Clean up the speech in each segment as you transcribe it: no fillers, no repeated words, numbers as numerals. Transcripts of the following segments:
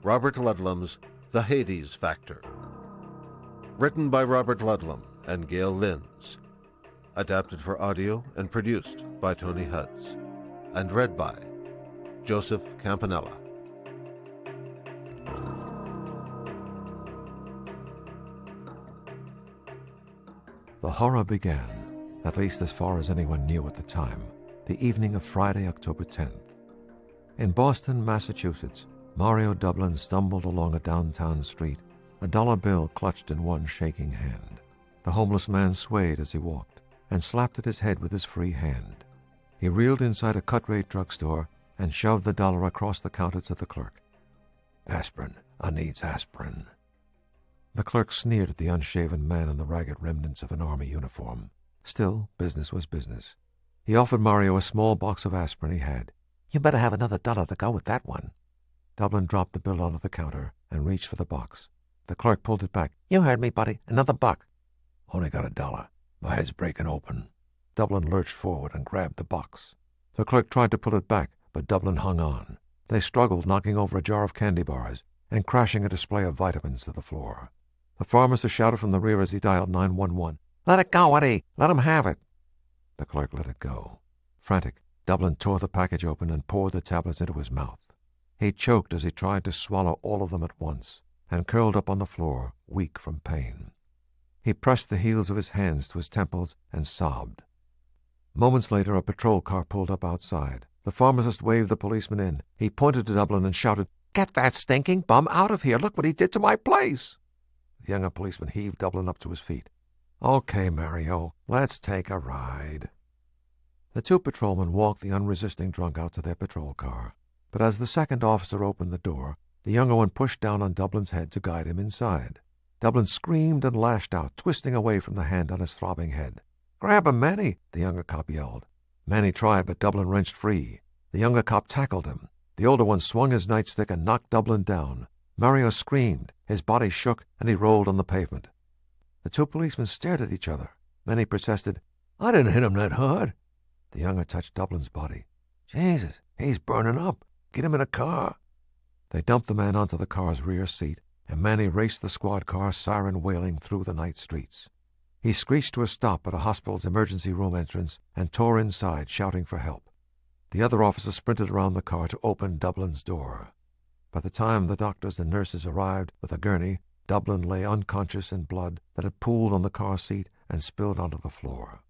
Robert Ludlum's The Hades Factor. Written by Robert Ludlum and Gail Linz. Adapted for audio and produced by Tony Hutz. And read by Joseph Campanella. The horror began, at least as far as anyone knew at the time, the evening of Friday, October 10th. In Boston, Massachusetts, Mario Dublin stumbled along a downtown street, a dollar bill clutched in one shaking hand. The homeless man swayed as he walked and slapped at his head with his free hand. He reeled inside a cut-rate drugstore and shoved the dollar across the counter to the clerk. "Aspirin. I needs aspirin." The clerk sneered at the unshaven man in the ragged remnants of an army uniform. Still, business was business. He offered Mario a small box of aspirin he had. "You better have another dollar to go with that one." Dublin dropped the bill onto the counter and reached for the box. The clerk pulled it back. "You heard me, buddy. Another buck." "Only got a dollar. My head's breaking open." Dublin lurched forward and grabbed the box. The clerk tried to pull it back, but Dublin hung on. They struggled, knocking over a jar of candy bars and crashing a display of vitamins to the floor. The pharmacist shouted from the rear as he dialed 911. "Let it go, Eddie! Let him have it!" The clerk let it go. Frantic, Dublin tore the package open and poured the tablets into his mouth. He choked as he tried to swallow all of them at once and curled up on the floor, weak from pain. He pressed the heels of his hands to his temples and sobbed. Moments later, a patrol car pulled up outside. The pharmacist waved the policeman in. He pointed to Dublin and shouted, "Get that stinking bum out of here! Look what he did to my place!" The younger policeman heaved Dublin up to his feet. "Okay, Mario, let's take a ride." The two patrolmen walked the unresisting drunk out to their patrol car. But as the second officer opened the door, the younger one pushed down on Dublin's head to guide him inside. Dublin screamed and lashed out, twisting away from the hand on his throbbing head. "Grab him, Manny!" the younger cop yelled. Manny tried, but Dublin wrenched free. The younger cop tackled him. The older one swung his nightstick and knocked Dublin down. Mario screamed. His body shook, and he rolled on the pavement. The two policemen stared at each other. Manny protested, "I didn't hit him that hard." The younger touched Dublin's body. "Jesus, he's burning up. Get him in a car." They dumped the man onto the car's rear seat, and Manny raced the squad car, siren wailing, through the night streets. He screeched to a stop at a hospital's emergency room entrance and tore inside, shouting for help. The other officer sprinted around the car to open Dublin's door. By the time the doctors and nurses arrived with a gurney, Dublin lay unconscious in blood that had pooled on the car seat and spilled onto the floor.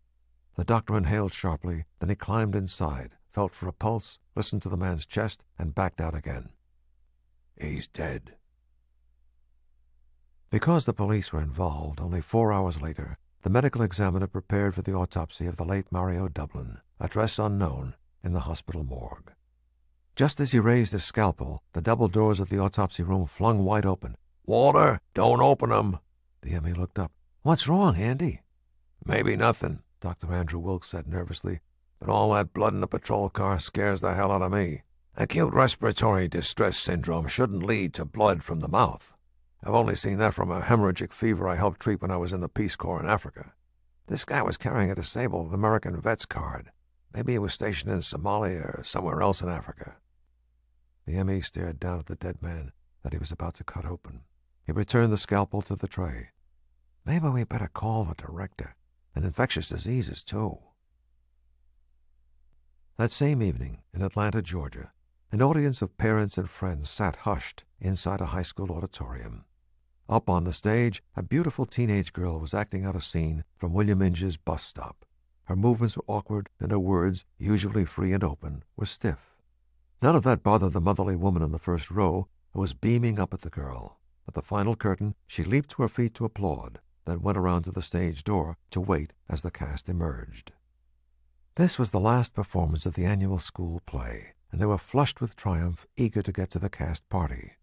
The doctor inhaled sharply, then he climbed inside, felt for a pulse, listened to the man's chest, and backed out again. "He's dead." Because the police were involved, only 4 hours later, the medical examiner prepared for the autopsy of the late Mario Dublin, address unknown, in the hospital morgue. Just as he raised his scalpel, the double doors of the autopsy room flung wide open. "Walter, don't open 'em." The M.E. looked up. "What's wrong, Andy?" "Maybe nothing," Dr. Andrew Wilkes said nervously, "but all that blood in the patrol car scares the hell out of me. Acute respiratory distress syndrome shouldn't lead to blood from the mouth. I've only seen that from a hemorrhagic fever I helped treat when I was in the Peace Corps in Africa. This guy was carrying a disabled American vet's card. Maybe he was stationed in Somalia or somewhere else in Africa." The M.E. stared down at the dead man that he was about to cut open. He returned the scalpel to the tray. "Maybe we better call the director. And infectious diseases, too." That same evening, in Atlanta, Georgia, an audience of parents and friends sat hushed inside a high school auditorium. Up on the stage, a beautiful teenage girl was acting out a scene from William Inge's Bus Stop. Her movements were awkward, and her words, usually free and open, were stiff. None of that bothered the motherly woman in the first row, who was beaming up at the girl. At the final curtain, she leaped to her feet to applaud, then went around to the stage door to wait as the cast emerged. This was the last performance of the annual school play, and they were flushed with triumph, eager to get to the cast party.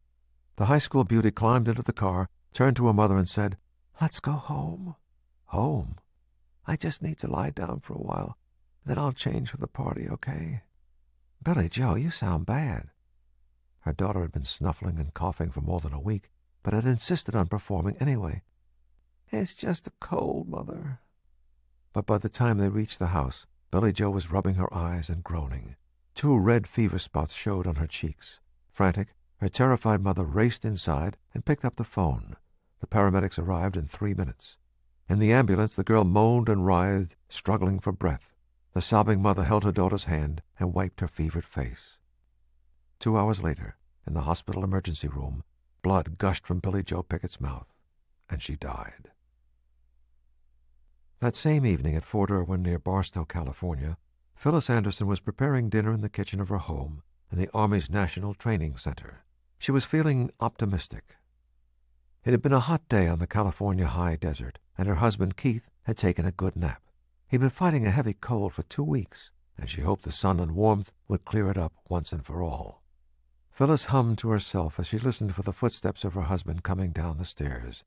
The high school beauty climbed into the car, turned to her mother and said, "Let's go home." "Home? I just need to lie down for a while. Then I'll change for the party, okay?" "Billy Joe, you sound bad." Her daughter had been snuffling and coughing for more than a week, but had insisted on performing anyway. "It's just a cold, Mother." But by the time they reached the house, Billy Joe was rubbing her eyes and groaning. 2 red fever spots showed on her cheeks. Frantic, Her terrified mother raced inside and picked up the phone. The paramedics arrived in 3 minutes. In the ambulance, the girl moaned and writhed, struggling for breath. The sobbing mother held her daughter's hand and wiped her fevered face. 2 hours later, in the hospital emergency room, blood gushed from Billy Joe Pickett's mouth, and she died. That same evening at Fort Irwin near Barstow, California, Phyllis Anderson was preparing dinner in the kitchen of her home in the Army's National Training Center. She was feeling optimistic. It had been a hot day on the California high desert, and her husband Keith had taken a good nap. He'd been fighting a heavy cold for 2 weeks, and she hoped the sun and warmth would clear it up once and for all. Phyllis hummed to herself as she listened for the footsteps of her husband coming down the stairs.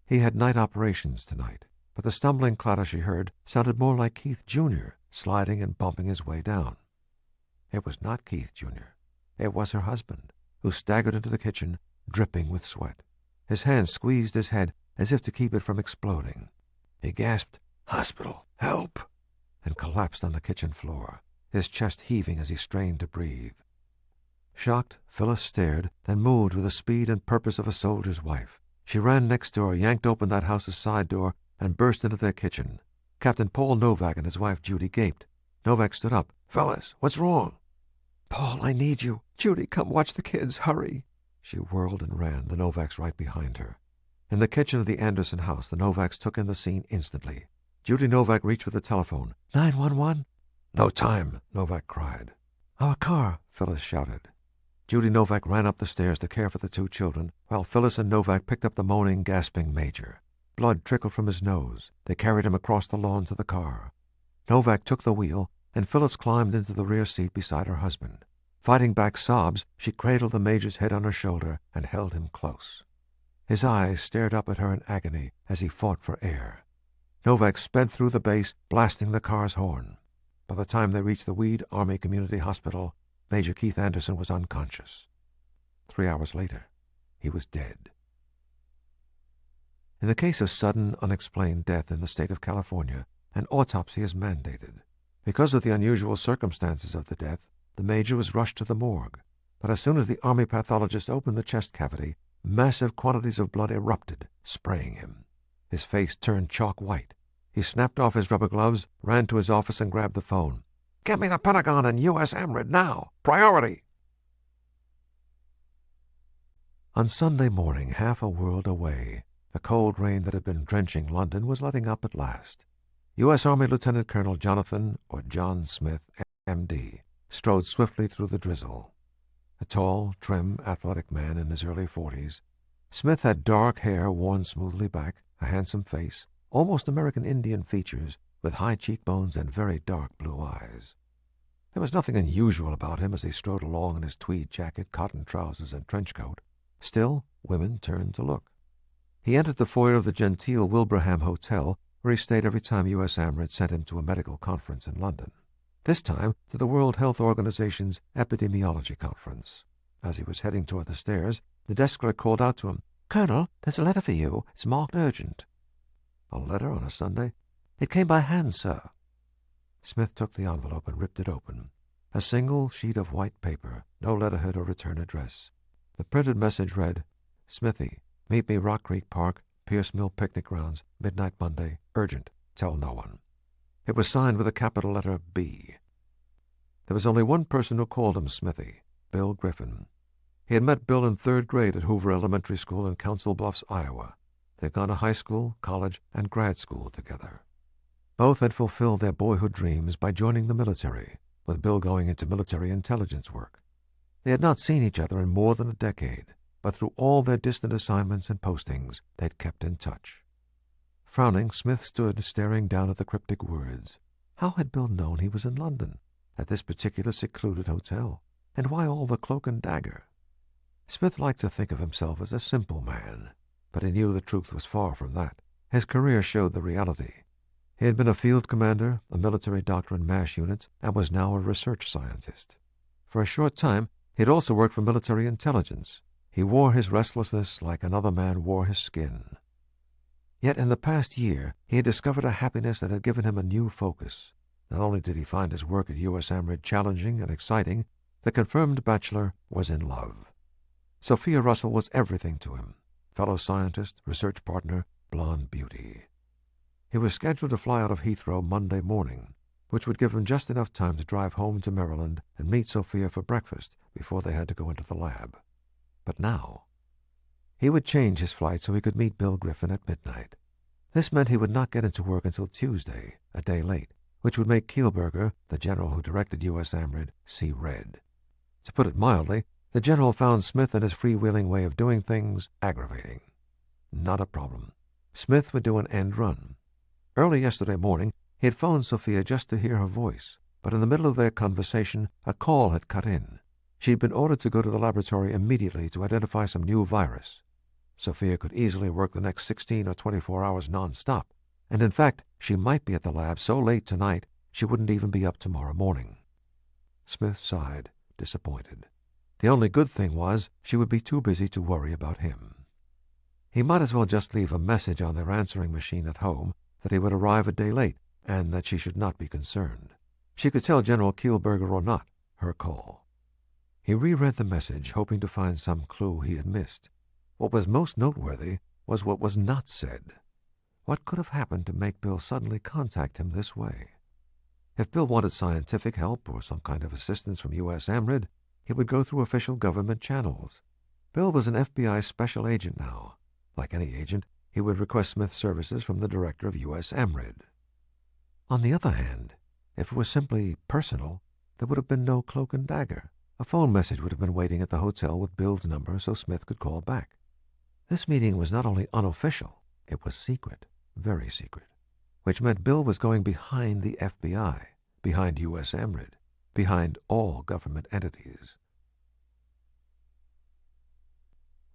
He had night operations tonight, but the stumbling clatter she heard sounded more like Keith Jr. sliding and bumping his way down. It was not Keith Jr. It was her husband, who staggered into the kitchen, dripping with sweat. His hand squeezed his head as if to keep it from exploding. He gasped, "Hospital! Help!" and collapsed on the kitchen floor, his chest heaving as he strained to breathe. Shocked, Phyllis stared, then moved with the speed and purpose of a soldier's wife. She ran next door, yanked open that house's side door, and burst into their kitchen. Captain Paul Novak and his wife Judy gaped. Novak stood up. "Phyllis, what's wrong?" "Paul, I need you. Judy, come watch the kids. Hurry." She whirled and ran, the Novaks right behind her. In the kitchen of the Anderson house, the Novaks took in the scene instantly. Judy Novak reached for the telephone. 911? "No time," Novak cried. "Our car," Phyllis shouted. Judy Novak ran up the stairs to care for the 2 children, while Phyllis and Novak picked up the moaning, gasping Major. Blood trickled from his nose. They carried him across the lawn to the car. Novak took the wheel, and Phyllis climbed into the rear seat beside her husband. Fighting back sobs, she cradled the Major's head on her shoulder and held him close. His eyes stared up at her in agony as he fought for air. Novak sped through the base, blasting the car's horn. By the time they reached the Weed Army Community Hospital, Major Keith Anderson was unconscious. 3 hours later, he was dead. In the case of sudden, unexplained death in the state of California, an autopsy is mandated. Because of the unusual circumstances of the death, the Major was rushed to the morgue. But as soon as the Army pathologist opened the chest cavity, massive quantities of blood erupted, spraying him. His face turned chalk white. He snapped off his rubber gloves, ran to his office, and grabbed the phone. "Get me the Pentagon and U.S. AMRID now! Priority!" On Sunday morning, half a world away, the cold rain that had been drenching London was letting up at last. U.S. Army Lieutenant Colonel Jonathan, or John Smith, M.D., strode swiftly through the drizzle. A tall, trim, athletic man in his early 40s, Smith had dark hair worn smoothly back, a handsome face, almost American Indian features, with high cheekbones and very dark blue eyes. There was nothing unusual about him as he strode along in his tweed jacket, cotton trousers, and trench coat. Still, women turned to look. He entered the foyer of the genteel Wilbraham Hotel, where he stayed every time U.S. AMRID sent him to a medical conference in London. This time to the World Health Organization's epidemiology conference. As he was heading toward the stairs, the desk clerk called out to him, "Colonel, there's a letter for you. It's marked urgent." "A letter on a Sunday?" "It came by hand, sir." Smith took the envelope and ripped it open. A single sheet of white paper, no letterhead or return address. The printed message read, "Smithy, meet me Rock Creek Park, Pierce Mill Picnic Grounds, midnight Monday. Urgent. Tell no one." It was signed with a capital letter B. There was only one person who called him Smithy, Bill Griffin. He had met Bill in 3rd grade at Hoover Elementary School in Council Bluffs, Iowa. They had gone to high school, college, and grad school together. Both had fulfilled their boyhood dreams by joining the military, with Bill going into military intelligence work. They had not seen each other in more than a decade, but through all their distant assignments and postings, they had kept in touch. Frowning, Smith stood staring down at the cryptic words. How had Bill known he was in London, at this particular secluded hotel? And why all the cloak and dagger? Smith liked to think of himself as a simple man, but he knew the truth was far from that. His career showed the reality. He had been a field commander, a military doctor in MASH units, and was now a research scientist. For a short time, he had also worked for military intelligence. He wore his restlessness like another man wore his skin. Yet in the past year, he had discovered a happiness that had given him a new focus. Not only did he find his work at U.S. AMRID challenging and exciting, the confirmed bachelor was in love. Sophia Russell was everything to him. Fellow scientist, research partner, blonde beauty. He was scheduled to fly out of Heathrow Monday morning, which would give him just enough time to drive home to Maryland and meet Sophia for breakfast before they had to go into the lab. But now, he would change his flight so he could meet Bill Griffin at midnight. This meant he would not get into work until Tuesday, a day late, which would make Kielberger, the general who directed U.S. AMRID, see red. To put it mildly, the general found Smith and his freewheeling way of doing things aggravating. Not a problem. Smith would do an end run. Early yesterday morning, he had phoned Sophia just to hear her voice, but in the middle of their conversation, a call had cut in. She had been ordered to go to the laboratory immediately to identify some new virus. Sophia could easily work the next 16 or 24 hours non-stop, and in fact, she might be at the lab so late tonight she wouldn't even be up tomorrow morning. Smith sighed, disappointed. The only good thing was she would be too busy to worry about him. He might as well just leave a message on their answering machine at home that he would arrive a day late and that she should not be concerned. She could tell General Kielberger or not, her call. He reread the message, hoping to find some clue he had missed. What was most noteworthy was what was not said. What could have happened to make Bill suddenly contact him this way? If Bill wanted scientific help or some kind of assistance from U.S. AMRID, he would go through official government channels. Bill was an FBI special agent now. Like any agent, he would request Smith's services from the director of U.S. AMRID. On the other hand, if it was simply personal, there would have been no cloak and dagger. A phone message would have been waiting at the hotel with Bill's number so Smith could call back. This meeting was not only unofficial, it was secret, very secret, which meant Bill was going behind the FBI, behind U.S. AMRID, behind all government entities.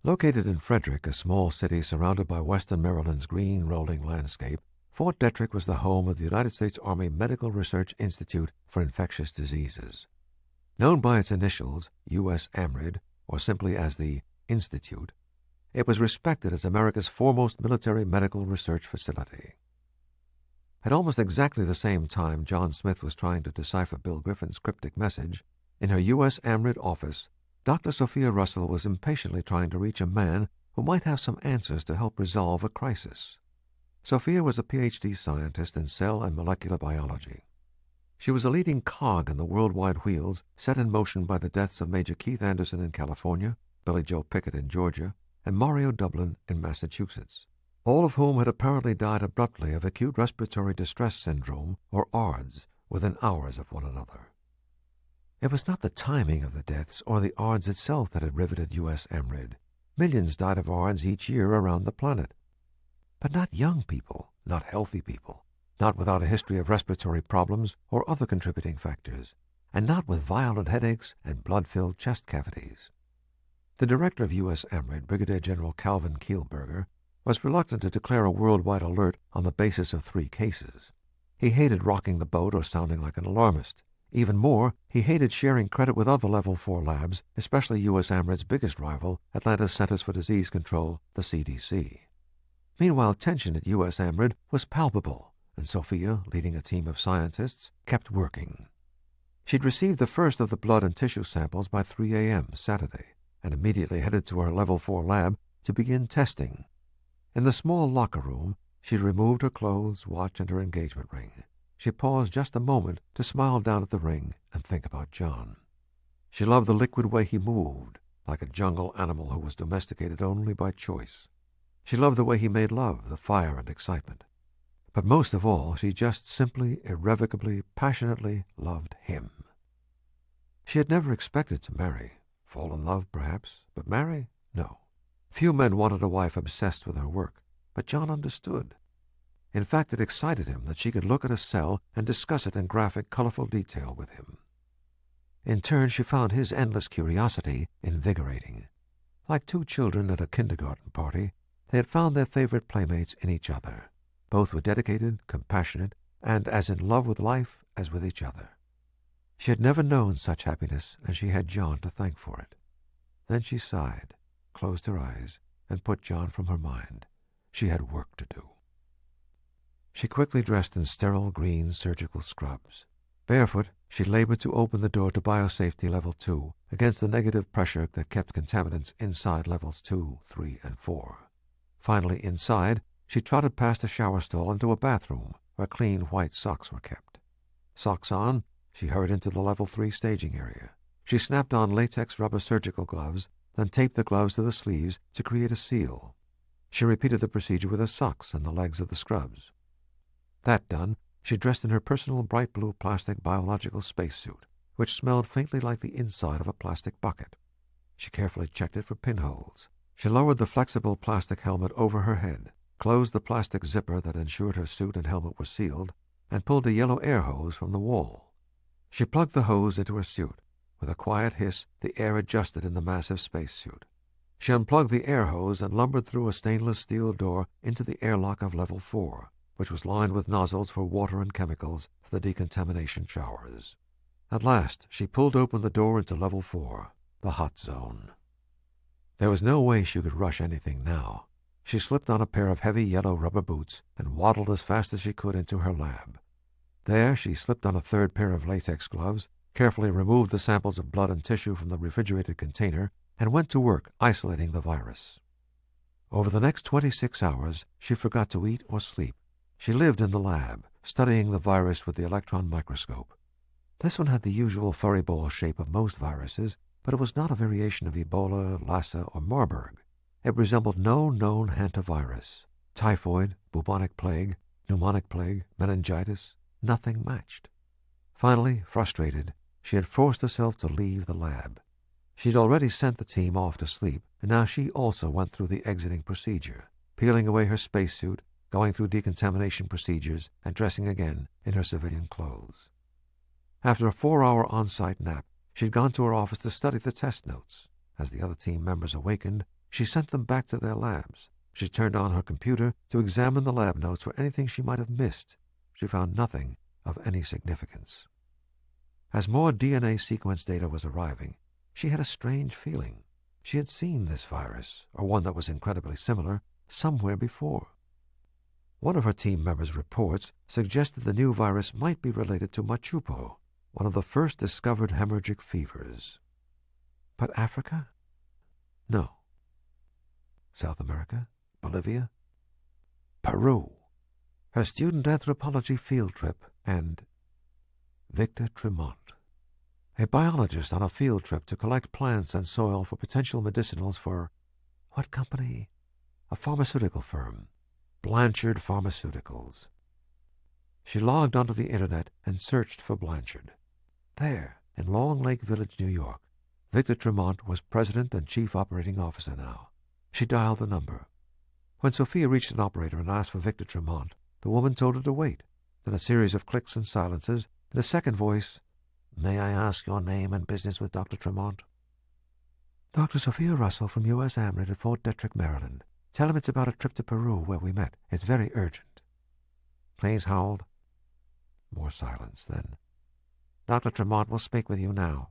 Located in Frederick, a small city surrounded by western Maryland's green rolling landscape, Fort Detrick was the home of the United States Army Medical Research Institute for Infectious Diseases. Known by its initials, U.S. AMRID, or simply as the Institute, it was respected as America's foremost military medical research facility. At almost exactly the same time John Smith was trying to decipher Bill Griffin's cryptic message, in her U.S. AMRID office, Dr. Sophia Russell was impatiently trying to reach a man who might have some answers to help resolve a crisis. Sophia was a Ph.D. scientist in cell and molecular biology. She was a leading cog in the worldwide wheels set in motion by the deaths of Major Keith Anderson in California, Billy Joe Pickett in Georgia, and Mario Dublin in Massachusetts, all of whom had apparently died abruptly of acute respiratory distress syndrome, or ARDS, within hours of one another. It was not the timing of the deaths or the ARDS itself that had riveted U.S. AMRID. Millions died of ARDS each year around the planet. But not young people, not healthy people, not without a history of respiratory problems or other contributing factors, and not with violent headaches and blood-filled chest cavities. The director of U.S. AMRID, Brigadier General Calvin Kielberger, was reluctant to declare a worldwide alert on the basis of 3 cases. He hated rocking the boat or sounding like an alarmist. Even more, he hated sharing credit with other Level 4 labs, especially U.S. AMRID's biggest rival, Atlanta's Centers for Disease Control, the CDC. Meanwhile, tension at U.S. AMRID was palpable, and Sophia, leading a team of scientists, kept working. She'd received the first of the blood and tissue samples by 3 a.m. Saturday, and immediately headed to her Level 4 lab to begin testing. In the small locker room, she'd removed her clothes, watch, and her engagement ring. She paused just a moment to smile down at the ring and think about John. She loved the liquid way he moved, like a jungle animal who was domesticated only by choice. She loved the way he made love, the fire and excitement. But most of all, she just simply, irrevocably, passionately loved him. She had never expected to marry. Fall in love, perhaps, but marry? No. Few men wanted a wife obsessed with her work, but John understood. In fact, it excited him that she could look at a cell and discuss it in graphic, colorful detail with him. In turn, she found his endless curiosity invigorating. Like 2 children at a kindergarten party, they had found their favorite playmates in each other. Both were dedicated, compassionate, and as in love with life as with each other. She had never known such happiness, and she had John to thank for it. Then she sighed, closed her eyes, and put John from her mind. She had work to do. She quickly dressed in sterile green surgical scrubs. Barefoot, she labored to open the door to biosafety level 2 against the negative pressure that kept contaminants inside levels 2, 3, and 4. Finally, inside, she trotted past a shower stall into a bathroom where clean white socks were kept. Socks on, she hurried into the level 3 staging area. She snapped on latex rubber surgical gloves, then taped the gloves to the sleeves to create a seal. She repeated the procedure with the socks and the legs of the scrubs. That done, she dressed in her personal bright blue plastic biological spacesuit, which smelled faintly like the inside of a plastic bucket. She carefully checked it for pinholes. She lowered the flexible plastic helmet over her head, closed the plastic zipper that ensured her suit and helmet were sealed, and pulled a yellow air hose from the wall. She plugged the hose into her suit. With a quiet hiss, the air adjusted in the massive spacesuit. She unplugged the air hose and lumbered through a stainless steel door into the airlock of level 4, which was lined with nozzles for water and chemicals for the decontamination showers. At last, she pulled open the door into level 4, the hot zone. There was no way she could rush anything now. She slipped on a pair of heavy yellow rubber boots and waddled as fast as she could into her lab. There, she slipped on a third pair of latex gloves, carefully removed the samples of blood and tissue from the refrigerated container, and went to work isolating the virus. Over the next 26 hours, she forgot to eat or sleep. She lived in the lab, studying the virus with the electron microscope. This one had the usual furry ball shape of most viruses, but it was not a variation of Ebola, Lassa, or Marburg. It resembled no known hantavirus. Typhoid, bubonic plague, pneumonic plague, meningitis, nothing matched. Finally, frustrated, she had forced herself to leave the lab. She'd already sent the team off to sleep, and now she also went through the exiting procedure, peeling away her spacesuit, going through decontamination procedures, and dressing again in her civilian clothes. After a 4-hour on-site nap, she'd gone to her office to study the test notes. As the other team members awakened, she sent them back to their labs. She turned on her computer to examine the lab notes for anything she might have missed. She found nothing of any significance. As more DNA sequence data was arriving, she had a strange feeling. She had seen this virus, or one that was incredibly similar, somewhere before. One of her team members' reports suggested the new virus might be related to machupo, one of the first discovered hemorrhagic fevers. But Africa? No. South America? Bolivia? Peru. Her student anthropology field trip, and Victor Tremont, a biologist on a field trip to collect plants and soil for potential medicinals for what company? A pharmaceutical firm, Blanchard Pharmaceuticals. She logged onto the internet and searched for Blanchard. There, in Long Lake Village, New York, Victor Tremont was president and chief operating officer now. She dialed the number. When Sophia reached an operator and asked for Victor Tremont, the woman told her to wait. Then a series of clicks and silences, and a second voice, "May I ask your name and business with Dr. Tremont?" "Dr. Sophia Russell from U.S. Amrit at Fort Detrick, Maryland. Tell him it's about a trip to Peru where we met. It's very urgent." "Please hold." More silence, then. "Dr. Tremont will speak with you now."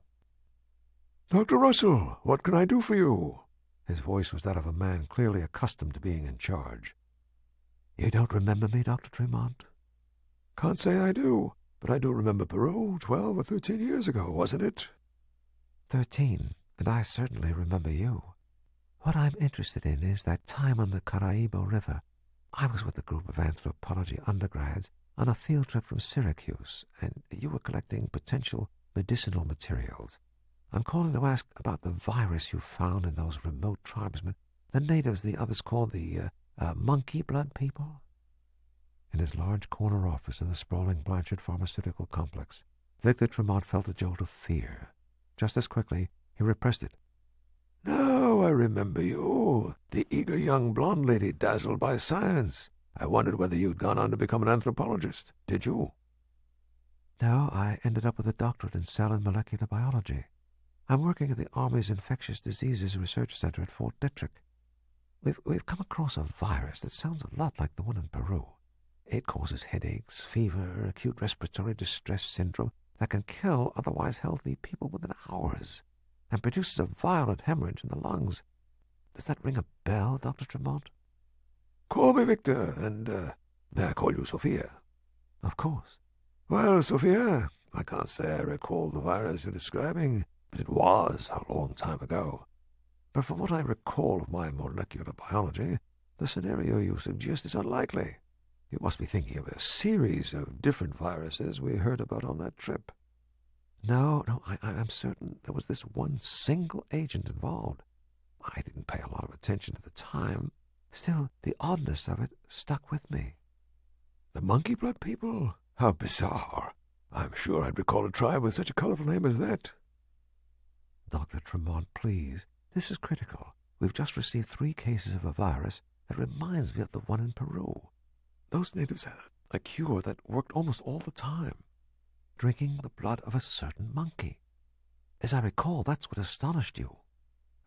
"Dr. Russell, what can I do for you?" His voice was that of a man clearly accustomed to being in charge. "You don't remember me, Dr. Tremont?" "Can't say I do, but I do remember Peru 12 or 13 years ago, wasn't it?" 13, and I certainly remember you. What I'm interested in is that time on the Caraibo River. I was with a group of anthropology undergrads on a field trip from Syracuse, and you were collecting potential medicinal materials. I'm calling to ask about the virus you found in those remote tribesmen, the natives the others called the monkey blood people." In his large corner office in the sprawling Blanchard Pharmaceutical Complex, Victor Tremont felt a jolt of fear. Just as quickly, he repressed it. "Now I remember you, the eager young blonde lady dazzled by science. I wondered whether you'd gone on to become an anthropologist. Did you?" "No, I ended up with a doctorate in cell and molecular biology. I'm working at the Army's Infectious Diseases Research Center at Fort Detrick. We've come across a virus that sounds a lot like the one in Peru. It causes headaches, fever, acute respiratory distress syndrome that can kill otherwise healthy people within hours, and produces a violent hemorrhage in the lungs. Does that ring a bell, Dr. Tremont?" "Call me Victor, and may I call you Sophia?" "Of course." "Well, Sophia, I can't say I recall the virus you're describing, but it was a long time ago. But from what I recall of my molecular biology, the scenario you suggest is unlikely. You must be thinking of a series of different viruses we heard about on that trip. No, I'm certain there was this one single agent involved. I didn't pay a lot of attention at the time. Still, the oddness of it stuck with me. The monkey blood people? How bizarre. I'm sure I'd recall a tribe with such a colorful name as that. Dr. Tremont, please. This is critical. We've just received 3 cases of a virus that reminds me of the one in Peru. Those natives had a cure that worked almost all the time. Drinking the blood of a certain monkey. As I recall, that's what astonished you.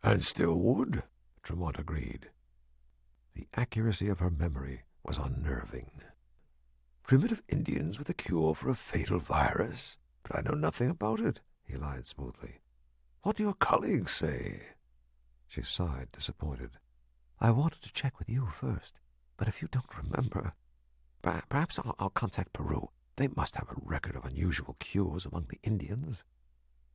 And still would, Tremont agreed. The accuracy of her memory was unnerving. Primitive Indians with a cure for a fatal virus? But I know nothing about it, he lied smoothly. What do your colleagues say? She sighed, disappointed. I wanted to check with you first, but if you don't remember, perhaps I'll contact Peru. They must have a record of unusual cures among the Indians.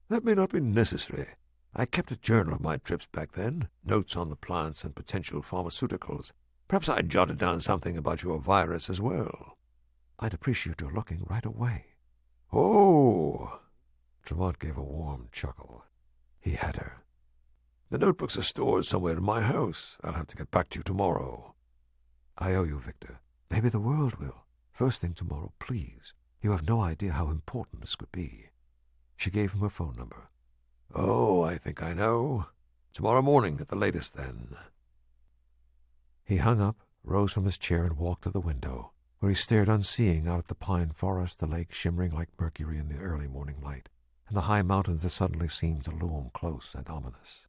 That may not be necessary. I kept a journal of my trips back then, notes on the plants and potential pharmaceuticals. Perhaps I jotted down something about your virus as well. I'd appreciate your looking right away. Oh! Tremont gave a warm chuckle. He had her. The notebooks are stored somewhere in my house. I'll have to get back to you tomorrow. I owe you, Victor. Maybe the world will. First thing tomorrow, please. You have no idea how important this could be. She gave him her phone number. Oh, I think I know. Tomorrow morning at the latest, then. He hung up, rose from his chair, and walked to the window, where he stared unseeing out at the pine forest, the lake shimmering like mercury in the early morning light, and the high mountains that suddenly seemed to loom close and ominous.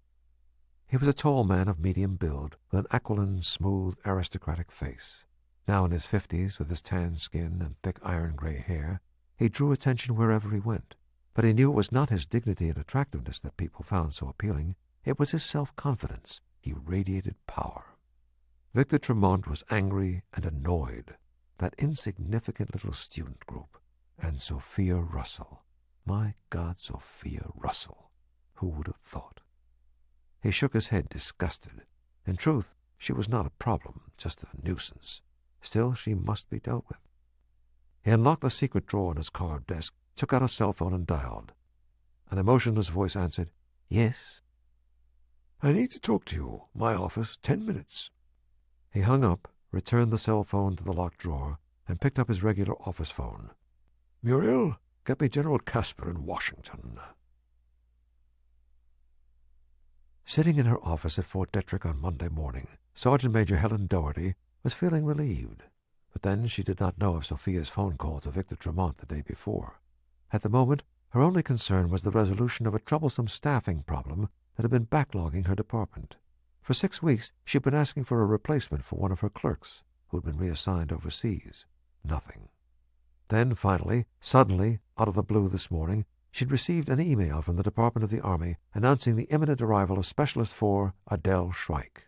He was a tall man of medium build, with an aquiline, smooth, aristocratic face. Now in his 50s, with his tan skin and thick iron-gray hair, he drew attention wherever he went. But he knew it was not his dignity and attractiveness that people found so appealing. It was his self-confidence. He radiated power. Victor Tremont was angry and annoyed. That insignificant little student group. And Sophia Russell. My God, Sophia Russell. Who would have thought? He shook his head, disgusted. In truth, she was not a problem, just a nuisance. Still, she must be dealt with. He unlocked the secret drawer in his carved desk, took out a cell phone and dialed. An emotionless voice answered, Yes. I need to talk to you. My office, 10 minutes. He hung up, returned the cell phone to the locked drawer, and picked up his regular office phone. Muriel, get me General Casper in Washington. Sitting in her office at Fort Detrick on Monday morning, Sergeant Major Helen Doherty was feeling relieved. But then she did not know of Sophia's phone call to Victor Tremont the day before. At the moment, her only concern was the resolution of a troublesome staffing problem that had been backlogging her department. For 6 weeks, she had been asking for a replacement for one of her clerks, who had been reassigned overseas. Nothing. Then, finally, suddenly, out of the blue this morning, she'd received an email from the Department of the Army announcing the imminent arrival of Specialist 4 Adele Shrike.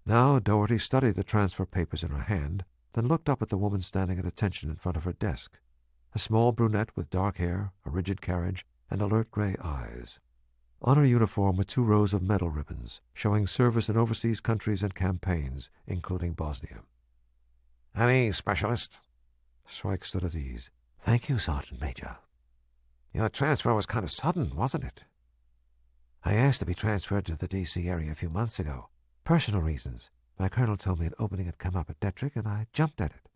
Now Doherty studied the transfer papers in her hand, then looked up at the woman standing at attention in front of her desk. A small brunette with dark hair, a rigid carriage, and alert gray eyes. On her uniform were 2 rows of medal ribbons, showing service in overseas countries and campaigns, including Bosnia. Any specialist? Shrike stood at ease. Thank you, Sergeant Major. Your transfer was kind of sudden, wasn't it? I asked to be transferred to the D.C. area a few months ago. Personal reasons. My colonel told me an opening had come up at Detrick, and I jumped at it.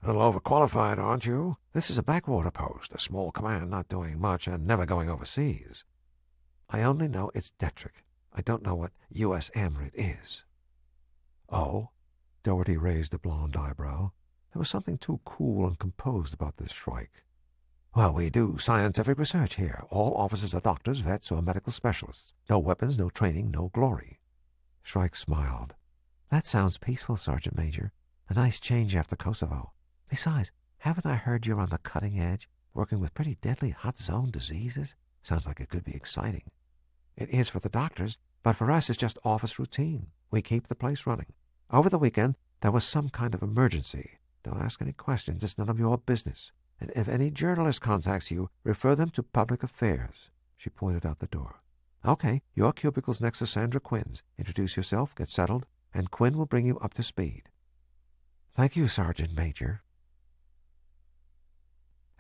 A little overqualified, aren't you? This is a backwater post, a small command not doing much and never going overseas. I only know it's Detrick. I don't know what U.S. AMRIT is. Oh? Doherty raised a blonde eyebrow. There was something too cool and composed about this Shrike. Well, we do scientific research here. All officers are doctors, vets, or medical specialists. No weapons, no training, no glory. Shrike smiled. That sounds peaceful, Sergeant Major. A nice change after Kosovo. Besides, haven't I heard you're on the cutting edge, working with pretty deadly hot zone diseases? Sounds like it could be exciting. It is for the doctors, but for us it's just office routine. We keep the place running. Over the weekend, there was some kind of emergency. Don't ask any questions. It's none of your business. And if any journalist contacts you, refer them to public affairs." She pointed out the door. "Okay, your cubicle's next to Sandra Quinn's. Introduce yourself, get settled, and Quinn will bring you up to speed." "Thank you, Sergeant Major."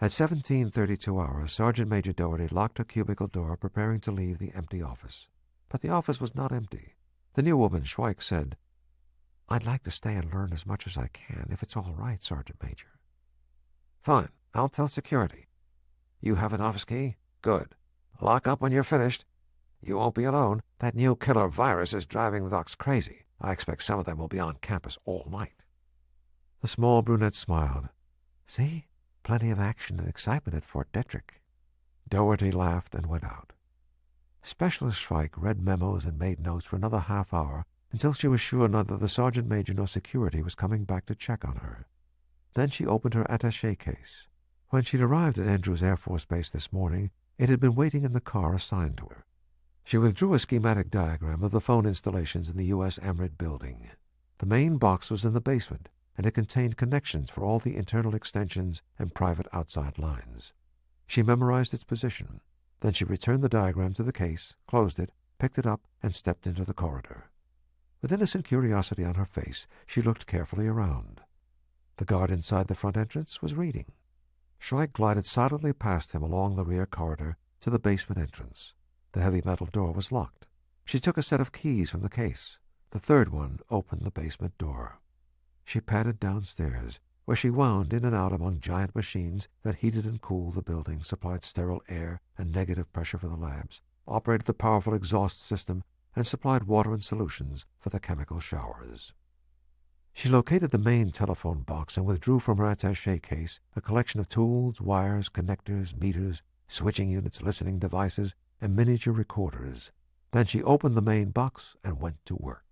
At 17:32 hours, Sergeant Major Doherty locked her cubicle door, preparing to leave the empty office. But the office was not empty. The new woman, Schweik, said, "I'd like to stay and learn as much as I can, if it's all right, Sergeant Major." "Fine. I'll tell security. You have an office key? Good. Lock up when you're finished. You won't be alone. That new killer virus is driving the docs crazy. I expect some of them will be on campus all night." The small brunette smiled. "See? Plenty of action and excitement at Fort Detrick." Doherty laughed and went out. Specialist Schweik read memos and made notes for another half hour until she was sure neither the sergeant major nor security was coming back to check on her. Then she opened her attaché case. When she'd arrived at Andrews Air Force Base this morning, it had been waiting in the car assigned to her. She withdrew a schematic diagram of the phone installations in the U.S. AMRID building. The main box was in the basement, and it contained connections for all the internal extensions and private outside lines. She memorized its position. Then she returned the diagram to the case, closed it, picked it up, and stepped into the corridor. With innocent curiosity on her face, she looked carefully around. The guard inside the front entrance was reading. Schweik glided silently past him along the rear corridor to the basement entrance. The heavy metal door was locked. She took a set of keys from the case. The third one opened the basement door. She padded downstairs, where she wound in and out among giant machines that heated and cooled the building, supplied sterile air and negative pressure for the labs, operated the powerful exhaust system, and supplied water and solutions for the chemical showers. She located the main telephone box and withdrew from her attaché case a collection of tools, wires, connectors, meters, switching units, listening devices, and miniature recorders. Then she opened the main box and went to work.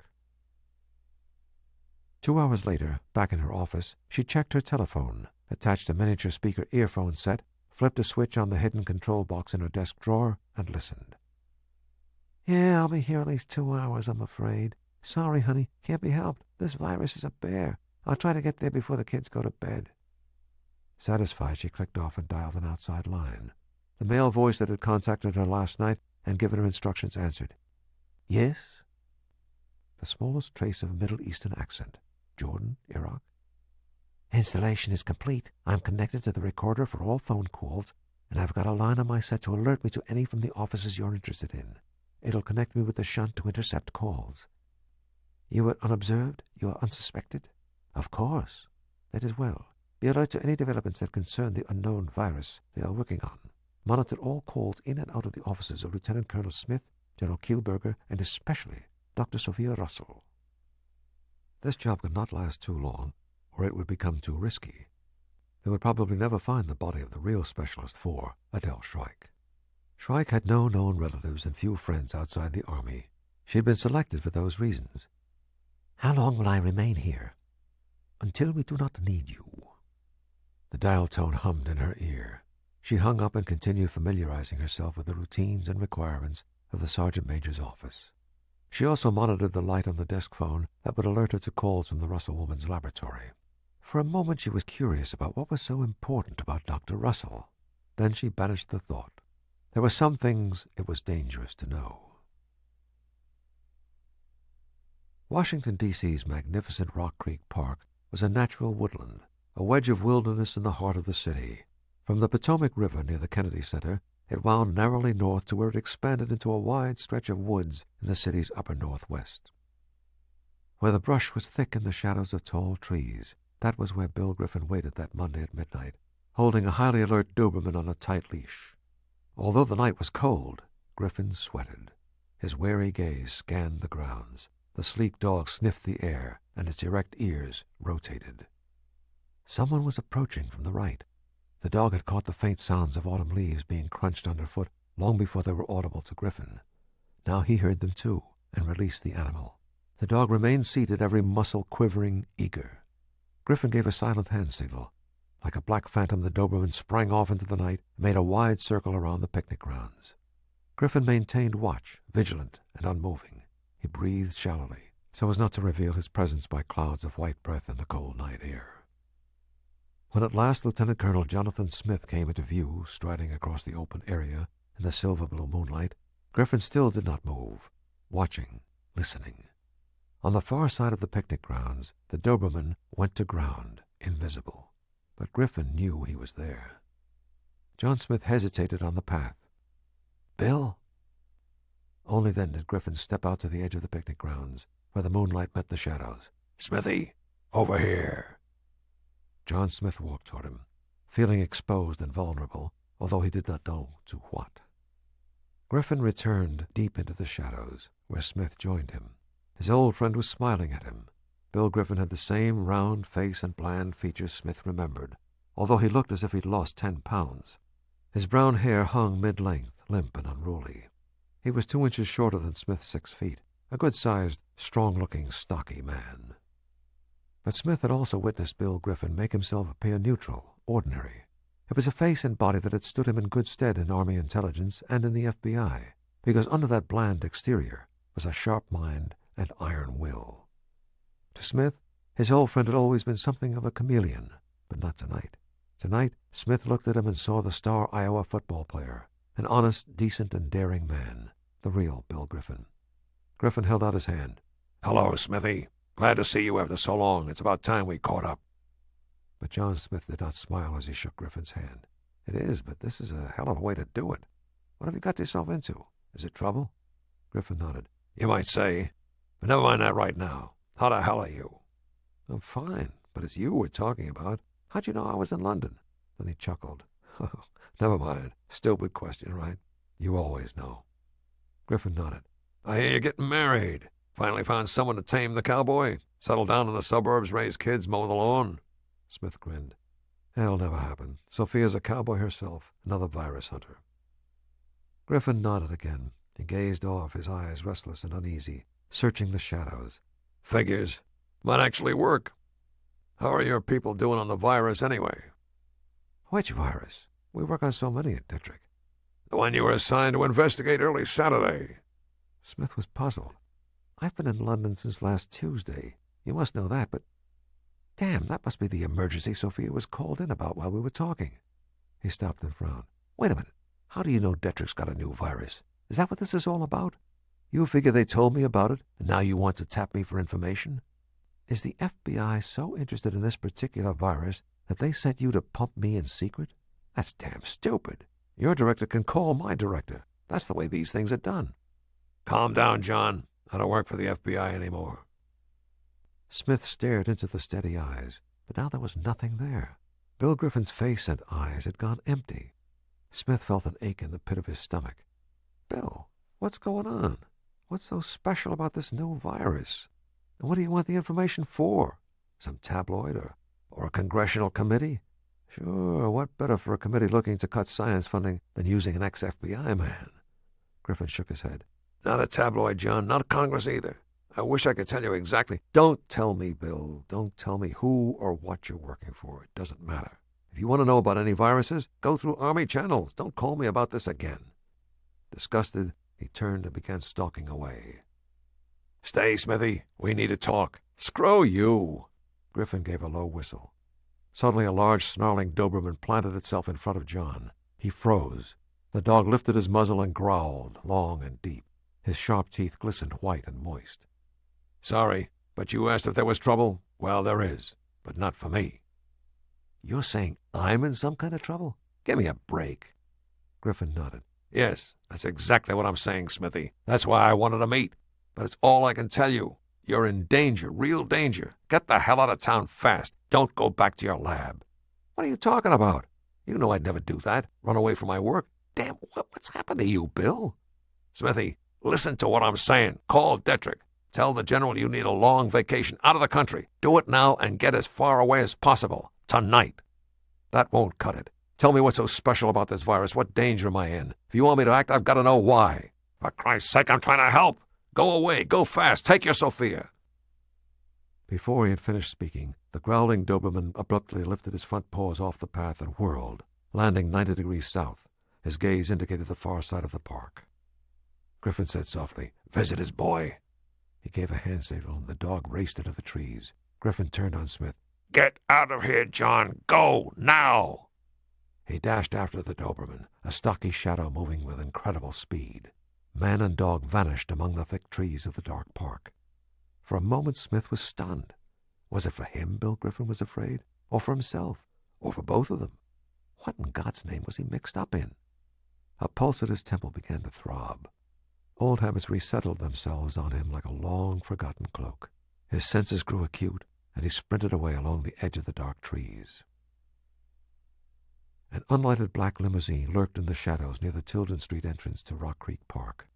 2 hours later, back in her office, she checked her telephone, attached a miniature speaker earphone set, flipped a switch on the hidden control box in her desk drawer, and listened. "Yeah, I'll be here at least 2 hours, I'm afraid. Sorry, honey, can't be helped. This virus is a bear. I'll try to get there before the kids go to bed." Satisfied, she clicked off and dialed an outside line. The male voice that had contacted her last night and given her instructions answered. "Yes?" The smallest trace of a Middle Eastern accent. "Jordan, Iraq?" "Installation is complete. I'm connected to the recorder for all phone calls, and I've got a line on my set to alert me to any from the offices you're interested in. It'll connect me with the shunt to intercept calls." "You were unobserved? You are unsuspected?" "Of course. That is well. Be alert to any developments that concern the unknown virus they are working on. Monitor all calls in and out of the offices of Lieutenant Colonel Smith, General Kielberger, and especially Dr. Sophia Russell." This job could not last too long, or it would become too risky. They would probably never find the body of the real specialist for Adele Schweik. Schweik had no known relatives and few friends outside the Army. She had been selected for those reasons. "How long will I remain here?" "Until we do not need you." The dial tone hummed in her ear. She hung up and continued familiarizing herself with the routines and requirements of the sergeant major's office. She also monitored the light on the desk phone that would alert her to calls from the Russell woman's laboratory. For a moment she was curious about what was so important about Dr. Russell. Then she banished the thought. There were some things it was dangerous to know. Washington, D.C.'s magnificent Rock Creek Park was a natural woodland, a wedge of wilderness in the heart of the city. From the Potomac River near the Kennedy Center, it wound narrowly north to where it expanded into a wide stretch of woods in the city's upper northwest. Where the brush was thick in the shadows of tall trees, that was where Bill Griffin waited that Monday at midnight, holding a highly alert Doberman on a tight leash. Although the night was cold, Griffin sweated. His wary gaze scanned the grounds. The sleek dog sniffed the air, and its erect ears rotated. Someone was approaching from the right. The dog had caught the faint sounds of autumn leaves being crunched underfoot long before they were audible to Griffin. Now he heard them too, and released the animal. The dog remained seated, every muscle quivering, eager. Griffin gave a silent hand signal. Like a black phantom, the Doberman sprang off into the night and made a wide circle around the picnic grounds. Griffin maintained watch, vigilant and unmoving. He breathed shallowly, so as not to reveal his presence by clouds of white breath in the cold night air. When at last Lieutenant Colonel Jonathan Smith came into view, striding across the open area in the silver-blue moonlight, Griffin still did not move, watching, listening. On the far side of the picnic grounds, the Doberman went to ground, invisible. But Griffin knew he was there. John Smith hesitated on the path. "Bill?" Only then did Griffin step out to the edge of the picnic grounds, where the moonlight met the shadows. "Smithy, over here." John Smith walked toward him, feeling exposed and vulnerable, although he did not know to what. Griffin returned deep into the shadows, where Smith joined him. His old friend was smiling at him. Bill Griffin had the same round face and bland features Smith remembered, although he looked as if he'd lost 10 pounds. His brown hair hung mid-length, limp and unruly. He was 2 inches shorter than Smith's 6 feet, a good-sized, strong-looking, stocky man. But Smith had also witnessed Bill Griffin make himself appear neutral, ordinary. It was a face and body that had stood him in good stead in Army intelligence and in the FBI, because under that bland exterior was a sharp mind and iron will. To Smith, his old friend had always been something of a chameleon, but not tonight. Tonight, Smith looked at him and saw the star Iowa football player, an honest, decent, and daring man, the real Bill Griffin. Griffin held out his hand. "Hello, Smithy. Glad to see you after so long. It's about time we caught up." But John Smith did not smile as he shook Griffin's hand. "It is, but this is a hell of a way to do it. What have you got yourself into? Is it trouble?" Griffin nodded. "You might say. But never mind that right now. How the hell are you?" "I'm fine, but it's you we're talking about. How'd you know I was in London?" Then he chuckled. "Oh, never mind. Stupid question, right? You always know." Griffin nodded. "I hear you're getting married. Finally found someone to tame the cowboy? Settle down in the suburbs, raise kids, mow the lawn?" Smith grinned. "That'll never happen. Sophia's a cowboy herself, another virus hunter." Griffin nodded again. He gazed off, his eyes restless and uneasy, searching the shadows. "Figures. Might actually work. How are your people doing on the virus, anyway?" "Which virus? We work on so many at Dittrich." "The one you were assigned to investigate early Saturday." Smith was puzzled. "I've been in London since last Tuesday. You must know that, but... Damn, that must be the emergency Sophia was called in about while we were talking." He stopped and frowned. "Wait a minute. How do you know Dittrich's got a new virus? Is that what this is all about? You figure they told me about it, and now you want to tap me for information? Is the FBI so interested in this particular virus that they sent you to pump me in secret? That's damn stupid. Your director can call my director. That's the way these things are done." "Calm down, John. I don't work for the FBI anymore." Smith stared into the steady eyes, but now there was nothing there. Bill Griffin's face and eyes had gone empty. Smith felt an ache in the pit of his stomach. "Bill, what's going on? What's so special about this new virus? And what do you want the information for? Some tabloid or a congressional committee? Sure, what better for a committee looking to cut science funding than using an ex-FBI man?" Griffin shook his head. "Not a tabloid, John. Not Congress either. I wish I could tell you exactly." "Don't tell me, Bill. Don't tell me who or what you're working for. It doesn't matter. If you want to know about any viruses, go through Army channels. Don't call me about this again." Disgusted, he turned and began stalking away. "Stay, Smithy. We need to talk." "Screw you." Griffin gave a low whistle. Suddenly a large, snarling Doberman planted itself in front of John. He froze. The dog lifted his muzzle and growled, long and deep. His sharp teeth glistened white and moist. "Sorry, but you asked if there was trouble? Well, there is, but not for me." "You're saying I'm in some kind of trouble? Give me a break." Griffin nodded. "Yes, that's exactly what I'm saying, Smithy. That's why I wanted to meet. But it's all I can tell you. You're in danger, real danger. Get the hell out of town fast. Don't go back to your lab." "What are you talking about? You know I'd never do that, run away from my work. Damn, what's happened to you, Bill?" "Smithy, listen to what I'm saying. Call Dittrich. Tell the general you need a long vacation out of the country. Do it now and get as far away as possible. Tonight." "That won't cut it. Tell me what's so special about this virus. What danger am I in? If you want me to act, I've got to know why." "For Christ's sake, I'm trying to help. Go away. Go fast. Take your Sophia." Before he had finished speaking, the growling Doberman abruptly lifted his front paws off the path and whirled, landing 90 degrees south. His gaze indicated the far side of the park. Griffin said softly, "Visitor's boy." He gave a hand signal, and the dog raced into the trees. Griffin turned on Smith. "Get out of here, John! Go, now!" He dashed after the Doberman, a stocky shadow moving with incredible speed. Man and dog vanished among the thick trees of the dark park. For a moment Smith was stunned. Was it for him Bill Griffin was afraid? Or for himself? Or for both of them? What in God's name was he mixed up in? A pulse at his temple began to throb. Old habits resettled themselves on him like a long-forgotten cloak. His senses grew acute, and he sprinted away along the edge of the dark trees. An unlighted black limousine lurked in the shadows near the Tilden Street entrance to Rock Creek Park.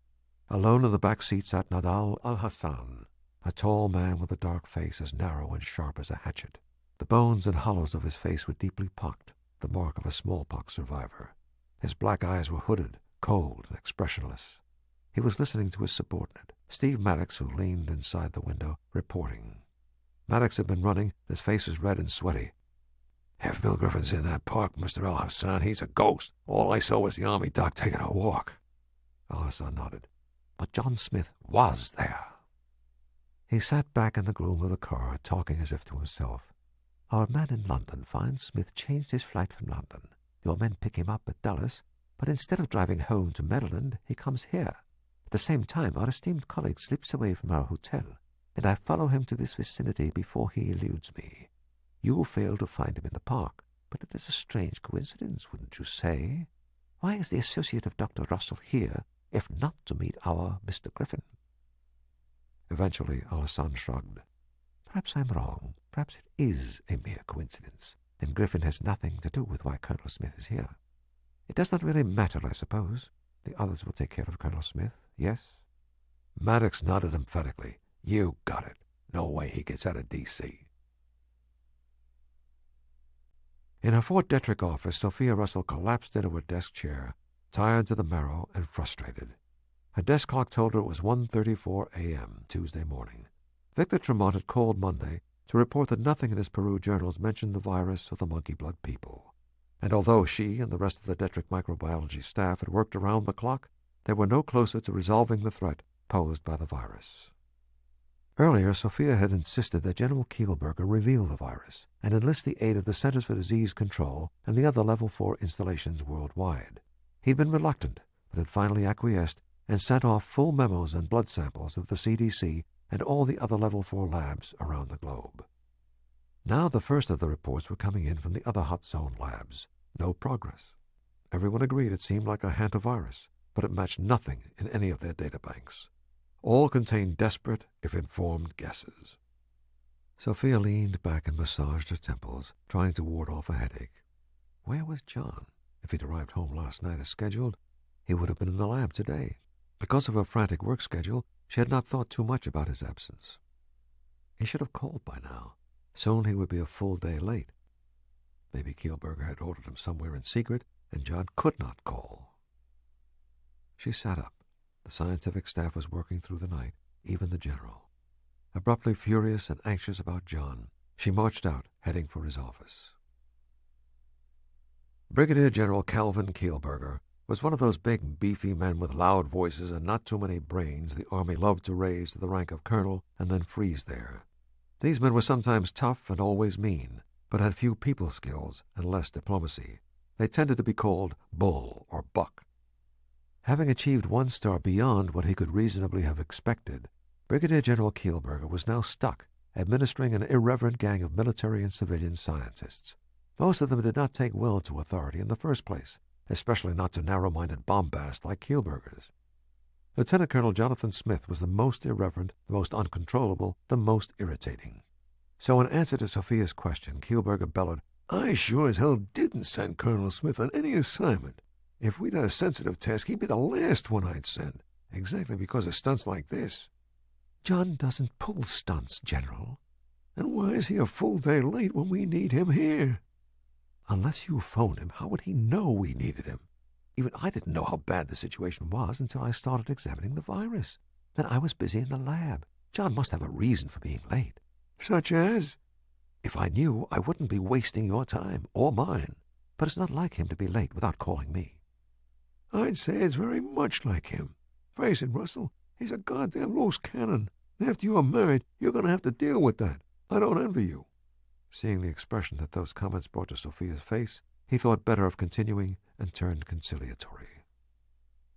Alone in the back seat sat Nadal al-Hassan, a tall man with a dark face as narrow and sharp as a hatchet. The bones and hollows of his face were deeply pocked, the mark of a smallpox survivor. His black eyes were hooded, cold and expressionless. He was listening to his subordinate, Steve Maddox, who leaned inside the window, reporting. Maddox had been running. His face was red and sweaty. "If Bill Griffin's in that park, Mr. Al-Hassan, he's a ghost. All I saw was the army doc taking a walk." Al-Hassan nodded. But John Smith was there. He sat back in the gloom of the car, talking as if to himself. "Our man in London finds Smith changed his flight from London. Your men pick him up at Dulles, but instead of driving home to Maryland, he comes here. At the same time, our esteemed colleague slips away from our hotel, and I follow him to this vicinity before he eludes me. You fail to find him in the park, but it is a strange coincidence, wouldn't you say? Why is the associate of Dr. Russell here, if not to meet our Mr. Griffin?" Eventually, Al-Hassan shrugged. "Perhaps I'm wrong. Perhaps it is a mere coincidence, and Griffin has nothing to do with why Colonel Smith is here. It does not really matter, I suppose. The others will take care of Colonel Smith, yes?" Maddox nodded emphatically. "You got it. No way he gets out of D.C. In her Fort Detrick office, Sophia Russell collapsed into her desk chair, tired to the marrow and frustrated. Her desk clock told her it was 1:34 a.m. Tuesday morning. Victor Tremont had called Monday to report that nothing in his Peru journals mentioned the virus or the monkey blood people. And although she and the rest of the Detrick microbiology staff had worked around the clock, they were no closer to resolving the threat posed by the virus. Earlier, Sophia had insisted that General Kielberger reveal the virus and enlist the aid of the Centers for Disease Control and the other Level 4 installations worldwide. He'd been reluctant, but had finally acquiesced and sent off full memos and blood samples to the CDC and all the other Level 4 labs around the globe. Now the first of the reports were coming in from the other hot zone labs. No progress. Everyone agreed it seemed like a hantavirus, but it matched nothing in any of their databanks. All contained desperate, if informed, guesses. Sophia leaned back and massaged her temples, trying to ward off a headache. Where was John? If he'd arrived home last night as scheduled, he would have been in the lab today. Because of her frantic work schedule, she had not thought too much about his absence. He should have called by now. Soon he would be a full day late. Maybe Kielberger had ordered him somewhere in secret, and John could not call. She sat up. The scientific staff was working through the night, even the general. Abruptly furious and anxious about John, she marched out, heading for his office. Brigadier General Calvin Kielberger was one of those big, beefy men with loud voices and not too many brains the Army loved to raise to the rank of colonel and then freeze there. These men were sometimes tough and always mean, but had few people skills and less diplomacy. They tended to be called bull or buck. Having achieved 1 star beyond what he could reasonably have expected, Brigadier General Kielberger was now stuck administering an irreverent gang of military and civilian scientists. Most of them did not take well to authority in the first place, especially not to narrow-minded bombast like Kielberger's. Lieutenant Colonel Jonathan Smith was the most irreverent, the most uncontrollable, the most irritating. So in answer to Sophia's question, Kielberger bellowed, "I sure as hell didn't send Colonel Smith on any assignment. If we'd had a sensitive task, he'd be the last one I'd send, exactly because of stunts like this." "John doesn't pull stunts, General." "And why is he a full day late when we need him here?" "Unless you phoned him, how would he know we needed him? Even I didn't know how bad the situation was until I started examining the virus. Then I was busy in the lab. John must have a reason for being late." "Such as?" "If I knew, I wouldn't be wasting your time, or mine. But it's not like him to be late without calling me." "I'd say it's very much like him. Face it, Russell, he's a goddamn loose cannon. After you're married, you're going to have to deal with that. I don't envy you." Seeing the expression that those comments brought to Sophia's face, he thought better of continuing and turned conciliatory.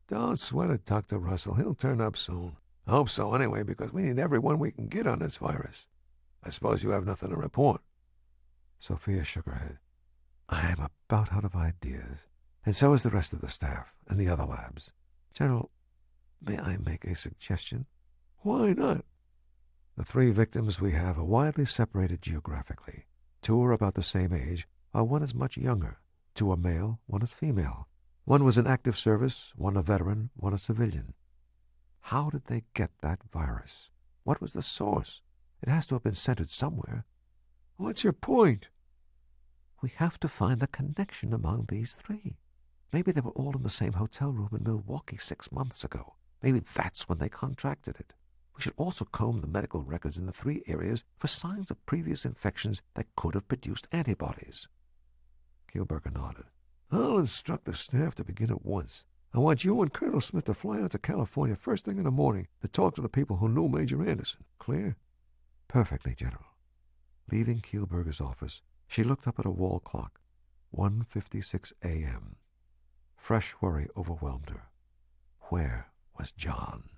"Don't sweat it, Dr. Russell. He'll turn up soon. I hope so anyway, because we need everyone we can get on this virus. I suppose you have nothing to report." Sophia shook her head. "I am about out of ideas, and so is the rest of the staff and the other labs. General, may I make a suggestion?" "Why not?" "The 3 victims we have are widely separated geographically. 2 are about the same age, while 1 is much younger. 2 are male, 1 is female. 1 was in active service, 1 a veteran, 1 a civilian. How did they get that virus? What was the source? It has to have been centered somewhere." "What's your point?" "We have to find the connection among these 3. Maybe they were all in the same hotel room in Milwaukee 6 months ago. Maybe that's when they contracted it. We should also comb the medical records in the 3 areas for signs of previous infections that could have produced antibodies." Kielberger nodded. "I'll instruct the staff to begin at once. I want you and Colonel Smith to fly out to California first thing in the morning to talk to the people who knew Major Anderson. Clear?" "Perfectly, General." Leaving Kielberger's office, she looked up at a wall clock. 1:56 a.m. Fresh worry overwhelmed her. Where was John?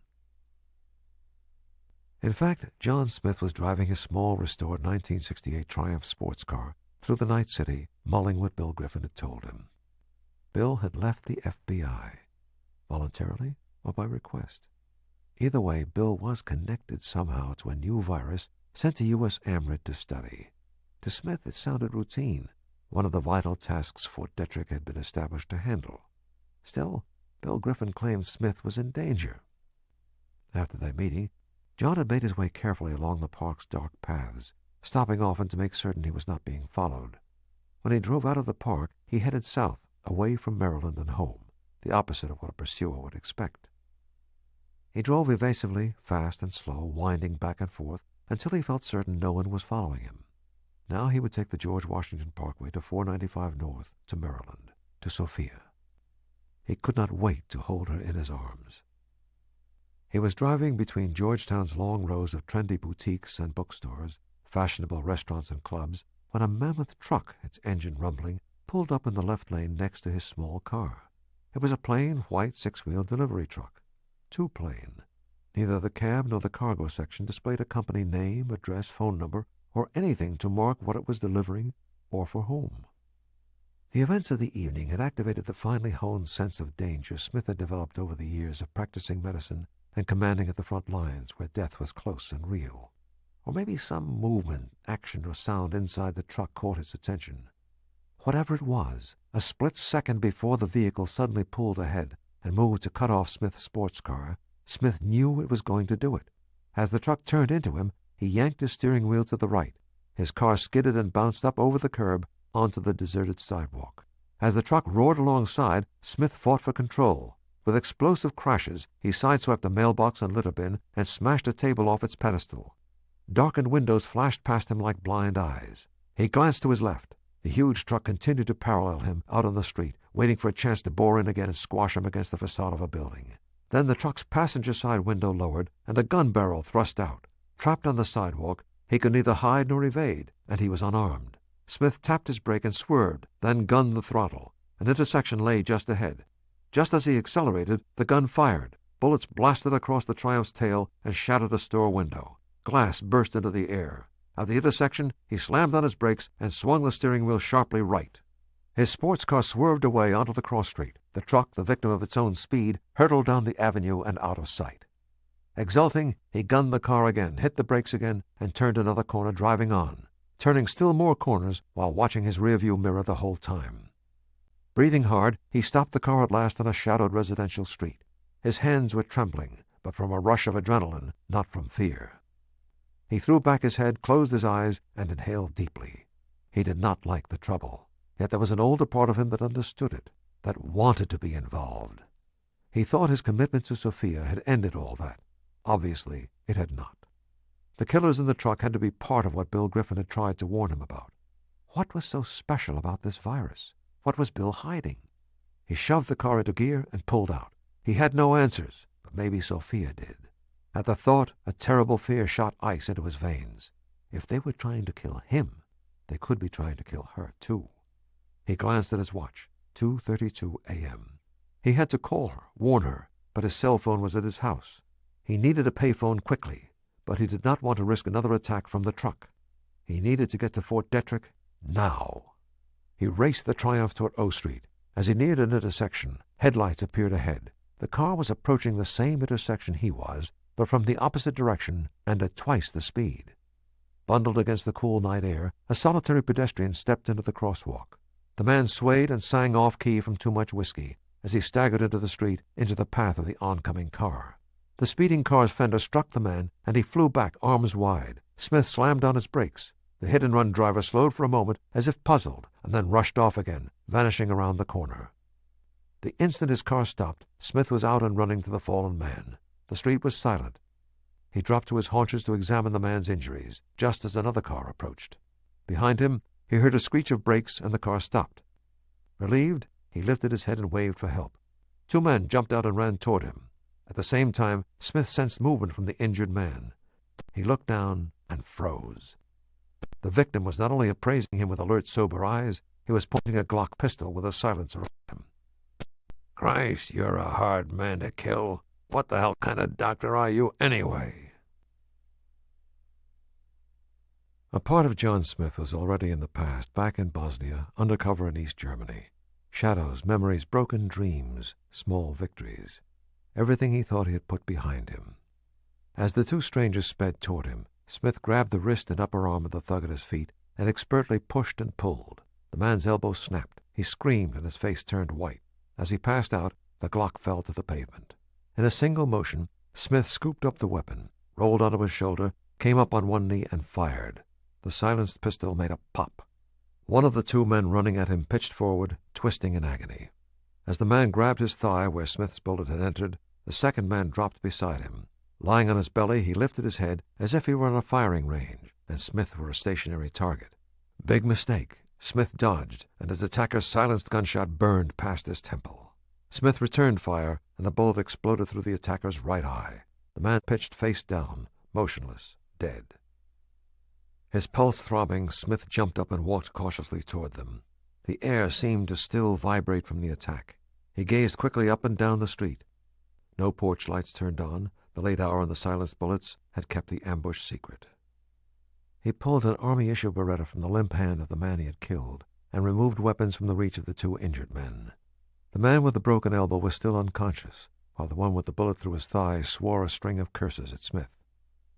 In fact, John Smith was driving his small, restored 1968 Triumph sports car through the night city, mulling what Bill Griffin had told him. Bill had left the FBI, voluntarily or by request. Either way, Bill was connected somehow to a new virus sent to U.S. AMRID to study. To Smith, it sounded routine, one of the vital tasks Fort Detrick had been established to handle. Still, Bill Griffin claimed Smith was in danger. After their meeting, John had made his way carefully along the park's dark paths, stopping often to make certain he was not being followed. When he drove out of the park, he headed south, away from Maryland and home, the opposite of what a pursuer would expect. He drove evasively, fast and slow, winding back and forth, until he felt certain no one was following him. Now he would take the George Washington Parkway to 495 North, to Maryland, to Sophia. He could not wait to hold her in his arms. He was driving between Georgetown's long rows of trendy boutiques and bookstores, fashionable restaurants and clubs, when a mammoth truck, its engine rumbling, pulled up in the left lane next to his small car. It was a plain, white, 6-wheel delivery truck. Too plain. Neither the cab nor the cargo section displayed a company name, address, phone number, or anything to mark what it was delivering or for whom. The events of the evening had activated the finely honed sense of danger Smith had developed over the years of practicing medicine and commanding at the front lines where death was close and real. Or maybe some movement, action, or sound inside the truck caught his attention. Whatever it was, a split second before the vehicle suddenly pulled ahead and moved to cut off Smith's sports car, Smith knew it was going to do it. As the truck turned into him, he yanked his steering wheel to the right. His car skidded and bounced up over the curb onto the deserted sidewalk. As the truck roared alongside, Smith fought for control. With explosive crashes, he sideswept a mailbox and litter bin and smashed a table off its pedestal. Darkened windows flashed past him like blind eyes. He glanced to his left. The huge truck continued to parallel him out on the street, waiting for a chance to bore in again and squash him against the facade of a building. Then the truck's passenger side window lowered, and a gun barrel thrust out. Trapped on the sidewalk, he could neither hide nor evade, and he was unarmed. Smith tapped his brake and swerved, then gunned the throttle. An intersection lay just ahead. Just as he accelerated, the gun fired. Bullets blasted across the Triumph's tail and shattered a store window. Glass burst into the air. At the intersection, he slammed on his brakes and swung the steering wheel sharply right. His sports car swerved away onto the cross street. The truck, the victim of its own speed, hurtled down the avenue and out of sight. Exulting, he gunned the car again, hit the brakes again, and turned another corner, driving on, turning still more corners while watching his rearview mirror the whole time. Breathing hard, he stopped the car at last on a shadowed residential street. His hands were trembling, but from a rush of adrenaline, not from fear. He threw back his head, closed his eyes, and inhaled deeply. He did not like the trouble, yet there was an older part of him that understood it, that wanted to be involved. He thought his commitment to Sophia had ended all that. Obviously, it had not. The killers in the truck had to be part of what Bill Griffin had tried to warn him about. What was so special about this virus? What was Bill hiding? He shoved the car into gear and pulled out. He had no answers, but maybe Sophia did. At the thought, a terrible fear shot ice into his veins. If they were trying to kill him, They could be trying to kill her, too. He glanced at his watch. 2:32 a.m. He had to call her, warn her, but his cell phone was at his house. He needed a payphone quickly, but he did not want to risk another attack from the truck. He needed to get to Fort Detrick now. He raced the Triumph toward O Street. As he neared an intersection, headlights appeared ahead. The car was approaching the same intersection he was, but from the opposite direction and at twice the speed. Bundled against the cool night air, a solitary pedestrian stepped into the crosswalk. The man swayed and sang off-key from too much whiskey as he staggered into the street, into the path of the oncoming car. The speeding car's fender struck the man, and he flew back, arms wide. Smith slammed on his brakes. The hit-and-run driver slowed for a moment, as if puzzled, and then rushed off again, vanishing around the corner. The instant his car stopped, Smith was out and running to the fallen man. The street was silent. He dropped to his haunches to examine the man's injuries, just as another car approached. Behind him, he heard a screech of brakes, and the car stopped. Relieved, he lifted his head and waved for help. 2 men jumped out and ran toward him. At the same time, Smith sensed movement from the injured man. He looked down and froze. The victim was not only appraising him with alert, sober eyes, he was pointing a Glock pistol with a silencer on him. "Christ, you're a hard man to kill. What the hell kind of doctor are you, anyway?" A part of John Smith was already in the past, back in Bosnia, undercover in East Germany. Shadows, memories, broken dreams, small victories. Everything he thought he had put behind him. As the 2 strangers sped toward him, Smith grabbed the wrist and upper arm of the thug at his feet and expertly pushed and pulled. The man's elbow snapped. He screamed and his face turned white. As he passed out, the Glock fell to the pavement. In a single motion, Smith scooped up the weapon, rolled onto his shoulder, came up on one knee, and fired. The silenced pistol made a pop. One of the 2 men running at him pitched forward, twisting in agony. As the man grabbed his thigh where Smith's bullet had entered, the second man dropped beside him. Lying on his belly, he lifted his head as if he were on a firing range, and Smith were a stationary target. Big mistake. Smith dodged, and his attacker's silenced gunshot burned past his temple. Smith returned fire, and the bullet exploded through the attacker's right eye. The man pitched face down, motionless, dead. His pulse throbbing, Smith jumped up and walked cautiously toward them. The air seemed to still vibrate from the attack. He gazed quickly up and down the street. No porch lights turned on. The late hour and the silenced bullets had kept the ambush secret. He pulled an Army-issue Beretta from the limp hand of the man he had killed and removed weapons from the reach of the 2 injured men. The man with the broken elbow was still unconscious, while the one with the bullet through his thigh swore a string of curses at Smith.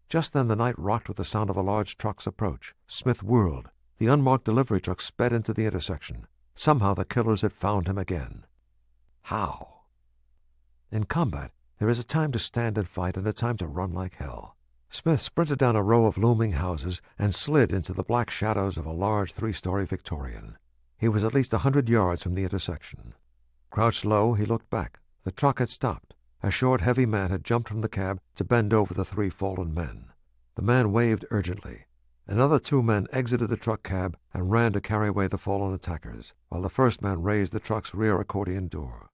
Just then the night rocked with the sound of a large truck's approach. Smith whirled. The unmarked delivery truck sped into the intersection. Somehow the killers had found him again. How? In combat, there is a time to stand and fight and a time to run like hell. Smith sprinted down a row of looming houses and slid into the black shadows of a large 3-story Victorian. He was at least 100 yards from the intersection. Crouched low, he looked back. The truck had stopped. A short, heavy man had jumped from the cab to bend over the 3 fallen men. The man waved urgently. Another 2 men exited the truck cab and ran to carry away the fallen attackers, while the first man raised the truck's rear accordion door.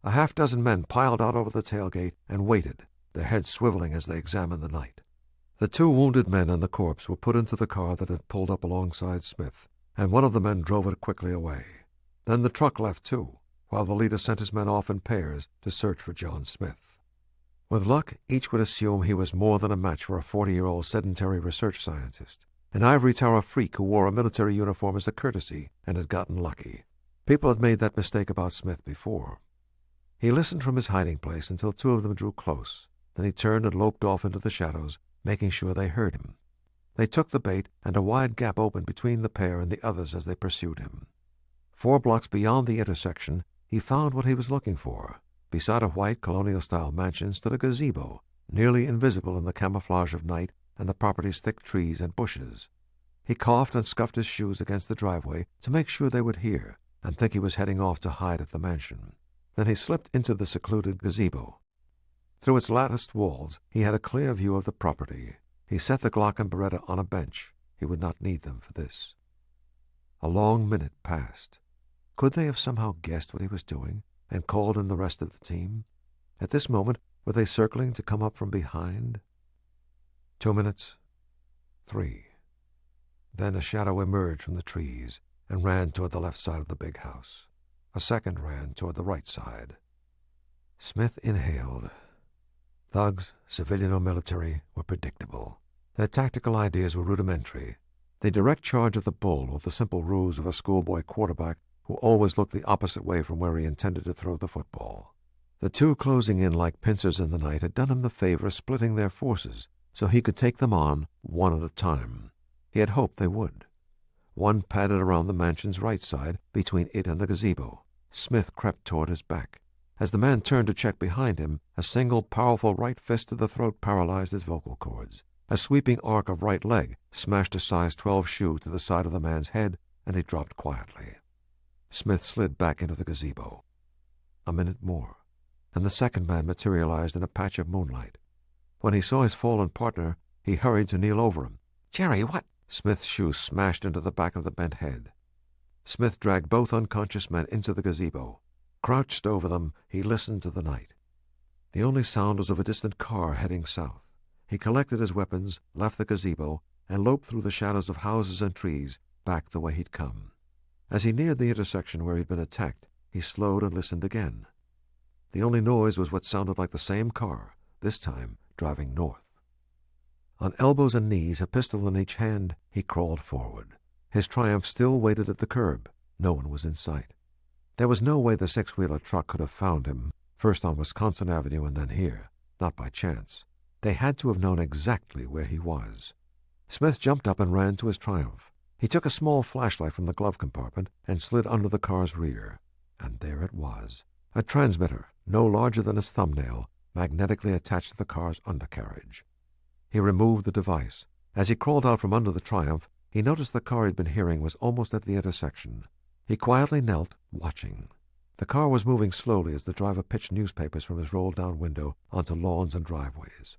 A half-dozen men piled out over the tailgate and waited, their heads swiveling as they examined the night. The 2 wounded men and the corpse were put into the car that had pulled up alongside Smith, and one of the men drove it quickly away. Then the truck left too, while the leader sent his men off in pairs to search for John Smith. With luck, each would assume he was more than a match for a 40-year-old sedentary research scientist, an ivory tower freak who wore a military uniform as a courtesy and had gotten lucky. People had made that mistake about Smith before. He listened from his hiding place until 2 of them drew close. Then he turned and loped off into the shadows, making sure they heard him. They took the bait, and a wide gap opened between the pair and the others as they pursued him. 4 blocks beyond the intersection, he found what he was looking for. Beside a white colonial-style mansion stood a gazebo, nearly invisible in the camouflage of night and the property's thick trees and bushes. He coughed and scuffed his shoes against the driveway to make sure they would hear and think he was heading off to hide at the mansion. Then he slipped into the secluded gazebo. Through its latticed walls, he had a clear view of the property. He set the Glock and Beretta on a bench. He would not need them for this. A long minute passed. Could they have somehow guessed what he was doing and called in the rest of the team? At this moment, were they circling to come up from behind? 2 minutes. 3. Then a shadow emerged from the trees and ran toward the left side of the big house. A second ran toward the right side. Smith inhaled. Thugs, civilian or military, were predictable. Their tactical ideas were rudimentary. The direct charge of the bull with the simple ruse of a schoolboy quarterback who always looked the opposite way from where he intended to throw the football. The two closing in like pincers in the night had done him the favor of splitting their forces so he could take them on one at a time. He had hoped they would. One padded around the mansion's right side, between it and the gazebo. Smith crept toward his back. As the man turned to check behind him, a single powerful right fist to the throat paralyzed his vocal cords. A sweeping arc of right leg smashed a size 12 shoe to the side of the man's head, and he dropped quietly. Smith slid back into the gazebo. A minute more, and the second man materialized in a patch of moonlight. When he saw his fallen partner, he hurried to kneel over him. "Jerry, what?" Smith's shoe smashed into the back of the bent head. Smith dragged both unconscious men into the gazebo. Crouched over them, he listened to the night. The only sound was of a distant car heading south. He collected his weapons, left the gazebo, and loped through the shadows of houses and trees back the way he'd come. As he neared the intersection where he'd been attacked, he slowed and listened again. The only noise was what sounded like the same car, this time driving north. On elbows and knees, a pistol in each hand, he crawled forward. His Triumph still waited at the curb. No one was in sight. There was no way the six-wheeler truck could have found him, first on Wisconsin Avenue and then here, not by chance. They had to have known exactly where he was. Smith jumped up and ran to his Triumph. He took a small flashlight from the glove compartment and slid under the car's rear. And there it was, a transmitter, no larger than his thumbnail, magnetically attached to the car's undercarriage. He removed the device. As he crawled out from under the Triumph, he noticed the car he'd been hearing was almost at the intersection. He quietly knelt, watching. The car was moving slowly as the driver pitched newspapers from his rolled-down window onto lawns and driveways.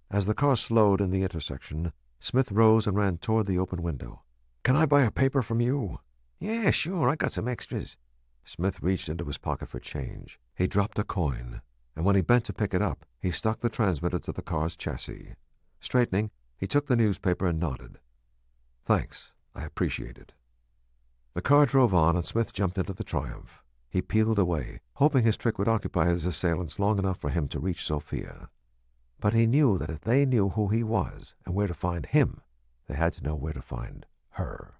As the car slowed in the intersection, Smith rose and ran toward the open window. "Can I buy a paper from you?" "Yeah, sure, I got some extras." Smith reached into his pocket for change. He dropped a coin, and when he bent to pick it up, he stuck the transmitter to the car's chassis. Straightening, he took the newspaper and nodded. "Thanks, I appreciate it." The car drove on, and Smith jumped into the Triumph. He peeled away, hoping his trick would occupy his assailants long enough for him to reach Sophia. But he knew that if they knew who he was and where to find him, they had to know where to find her.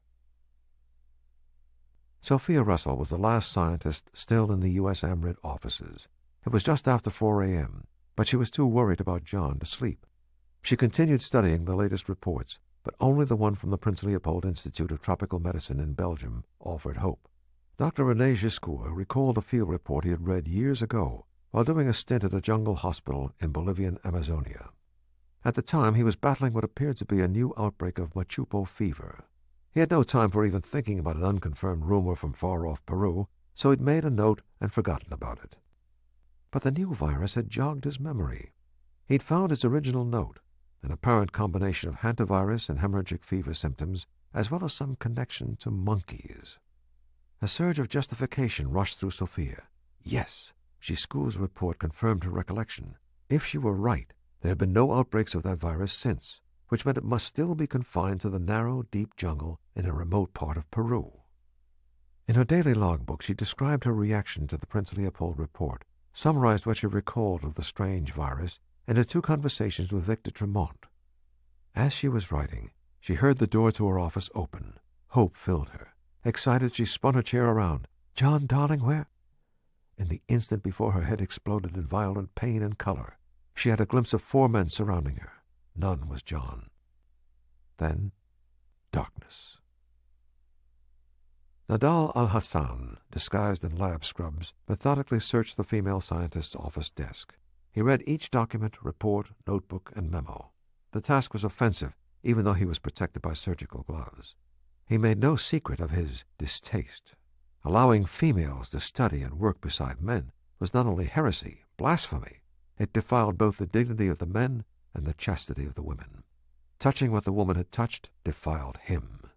Sophia Russell was the last scientist still in the U.S. AMRID offices. It was just after 4 a.m., but she was too worried about John to sleep. She continued studying the latest reports, but only the one from the Prince Leopold Institute of Tropical Medicine in Belgium offered hope. Dr. René Giscourt recalled a field report he had read years ago while doing a stint at a jungle hospital in Bolivian Amazonia. At the time, he was battling what appeared to be a new outbreak of Machupo fever. He had no time for even thinking about an unconfirmed rumor from far-off Peru, so he'd made a note and forgotten about it. But the new virus had jogged his memory. He'd found his original note, an apparent combination of hantavirus and hemorrhagic fever symptoms, as well as some connection to monkeys. A surge of justification rushed through Sophia. Yes, Giscourt's report confirmed her recollection. If she were right, there had been no outbreaks of that virus since, which meant it must still be confined to the narrow, deep jungle in a remote part of Peru. In her daily logbook, she described her reaction to the Prince Leopold report, summarized what she recalled of the strange virus, and her 2 conversations with Victor Tremont. As she was writing, she heard the door to her office open. Hope filled her. Excited, she spun her chair around. "John, darling, where—" In the instant before her head exploded in violent pain and color, she had a glimpse of 4 men surrounding her. None was John. Then, darkness. Nadal al-Hassan, disguised in lab scrubs, methodically searched the female scientist's office desk. He read each document, report, notebook, and memo. The task was offensive, even though he was protected by surgical gloves. He made no secret of his distaste. Allowing females to study and work beside men was not only heresy, blasphemy. It defiled both the dignity of the men and the chastity of the women. Touching what the woman had touched defiled him.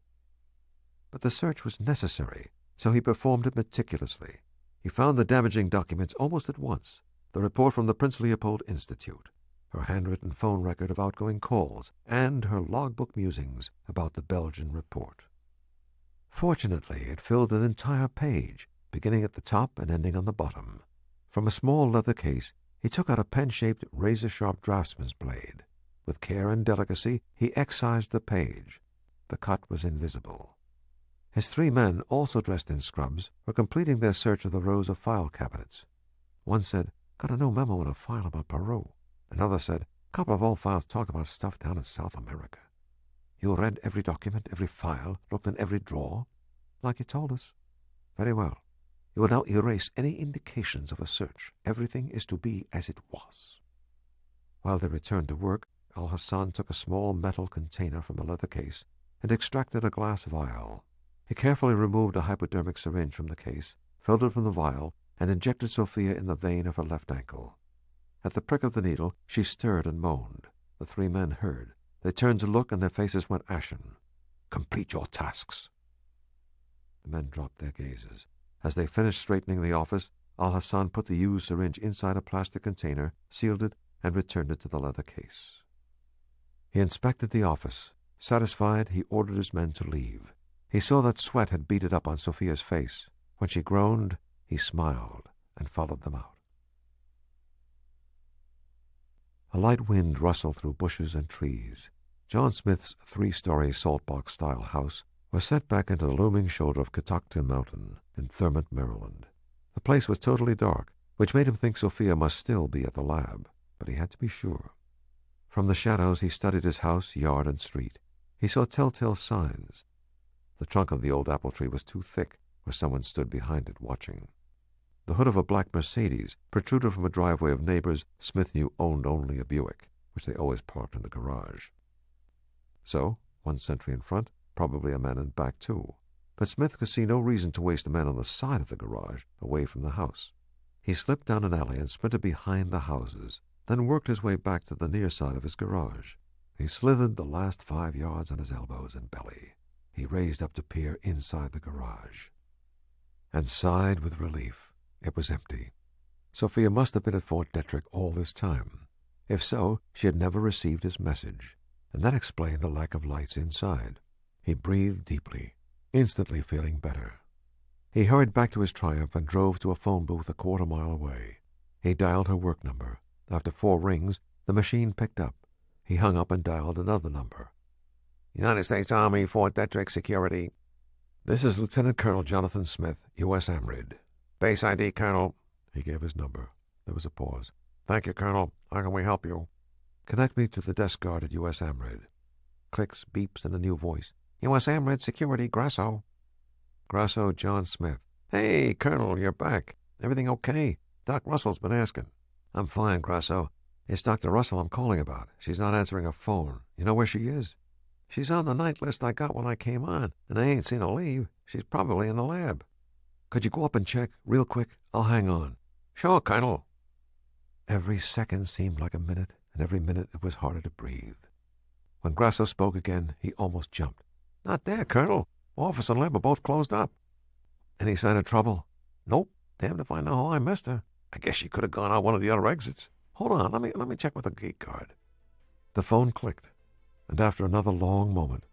But the search was necessary, so he performed it meticulously. He found the damaging documents almost at once, the report from the Prince Leopold Institute. her handwritten phone record of outgoing calls, and her logbook musings about the Belgian report. Fortunately, it filled an entire page, beginning at the top and ending on the bottom. From a small leather case, he took out a pen-shaped, razor-sharp draftsman's blade. With care and delicacy, he excised the page. The cut was invisible. His 3 men, also dressed in scrubs, were completing their search of the rows of file cabinets. One said, "Got a new memo in a file about Peru." Another said, "Couple of old files talk about stuff down in South America." "You read every document, every file, looked in every drawer?" "Like you told us." "Very well. You will now erase any indications of a search. Everything is to be as it was." While they returned to work, Al-Hassan took a small metal container from a leather case and extracted a glass vial. He carefully removed a hypodermic syringe from the case, filled it from the vial, and injected Sophia in the vein of her left ankle. At the prick of the needle, she stirred and moaned. The 3 men heard. They turned to look, and their faces went ashen. "Complete your tasks." The men dropped their gazes. As they finished straightening the office, Al-Hassan put the used syringe inside a plastic container, sealed it, and returned it to the leather case. He inspected the office. Satisfied, he ordered his men to leave. He saw that sweat had beaded up on Sophia's face. When she groaned, he smiled and followed them out. A light wind rustled through bushes and trees. John Smith's 3-story saltbox-style house was set back into the looming shoulder of Catoctin Mountain in Thurmont, Maryland. The place was totally dark, which made him think Sophia must still be at the lab, but he had to be sure. From the shadows he studied his house, yard, and street. He saw telltale signs. The trunk of the old apple tree was too thick, where someone stood behind it watching. The hood of a black Mercedes protruded from a driveway of neighbors Smith knew owned only a Buick, which they always parked in the garage. So, 1 sentry in front, probably a man in back too. But Smith could see no reason to waste a man on the side of the garage, away from the house. He slipped down an alley and sprinted behind the houses, then worked his way back to the near side of his garage. He slithered the last 5 yards on his elbows and belly. He raised up to peer inside the garage, and sighed with relief. It was empty. Sophia must have been at Fort Detrick all this time. If so, she had never received his message, and that explained the lack of lights inside. He breathed deeply, instantly feeling better. He hurried back to his Triumph and drove to a phone booth a quarter-mile away. He dialed her work number. After 4 rings, the machine picked up. He hung up and dialed another number. "United States Army, Fort Detrick Security." "This is Lieutenant Colonel Jonathan Smith, U.S. AMRID. "Base ID, Colonel." He gave his number. There was a pause. "Thank you, Colonel. How can we help you?" "Connect me to the desk guard at U.S. AMRID." Clicks, beeps, and a new voice. "U.S. AMRID Security, Grasso." Grasso, John Smith. "Hey, Colonel, you're back. Everything okay? Doc Russell's been asking." "I'm fine, Grasso. It's Dr. Russell I'm calling about. She's not answering her phone. You know where she is?" "She's on the night list I got when I came on, and I ain't seen her leave. She's probably in the lab." "Could you go up and check, real quick? I'll hang on." "Sure, Colonel." Every second seemed like a minute, and every minute it was harder to breathe. When Grasso spoke again, he almost jumped. "Not there, Colonel. Office and lab are both closed up." "Any sign of trouble?" "Nope. Damned if I know how I missed her. I guess she could have gone out one of the other exits. Hold on, let me check with the gate guard." The phone clicked, and after another long moment,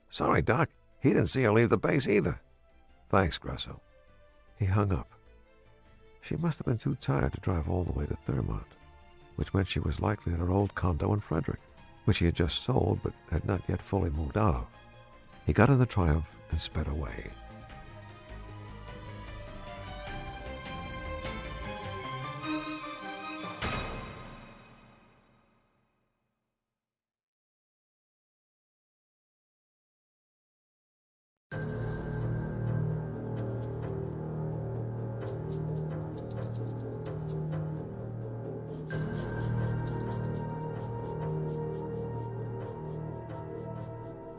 "Sorry, Doc. He didn't see her leave the base either." "Thanks, Grasso." He hung up. She must have been too tired to drive all the way to Thurmont, which meant she was likely at her old condo in Frederick, which he had just sold but had not yet fully moved out of. He got in the Triumph and sped away.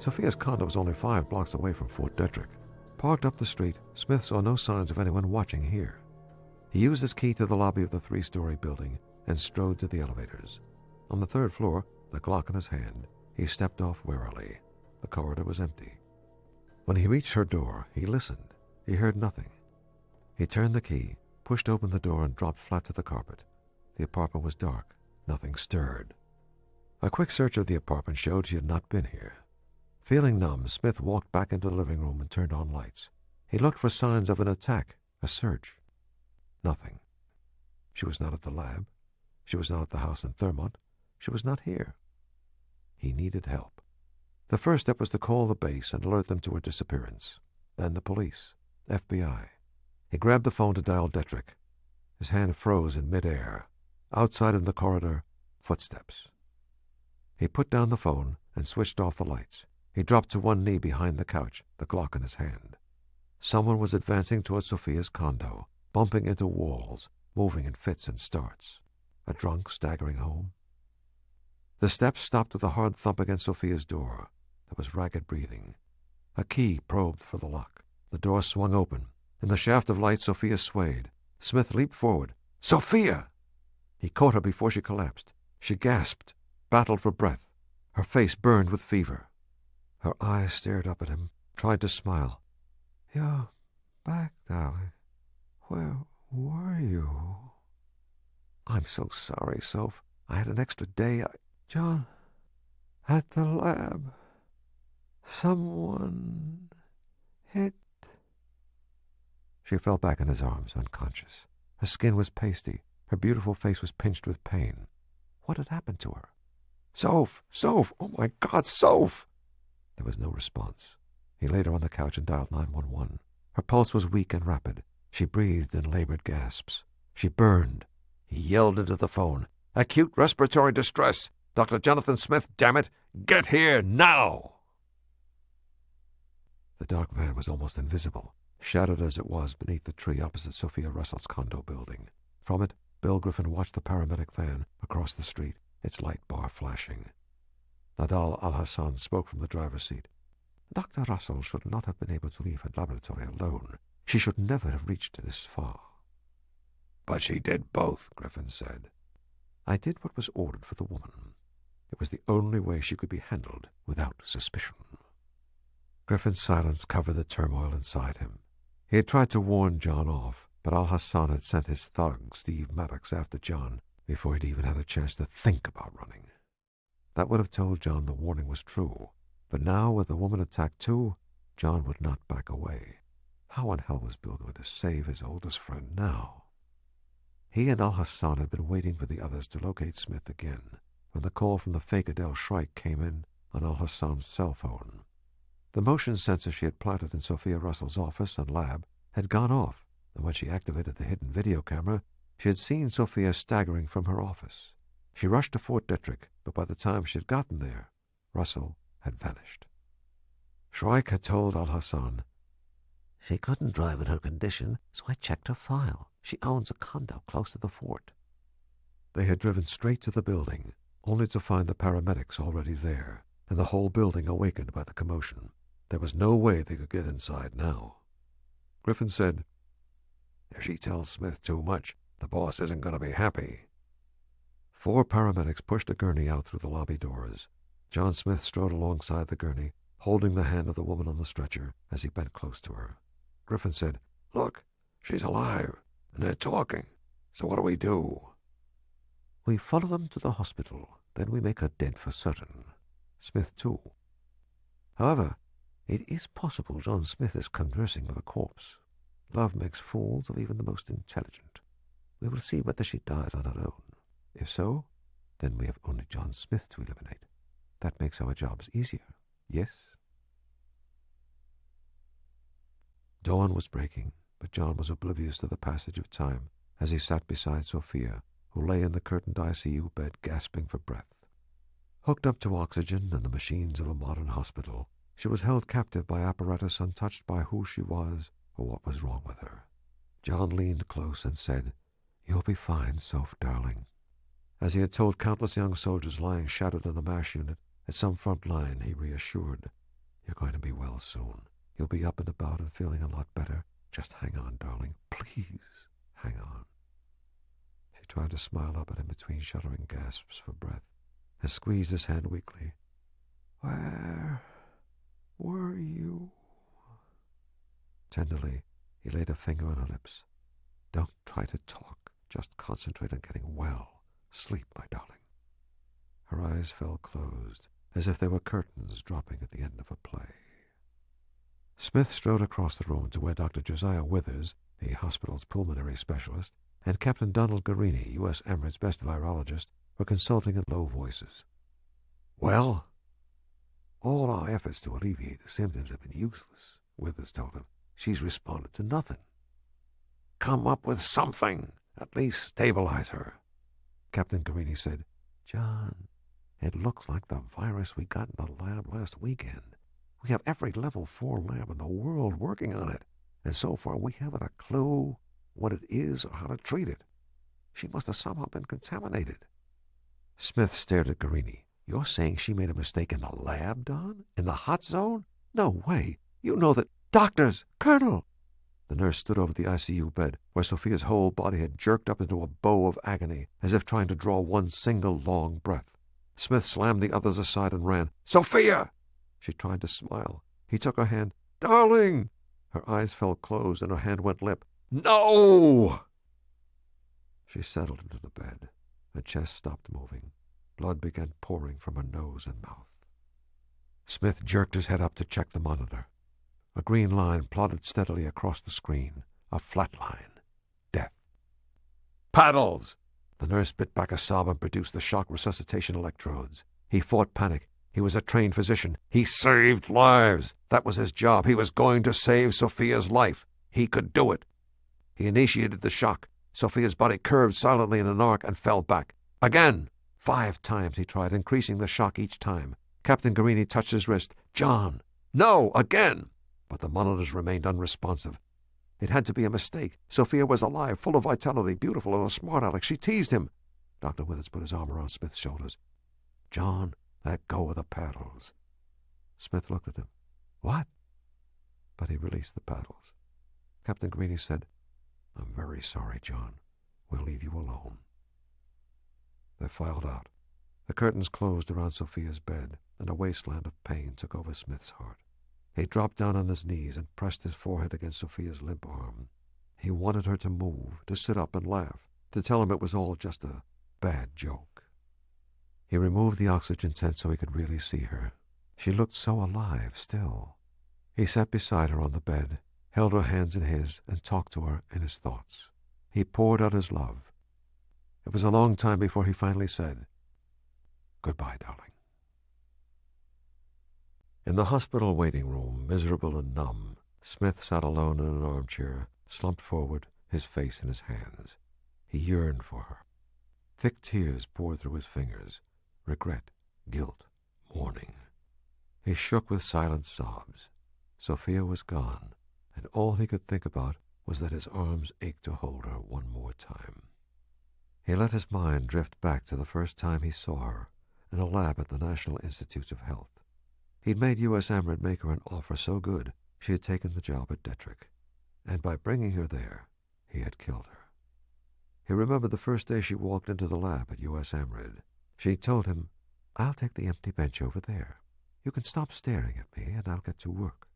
Sophia's condo was only 5 blocks away from Fort Detrick. Parked up the street, Smith saw no signs of anyone watching here. He used his key to the lobby of the 3-story building and strode to the elevators. On the 3rd floor, the Glock in his hand, he stepped off warily. The corridor was empty. When he reached her door, he listened. He heard nothing. He turned the key, pushed open the door, and dropped flat to the carpet. The apartment was dark. Nothing stirred. A quick search of the apartment showed she had not been here. Feeling numb, Smith walked back into the living room and turned on lights. He looked for signs of an attack, a search. Nothing. She was not at the lab. She was not at the house in Thurmont. She was not here. He needed help. The first step was to call the base and alert them to her disappearance. Then the police, FBI. He grabbed the phone to dial Detrick. His hand froze in midair. Outside in the corridor, footsteps. He put down the phone and switched off the lights. He dropped to one knee behind the couch, the Glock in his hand. Someone was advancing toward Sophia's condo, bumping into walls, moving in fits and starts. A drunk staggering home? The steps stopped with a hard thump against Sophia's door. There was ragged breathing. A key probed for the lock. The door swung open. In the shaft of light, Sophia swayed. Smith leaped forward. "Sophia!" He caught her before she collapsed. She gasped, battled for breath. Her face burned with fever. Her eyes stared up at him, tried to smile. "You're back, darling. Where were you?" "I'm so sorry, Soph. I had an extra day. John, at the lab. Someone hit." She fell back in his arms, unconscious. Her skin was pasty. Her beautiful face was pinched with pain. What had happened to her? "Soph! Soph! Oh, my God, Soph!" There was no response. He laid her on the couch and dialed 911. Her pulse was weak and rapid. She breathed in labored gasps. She burned. He yelled into the phone. "Acute respiratory distress! Dr. Jonathan Smith, damn it! Get here now!" The dark van was almost invisible, shadowed as it was beneath the tree opposite Sophia Russell's condo building. From it, Bill Griffin watched the paramedic van across the street, its light bar flashing. Nadal Al-Hassan spoke from the driver's seat. "Dr. Russell should not have been able to leave her laboratory alone. She should never have reached this far." "But she did both," Griffin said. "I did what was ordered for the woman. It was the only way she could be handled without suspicion." Griffin's silence covered the turmoil inside him. He had tried to warn John off, but Al-Hassan had sent his thug, Steve Maddox, after John before he'd even had a chance to think about running. That would have told John the warning was true, but now with the woman attacked too, John would not back away. How in hell was Bill going to save his oldest friend now? He and Al-Hassan had been waiting for the others to locate Smith again when the call from the fake Adele Shrike came in on Al-Hassan's cell phone. The motion sensor she had planted in Sophia Russell's office and lab had gone off, and when she activated the hidden video camera, she had seen Sophia staggering from her office. She rushed to Fort Detrick, but by the time she had gotten there, Russell had vanished. Shrike had told Al-Hassan, "She couldn't drive in her condition, so I checked her file. She owns a condo close to the fort." They had driven straight to the building, only to find the paramedics already there, and the whole building awakened by the commotion. There was no way they could get inside now. Griffin said, "If she tells Smith too much, the boss isn't going to be happy." 4 paramedics pushed a gurney out through the lobby doors. John Smith strode alongside the gurney, holding the hand of the woman on the stretcher as he bent close to her. Griffin said, "Look, she's alive, and they're talking. So what do we do?" "We follow them to the hospital. Then we make her dead for certain. Smith, too. However, it is possible John Smith is conversing with a corpse. Love makes fools of even the most intelligent. We will see whether she dies on her own. If so, then we have only John Smith to eliminate. That makes our jobs easier, yes?" Dawn was breaking, but John was oblivious to the passage of time as he sat beside Sophia, who lay in the curtained ICU bed gasping for breath. Hooked up to oxygen and the machines of a modern hospital, she was held captive by apparatus untouched by who she was or what was wrong with her. John leaned close and said, "You'll be fine, Soph, darling." As he had told countless young soldiers lying shattered in a MASH unit at some front line, he reassured, "You're going to be well soon. You'll be up and about and feeling a lot better. Just hang on, darling. Please, hang on." She tried to smile up at him between shuddering gasps for breath and squeezed his hand weakly. "Where were you?" Tenderly, he laid a finger on her lips. "Don't try to talk. Just concentrate on getting well. Sleep, my darling." Her eyes fell closed, as if they were curtains dropping at the end of a play. Smith strode across the room to where Dr. Josiah Withers, the hospital's pulmonary specialist, and Captain Donald Guarini, U.S. Emirates' best virologist, were consulting in low voices. "Well?" "All our efforts to alleviate the symptoms have been useless," Withers told him. "She's responded to nothing." "Come up with something. At least stabilize her." Captain Guarini said, "John, it looks like the virus we got in the lab last weekend. We have every level 4 lab in the world working on it, and so far we haven't a clue what it is or how to treat it. She must have somehow been contaminated." Smith stared at Guarini. "You're saying she made a mistake in the lab, Don? In the hot zone? No way. You know that—" "Doctors! Colonel!" The nurse stood over the ICU bed, where Sophia's whole body had jerked up into a bow of agony, as if trying to draw one single long breath. Smith slammed the others aside and ran. "Sophia!" She tried to smile. He took her hand. "Darling!" Her eyes fell closed and her hand went limp. "No!" She settled into the bed. Her chest stopped moving. Blood began pouring from her nose and mouth. Smith jerked his head up to check the monitor. A green line plodded steadily across the screen. A flat line. Death. "Paddles!" The nurse bit back a sob and produced the shock resuscitation electrodes. He fought panic. He was a trained physician. He saved lives. That was his job. He was going to save Sophia's life. He could do it. He initiated the shock. Sophia's body curved silently in an arc and fell back. Again! 5 times he tried, increasing the shock each time. Captain Guarini touched his wrist. "John! No! Again!" But the monitors remained unresponsive. It had to be a mistake. Sophia was alive, full of vitality, beautiful, and a smart aleck. She teased him. Dr. Withers put his arm around Smith's shoulders. "John, let go of the paddles." Smith looked at him. "What?" But he released the paddles. Captain Guarini said, "I'm very sorry, John. We'll leave you alone." They filed out. The curtains closed around Sophia's bed, and a wasteland of pain took over Smith's heart. He dropped down on his knees and pressed his forehead against Sophia's limp arm. He wanted her to move, to sit up and laugh, to tell him it was all just a bad joke. He removed the oxygen tent so he could really see her. She looked so alive still. He sat beside her on the bed, held her hands in his, and talked to her in his thoughts. He poured out his love. It was a long time before he finally said, "Goodbye, darling." In the hospital waiting room, miserable and numb, Smith sat alone in an armchair, slumped forward, his face in his hands. He yearned for her. Thick tears poured through his fingers. Regret, guilt, mourning. He shook with silent sobs. Sophia was gone, and all he could think about was that his arms ached to hold her one more time. He let his mind drift back to the first time he saw her, in a lab at the National Institutes of Health. He'd made U.S. Amrit make her an offer so good she had taken the job at Detrick, and by bringing her there, he had killed her. He remembered the first day she walked into the lab at U.S. Amrit. She told him, "I'll take the empty bench over there. You can stop staring at me, and I'll get to work.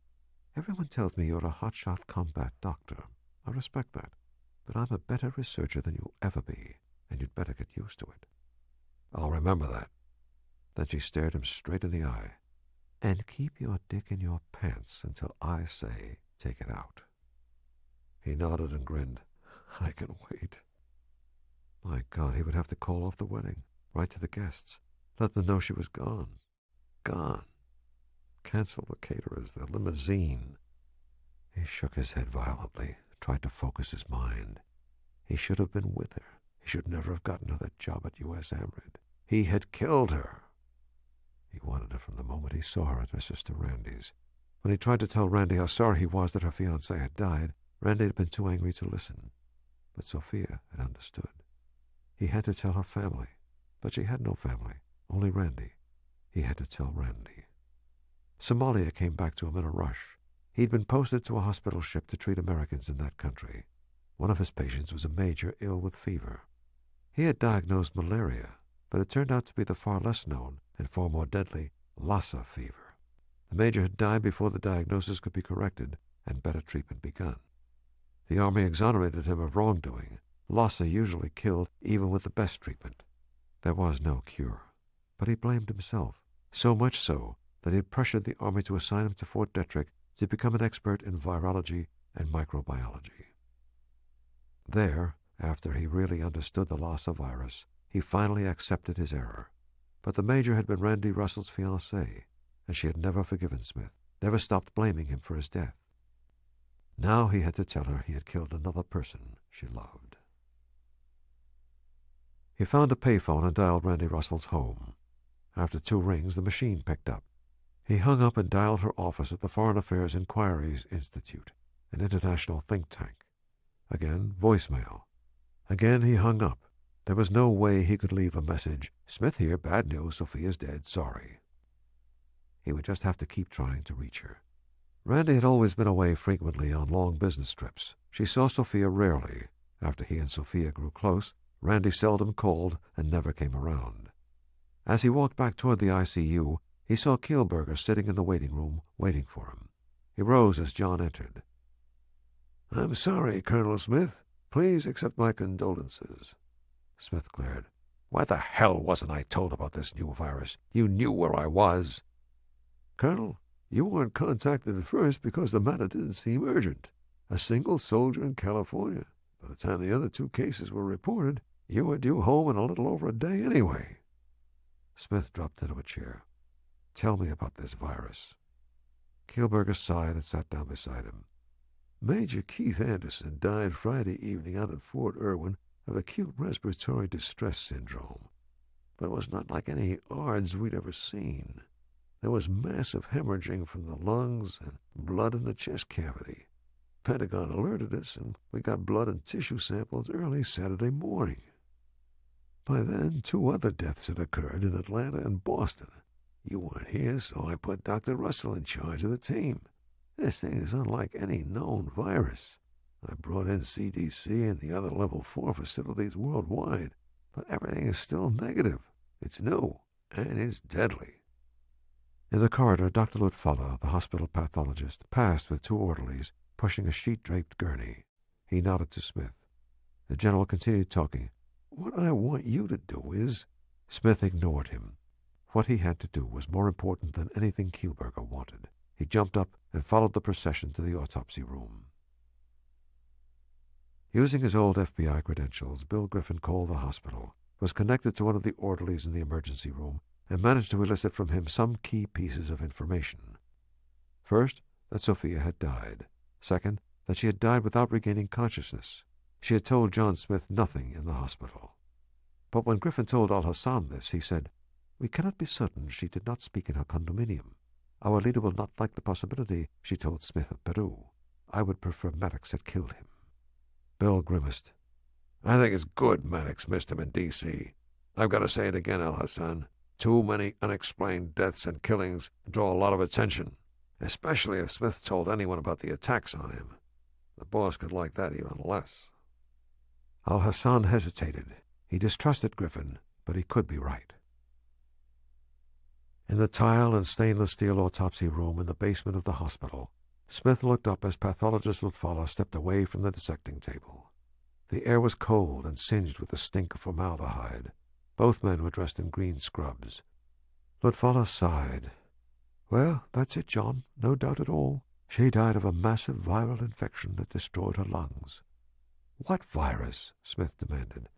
Everyone tells me you're a hotshot combat doctor. I respect that, but I'm a better researcher than you'll ever be, and you'd better get used to it." "I'll remember that." Then she stared him straight in the eye. "And keep your dick in your pants until I say take it out." He nodded and grinned. "I can wait." My God, he would have to call off the wedding, write to the guests, let them know she was gone. Gone. Cancel the caterers, the limousine. He shook his head violently, tried to focus his mind. He should have been with her. He should never have gotten her that job at U.S. Amrit. He had killed her. He wanted her from the moment he saw her at her sister Randy's. When he tried to tell Randy how sorry he was that her fiance had died, Randy had been too angry to listen. But Sophia had understood. He had to tell her family, but she had no family, only Randy. He had to tell Randy. Somalia came back to him in a rush. He'd been posted to a hospital ship to treat Americans in that country. One of his patients was a major ill with fever. He had diagnosed malaria, but it turned out to be the far less known and far more deadly Lassa fever. The major had died before the diagnosis could be corrected and better treatment begun. The army exonerated him of wrongdoing. Lassa usually killed even with the best treatment. There was no cure, but he blamed himself, so much so that he had pressured the Army to assign him to Fort Detrick to become an expert in virology and microbiology. There, after he really understood the Lassa virus, he finally accepted his error. But the Major had been Randy Russell's fiancée, and she had never forgiven Smith, never stopped blaming him for his death. Now he had to tell her he had killed another person she loved. He found a payphone and dialed Randy Russell's home. After 2 rings, the machine picked up. He hung up and dialed her office at the Foreign Affairs Inquiries Institute, an international think tank. Again, voicemail. Again he hung up. There was no way he could leave a message. Smith here, bad news, Sophia's dead, sorry. He would just have to keep trying to reach her. Randy had always been away frequently on long business trips. She saw Sophia rarely. After he and Sophia grew close, Randy seldom called and never came around. As he walked back toward the ICU, he saw Kielberger sitting in the waiting room, waiting for him. He rose as John entered. "I'm sorry, Colonel Smith. Please accept my condolences." Smith glared. "Why the hell wasn't I told about this new virus? You knew where I was." "Colonel, you weren't contacted at first because the matter didn't seem urgent. A single soldier in California. By the time the other 2 cases were reported, you were due home in a little over a day anyway." Smith dropped into a chair. "Tell me about this virus." Kielberger sighed and sat down beside him. "Major Keith Anderson died Friday evening out at Fort Irwin of acute respiratory distress syndrome. But it was not like any ARDS we'd ever seen. There was massive hemorrhaging from the lungs and blood in the chest cavity. Pentagon alerted us, and we got blood and tissue samples early Saturday morning. By then, 2 other deaths had occurred in Atlanta and Boston. You weren't here, so I put Dr. Russell in charge of the team. This thing is unlike any known virus. I brought in CDC and the other level 4 facilities worldwide, but everything is still negative. It's new, and it's deadly." In the corridor, Dr. Ludfalla, the hospital pathologist, passed with 2 orderlies, pushing a sheet-draped gurney. He nodded to Smith. The general continued talking. "What I want you to do is—" Smith ignored him. What he had to do was more important than anything Kielberger wanted. He jumped up and followed the procession to the autopsy room. Using his old FBI credentials, Bill Griffin called the hospital, was connected to one of the orderlies in the emergency room, and managed to elicit from him some key pieces of information. First, that Sophia had died. Second, that she had died without regaining consciousness. She had told John Smith nothing in the hospital. But when Griffin told Al-Hassan this, he said, "We cannot be certain she did not speak in her condominium. Our leader will not like the possibility she told Smith of Peru. I would prefer Maddox had killed him." Bill grimaced. "I think it's good Maddox missed him in D.C. I've got to say it again, Al-Hassan. Too many unexplained deaths and killings draw a lot of attention, especially if Smith told anyone about the attacks on him. The boss could like that even less." Al-Hassan hesitated. He distrusted Griffin, but he could be right. In the tile and stainless steel autopsy room in the basement of the hospital, Smith looked up as pathologist Ludfalla stepped away from the dissecting table. The air was cold and singed with the stink of formaldehyde. Both men were dressed in green scrubs. Ludfalla sighed. "Well, that's it, John. No doubt at all. She died of a massive viral infection that destroyed her lungs." "What virus?" Smith demanded.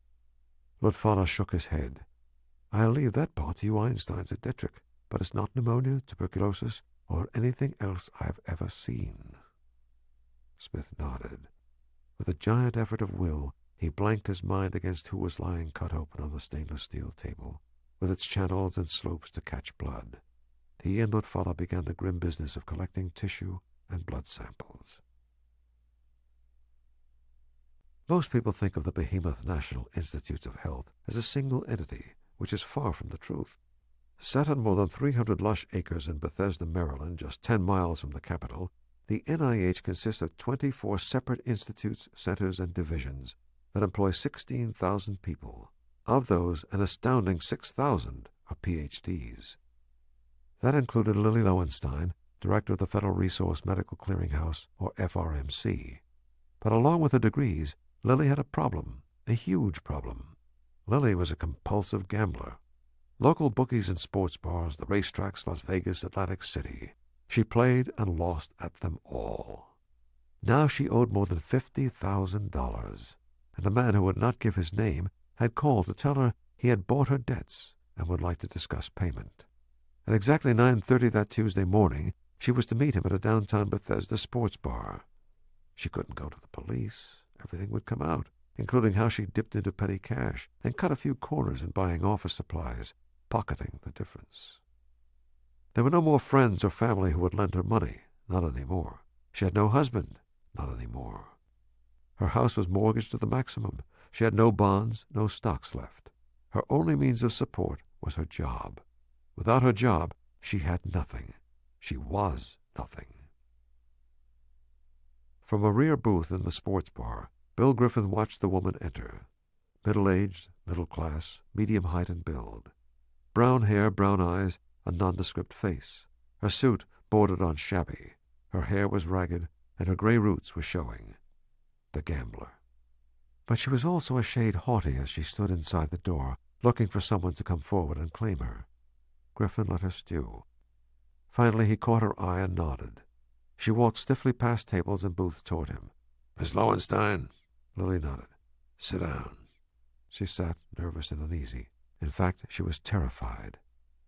Ludfalla shook his head. "I'll leave that part to you Einsteins at Detrick, but it's not pneumonia, tuberculosis, or anything else I've ever seen." Smith nodded. With a giant effort of will, he blanked his mind against who was lying cut open on the stainless steel table, with its channels and slopes to catch blood. He and Ludfalla began the grim business of collecting tissue and blood samples. Most people think of the behemoth National Institutes of Health as a single entity, which is far from the truth. Set on more than 300 lush acres in Bethesda, Maryland, just 10 miles from the capital, the NIH consists of 24 separate institutes, centers, and divisions that employ 16,000 people. Of those, an astounding 6,000 are PhDs. That included Lily Lowenstein, director of the Federal Resource Medical Clearinghouse, or FRMC. But along with the degrees, Lily had a problem, a huge problem. Lily was a compulsive gambler. Local bookies and sports bars, the racetracks, Las Vegas, Atlantic City. She played and lost at them all. Now she owed more than $50,000, and a man who would not give his name had called to tell her he had bought her debts and would like to discuss payment. At exactly 9:30 that Tuesday morning, she was to meet him at a downtown Bethesda sports bar. She couldn't go to the police. Everything would come out, including how she dipped into petty cash and cut a few corners in buying office supplies, pocketing the difference. There were no more friends or family who would lend her money, not anymore. She had no husband, not anymore. Her house was mortgaged to the maximum. She had no bonds, no stocks left. Her only means of support was her job. Without her job, she had nothing. She was nothing. From a rear booth in the sports bar, Bill Griffin watched the woman enter. Middle-aged, middle class, medium height and build. Brown hair, brown eyes, a nondescript face. Her suit bordered on shabby. Her hair was ragged, and her gray roots were showing. The gambler. But she was also a shade haughty as she stood inside the door, looking for someone to come forward and claim her. Griffin let her stew. Finally he caught her eye and nodded. She walked stiffly past tables and booths toward him. "Miss Lowenstein?" Lily nodded. "Sit down." She sat, nervous and uneasy. In fact, she was terrified.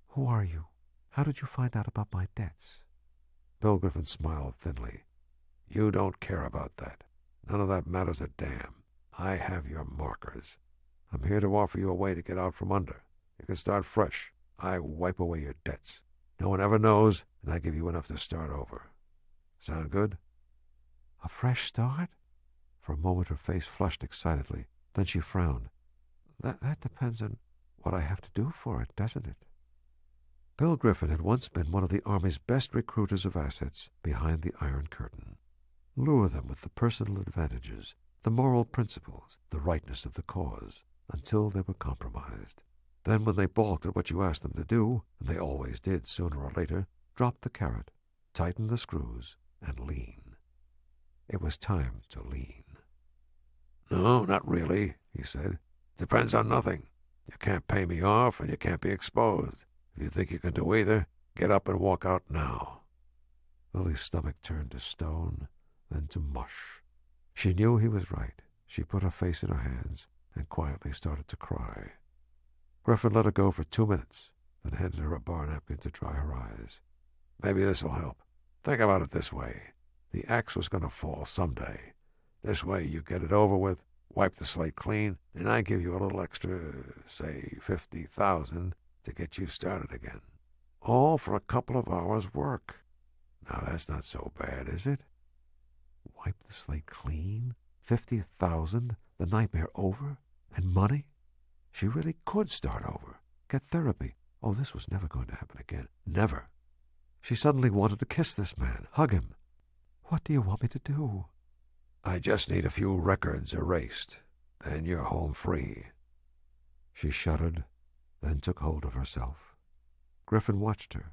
"Who are you? How did you find out about my debts?" Bill Griffin smiled thinly. "You don't care about that. None of that matters a damn. I have your markers. I'm here to offer you a way to get out from under. You can start fresh. I wipe away your debts. No one ever knows, and I give you enough to start over. Sound good?" "A fresh start?" For a moment her face flushed excitedly. Then she frowned. That depends on what I have to do for it, doesn't it?" Bill Griffin had once been one of the Army's best recruiters of assets behind the Iron Curtain. Lure them with the personal advantages, the moral principles, the rightness of the cause, until they were compromised. Then when they balked at what you asked them to do, and they always did sooner or later, drop the carrot, tighten the screws, and lean. It was time to lean. "No, not really," he said. "Depends on nothing. You can't pay me off, and you can't be exposed. If you think you can do either, get up and walk out now." Lily's stomach turned to stone, then to mush. She knew he was right. She put her face in her hands and quietly started to cry. Griffin let her go for 2 minutes, then handed her a bar napkin to dry her eyes. "Maybe this'll help. Think about it this way. The axe was going to fall someday. This way you get it over with, wipe the slate clean, and I give you a little extra, say $50,000, to get you started again. All for a couple of hours' work. Now that's not so bad, is it?" Wipe the slate clean? 50,000? The nightmare over? And money? She really could start over. Get therapy. Oh, this was never going to happen again. Never. She suddenly wanted to kiss this man, hug him. "What do you want me to do?" "I just need a few records erased. Then you're home free." She shuddered, then took hold of herself. Griffin watched her.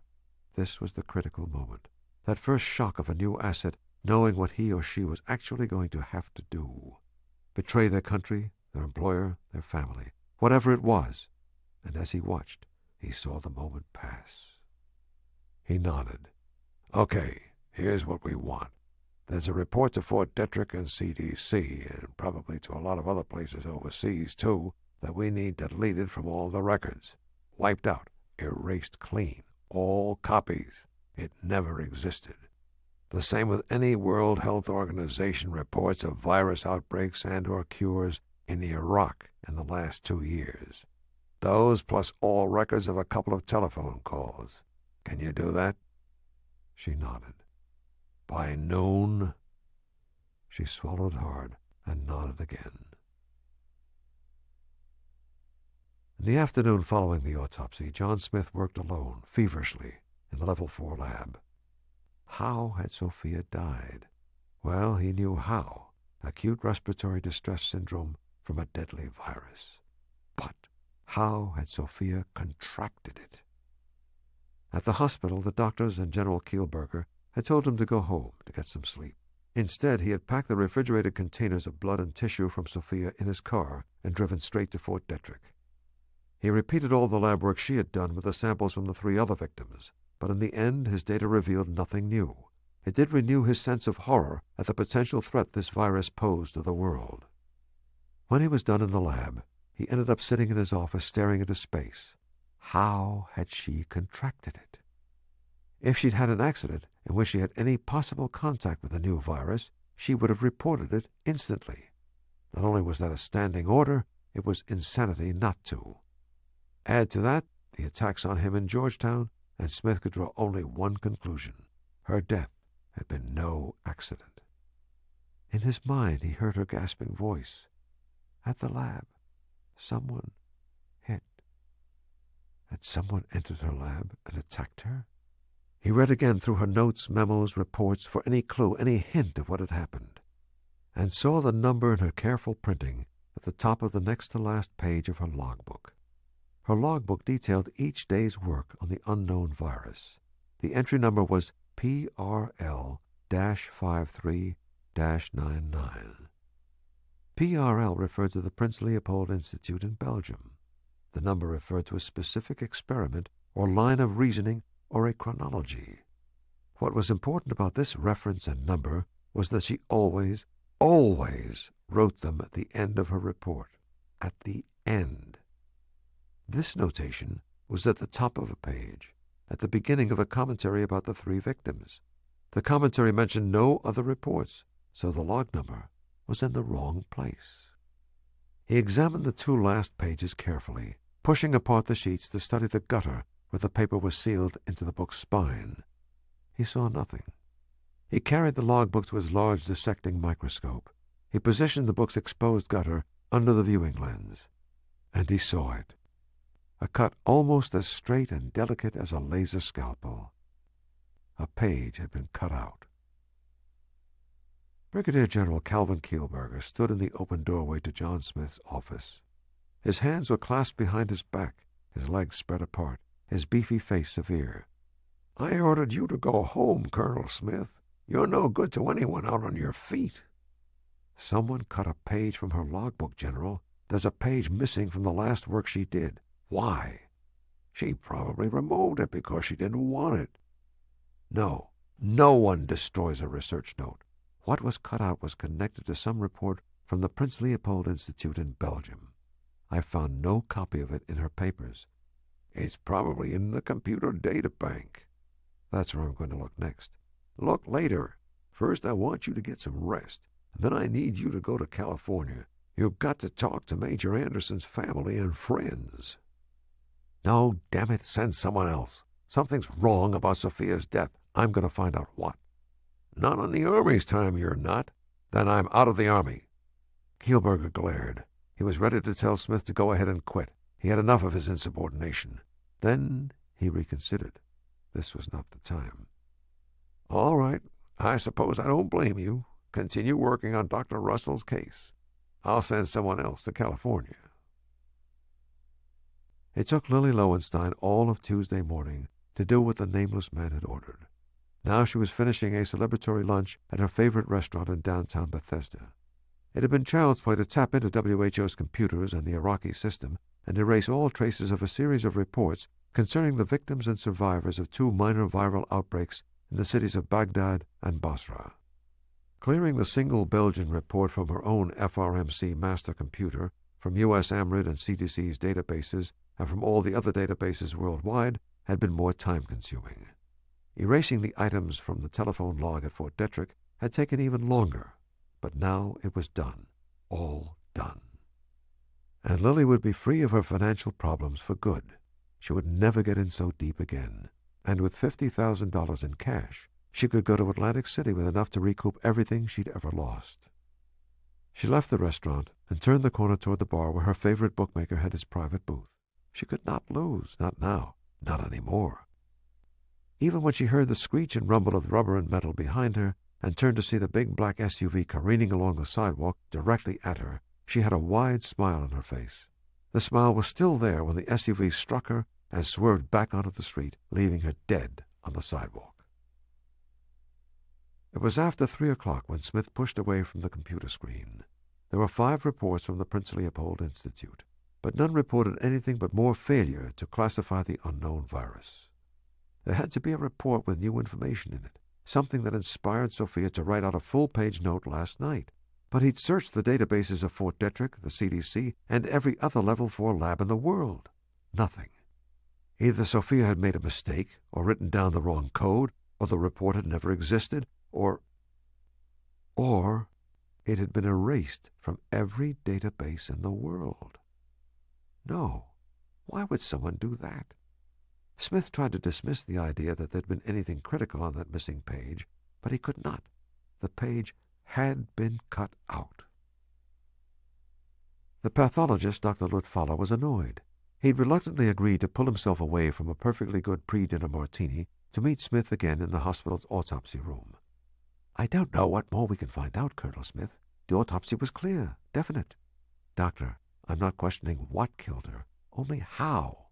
This was the critical moment. That first shock of a new asset, knowing what he or she was actually going to have to do. Betray their country, their employer, their family, whatever it was. And as he watched, he saw the moment pass. He nodded. "Okay, here's what we want. There's a report to Fort Detrick and CDC, and probably to a lot of other places overseas, too, that we need deleted from all the records. Wiped out, erased clean, all copies. It never existed. The same with any World Health Organization reports of virus outbreaks and or cures in Iraq in the last 2 years. Those plus all records of a couple of telephone calls. Can you do that?" She nodded. "By noon?" She swallowed hard and nodded again. In the afternoon following the autopsy, John Smith worked alone, feverishly, in the Level 4 lab. How had Sophia died? Well, he knew how. Acute respiratory distress syndrome from a deadly virus. But how had Sophia contracted it? At the hospital, the doctors and General Kielberger had told him to go home to get some sleep. Instead, he had packed the refrigerated containers of blood and tissue from Sophia in his car and driven straight to Fort Detrick. He repeated all the lab work she had done with the samples from the 3 other victims, but in the end his data revealed nothing new. It did renew his sense of horror at the potential threat this virus posed to the world. When he was done in the lab, he ended up sitting in his office staring into space. How had she contracted it? If she'd had an accident in which she had any possible contact with the new virus, she would have reported it instantly. Not only was that a standing order, it was insanity not to. Add to that the attacks on him in Georgetown, and Smith could draw only one conclusion. Her death had been no accident. In his mind he heard her gasping voice. At the lab, someone hit. Had someone entered her lab and attacked her? He read again through her notes, memos, reports for any clue, any hint of what had happened, and saw the number in her careful printing at the top of the next-to-last page of her logbook. Her logbook detailed each day's work on the unknown virus. The entry number was PRL-53-99. PRL referred to the Prince Leopold Institute in Belgium. The number referred to a specific experiment or line of reasoning or a chronology. What was important about this reference and number was that she always wrote them at the end of her report. At the end. This notation was at the top of a page, at the beginning of a commentary about the 3 victims. The commentary mentioned no other reports, so the log number was in the wrong place. He examined the 2 last pages carefully, pushing apart the sheets to study the gutter where the paper was sealed into the book's spine. He saw nothing. He carried the logbook to his large dissecting microscope. He positioned the book's exposed gutter under the viewing lens, and he saw it. A cut almost as straight and delicate as a laser scalpel. A page had been cut out. Brigadier General Calvin Kielberger stood in the open doorway to John Smith's office. His hands were clasped behind his back, his legs spread apart, his beefy face severe. "I ordered you to go home, Colonel Smith. You're no good to anyone out on your feet." "Someone cut a page from her logbook, General. There's a page missing from the last work she did. Why?" "She probably removed it because she didn't want it." "No one destroys a research note. What was cut out was connected to some report from the Prince Leopold Institute in Belgium. I found no copy of it in her papers." "It's probably in the computer data bank." "That's where I'm going to look next." "Look later. First I want you to get some rest, and then I need you to go to California. You've got to talk to Major Anderson's family and friends." "No, damn it, send someone else. Something's wrong about Sophia's death. I'm going to find out what." "Not on the Army's time, you're not." "Then I'm out of the Army." Kielberger glared. He was ready to tell Smith to go ahead and quit. He had enough of his insubordination. Then he reconsidered. This was not the time. "All right. I suppose I don't blame you. Continue working on Dr. Russell's case. I'll send someone else to California." It took Lily Lowenstein all of Tuesday morning to do what the nameless man had ordered. Now she was finishing a celebratory lunch at her favorite restaurant in downtown Bethesda. It had been child's play to tap into WHO's computers and the Iraqi system and erase all traces of a series of reports concerning the victims and survivors of 2 minor viral outbreaks in the cities of Baghdad and Basra. Clearing the single Belgian report from her own FRMC master computer, from U.S. AMRID and CDC's databases, and from all the other databases worldwide had been more time-consuming. Erasing the items from the telephone log at Fort Detrick had taken even longer, but now it was done, all done. And Lily would be free of her financial problems for good. She would never get in so deep again, and with $50,000 in cash, she could go to Atlantic City with enough to recoup everything she'd ever lost. She left the restaurant and turned the corner toward the bar where her favorite bookmaker had his private booth. She could not lose, not now, not anymore. Even when she heard the screech and rumble of rubber and metal behind her and turned to see the big black SUV careening along the sidewalk directly at her, she had a wide smile on her face. The smile was still there when the SUV struck her and swerved back onto the street, leaving her dead on the sidewalk. It was after 3 o'clock when Smith pushed away from the computer screen. There were 5 reports from the Prince Leopold Institute. but none reported anything but more failure to classify the unknown virus. There had to be a report with new information in it, something that inspired Sophia to write out a full-page note last night. But he'd searched the databases of Fort Detrick, the CDC, and every other Level 4 lab in the world. Nothing. Either Sophia had made a mistake, or written down the wrong code, or the report had never existed, or it had been erased from every database in the world. No. Why would someone do that? Smith tried to dismiss the idea that there'd been anything critical on that missing page, but he could not. The page had been cut out. The pathologist, Dr. Ludlum, was annoyed. He'd reluctantly agreed to pull himself away from a perfectly good pre-dinner martini to meet Smith again in the hospital's autopsy room. "I don't know what more we can find out, Colonel Smith. The autopsy was clear, definite. Doctor, I'm not questioning what killed her, only how.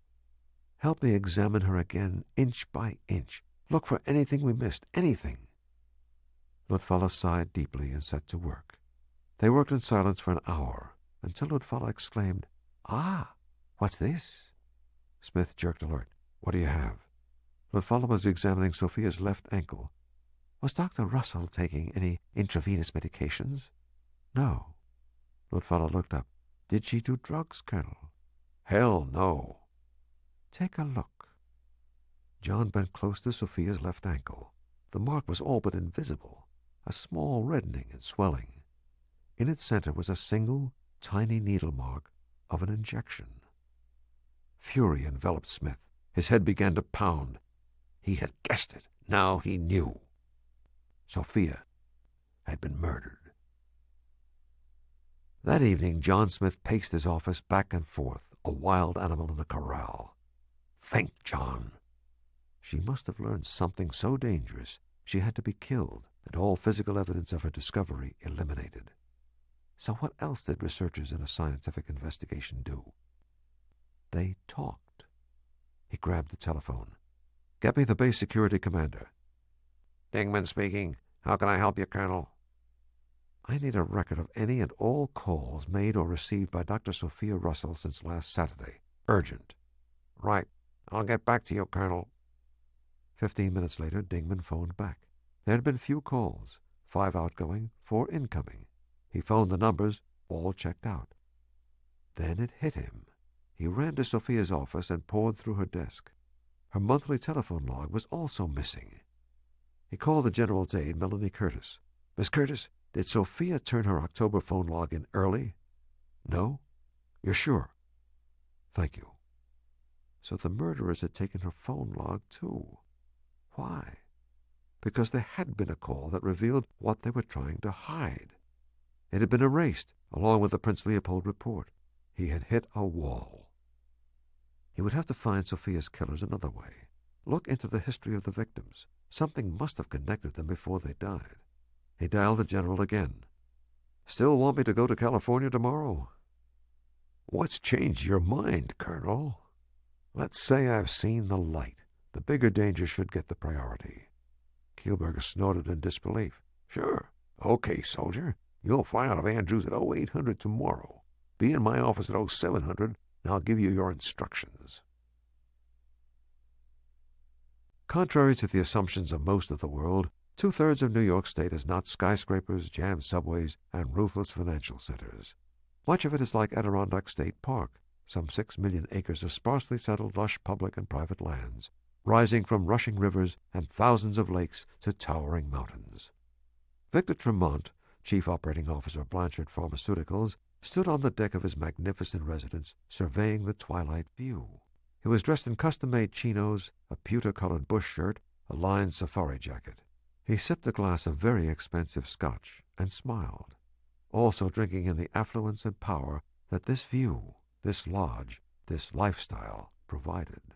Help me examine her again, inch by inch. Look for anything we missed, anything." Ludlum sighed deeply and set to work. They worked in silence for an hour, until Ludlum exclaimed, "Ah, what's this?" Smith jerked alert. "What do you have?" Ludlum was examining Sophia's left ankle. "Was Dr. Russell taking any intravenous medications?" "No." Ludlum looked up. "Did she do drugs, Colonel?" "Hell, no." "Take a look." John bent close to Sophia's left ankle. The mark was all but invisible, a small reddening and swelling. In its center was a single, tiny needle mark of an injection. Fury enveloped Smith. His head began to pound. He had guessed it. Now he knew. Sophia had been murdered. That evening, John Smith paced his office back and forth, a wild animal in a corral. Think, John. She must have learned something so dangerous she had to be killed and all physical evidence of her discovery eliminated. So what else did researchers in a scientific investigation do? They talked. He grabbed the telephone. "Get me the base security commander." "Dingman speaking. How can I help you, Colonel?" "I need a record of any and all calls made or received by Dr. Sophia Russell since last Saturday. Urgent." "Right. I'll get back to you, Colonel." 15 minutes later, Dingman phoned back. There had been few calls, 5 outgoing, 4 incoming. He phoned the numbers, all checked out. Then it hit him. He ran to Sophia's office and pored through her desk. Her monthly telephone log was also missing. He called the General's aide, Melanie Curtis. "Miss Curtis, did Sophia turn her October phone log in early?" "No." "You're sure?" "Thank you." So the murderers had taken her phone log, too. Why? Because there had been a call that revealed what they were trying to hide. It had been erased, along with the Prince Leopold report. He had hit a wall. He would have to find Sophia's killers another way. Look into the history of the victims. Something must have connected them before they died. He dialed the General again. "Still want me to go to California tomorrow?" "What's changed your mind, Colonel?" "Let's say I've seen the light. The bigger danger should get the priority." Kielberger snorted in disbelief. "Sure. Okay, soldier. You'll fly out of Andrews at 0800 tomorrow. Be in my office at 0700, and I'll give you your instructions." Contrary to the assumptions of most of the world, 2/3 of New York State is not skyscrapers, jammed subways, and ruthless financial centers. Much of it is like Adirondack State Park, some 6 million acres of sparsely settled, lush public and private lands, rising from rushing rivers and thousands of lakes to towering mountains. Victor Tremont, chief operating officer of Blanchard Pharmaceuticals, stood on the deck of his magnificent residence, surveying the twilight view. He was dressed in custom-made chinos, a pewter-colored bush shirt, a lined safari jacket. He sipped a glass of very expensive scotch and smiled, also drinking in the affluence and power that this view, this lodge, this lifestyle provided.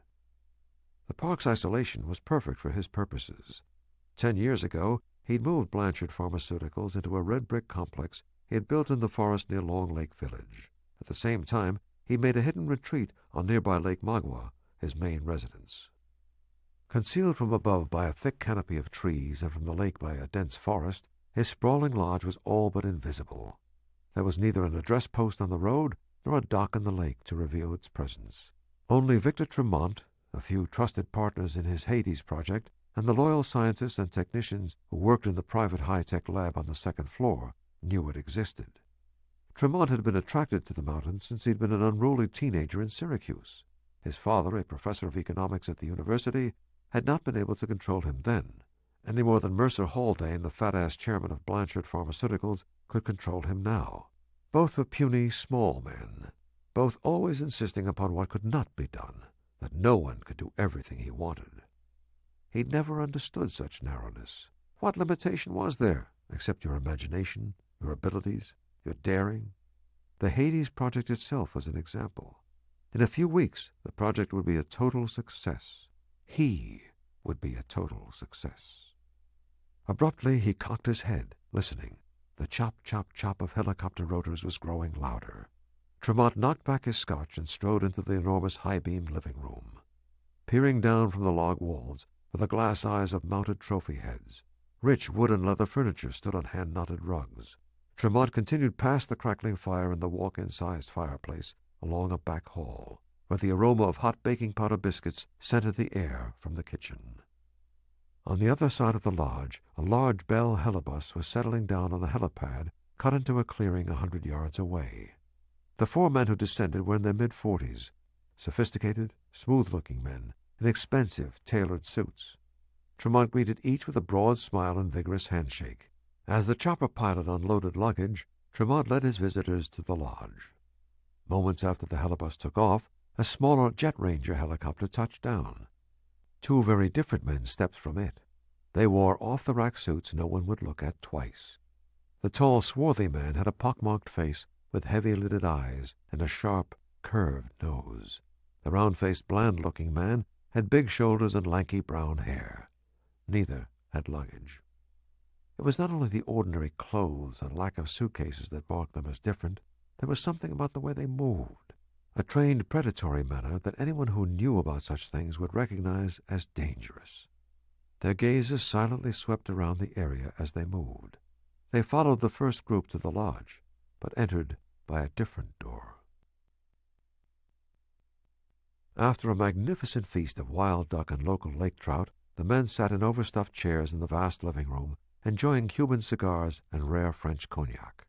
The park's isolation was perfect for his purposes. 10 years ago, he'd moved Blanchard Pharmaceuticals into a red-brick complex he had built in the forest near Long Lake Village. At the same time, he made a hidden retreat on nearby Lake Magua, his main residence. Concealed from above by a thick canopy of trees and from the lake by a dense forest, his sprawling lodge was all but invisible. There was neither an address post on the road nor a dock in the lake to reveal its presence. Only Victor Tremont, a few trusted partners in his Hades project, and the loyal scientists and technicians who worked in the private high-tech lab on the second floor knew it existed. Tremont had been attracted to the mountains since he'd been an unruly teenager in Syracuse. His father, a professor of economics at the university, had not been able to control him then, any more than Mercer Haldane, the fat-ass chairman of Blanchard Pharmaceuticals, could control him now. Both were puny, small men, both always insisting upon what could not be done, that no one could do everything he wanted. He'd never understood such narrowness. What limitation was there, except your imagination, your abilities, your daring? The Hades project itself was an example. In a few weeks, the project would be a total success. He would be a total success. Abruptly, he cocked his head, listening. The chop, chop, chop of helicopter rotors was growing louder. Tremont knocked back his scotch and strode into the enormous high-beamed living room. Peering down from the log walls were the glass eyes of mounted trophy heads. Rich wood and leather furniture stood on hand-knotted rugs. Tremont continued past the crackling fire in the walk-in-sized fireplace along a back hall, where the aroma of hot baking powder biscuits scented the air from the kitchen. On the other side of the lodge, a large Bell helibus was settling down on a helipad cut into a clearing 100 yards away. The four men who descended were in their mid-40s, sophisticated, smooth-looking men in expensive, tailored suits. Tremont greeted each with a broad smile and vigorous handshake. As the chopper pilot unloaded luggage, Tremont led his visitors to the lodge. Moments after the helibus took off, a smaller Jet Ranger helicopter touched down. Two very different men stepped from it. They wore off-the-rack suits no one would look at twice. The tall, swarthy man had a pock-marked face with heavy-lidded eyes and a sharp, curved nose. The round-faced, bland-looking man had big shoulders and lanky brown hair. Neither had luggage. It was not only the ordinary clothes and lack of suitcases that marked them as different. There was something about the way they moved, a trained predatory manner that anyone who knew about such things would recognize as dangerous. Their gazes silently swept around the area as they moved. They followed the first group to the lodge, but entered by a different door. After a magnificent feast of wild duck and local lake trout, the men sat in overstuffed chairs in the vast living room, enjoying Cuban cigars and rare French cognac.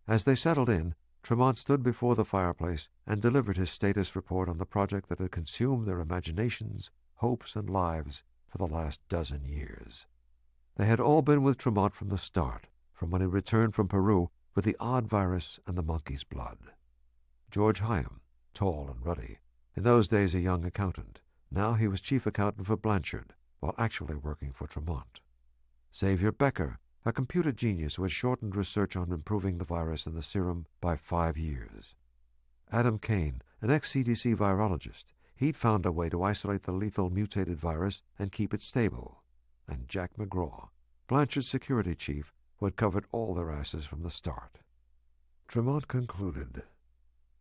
As they settled in, Tremont stood before the fireplace and delivered his status report on the project that had consumed their imaginations, hopes, and lives for the last dozen years. They had all been with Tremont from the start, from when he returned from Peru with the odd virus and the monkey's blood. George Hyam, tall and ruddy, in those days a young accountant. Now he was chief accountant for Blanchard, while actually working for Tremont. Xavier Becker, a computer genius who had shortened research on improving the virus in the serum by 5 years. Adam Kane, an ex-CDC virologist. He'd found a way to isolate the lethal mutated virus and keep it stable. And Jack McGraw, Blanchard's security chief, who had covered all their asses from the start. Tremont concluded,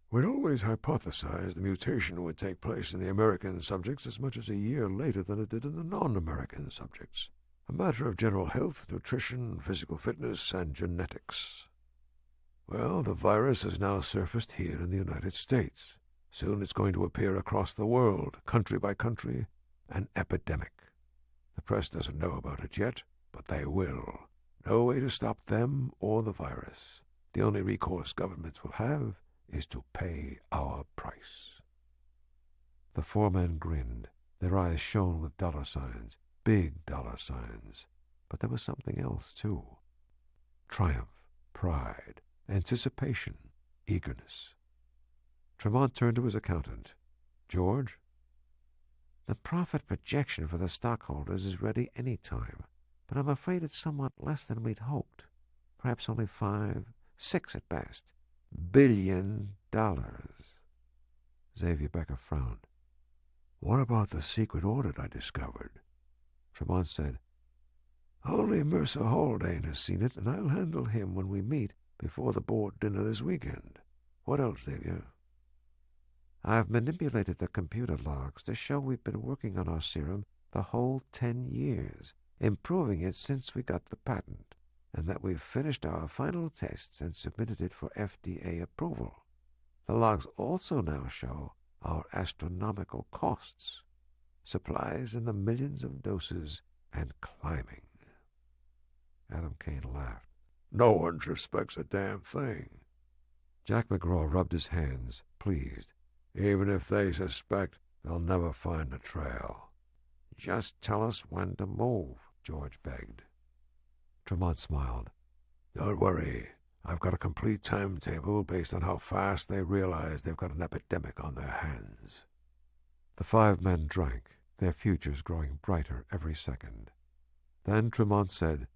"We'd always hypothesized the mutation would take place in the American subjects as much as a year later than it did in the non-American subjects. A matter of general health, nutrition, physical fitness, and genetics. Well, the virus has now surfaced here in the United States. Soon it's going to appear across the world, country by country, an epidemic. The press doesn't know about it yet, but they will. No way to stop them or the virus. The only recourse governments will have is to pay our price." The four men grinned. Their eyes shone with dollar signs. Big dollar signs. But there was something else, too. Triumph, pride, anticipation, eagerness. Tremont turned to his accountant. "George?" "The profit projection for the stockholders is ready any time, but I'm afraid it's somewhat less than we'd hoped. Perhaps only $5, $6 at best. $1 billion. Xavier Becker frowned. "What about the secret audit I discovered?" Tremont said, "Only Mercer Haldane has seen it, and I'll handle him when we meet before the board dinner this weekend. What else, Xavier?" "I've manipulated the computer logs to show we've been working on our serum the whole 10 years, improving it since we got the patent, and that we've finished our final tests and submitted it for FDA approval." The logs also now show our astronomical costs. Supplies in the millions of doses and climbing. Adam Kane laughed. No one suspects a damn thing. Jack McGraw rubbed his hands, pleased. Even if they suspect, they'll never find the trail. Just tell us when to move, George begged. Tremont smiled. Don't worry. I've got a complete timetable based on how fast they realize they've got an epidemic on their hands. The 5 men drank, their futures growing brighter every second. Then Tremont said,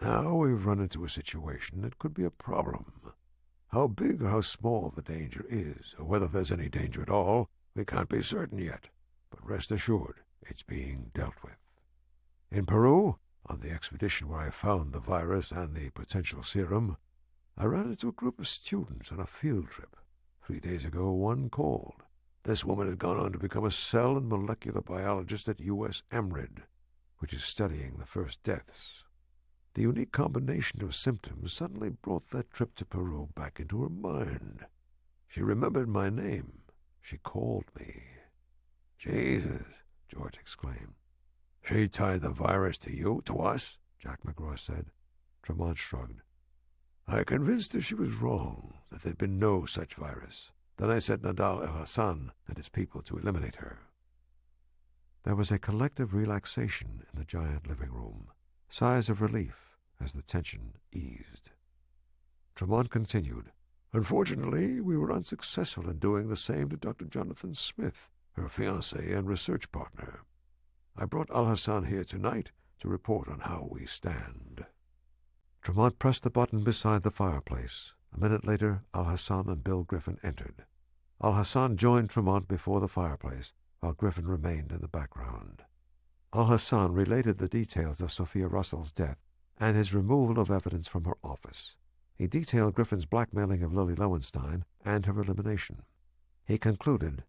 Now we've run into a situation that could be a problem. How big or how small the danger is, or whether there's any danger at all, we can't be certain yet. But rest assured, it's being dealt with. In Peru, on the expedition where I found the virus and the potential serum, I ran into a group of students on a field trip. 3 days ago, one called. This woman had gone on to become a cell and molecular biologist at U.S. EMRID, which is studying the first deaths. The unique combination of symptoms suddenly brought that trip to Peru back into her mind. She remembered my name. She called me. Jesus, George exclaimed. She tied the virus to you, to us? Jack McGraw said. Tremont shrugged. I convinced her she was wrong, that there'd been no such virus. Then I sent Nadal El-Hassan and his people to eliminate her. There was a collective relaxation in the giant living room, sighs of relief as the tension eased. Tremont continued. Unfortunately, we were unsuccessful in doing the same to Dr. Jonathan Smith, her fiance and research partner. I brought Al-Hassan here tonight to report on how we stand. Tremont pressed the button beside the fireplace. A minute later, Al-Hassan and Bill Griffin entered. Al-Hassan joined Tremont before the fireplace, while Griffin remained in the background. Al-Hassan related the details of Sophia Russell's death and his removal of evidence from her office. He detailed Griffin's blackmailing of Lily Lowenstein and her elimination. He concluded,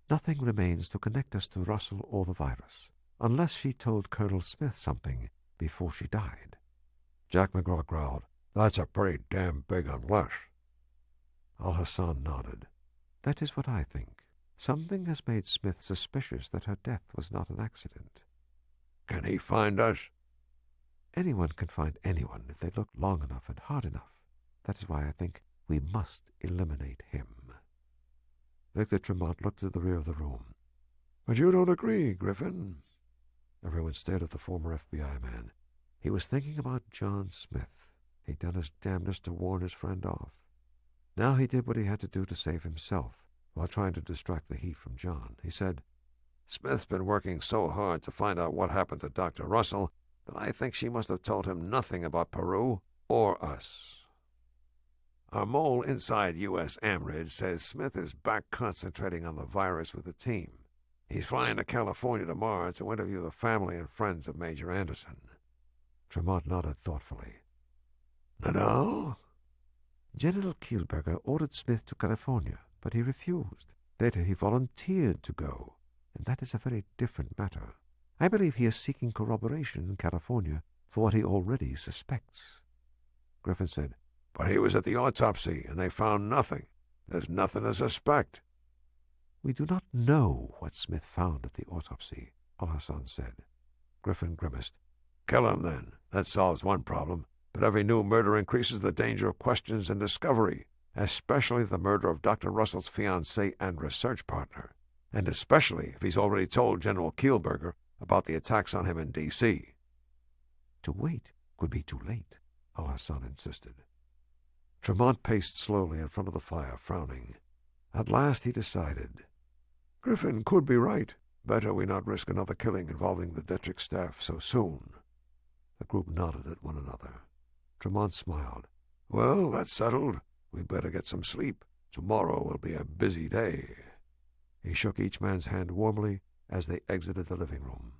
Nothing remains to connect us to Russell or the virus, unless she told Colonel Smith something before she died. Jack McGraw growled, That's a pretty damn big unless. Al-Hassan nodded. That is what I think. Something has made Smith suspicious that her death was not an accident. Can he find us? Anyone can find anyone if they look long enough and hard enough. That is why I think we must eliminate him. Victor Tremont looked to the rear of the room. But you don't agree, Griffin. Everyone stared at the former FBI man. He was thinking about John Smith. He'd done his damnedest to warn his friend off. Now he did what he had to do to save himself, while trying to distract the heat from John. He said, Smith's been working so hard to find out what happened to Dr. Russell that I think she must have told him nothing about Peru or us. Our mole inside U.S. AMRID says Smith is back concentrating on the virus with the team. He's flying to California tomorrow to interview the family and friends of Major Anderson. Tremont nodded thoughtfully. Nadal? General Kielberger ordered Smith to California, but he refused. Later he volunteered to go, and that is a very different matter. I believe he is seeking corroboration in California for what he already suspects. Griffin said, But he was at the autopsy, and they found nothing. There's nothing to suspect. We do not know what Smith found at the autopsy, Al-Hassan said. Griffin grimaced. Kill him, then. That solves one problem. But every new murder increases the danger of questions and discovery, especially the murder of Dr. Russell's fiancée and research partner, and especially if he's already told General Kielberger about the attacks on him in D.C. To wait could be too late, Al-Hassan insisted. Tremont paced slowly in front of the fire, frowning. At last he decided. Griffin could be right. Better we not risk another killing involving the Detrick staff so soon. The group nodded at one another. Tremont smiled. Well, that's settled. We'd better get some sleep. Tomorrow will be a busy day. He shook each man's hand warmly as they exited the living room.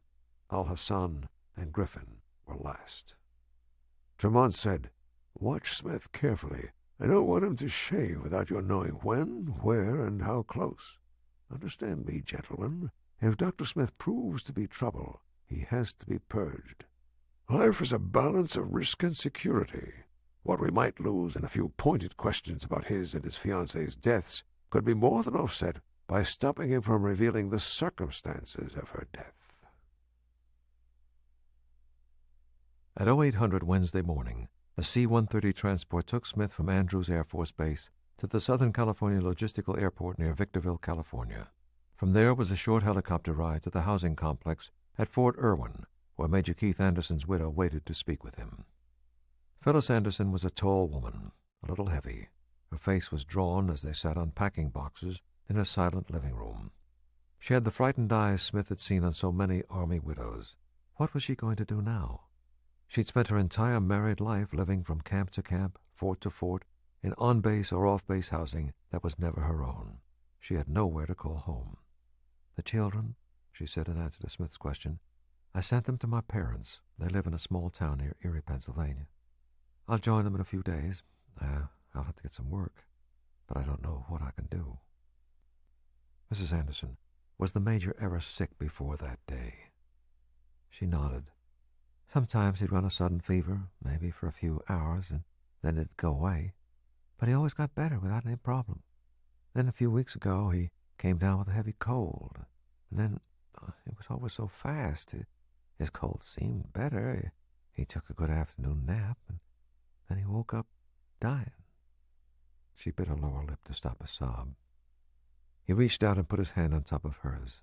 Al-Hassan and Griffin were last. Tremont said, Watch Smith carefully. I don't want him to shave without your knowing when, where, and how close. Understand me, gentlemen. If Dr. Smith proves to be trouble, he has to be purged. Life is a balance of risk and security. What we might lose in a few pointed questions about his and his fiance's deaths could be more than offset by stopping him from revealing the circumstances of her death. At 0800 Wednesday morning, a C-130 transport took Smith from Andrews Air Force Base to the Southern California Logistical Airport near Victorville, California. From there was a short helicopter ride to the housing complex at Fort Irwin, where Major Keith Anderson's widow waited to speak with him. Phyllis Anderson was a tall woman, a little heavy. Her face was drawn as they sat on packing boxes in a silent living room. She had the frightened eyes Smith had seen on so many Army widows. What was she going to do now? She'd spent her entire married life living from camp to camp, fort to fort, in on-base or off-base housing that was never her own. She had nowhere to call home. "The children," she said in answer to Smith's question, "I sent them to my parents. They live in a small town near Erie, Pennsylvania. I'll join them in a few days. I'll have to get some work, but I don't know what I can do." Mrs. Anderson, was the Major ever sick before that day? She nodded. Sometimes he'd run a sudden fever, maybe for a few hours, and then it'd go away. But he always got better without any problem. Then a few weeks ago he came down with a heavy cold, and then it was over so fast. His cold seemed better. He took a good afternoon nap, and then he woke up dying. She bit her lower lip to stop a sob. He reached out and put his hand on top of hers.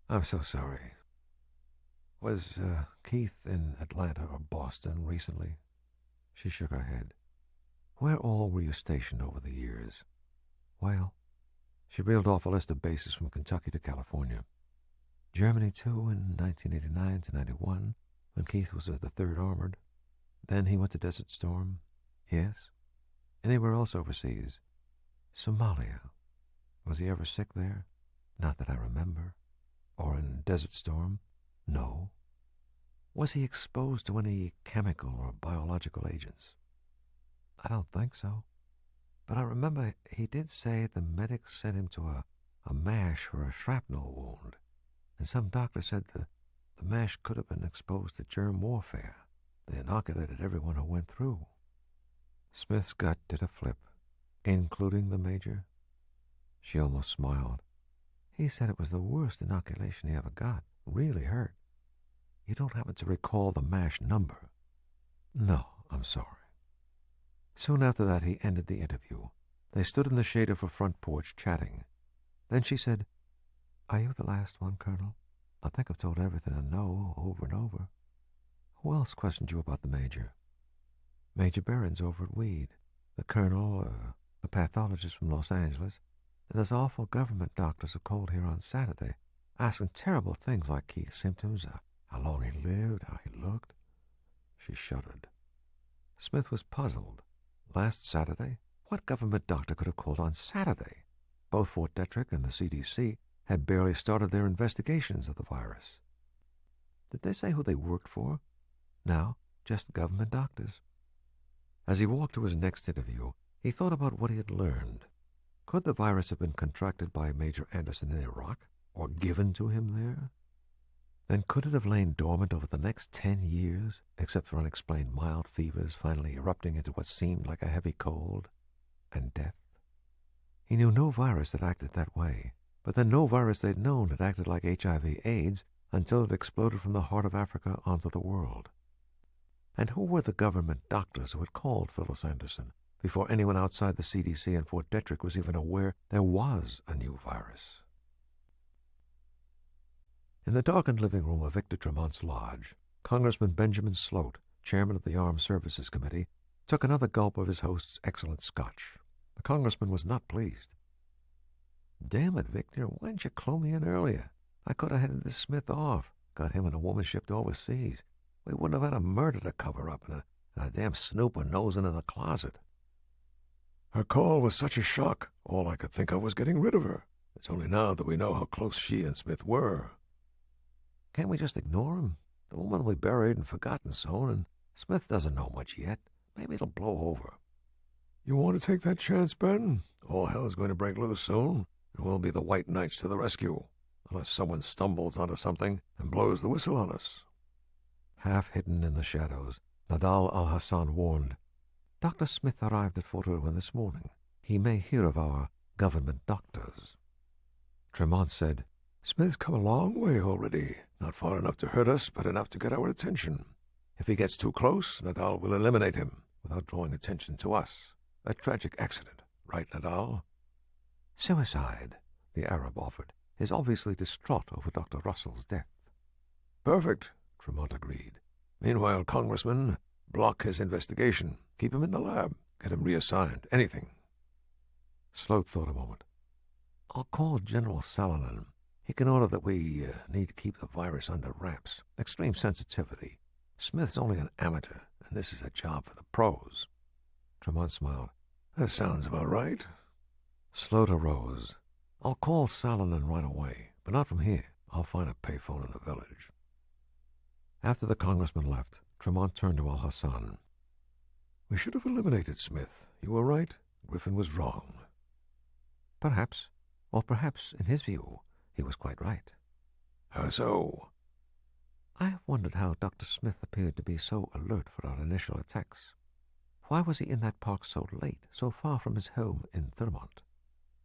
"I'm so sorry. Was Keith in Atlanta or Boston recently?" She shook her head. "Where all were you stationed over the years?" "Well," she reeled off a list of bases from Kentucky to California. "Germany, too, in 1989 to 91, when Keith was with the 3rd Armored. Then he went to Desert Storm." "Yes." "Anywhere else overseas?" "Somalia." "Was he ever sick there?" "Not that I remember." "Or in Desert Storm?" "No." "Was he exposed to any chemical or biological agents?" "I don't think so. But I remember he did say the medics sent him to a MASH for a shrapnel wound, and some doctor said the MASH could have been exposed to germ warfare. They inoculated everyone who went through." Smith's gut did a flip. "Including the Major?" She almost smiled. "He said it was the worst inoculation he ever got. Really hurt. You don't happen to recall the MASH number?" "No, I'm sorry." Soon after that he ended the interview. They stood in the shade of her front porch chatting. Then she said, "Are you the last one, Colonel? I think I've told everything I know over and over. Who else questioned you about the Major?" "Major Behrens over at Weed, the Colonel, a pathologist from Los Angeles, and those awful government doctors who called here on Saturday, asking terrible things like Keith's symptoms, how long he lived, how he looked." She shuddered. Smith was puzzled. Last Saturday? What government doctor could have called on Saturday? Both Fort Detrick and the CDC had barely started their investigations of the virus. Did they say who they worked for? No, just government doctors. As he walked to his next interview, he thought about what he had learned. Could the virus have been contracted by Major Anderson in Iraq, or given to him there? Then could it have lain dormant over the next 10 years, except for unexplained mild fevers finally erupting into what seemed like a heavy cold and death? He knew no virus that acted that way, but then no virus they'd known had acted like HIV/AIDS until it exploded from the heart of Africa onto the world. And who were the government doctors who had called Phyllis Anderson before anyone outside the CDC and Fort Detrick was even aware there was a new virus? In the darkened living room of Victor Tremont's lodge, Congressman Benjamin Sloat, chairman of the Armed Services Committee, took another gulp of his host's excellent scotch. The congressman was not pleased. "Damn it, Victor, why didn't you clue me in earlier? I could have headed this Smith off, got him and a woman shipped overseas. We wouldn't have had a murder to cover up and a damn snooper nosing in the closet." Her call was such a shock, all I could think of was getting rid of her. It's only now that we know how close she and Smith were. "Can't we just ignore him? The woman will be buried and forgotten soon, and Smith doesn't know much yet. Maybe it'll blow over." "You want to take that chance, Ben? All hell's going to break loose soon, and we'll be the white knights to the rescue, unless someone stumbles onto something and blows the whistle on us." Half hidden in the shadows, Nadal al-Hassan warned, Dr. Smith arrived at Fort Irwin this morning. He may hear of our government doctors." Tremont said, "Smith's come a long way already. Not far enough to hurt us, but enough to get our attention. If he gets too close, Nadal will eliminate him without drawing attention to us. A tragic accident, right, Nadal?" "Suicide," the Arab offered, is obviously distraught over Dr. Russell's death. "Perfect," Tremont agreed. "Meanwhile, Congressman, block his investigation. Keep him in the lab. Get him reassigned. Anything." Sloat thought a moment. "I'll call General Salonen. He can order that we need to keep the virus under wraps. Extreme sensitivity. Smith's only an amateur, and this is a job for the pros." Tremont smiled. "That sounds about right." Sloat arose. "I'll call Salonen right away, but not from here. I'll find a payphone in the village." After the congressman left, Tremont turned to Al-Hassan. "We should have eliminated Smith. You were right. Griffin was wrong." Perhaps, or perhaps, in his view, he was quite right. "How so?" "I have wondered how Dr. Smith appeared to be so alert for our initial attacks. Why was he in that park so late, so far from his home in Thurmont?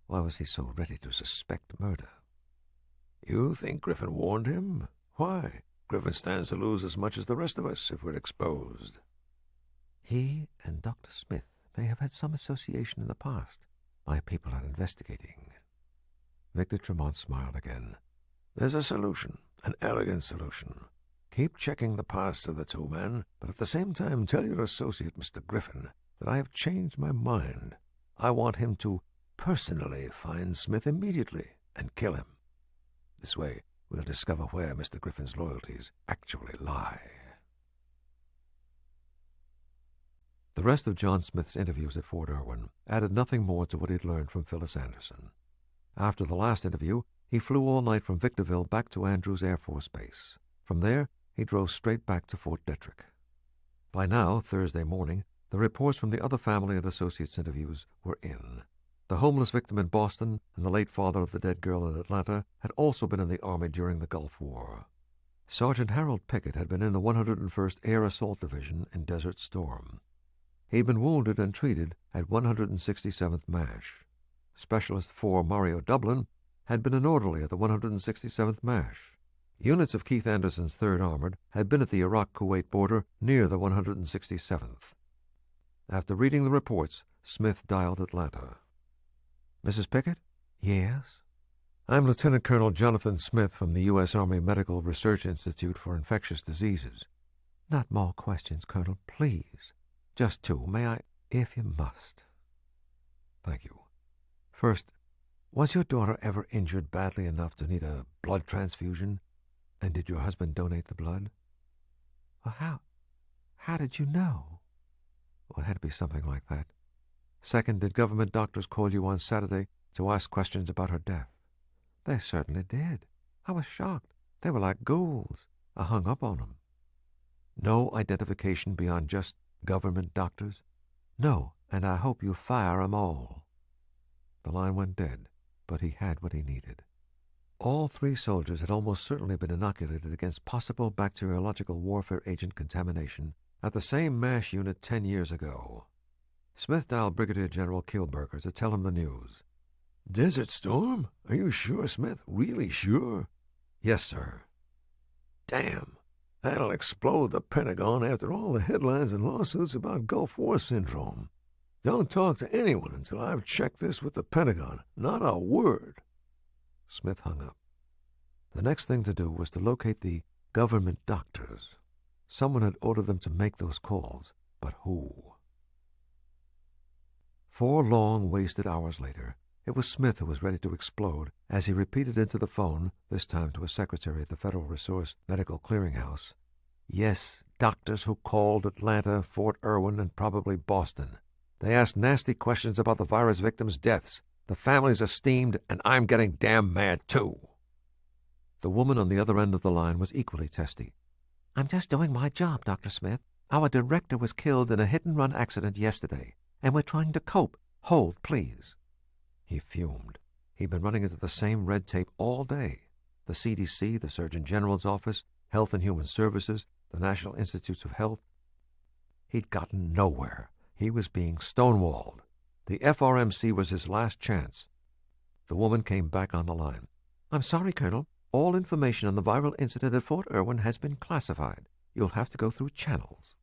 Why was he so ready to suspect murder?" "You think Griffin warned him? Why? Griffin stands to lose as much as the rest of us if we're exposed." "He and Dr. Smith may have had some association in the past. My people are investigating." Victor Tremont smiled again. "There's a solution, an elegant solution. Keep checking the past of the two men, but at the same time tell your associate, Mr. Griffin, that I have changed my mind. I want him to personally find Smith immediately and kill him. This way, we'll discover where Mr. Griffin's loyalties actually lie." The rest of John Smith's interviews at Fort Irwin added nothing more to what he'd learned from Phyllis Anderson. After the last interview, he flew all night from Victorville back to Andrews Air Force Base. From there, he drove straight back to Fort Detrick. By now, Thursday morning, the reports from the other family and associates' interviews were in. The homeless victim in Boston and the late father of the dead girl in Atlanta had also been in the Army during the Gulf War. Sergeant Harold Pickett had been in the 101st Air Assault Division in Desert Storm. He'd been wounded and treated at 167th MASH. Specialist 4 Mario Dublin had been an orderly at the 167th MASH. Units of Keith Anderson's 3rd Armored had been at the Iraq-Kuwait border near the 167th. After reading the reports, Smith dialed Atlanta. "Mrs. Pickett?" "Yes?" "I'm Lieutenant Colonel Jonathan Smith from the U.S. Army Medical Research Institute for Infectious Diseases." "Not more questions, Colonel, please. Just 2, may I, if you must?" "Thank you. First, was your daughter ever injured badly enough to need a blood transfusion? And did your husband donate the blood?" "Well, how did you know?" "Well, it had to be something like that. Second, did government doctors call you on Saturday to ask questions about her death?" "They certainly did. I was shocked. They were like ghouls. I hung up on them." "No identification beyond just government doctors?" "No, and I hope you fire 'em all." The line went dead, but he had what he needed. All 3 soldiers had almost certainly been inoculated against possible bacteriological warfare agent contamination at the same MASH unit 10 years ago. Smith dialed Brigadier General Kielberger to tell him the news. "Desert Storm? Are you sure, Smith? Really sure?" "Yes, sir." "Damn! That'll explode the Pentagon after all the headlines and lawsuits about Gulf War syndrome. Don't talk to anyone until I've checked this with the Pentagon. Not a word." Smith hung up. The next thing to do was to locate the government doctors. Someone had ordered them to make those calls, but who? 4 long, wasted hours later, it was Smith who was ready to explode as he repeated into the phone, this time to a secretary at the Federal Resource Medical Clearinghouse. "Yes, doctors who called Atlanta, Fort Irwin, and probably Boston. They asked nasty questions about the virus victims' deaths. The families are steamed, and I'm getting damn mad, too." The woman on the other end of the line was equally testy. "I'm just doing my job, Dr. Smith. Our director was killed in a hit-and-run accident yesterday, and we're trying to cope. Hold, please." He fumed. He'd been running into the same red tape all day. The CDC, the Surgeon General's office, Health and Human Services, the National Institutes of Health. He'd gotten nowhere. He was being stonewalled. The FRMC was his last chance. The woman came back on the line. "I'm sorry, Colonel. All information on the viral incident at Fort Irwin has been classified. You'll have to go through channels."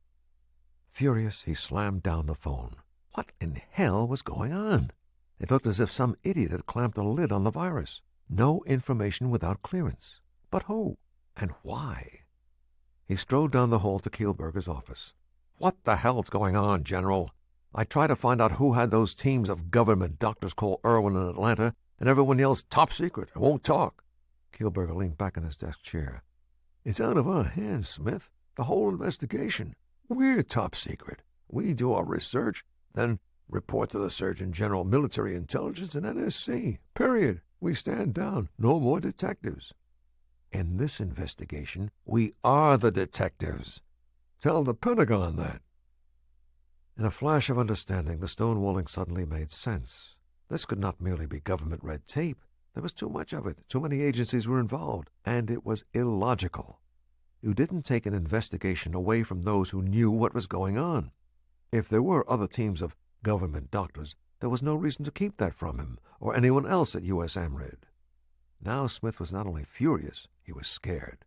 Furious, he slammed down the phone. What in hell was going on? It looked as if some idiot had clamped a lid on the virus. No information without clearance. But who? And why? He strode down the hall to Kielberger's office. "What the hell's going on, General? I try to find out who had those teams of government doctors call Irwin in Atlanta, and everyone yells top secret and won't talk." Kielberger leaned back in his desk chair. "It's out of our hands, Smith. The whole investigation. We're top secret. We do our research, then report to the Surgeon General, Military Intelligence, and NSC. Period. We stand down. No more detectives." "In this investigation, we are the detectives." "Tell the Pentagon that." In a flash of understanding, the stonewalling suddenly made sense. This could not merely be government red tape. There was too much of it. Too many agencies were involved, and it was illogical. You didn't take an investigation away from those who knew what was going on. If there were other teams of government doctors, there was no reason to keep that from him or anyone else at U.S. AMRID. Now Smith was not only furious, he was scared.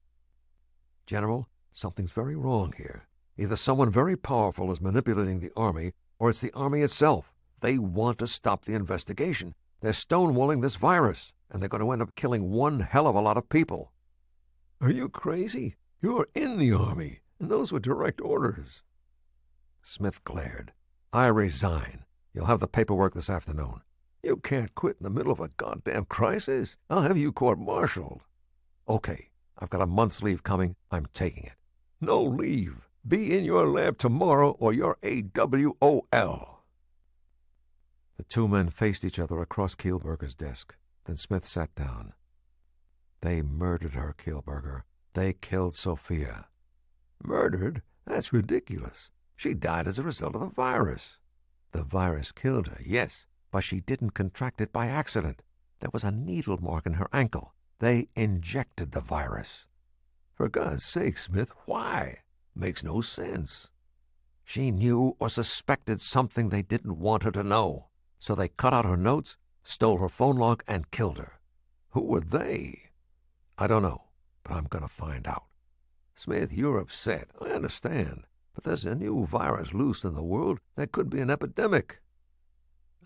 "General, something's very wrong here. Either someone very powerful is manipulating the Army, or it's the Army itself. They want to stop the investigation. They're stonewalling this virus, and they're going to end up killing one hell of a lot of people." "Are you crazy? You're in the Army, and those were direct orders." Smith glared. "I resign. You'll have the paperwork this afternoon." "You can't quit in the middle of a goddamn crisis. I'll have you court-martialed." "Okay, I've got a month's leave coming. I'm taking it." "No leave. Be in your lab tomorrow or you're AWOL." The two men faced each other across Kielberger's desk. Then Smith sat down. "They murdered her, Kielberger. They killed Sophia." "Murdered? That's ridiculous. She died as a result of the virus." "The virus killed her, yes, but she didn't contract it by accident. There was a needle mark in her ankle. They injected the virus." "For God's sake, Smith, why? Makes no sense." "She knew or suspected something they didn't want her to know. So they cut out her notes, stole her phone log, and killed her." "Who were they?" "I don't know, but I'm going to find out." "Smith, you're upset. I understand. But there's a new virus loose in the world. That could be an epidemic."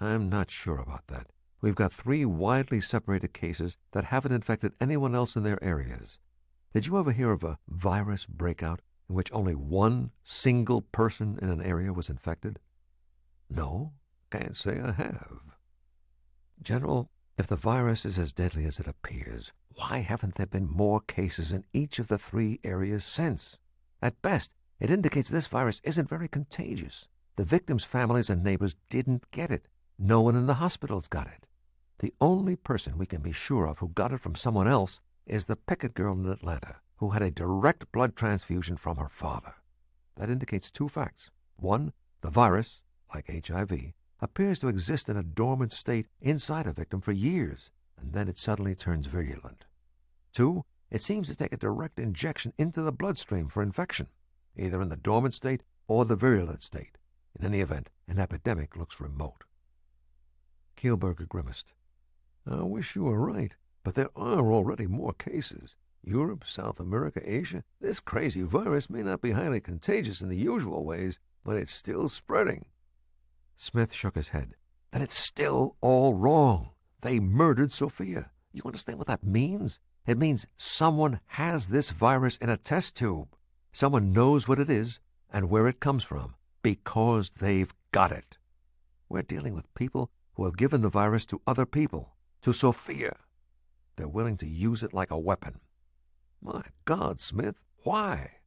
"I'm not sure about that. We've got 3 widely separated cases that haven't infected anyone else in their areas. Did you ever hear of a virus breakout in which only one single person in an area was infected?" "No, can't say I have." "General, if the virus is as deadly as it appears, why haven't there been more cases in each of the 3 areas since? At best, it indicates this virus isn't very contagious. The victims' families and neighbors didn't get it. No one in the hospitals got it. The only person we can be sure of who got it from someone else is the picket girl in Atlanta, who had a direct blood transfusion from her father. That indicates 2 facts. 1, the virus, like HIV, appears to exist in a dormant state inside a victim for years, and then it suddenly turns virulent. 2, it seems to take a direct injection into the bloodstream for infection, either in the dormant state or the virulent state. In any event, an epidemic looks remote." Kielberger grimaced. "I wish you were right, but there are already more cases. Europe, South America, Asia. This crazy virus may not be highly contagious in the usual ways, but it's still spreading." Smith shook his head. "Then it's still all wrong. They murdered Sophia. You understand what that means? It means someone has this virus in a test tube. Someone knows what it is and where it comes from because they've got it. We're dealing with people who have given the virus to other people, to Sophia. They're willing to use it like a weapon." "My God, Smith, why?"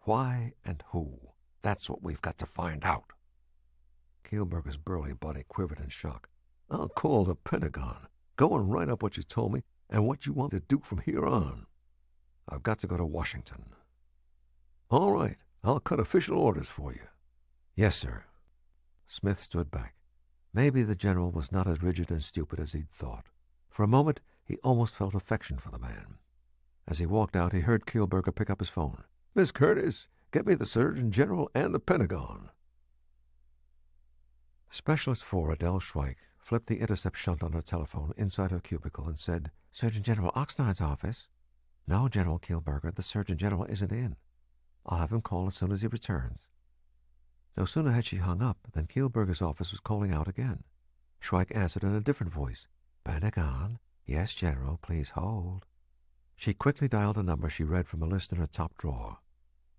"Why and who? That's what we've got to find out." Kielberger's burly body quivered in shock. "I'll call the Pentagon. Go and write up what you told me and what you want to do from here on." "I've got to go to Washington." "All right. I'll cut official orders for you." "Yes, sir." Smith stood back. Maybe the general was not as rigid and stupid as he'd thought. For a moment, he almost felt affection for the man. As he walked out, he heard Kielberger pick up his phone. "Miss Curtis, get me the Surgeon General and the Pentagon." Specialist 4 Adele Schweik flipped the intercept shunt on her telephone inside her cubicle and said, "Surgeon General Oxnard's office." "No, General Kielberger, the Surgeon General isn't in. I'll have him call as soon as he returns." No sooner had she hung up than Kielberger's office was calling out again. Schweik answered in a different voice. "Pentagon? Yes, General, please hold." She quickly dialed a number she read from a list in her top drawer.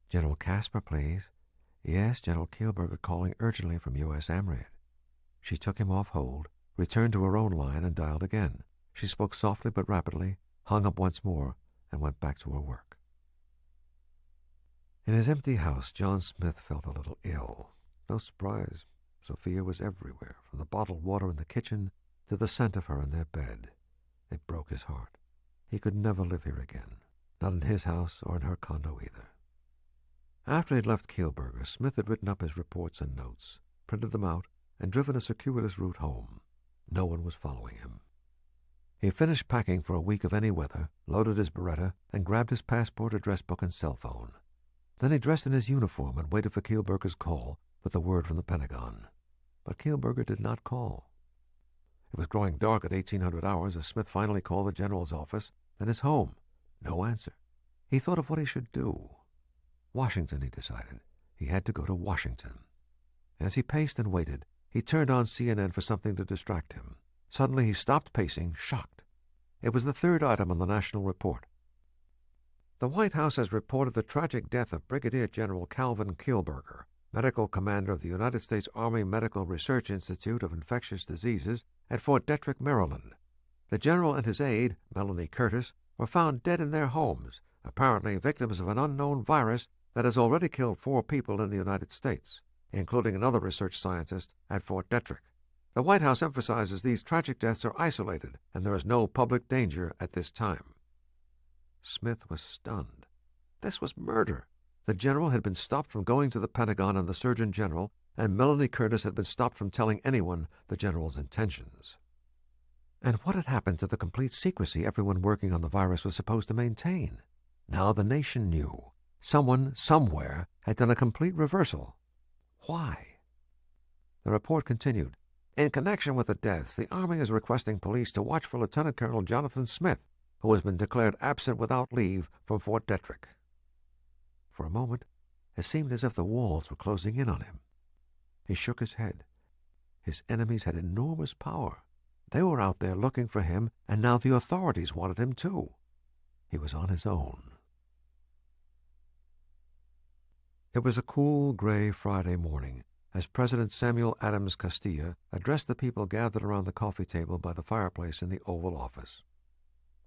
"General Casper, please." "Yes, General Kielberger calling urgently from U.S. Amrid." She took him off hold, returned to her own line, and dialed again. She spoke softly but rapidly, hung up once more, and went back to her work. In his empty house, John Smith felt a little ill. No surprise. Sophia was everywhere, from the bottled water in the kitchen to the scent of her in their bed. It broke his heart. He could never live here again, not in his house or in her condo either. After he had left Kielberger, Smith had written up his reports and notes, printed them out, and driven a circuitous route home. No one was following him. He finished packing for a week of any weather, loaded his Beretta, and grabbed his passport, address book, and cell phone. Then he dressed in his uniform and waited for Kielberger's call with the word from the Pentagon. But Kielberger did not call. It was growing dark at 1800 hours as Smith finally called the general's office, then his home. No answer. He thought of what he should do. Washington, he decided. He had to go to Washington. As he paced and waited, he turned on CNN for something to distract him. Suddenly he stopped pacing, shocked. It was the third item on the national report. "The White House has reported the tragic death of Brigadier General Calvin Kielberger, medical commander of the United States Army Medical Research Institute of Infectious Diseases at Fort Detrick, Maryland. The general and his aide, Melanie Curtis, were found dead in their homes, apparently victims of an unknown virus that has already killed 4 people in the United States, including another research scientist at Fort Detrick. The White House emphasizes these tragic deaths are isolated and there is no public danger at this time." Smith was stunned. This was murder. The general had been stopped from going to the Pentagon and the Surgeon General, and Melanie Curtis had been stopped from telling anyone the general's intentions. And what had happened to the complete secrecy everyone working on the virus was supposed to maintain? Now the nation knew. Someone, somewhere, had done a complete reversal. Why? The report continued. "In connection with the deaths, the Army is requesting police to watch for Lieutenant Colonel Jonathan Smith, who has been declared absent without leave from Fort Detrick." For a moment, it seemed as if the walls were closing in on him. He shook his head. His enemies had enormous power. They were out there looking for him, and now the authorities wanted him too. He was on his own. It was a cool, gray Friday morning as President Samuel Adams Castilla addressed the people gathered around the coffee table by the fireplace in the Oval Office.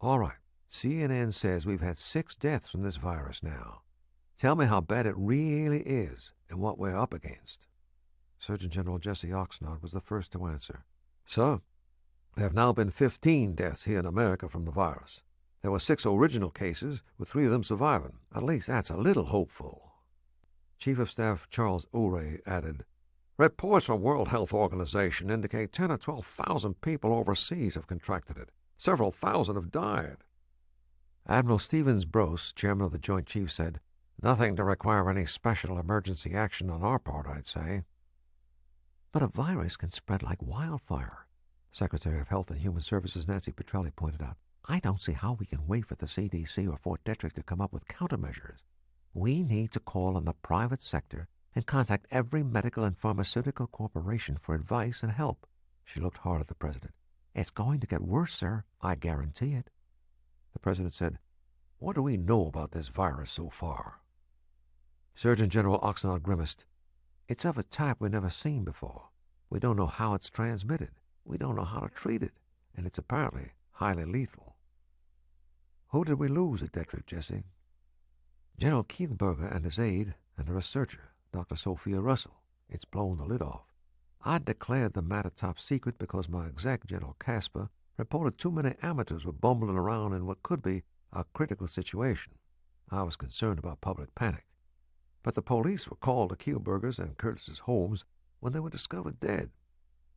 "All right, CNN says we've had 6 deaths from this virus now. Tell me how bad it really is and what we're up against." Surgeon General Jesse Oxnard was the first to answer. "Sir, there have now been 15 deaths here in America from the virus. There were 6 original cases, with 3 of them surviving. At least that's a little hopeful." Chief of Staff Charles Urey added, "Reports from World Health Organization indicate 10 or 12,000 people overseas have contracted it. Several thousand have died." Admiral Stevens Brose, chairman of the Joint Chiefs, said, "Nothing to require any special emergency action on our part, I'd say." "But a virus can spread like wildfire," Secretary of Health and Human Services Nancy Petrelli pointed out. "I don't see how we can wait for the CDC or Fort Detrick to come up with countermeasures. We need to call on the private sector and contact every medical and pharmaceutical corporation for advice and help." She looked hard at the president. "It's going to get worse, sir. I guarantee it." The president said, "What do we know about this virus so far?" Surgeon General Oxnard grimaced. "It's of a type we've never seen before. We don't know how it's transmitted. We don't know how to treat it. And it's apparently highly lethal." "Who did we lose at Detrick, Jesse?" "General Kielberger and his aide, and a researcher, Dr. Sophia Russell. It's blown the lid off. I declared the matter top secret because my exec, General Casper, reported too many amateurs were bumbling around in what could be a critical situation. I was concerned about public panic. But the police were called to Kielberger's and Curtis's homes when they were discovered dead.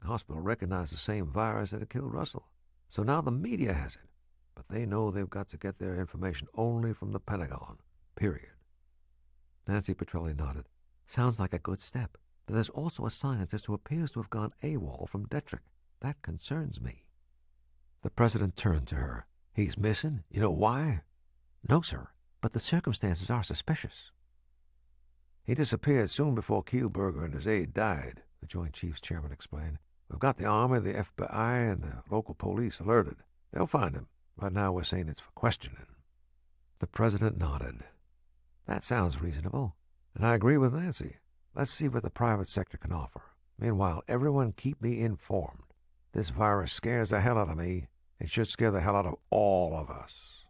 The hospital recognized the same virus that had killed Russell. So now the media has it. But they know they've got to get their information only from the Pentagon. Period." Nancy Petrelli nodded. "Sounds like a good step. But there's also a scientist who appears to have gone AWOL from Detrick. That concerns me." The president turned to her. "He's missing? You know why?" "No, sir, but the circumstances are suspicious." "He disappeared soon before Kielberger and his aide died," the Joint Chiefs Chairman explained. "We've got the Army, the FBI, and the local police alerted. They'll find him. Right now we're saying it's for questioning." The president nodded. "That sounds reasonable, and I agree with Nancy. Let's see what the private sector can offer. Meanwhile, everyone keep me informed. This virus scares the hell out of me. It should scare the hell out of all of us."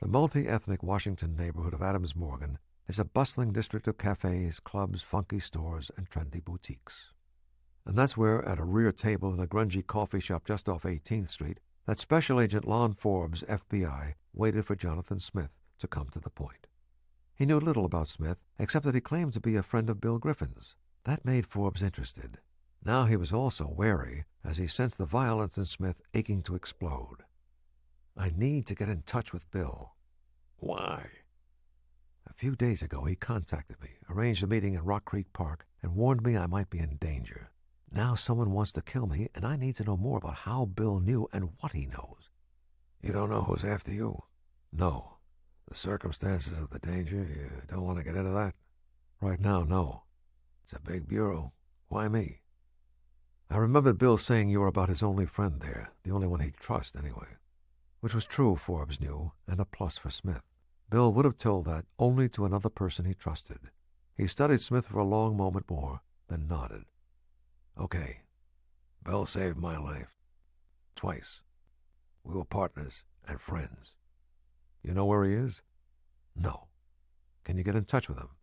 The multi-ethnic Washington neighborhood of Adams Morgan is a bustling district of cafes, clubs, funky stores, and trendy boutiques. And that's where, at a rear table in a grungy coffee shop just off 18th Street, that Special Agent Lon Forbes, FBI, waited for Jonathan Smith to come to the point. He knew little about Smith, except that he claimed to be a friend of Bill Griffin's. That made Forbes interested. Now he was also wary, as he sensed the violence in Smith aching to explode. "I need to get in touch with Bill." "Why?" "A few days ago he contacted me, arranged a meeting in Rock Creek Park, and warned me I might be in danger. Now someone wants to kill me, and I need to know more about how Bill knew and what he knows." "You don't know who's after you?" "No." "The circumstances of the danger, you don't want to get into that?" "Right now, no." "It's a big bureau. Why me?" "I remembered Bill saying you were about his only friend there, the only one he'd trust, anyway." Which was true, Forbes knew, and a plus for Smith. Bill would have told that only to another person he trusted. He studied Smith for a long moment more, then nodded. "Okay. Bill saved my life. Twice. We were partners and friends." "You know where he is?" "No." "Can you get in touch with him?"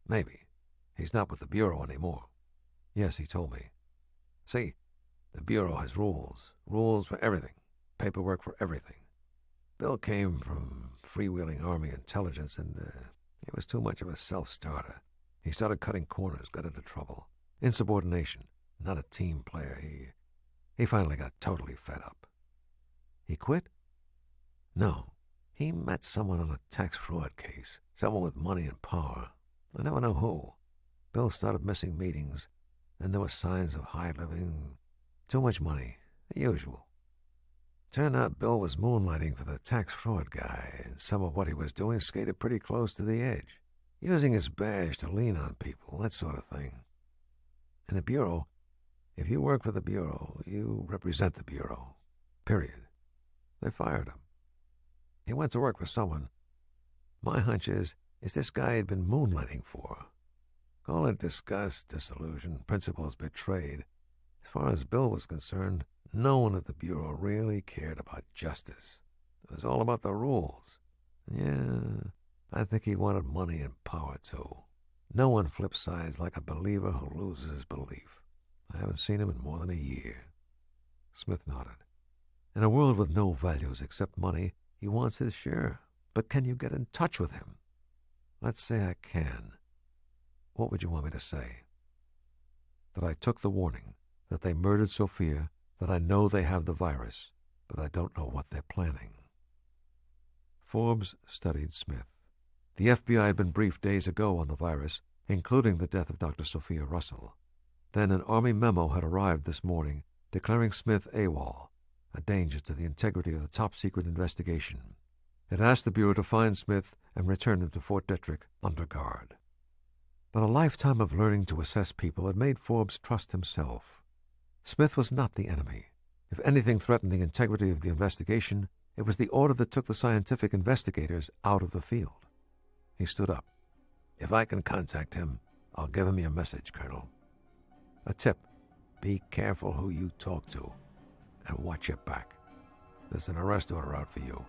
"Maybe. He's not with the Bureau anymore." "Yes, he told me." "See, the Bureau has rules. Rules for everything. Paperwork for everything. Bill came from freewheeling Army intelligence, and he was too much of a self-starter. He started cutting corners, got into trouble. Insubordination. Not a team player. He finally got totally fed up." "He quit?" "No. He met someone on a tax fraud case. Someone with money and power. I never know who. Bill started missing meetings. Then there were signs of high living. Too much money. The usual. Turned out Bill was moonlighting for the tax fraud guy, and some of what he was doing skated pretty close to the edge. Using his badge to lean on people, that sort of thing. In the Bureau, if you work for the Bureau, you represent the Bureau. Period. They fired him. He went to work for someone. My hunch is this guy had been moonlighting for. Call it disgust, disillusion, principles betrayed. As far as Bill was concerned, no one at the Bureau really cared about justice. It was all about the rules. Yeah, I think he wanted money and power, too. No one flips sides like a believer who loses his belief. I haven't seen him in more than a year." Smith nodded. "In a world with no values except money, he wants his share. But can you get in touch with him?" "Let's say I can. What would you want me to say?" "That I took the warning, that they murdered Sophia, that I know they have the virus, but I don't know what they're planning." Forbes studied Smith. The FBI had been briefed days ago on the virus, including the death of Dr. Sophia Russell. Then an Army memo had arrived this morning declaring Smith AWOL, a danger to the integrity of the top-secret investigation. It asked the Bureau to find Smith and return him to Fort Detrick under guard. But a lifetime of learning to assess people had made Forbes trust himself. Smith was not the enemy. If anything threatened the integrity of the investigation, it was the order that took the scientific investigators out of the field. He stood up. "If I can contact him, I'll give him your message, Colonel. A tip, be careful who you talk to, and watch your back. There's an arrest order out for you.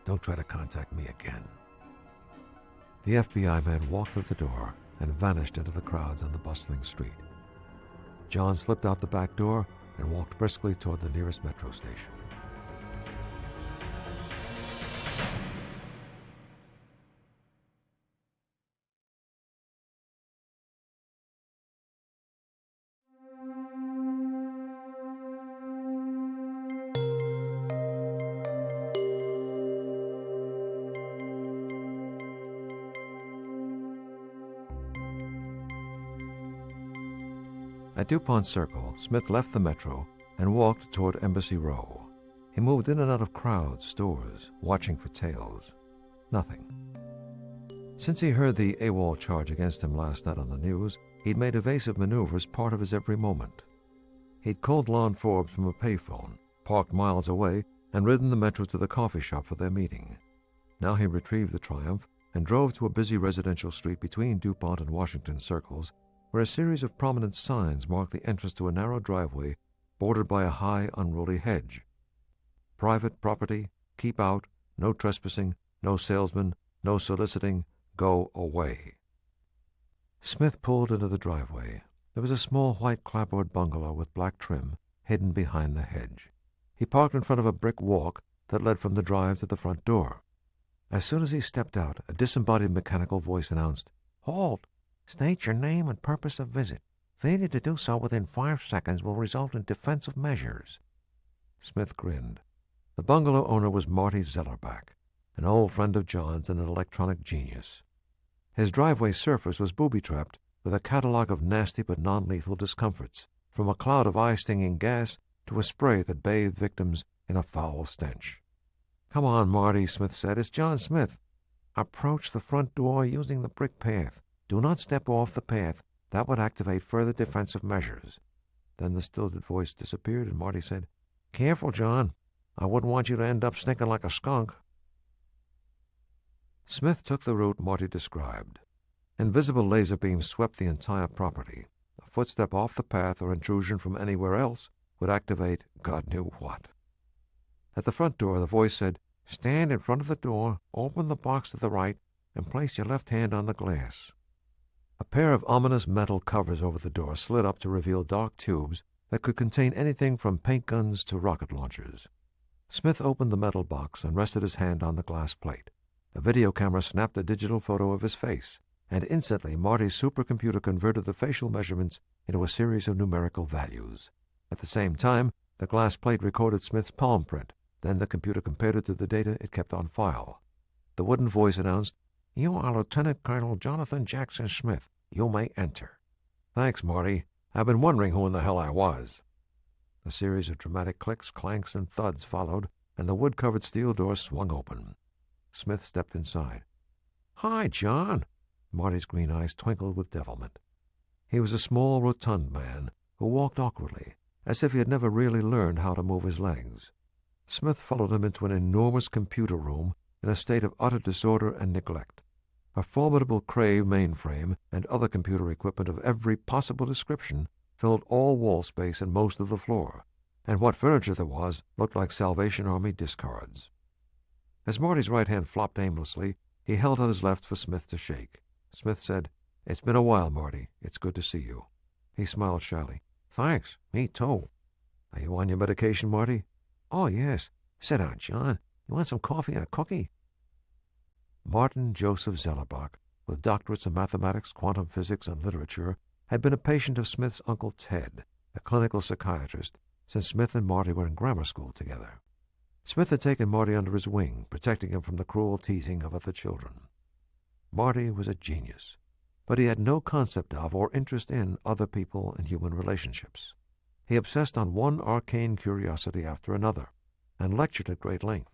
Don't try to contact me again." The FBI man walked through the door and vanished into the crowds on the bustling street. John slipped out the back door and walked briskly toward the nearest metro station. At DuPont Circle, Smith left the metro and walked toward Embassy Row. He moved in and out of crowds, stores, watching for tails. Nothing. Since he heard the AWOL charge against him last night on the news, he'd made evasive maneuvers part of his every moment. He'd called Lon Forbes from a payphone, parked miles away, and ridden the metro to the coffee shop for their meeting. Now he retrieved the Triumph and drove to a busy residential street between DuPont and Washington Circles, where a series of prominent signs marked the entrance to a narrow driveway bordered by a high, unruly hedge. Private property, keep out, no trespassing, no salesmen, no soliciting, go away. Smith pulled into the driveway. There was a small white clapboard bungalow with black trim hidden behind the hedge. He parked in front of a brick walk that led from the drive to the front door. As soon as he stepped out, a disembodied mechanical voice announced, "Halt! State your name and purpose of visit. Failure to do so within 5 seconds will result in defensive measures." Smith grinned. The bungalow owner was Marty Zellerback, an old friend of John's and an electronic genius. His driveway surface was booby-trapped with a catalog of nasty but non-lethal discomforts, from a cloud of eye-stinging gas to a spray that bathed victims in a foul stench. "Come on, Marty," Smith said. "It's John Smith. Approach the front door using the brick path. Do not step off the path. That would activate further defensive measures." Then the stilted voice disappeared, and Marty said, "Careful, John. I wouldn't want you to end up stinking like a skunk." Smith took the route Marty described. Invisible laser beams swept the entire property. A footstep off the path or intrusion from anywhere else would activate God knew what. At the front door, the voice said, "Stand in front of the door, open the box to the right, and place your left hand on the glass." A pair of ominous metal covers over the door slid up to reveal dark tubes that could contain anything from paint guns to rocket launchers. Smith opened the metal box and rested his hand on the glass plate. A video camera snapped a digital photo of his face, and instantly Marty's supercomputer converted the facial measurements into a series of numerical values. At the same time, the glass plate recorded Smith's palm print. Then the computer compared it to the data it kept on file. The wooden voice announced, "You are Lieutenant Colonel Jonathan Jackson Smith. You may enter." "Thanks, Marty. I've been wondering who in the hell I was." A series of dramatic clicks, clanks, and thuds followed, and the wood-covered steel door swung open. Smith stepped inside. "Hi, John." Marty's green eyes twinkled with devilment. He was a small, rotund man who walked awkwardly, as if he had never really learned how to move his legs. Smith followed him into an enormous computer room in a state of utter disorder and neglect. A formidable Crave mainframe and other computer equipment of every possible description filled all wall space and most of the floor, and what furniture there was looked like Salvation Army discards. As Marty's right hand flopped aimlessly, he held out his left for Smith to shake. Smith said, "It's been a while, Marty. It's good to see you." He smiled shyly. "Thanks. Me too." "Are you on your medication, Marty?" "Oh, yes. Sit down, John. You want some coffee and a cookie?" Martin Joseph Zellerbach, with doctorates in mathematics, quantum physics, and literature, had been a patient of Smith's Uncle Ted, a clinical psychiatrist, since Smith and Marty were in grammar school together. Smith had taken Marty under his wing, protecting him from the cruel teasing of other children. Marty was a genius, but he had no concept of or interest in other people and human relationships. He obsessed on one arcane curiosity after another, and lectured at great length.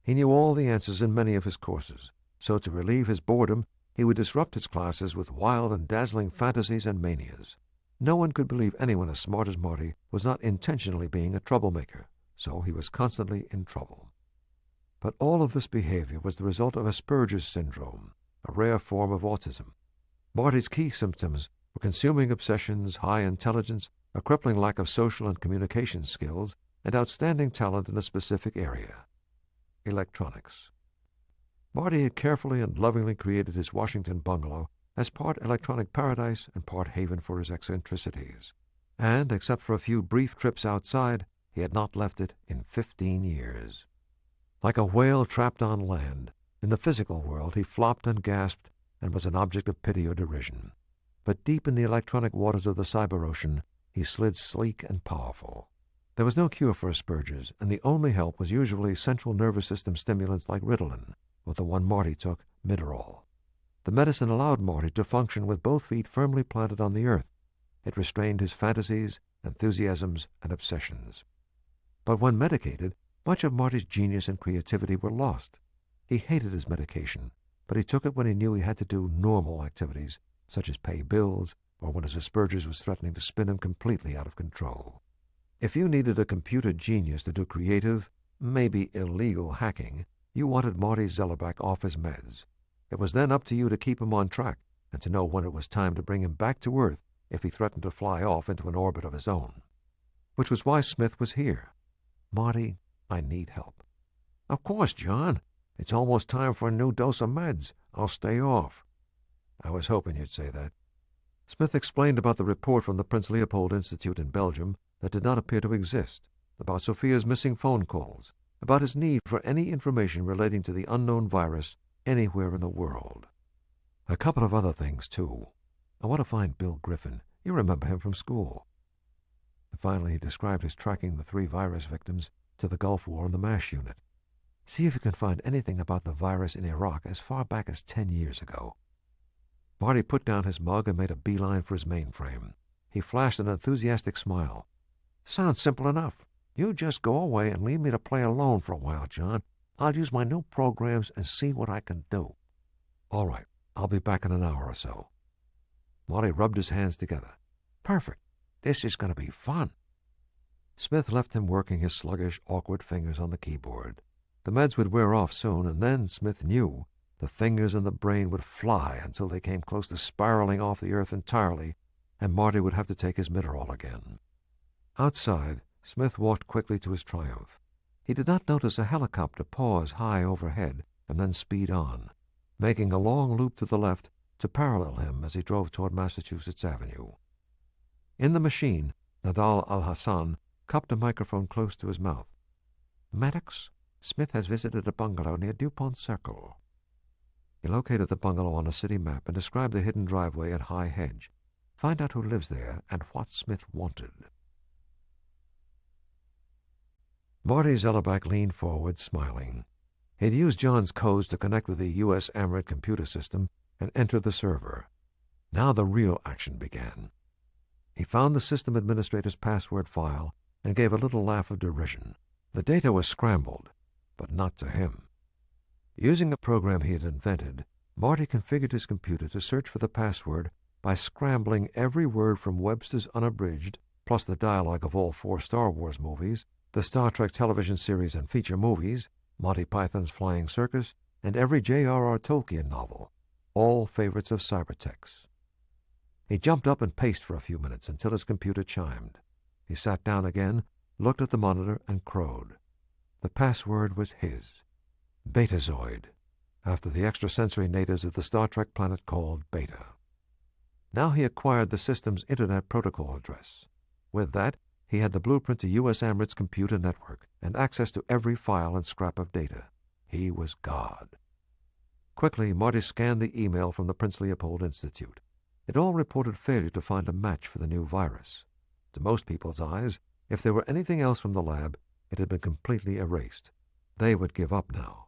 He knew all the answers in many of his courses, so to relieve his boredom, he would disrupt his classes with wild and dazzling fantasies and manias. No one could believe anyone as smart as Marty was not intentionally being a troublemaker, so he was constantly in trouble. But all of this behavior was the result of Asperger's syndrome, a rare form of autism. Marty's key symptoms were consuming obsessions, high intelligence, a crippling lack of social and communication skills, and outstanding talent in a specific area: electronics. Marty had carefully and lovingly created his Washington bungalow as part electronic paradise and part haven for his eccentricities, and, except for a few brief trips outside, he had not left it in 15 years. Like a whale trapped on land, in the physical world he flopped and gasped and was an object of pity or derision. But deep in the electronic waters of the cyber ocean, he slid sleek and powerful. There was no cure for Asperger's, and the only help was usually central nervous system stimulants like Ritalin, or the one Marty took, Midorol. The medicine allowed Marty to function with both feet firmly planted on the earth. It restrained his fantasies, enthusiasms, and obsessions. But when medicated, much of Marty's genius and creativity were lost. He hated his medication, but he took it when he knew he had to do normal activities, such as pay bills, or when his Asperger's was threatening to spin him completely out of control. If you needed a computer genius to do creative, maybe illegal hacking, you wanted Marty Zellerbach off his meds. It was then up to you to keep him on track and to know when it was time to bring him back to Earth if he threatened to fly off into an orbit of his own. Which was why Smith was here. "Marty, I need help." "Of course, John. It's almost time for a new dose of meds. I'll stay off." "I was hoping you'd say that." Smith explained about the report from the Prince Leopold Institute in Belgium that did not appear to exist, about Sophia's missing phone calls, about his need for any information relating to the unknown virus anywhere in the world. A couple of other things, too. I want to find Bill Griffin. You remember him from school. And finally, he described his tracking the 3 virus victims to the Gulf War in the MASH unit. See if you can find anything about the virus in Iraq as far back as 10 years ago. Marty put down his mug and made a beeline for his mainframe. He flashed an enthusiastic smile. "Sounds simple enough. You just go away and leave me to play alone for a while, John. I'll use my new programs and see what I can do." "All right. I'll be back in an hour or so." Marty rubbed his hands together. "Perfect. This is going to be fun." Smith left him working his sluggish, awkward fingers on the keyboard. The meds would wear off soon, and then, Smith knew, the fingers and the brain would fly until they came close to spiraling off the earth entirely, and Marty would have to take his Midderall again. Outside, Smith walked quickly to his Triumph. He did not notice a helicopter pause high overhead and then speed on, making a long loop to the left to parallel him as he drove toward Massachusetts Avenue. In the machine, Nadal Al-Hassan cupped a microphone close to his mouth. "Maddox, Smith has visited a bungalow near DuPont Circle." He located the bungalow on a city map and described the hidden driveway and high hedge. Find out who lives there and what Smith wanted. Marty Zellerbach leaned forward, smiling. He'd used John's codes to connect with the U.S. Amrit computer system and enter the server. Now the real action began. He found the system administrator's password file and gave a little laugh of derision. The data was scrambled, but not to him. Using a program he had invented, Marty configured his computer to search for the password by scrambling every word from Webster's Unabridged, plus the dialogue of all 4 Star Wars movies, the Star Trek television series and feature movies, Monty Python's Flying Circus, and every J.R.R. Tolkien novel, all favorites of Cybertex. He jumped up and paced for a few minutes until his computer chimed. He sat down again, looked at the monitor, and crowed. The password was his. Betazoid, after the extrasensory natives of the Star Trek planet called Beta. Now he acquired the system's Internet Protocol address. With that, he had the blueprint to U.S. Amrit's computer network and access to every file and scrap of data. He was God. Quickly, Marty scanned the email from the Prince Leopold Institute. It all reported failure to find a match for the new virus. To most people's eyes, if there were anything else from the lab, it had been completely erased. They would give up now.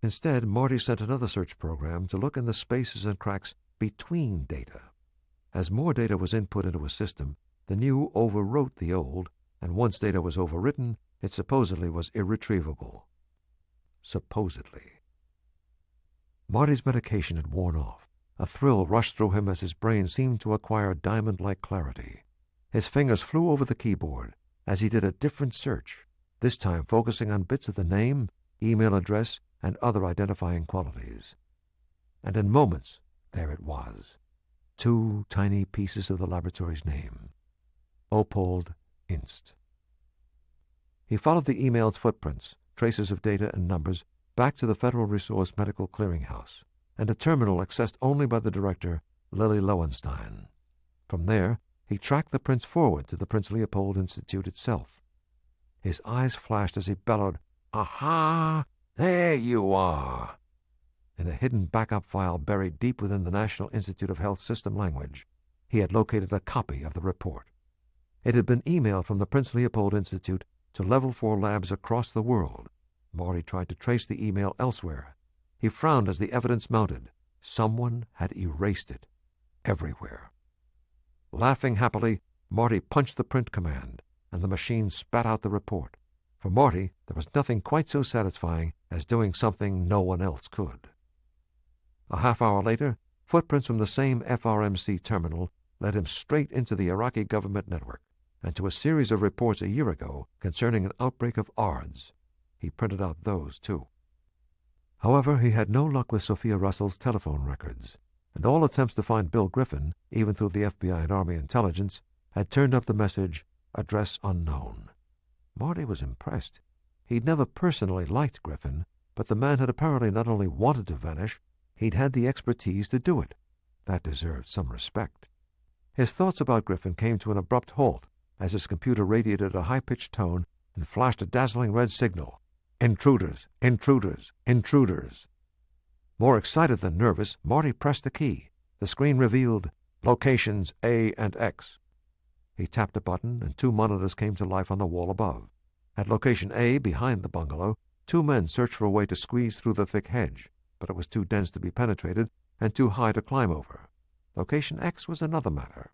Instead, Marty sent another search program to look in the spaces and cracks between data. As more data was input into a system, the new overwrote the old, and once data was overwritten, it supposedly was irretrievable. Supposedly. Marty's medication had worn off. A thrill rushed through him as his brain seemed to acquire diamond-like clarity. His fingers flew over the keyboard as he did a different search, this time focusing on bits of the name, email address, and other identifying qualities. And in moments, there it was. 2 tiny pieces of the laboratory's name. Opold Inst. He followed the email's footprints, traces of data and numbers, back to the Federal Resource Medical Clearinghouse, and a terminal accessed only by the director, Lily Lowenstein. From there, he tracked the prints forward to the Prince Leopold Institute itself. His eyes flashed as he bellowed, "Aha! There you are!" In a hidden backup file buried deep within the National Institute of Health system language, he had located a copy of the report. It had been emailed from the Prince Leopold Institute to Level 4 labs across the world. Marty tried to trace the email elsewhere. He frowned as the evidence mounted. Someone had erased it. Everywhere. Laughing happily, Marty punched the print command, and the machine spat out the report. For Marty, there was nothing quite so satisfying as doing something no one else could. A half-hour later, footprints from the same FRMC terminal led him straight into the Iraqi government network, and to a series of reports a year ago concerning an outbreak of ARDS. He printed out those, too. However, he had no luck with Sophia Russell's telephone records, and all attempts to find Bill Griffin, even through the FBI and Army intelligence, had turned up the message, "Address unknown." Marty was impressed. He'd never personally liked Griffin, but the man had apparently not only wanted to vanish, he'd had the expertise to do it. That deserved some respect. His thoughts about Griffin came to an abrupt halt as his computer radiated a high-pitched tone and flashed a dazzling red signal. "Intruders! Intruders! Intruders!" More excited than nervous, Marty pressed a key. The screen revealed locations A and X. He tapped a button, and two monitors came to life on the wall above. At location A, behind the bungalow, two men searched for a way to squeeze through the thick hedge, but it was too dense to be penetrated and too high to climb over. Location X was another matter.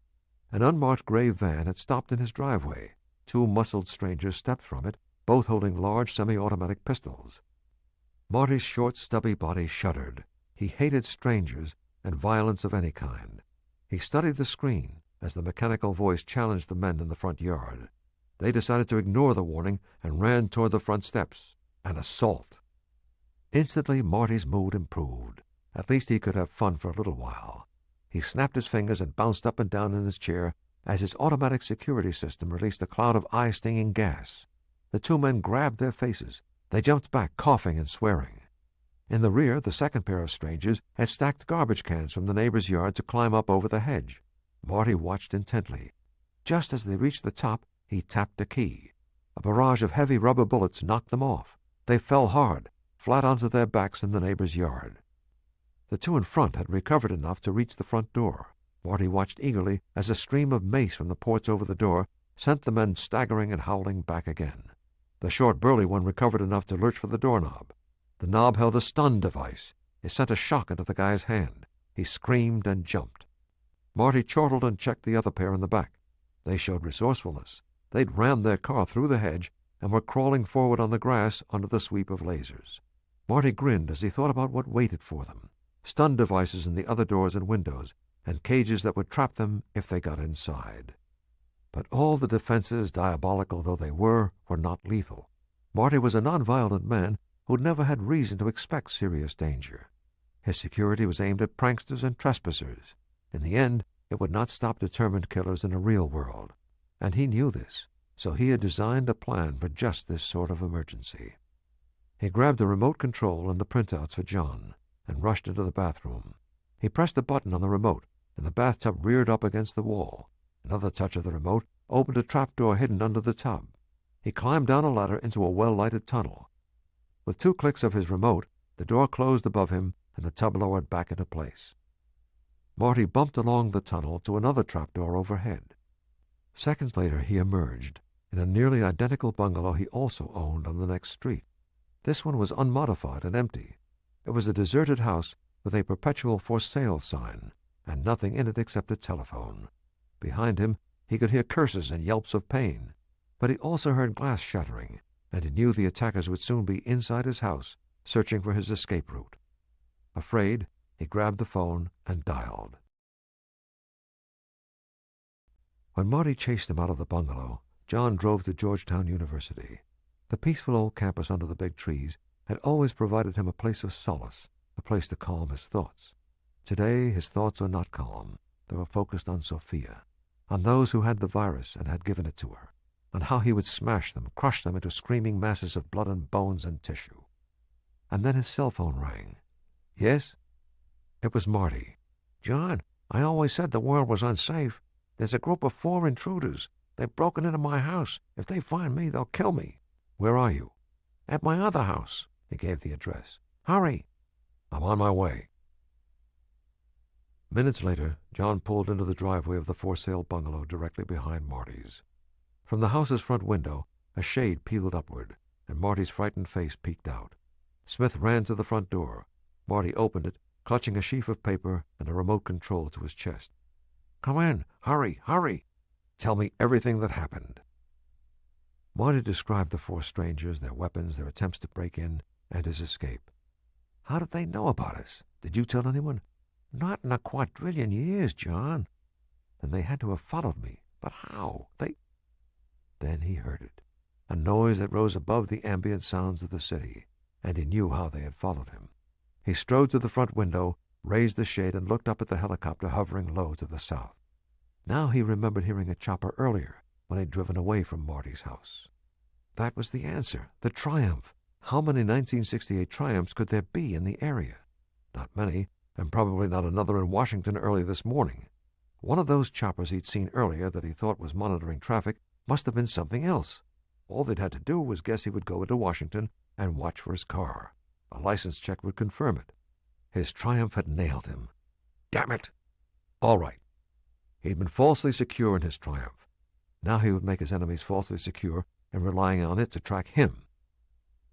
An unmarked gray van had stopped in his driveway. Two muscled strangers stepped from it, both holding large semi-automatic pistols. Marty's short, stubby body shuddered. He hated strangers and violence of any kind. He studied the screen as the mechanical voice challenged the men in the front yard. They decided to ignore the warning and ran toward the front steps. An assault. Instantly, Marty's mood improved. At least he could have fun for a little while. He snapped his fingers and bounced up and down in his chair as his automatic security system released a cloud of eye-stinging gas. The two men grabbed their faces. They jumped back, coughing and swearing. In the rear, the second pair of strangers had stacked garbage cans from the neighbor's yard to climb up over the hedge. Marty watched intently. Just as they reached the top, he tapped a key. A barrage of heavy rubber bullets knocked them off. They fell hard, flat onto their backs in the neighbor's yard. The two in front had recovered enough to reach the front door. Marty watched eagerly as a stream of mace from the ports over the door sent the men staggering and howling back again. The short, burly one recovered enough to lurch for the doorknob. The knob held a stun device. It sent a shock into the guy's hand. He screamed and jumped. Marty chortled and checked the other pair in the back. They showed resourcefulness. They'd rammed their car through the hedge and were crawling forward on the grass under the sweep of lasers. Marty grinned as he thought about what waited for them. Stun devices in the other doors and windows, and cages that would trap them if they got inside. But all the defenses, diabolical though they were not lethal. Marty was a non-violent man who'd never had reason to expect serious danger. His security was aimed at pranksters and trespassers. In the end, it would not stop determined killers in a real world. And he knew this, so he had designed a plan for just this sort of emergency. He grabbed the remote control and the printouts for John and rushed into the bathroom. He pressed a button on the remote, and the bathtub reared up against the wall. Another touch of the remote opened a trapdoor hidden under the tub. He climbed down a ladder into a well-lighted tunnel. With 2 clicks of his remote, the door closed above him and the tub lowered back into place. Marty bumped along the tunnel to another trapdoor overhead. Seconds later, he emerged in a nearly identical bungalow he also owned on the next street. This one was unmodified and empty. It was a deserted house with a perpetual for sale sign, and nothing in it except a telephone. Behind him, he could hear curses and yelps of pain, but he also heard glass shattering, and he knew the attackers would soon be inside his house, searching for his escape route. Afraid, he grabbed the phone and dialed. When Marty chased him out of the bungalow, John drove to Georgetown University. The peaceful old campus under the big trees had always provided him a place of solace, a place to calm his thoughts. Today, his thoughts were not calm. They were focused on Sophia, on those who had the virus and had given it to her, on how he would smash them, crush them into screaming masses of blood and bones and tissue. And then his cell phone rang. Yes? It was Marty. "John, I always said the world was unsafe. There's a group of 4 intruders. They've broken into my house. If they find me, they'll kill me." "Where are you?" "At my other house." He gave the address. "Hurry." "I'm on my way." Minutes later, John pulled into the driveway of the for-sale bungalow directly behind Marty's. From the house's front window, a shade peeled upward, and Marty's frightened face peeked out. Smith ran to the front door. Marty opened it, clutching a sheaf of paper and a remote control to his chest. Come in. Hurry, hurry. Tell me everything that happened." Marty described the four strangers, their weapons, their attempts to break in, and his escape. "How did they know about us? Did you tell anyone?" "Not in a quadrillion years, John." "Then they had to have followed me. But how? Then he heard it, a noise that rose above the ambient sounds of the city, and he knew how they had followed him. He strode to the front window, raised the shade, and looked up at the helicopter hovering low to the south. Now he remembered hearing a chopper earlier when he'd driven away from Marty's house. That was the answer, the Triumph. How many 1968 Triumphs could there be in the area? Not many, and probably not another in Washington early this morning. One of those choppers he'd seen earlier that he thought was monitoring traffic must have been something else. All they'd had to do was guess he would go into Washington and watch for his car. A license check would confirm it. His Triumph had nailed him. Damn it! All right. He'd been falsely secure in his Triumph. Now he would make his enemies falsely secure and relying on it to track him.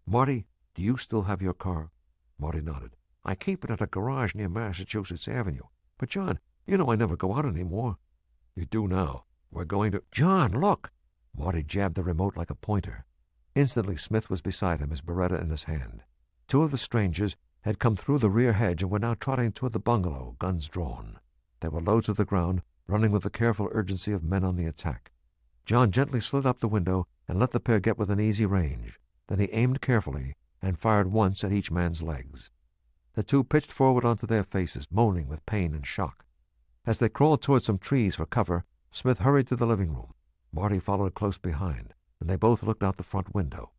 "Marty, do you still have your car?" Marty nodded. "I keep it at a garage near Massachusetts Avenue. But, John, you know I never go out any more." "You do now. We're going to—" "John, look!" Marty jabbed the remote like a pointer. Instantly Smith was beside him, his Beretta in his hand. Two of the strangers had come through the rear hedge and were now trotting toward the bungalow, guns drawn. They were low to the ground, running with the careful urgency of men on the attack. John gently slid up the window and let the pair get within easy range. Then he aimed carefully and fired once at each man's legs. The two pitched forward onto their faces, moaning with pain and shock. As they crawled toward some trees for cover, Smith hurried to the living room. Marty followed close behind, and they both looked out the front window.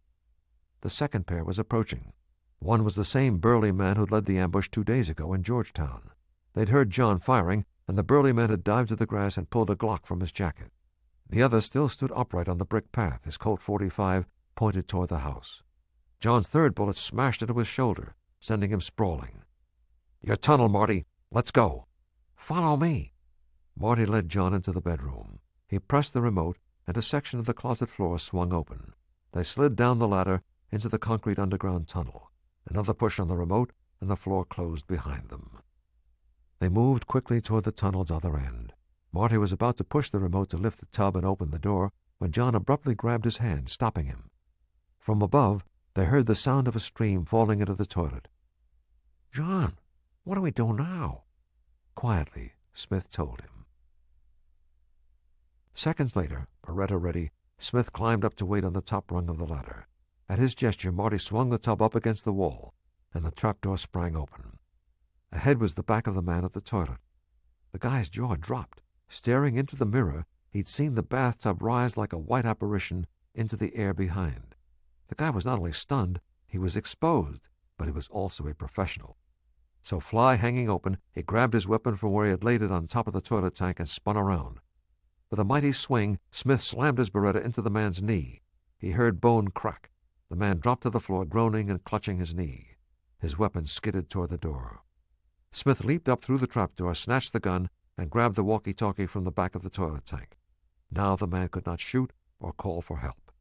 The second pair was approaching. One was the same burly man who'd led the ambush 2 days ago in Georgetown. They'd heard John firing, and the burly man had dived to the grass and pulled a Glock from his jacket. The other still stood upright on the brick path, his Colt .45 pointed toward the house. John's third bullet smashed into his shoulder, sending him sprawling. "Your tunnel, Marty. Let's go." "Follow me." Marty led John into the bedroom. He pressed the remote, and a section of the closet floor swung open. They slid down the ladder into the concrete underground tunnel. Another push on the remote, and the floor closed behind them. They moved quickly toward the tunnel's other end. Marty was about to push the remote to lift the tub and open the door when John abruptly grabbed his hand, stopping him. From above, they heard the sound of a stream falling into the toilet. "John, what do we do now?" Quietly, Smith told him. Seconds later, Beretta ready, Smith climbed up to wait on the top rung of the ladder. At his gesture, Marty swung the tub up against the wall, and the trapdoor sprang open. Ahead was the back of the man at the toilet. The guy's jaw dropped. Staring into the mirror, he'd seen the bathtub rise like a white apparition into the air behind. The guy was not only stunned, he was exposed, but he was also a professional. So, fly hanging open, he grabbed his weapon from where he had laid it on top of the toilet tank and spun around. With a mighty swing, Smith slammed his Beretta into the man's knee. He heard bone crack. The man dropped to the floor, groaning and clutching his knee. His weapon skidded toward the door. Smith leaped up through the trapdoor, snatched the gun, and grabbed the walkie-talkie from the back of the toilet tank. Now the man could not shoot or call for help.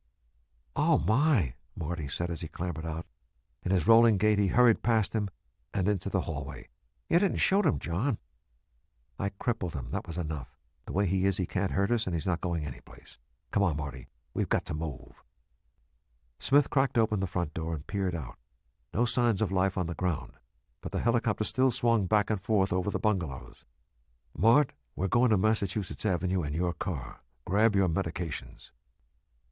"Oh, my," Marty said as he clambered out. In his rolling gait, he hurried past him and into the hallway. "You didn't shoot him, John." "I crippled him. That was enough. The way he is, he can't hurt us, and he's not going anyplace. Come on, Marty. We've got to move." Smith cracked open the front door and peered out. No signs of life on the ground, but the helicopter still swung back and forth over the bungalows. "Mart, we're going to Massachusetts Avenue in your car. Grab your medications."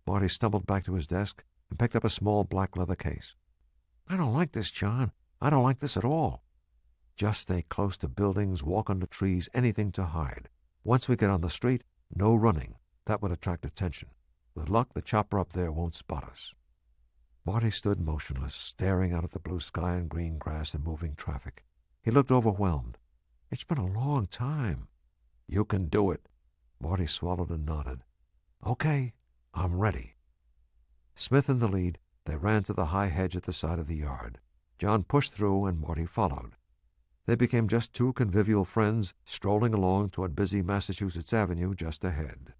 Marty stumbled back to his desk and picked up a small black leather case. "I don't like this, John. I don't like this at all." "Just stay close to buildings, walk under trees, anything to hide. Once we get on the street, no running. That would attract attention. With luck, the chopper up there won't spot us." Marty stood motionless, staring out at the blue sky and green grass and moving traffic. He looked overwhelmed. "It's been a long time." "You can do it." Marty swallowed and nodded. "Okay, I'm ready." Smith in the lead, they ran to the high hedge at the side of the yard. John pushed through, and Marty followed. They became just two convivial friends strolling along toward busy Massachusetts Avenue just ahead.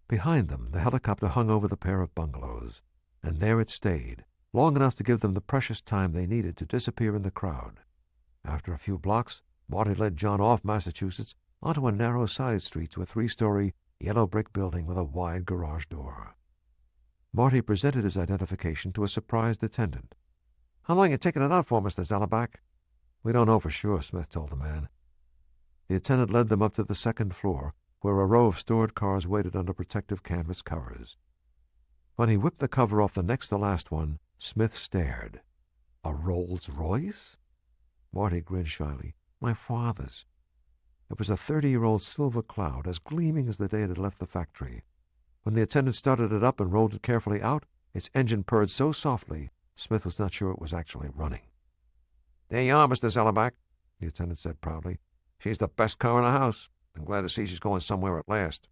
Behind them, the helicopter hung over the pair of bungalows, and there it stayed, long enough to give them the precious time they needed to disappear in the crowd. After a few blocks, Marty led John off Massachusetts onto a narrow side street to a 3-story yellow brick building with a wide garage door. Marty presented his identification to a surprised attendant. "How long you taking it out for, Mr. Zellerbach?" "We don't know for sure," Smith told the man. The attendant led them up to the second floor, where a row of stored cars waited under protective canvas covers. When he whipped the cover off the next to last one, Smith stared. "A Rolls-Royce?" Marty grinned shyly. "My father's." It was a 30-year-old silver cloud, as gleaming as the day it had left the factory. When the attendant started it up and rolled it carefully out, its engine purred so softly, Smith was not sure it was actually running. "There you are, Mr. Zellerbach," the attendant said proudly. "She's the best car in the house. I'm glad to see she's going somewhere at last."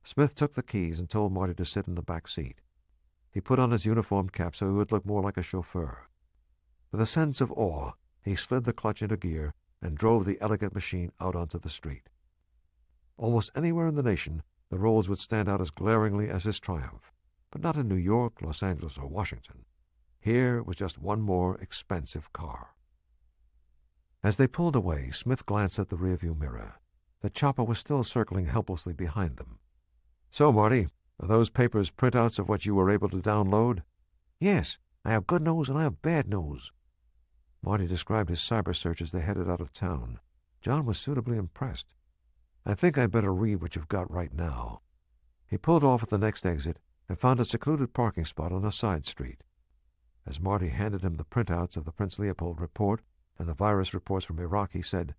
Smith took the keys and told Marty to sit in the back seat. He put on his uniformed cap so he would look more like a chauffeur. With a sense of awe, he slid the clutch into gear and drove the elegant machine out onto the street. Almost anywhere in the nation, the Rolls would stand out as glaringly as his Triumph, but not in New York, Los Angeles, or Washington. Here it was just one more expensive car. As they pulled away, Smith glanced at the rearview mirror. The chopper was still circling helplessly behind them. "So, Marty, are those papers printouts of what you were able to download?" "Yes. I have good news and I have bad news." Marty described his cyber search as they headed out of town. John was suitably impressed. "I think I'd better read what you've got right now." He pulled off at the next exit and found a secluded parking spot on a side street. As Marty handed him the printouts of the Prince Leopold report and the virus reports from Iraq, he said,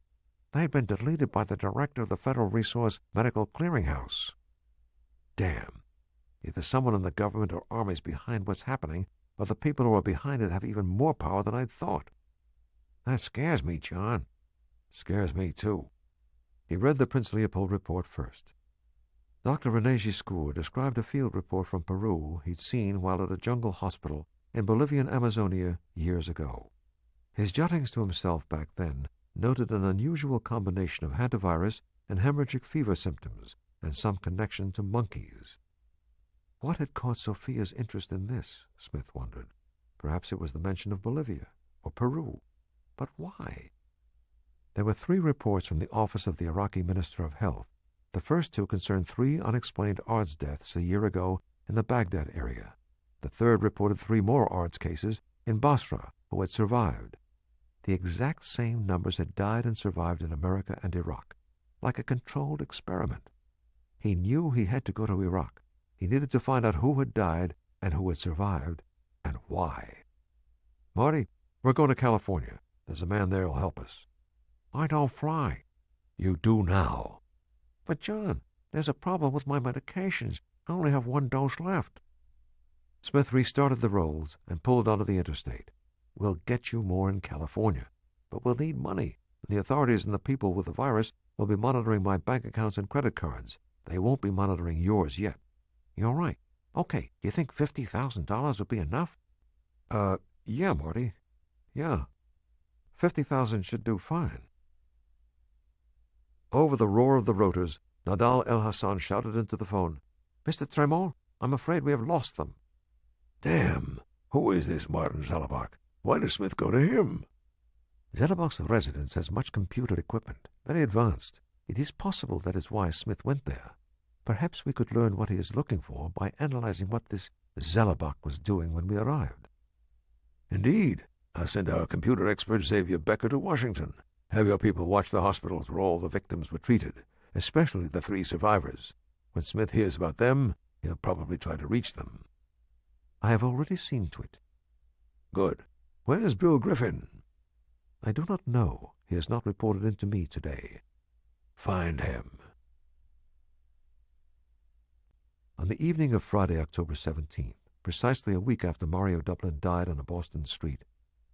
"They've been deleted by the director of the Federal Resource Medical Clearinghouse." Damn. Either someone in the government or army is behind what's happening, or the people who are behind it have even more power than I'd thought. "That scares me, John." "Scares me, too." He read the Prince Leopold report first. Dr. René Giscourt described a field report from Peru he'd seen while at a jungle hospital in Bolivian Amazonia years ago. His jottings to himself back then noted an unusual combination of hantavirus and hemorrhagic fever symptoms, and some connection to monkeys. What had caught Sophia's interest in this, Smith wondered. Perhaps it was the mention of Bolivia or Peru. But why? There were 3 reports from the Office of the Iraqi Minister of Health. The first 2 concerned 3 unexplained ARDS deaths a year ago in the Baghdad area. The third reported 3 more ARDS cases in Basra who had survived. The exact same numbers had died and survived in America and Iraq, like a controlled experiment. He knew he had to go to Iraq. He needed to find out who had died and who had survived, and why. "Marty, we're going to California. There's a man there who'll help us." "I don't fly." "You do now." "But, John, there's a problem with my medications. I only have 1 dose left." Smith restarted the Rolls and pulled onto the interstate. "We'll get you more in California, but we'll need money, and the authorities and the people with the virus will be monitoring my bank accounts and credit cards. They won't be monitoring yours yet." "You're right. Okay, do you think $50,000 would be enough?" Yeah, Marty. Yeah. 50,000 should do fine." Over the roar of the rotors, Nadal El Hassan shouted into the phone, "Mr. Tremont, I'm afraid we have lost them." "Damn! Who is this Martin Zellerbach? Why does Smith go to him?" "Zellerbach's residence has much computer equipment, very advanced. It is possible that is why Smith went there. Perhaps we could learn what he is looking for by analyzing what this Zellerbach was doing when we arrived." "Indeed. I'll send our computer expert Xavier Becker to Washington. Have your people watch the hospitals where all the victims were treated, especially the 3 survivors. When Smith hears about them, he'll probably try to reach them." "I have already seen to it." "Good. Where's Bill Griffin?" "I do not know. He has not reported in to me today." "Find him." On the evening of Friday, October 17th, precisely a week after Mario Dublin died on a Boston street,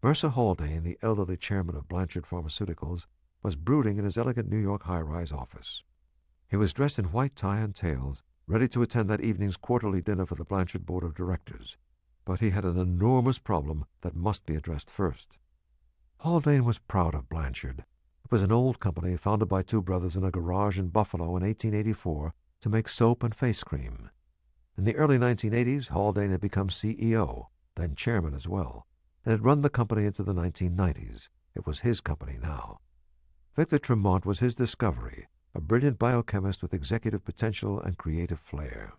Mercer Haldane, the elderly chairman of Blanchard Pharmaceuticals, was brooding in his elegant New York high-rise office. He was dressed in white tie and tails, ready to attend that evening's quarterly dinner for the Blanchard Board of Directors. But he had an enormous problem that must be addressed first. Haldane was proud of Blanchard. It was an old company founded by 2 brothers in a garage in Buffalo in 1884 to make soap and face cream. In the early 1980s, Haldane had become CEO, then chairman as well, and had run the company into the 1990s. It was his company now. Victor Tremont was his discovery, a brilliant biochemist with executive potential and creative flair.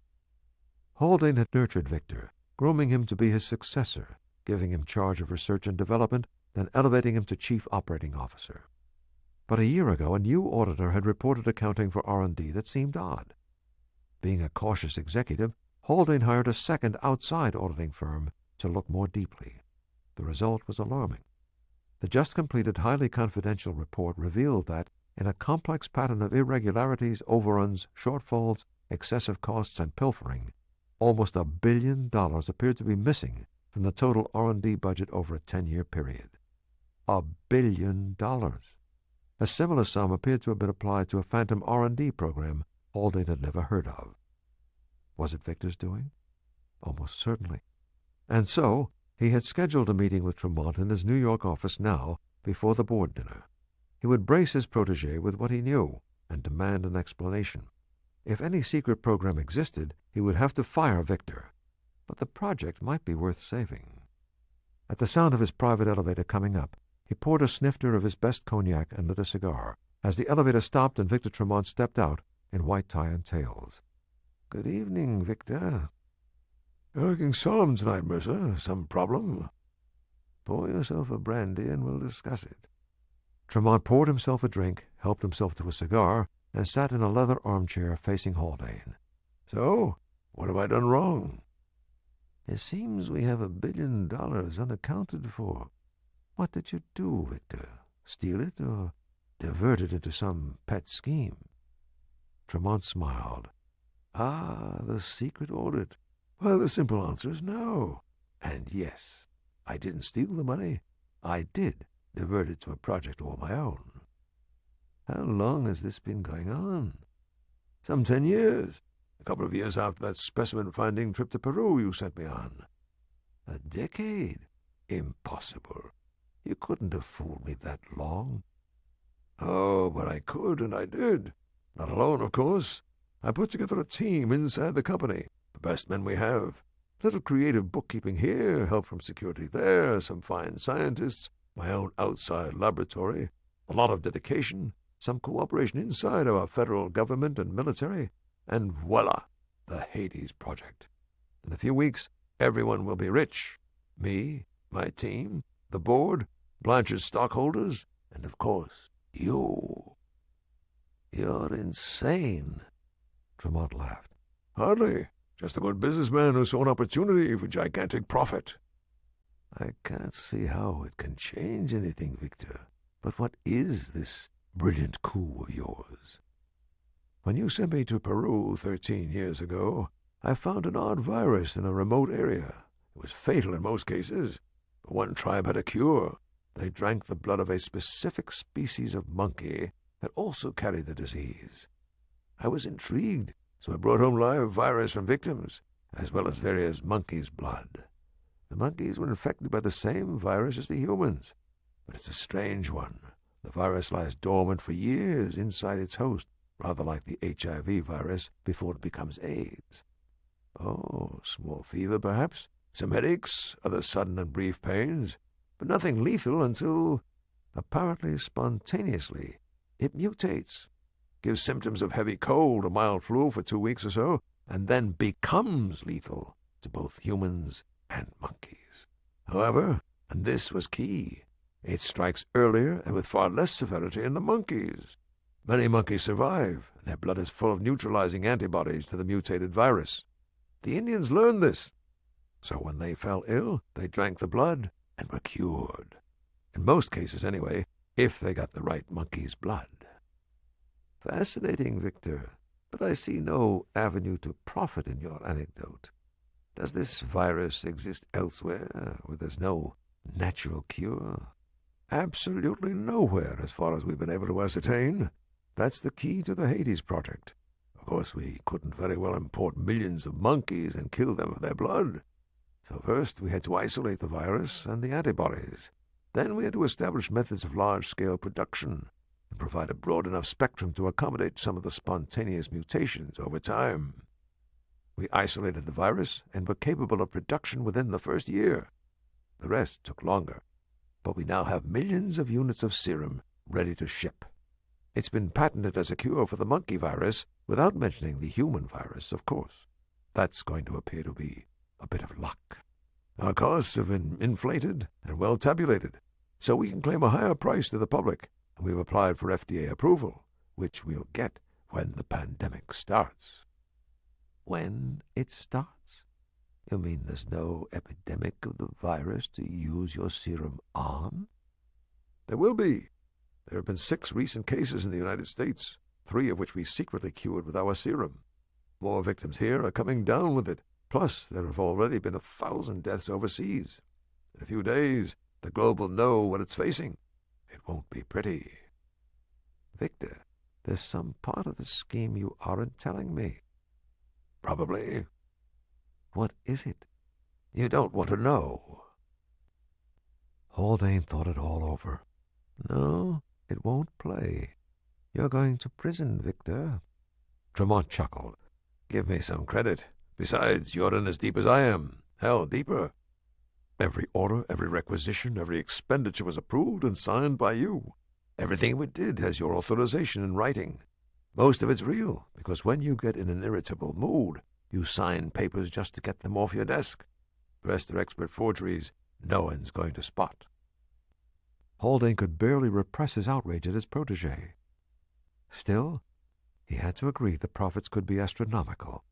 Haldane had nurtured Victor, grooming him to be his successor, giving him charge of research and development, then elevating him to chief operating officer. But a year ago, a new auditor had reported accounting for R&D that seemed odd. Being a cautious executive, Haldane hired a second outside auditing firm to look more deeply. The result was alarming. The just-completed highly confidential report revealed that, in a complex pattern of irregularities, overruns, shortfalls, excessive costs, and pilfering, almost $1 billion appeared to be missing from the total R&D budget over a 10-year period. $1 billion. A similar sum appeared to have been applied to a phantom R&D program Haldane had never heard of. Was it Victor's doing? Almost certainly. And so, he had scheduled a meeting with Tremont in his New York office now, before the board dinner. He would brace his protégé with what he knew and demand an explanation. If any secret program existed, he would have to fire Victor. But the project might be worth saving. At the sound of his private elevator coming up, he poured a snifter of his best cognac and lit a cigar, as the elevator stopped and Victor Tremont stepped out in white tie and tails. "Good evening, Victor." "You're looking solemn tonight, Mercer. Some problem?" "Pour yourself a brandy and we'll discuss it." Tremont poured himself a drink, helped himself to a cigar, and sat in a leather armchair facing Haldane. "So, what have I done wrong?" "It seems we have $1 billion unaccounted for. What did you do, Victor? Steal it or divert it into some pet scheme?" Tremont smiled. "Ah, the secret audit. Well, the simple answer is no. And yes, I didn't steal the money. I did divert it to a project all my own." "How long has this been going on?" "Some 10 years. A couple of years after that specimen-finding trip to Peru you sent me on." "A decade? Impossible. You couldn't have fooled me that long." "Oh, but I could, and I did. Not alone, of course. I put together a team inside the company, the best men we have. Little creative bookkeeping here, help from security there, some fine scientists, my own outside laboratory, a lot of dedication, some cooperation inside our federal government and military, and voila, the Hades Project. In a few weeks, everyone will be rich. Me, my team, the board, Blanche's stockholders, and of course, you." "You're insane." Tremont laughed. "Hardly. Just a good businessman who saw an opportunity for gigantic profit." "I can't see how it can change anything, Victor. But what is this brilliant coup of yours?" "When you sent me to Peru 13 years ago, I found an odd virus in a remote area. It was fatal in most cases, but one tribe had a cure. They drank the blood of a specific species of monkey that also carried the disease. I was intrigued, so I brought home live virus from victims, as well as various monkeys' blood. The monkeys were infected by the same virus as the humans, but it's a strange one. The virus lies dormant for years inside its host, rather like the HIV virus before it becomes AIDS. Oh, small fever, perhaps, some headaches, other sudden and brief pains, but nothing lethal until, apparently spontaneously, it mutates, gives symptoms of heavy cold or mild flu for 2 weeks or so, and then becomes lethal to both humans and monkeys. However, and this was key, it strikes earlier and with far less severity in the monkeys. Many monkeys survive, and their blood is full of neutralizing antibodies to the mutated virus. The Indians learned this, so when they fell ill, they drank the blood and were cured. In most cases, anyway, if they got the right monkey's blood. Fascinating, Victor, but I see no avenue to profit in your anecdote. Does this virus exist elsewhere where there's no natural cure? Absolutely nowhere, as far as we've been able to ascertain. That's the key to the Hades Project. Of course, we couldn't very well import millions of monkeys and kill them for their blood. So first we had to isolate the virus and the antibodies. Then we had to establish methods of large-scale production and provide a broad enough spectrum to accommodate some of the spontaneous mutations over time. We isolated the virus and were capable of production within the first year. The rest took longer, but we now have millions of units of serum ready to ship. It's been patented as a cure for the monkey virus, without mentioning the human virus, of course. That's going to appear to be a bit of luck. Our costs have been inflated and well tabulated, so we can claim a higher price to the public, and we've applied for FDA approval, which we'll get when the pandemic starts. When it starts? You mean there's no epidemic of the virus to use your serum on? There will be. There have been 6 recent cases in the United States, 3 of which we secretly cured with our serum. More victims here are coming down with it. Plus, there have already been 1,000 deaths overseas. In a few days, the globe will know what it's facing. It won't be pretty. Victor, there's some part of the scheme you aren't telling me. Probably. What is it? You don't want to know. Haldane thought it all over. No, it won't play. You're going to prison, Victor. Tremont chuckled. Give me some credit. Besides, you're in as deep as I am. Hell, deeper. Every order, every requisition, every expenditure was approved and signed by you. Everything we did has your authorization in writing. Most of it's real, because when you get in an irritable mood, you sign papers just to get them off your desk. The rest are expert forgeries no one's going to spot. Haldane could barely repress his outrage at his protege. Still, he had to agree the profits could be astronomical,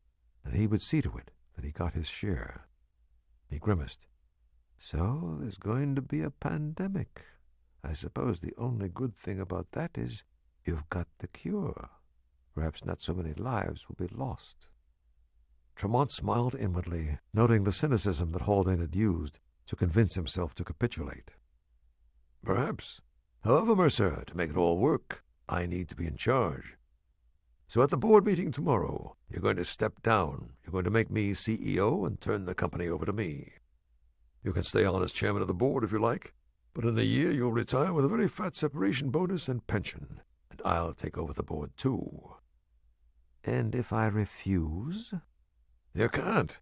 and he would see to it that he got his share. He grimaced. So there's going to be a pandemic. I suppose the only good thing about that is you've got the cure. Perhaps not so many lives will be lost. Tremont smiled inwardly, noting the cynicism that Haldane had used to convince himself to capitulate. Perhaps. However, Mercer, to make it all work, I need to be in charge. So at the board meeting tomorrow, you're going to step down. You're going to make me CEO and turn the company over to me. You can stay on as chairman of the board if you like, but in a year you'll retire with a very fat separation bonus and pension, and I'll take over the board too. And if I refuse? You can't.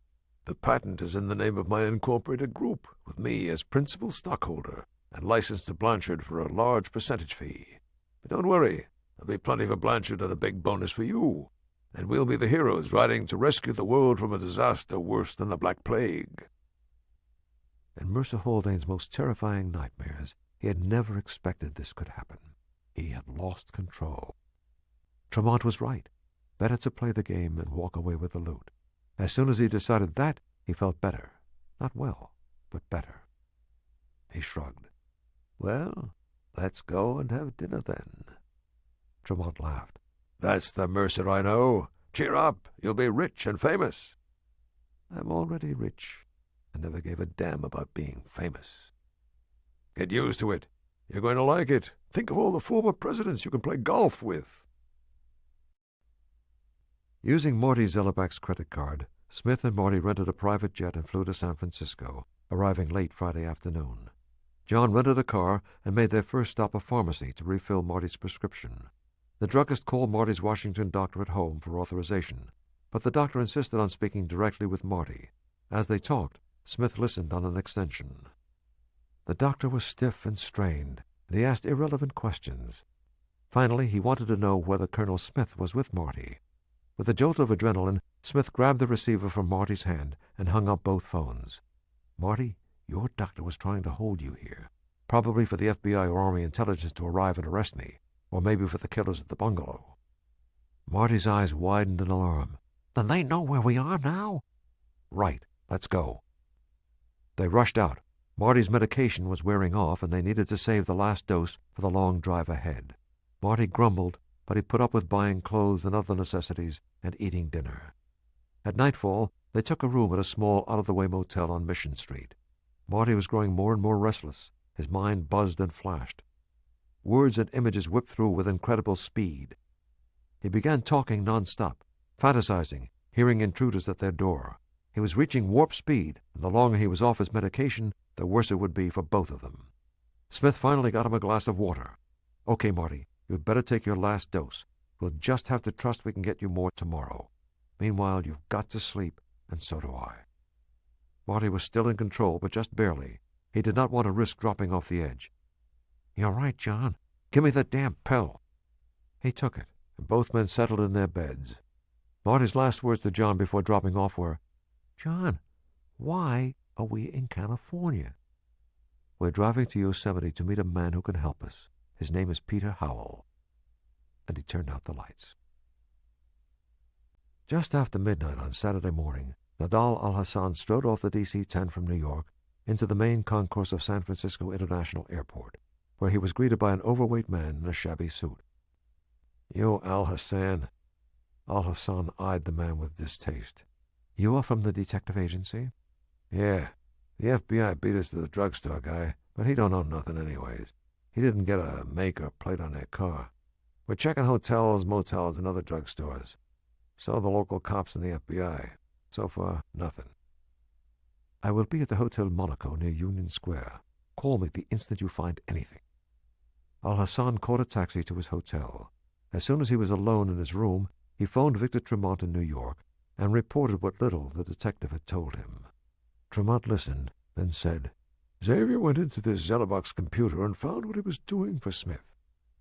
The patent is in the name of my incorporated group, with me as principal stockholder, and licensed to Blanchard for a large percentage fee. But don't worry, there'll be plenty for Blanchard and a big bonus for you, and we'll be the heroes riding to rescue the world from a disaster worse than the Black Plague. In Mercer Haldane's most terrifying nightmares, he had never expected this could happen. He had lost control. Tremont was right. Better to play the game and walk away with the loot. As soon as he decided that, he felt better. Not well, but better. He shrugged. Well, let's go and have dinner then. Tremont laughed. That's the Mercer I know. Cheer up, you'll be rich and famous. I'm already rich. I never gave a damn about being famous. Get used to it. You're going to like it. Think of all the former presidents you can play golf with. Using Marty Zellerbach's credit card, Smith and Marty rented a private jet and flew to San Francisco, arriving late Friday afternoon. John rented a car and made their first stop a pharmacy to refill Marty's prescription. The druggist called Marty's Washington doctor at home for authorization, but the doctor insisted on speaking directly with Marty. As they talked, Smith listened on an extension. The doctor was stiff and strained, and he asked irrelevant questions. Finally, he wanted to know whether Colonel Smith was with Marty. With a jolt of adrenaline, Smith grabbed the receiver from Marty's hand and hung up both phones. Marty, your doctor was trying to hold you here, probably for the FBI or Army intelligence to arrive and arrest me, or maybe for the killers at the bungalow. Marty's eyes widened in alarm. Then they know where we are now? Right. Let's go. They rushed out. Marty's medication was wearing off, and they needed to save the last dose for the long drive ahead. Marty grumbled, but he put up with buying clothes and other necessities and eating dinner. At nightfall, they took a room at a small, out-of-the-way motel on Mission Street. Marty was growing more and more restless. His mind buzzed and flashed. Words and images whipped through with incredible speed. He began talking non-stop, fantasizing, hearing intruders at their door. He was reaching warp speed, and the longer he was off his medication, the worse it would be for both of them. Smith finally got him a glass of water. Okay, Marty, you'd better take your last dose. We'll just have to trust we can get you more tomorrow. Meanwhile, you've got to sleep, and so do I. Marty was still in control, but just barely. He did not want to risk dropping off the edge. You're right, John. Give me that damn pill. He took it, and both men settled in their beds. Marty's last words to John before dropping off were, "John, why are we in California?" "We're driving to Yosemite to meet a man who can help us. His name is Peter Howell." And he turned out the lights. Just after midnight on Saturday morning, Nadal al-Hassan strode off the DC-10 from New York into the main concourse of San Francisco International Airport, where he was greeted by an overweight man in a shabby suit. "You, Al-Hassan." Al-Hassan eyed the man with distaste. "You are from the detective agency?" "Yeah. The FBI beat us to the drugstore guy, but he don't know nothing anyways. He didn't get a make or plate on their car. We're checking hotels, motels, and other drugstores. So the local cops and the FBI. So far, nothing." "I will be at the Hotel Monaco near Union Square. Call me the instant you find anything." Al-Hassan caught a taxi to his hotel. As soon as he was alone in his room, he phoned Victor Tremont in New York and reported what little the detective had told him. Tremont listened, then said, "Xavier went into this Zellerbach's computer and found what he was doing for Smith.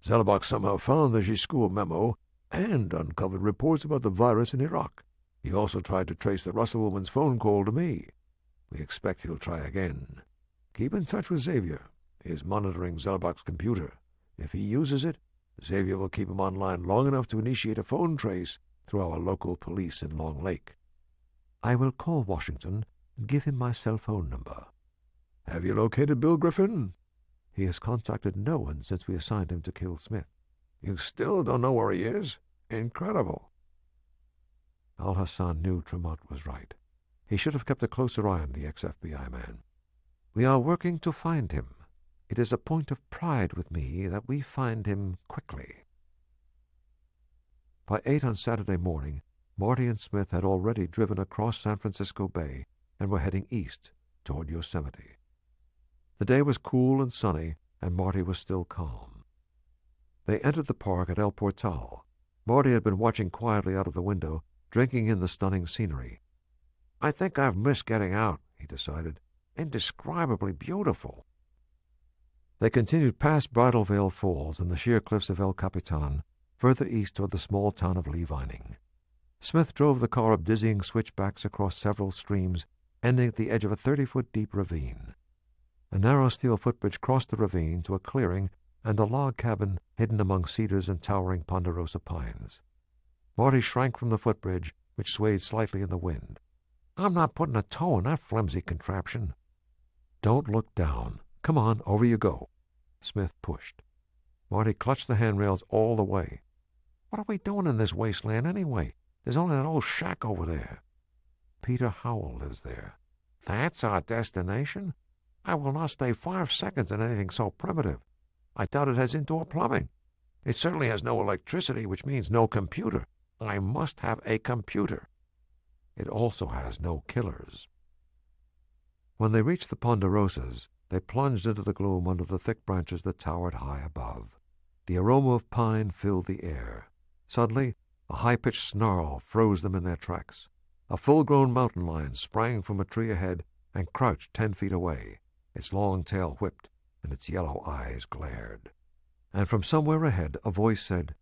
Zellerbach somehow found the Giscourt memo and uncovered reports about the virus in Iraq. He also tried to trace the Russell woman's phone call to me. We expect he'll try again. Keep in touch with Xavier. He is monitoring Zellerbach's computer. If he uses it, Xavier will keep him online long enough to initiate a phone trace through our local police in Long Lake." "I will call Washington and give him my cell phone number." "Have you located Bill Griffin?" "He has contacted no one since we assigned him to kill Smith." "You still don't know where he is? Incredible." Al-Hassan knew Tremont was right. He should have kept a closer eye on the ex-FBI man. "We are working to find him. It is a point of pride with me that we find him quickly." By 8 on Saturday morning, Marty and Smith had already driven across San Francisco Bay and were heading east toward Yosemite. The day was cool and sunny, and Marty was still calm. They entered the park at El Portal. Marty had been watching quietly out of the window, drinking in the stunning scenery. "I think I've missed getting out," he decided. "Indescribably beautiful." They continued past Bridal Veil Falls and the sheer cliffs of El Capitan, further east toward the small town of Lee Vining. Smith drove the car up dizzying switchbacks across several streams, ending at the edge of a 30-foot-deep ravine. A narrow steel footbridge crossed the ravine to a clearing and a log cabin hidden among cedars and towering ponderosa pines. Marty shrank from the footbridge, which swayed slightly in the wind. "I'm not putting a toe in that flimsy contraption." "Don't look down. Come on, over you go." Smith pushed. Marty clutched the handrails all the way. "What are we doing in this wasteland anyway? There's only that old shack over there." "Peter Howell lives there." "That's our destination? I will not stay 5 seconds in anything so primitive. I doubt it has indoor plumbing. It certainly has no electricity, which means no computer. I must have a computer. It also has no killers." When they reached the ponderosas, they plunged into the gloom under the thick branches that towered high above. The aroma of pine filled the air. Suddenly, a high-pitched snarl froze them in their tracks. A full-grown mountain lion sprang from a tree ahead and crouched 10 feet away. Its long tail whipped, and its yellow eyes glared. And from somewhere ahead a voice said,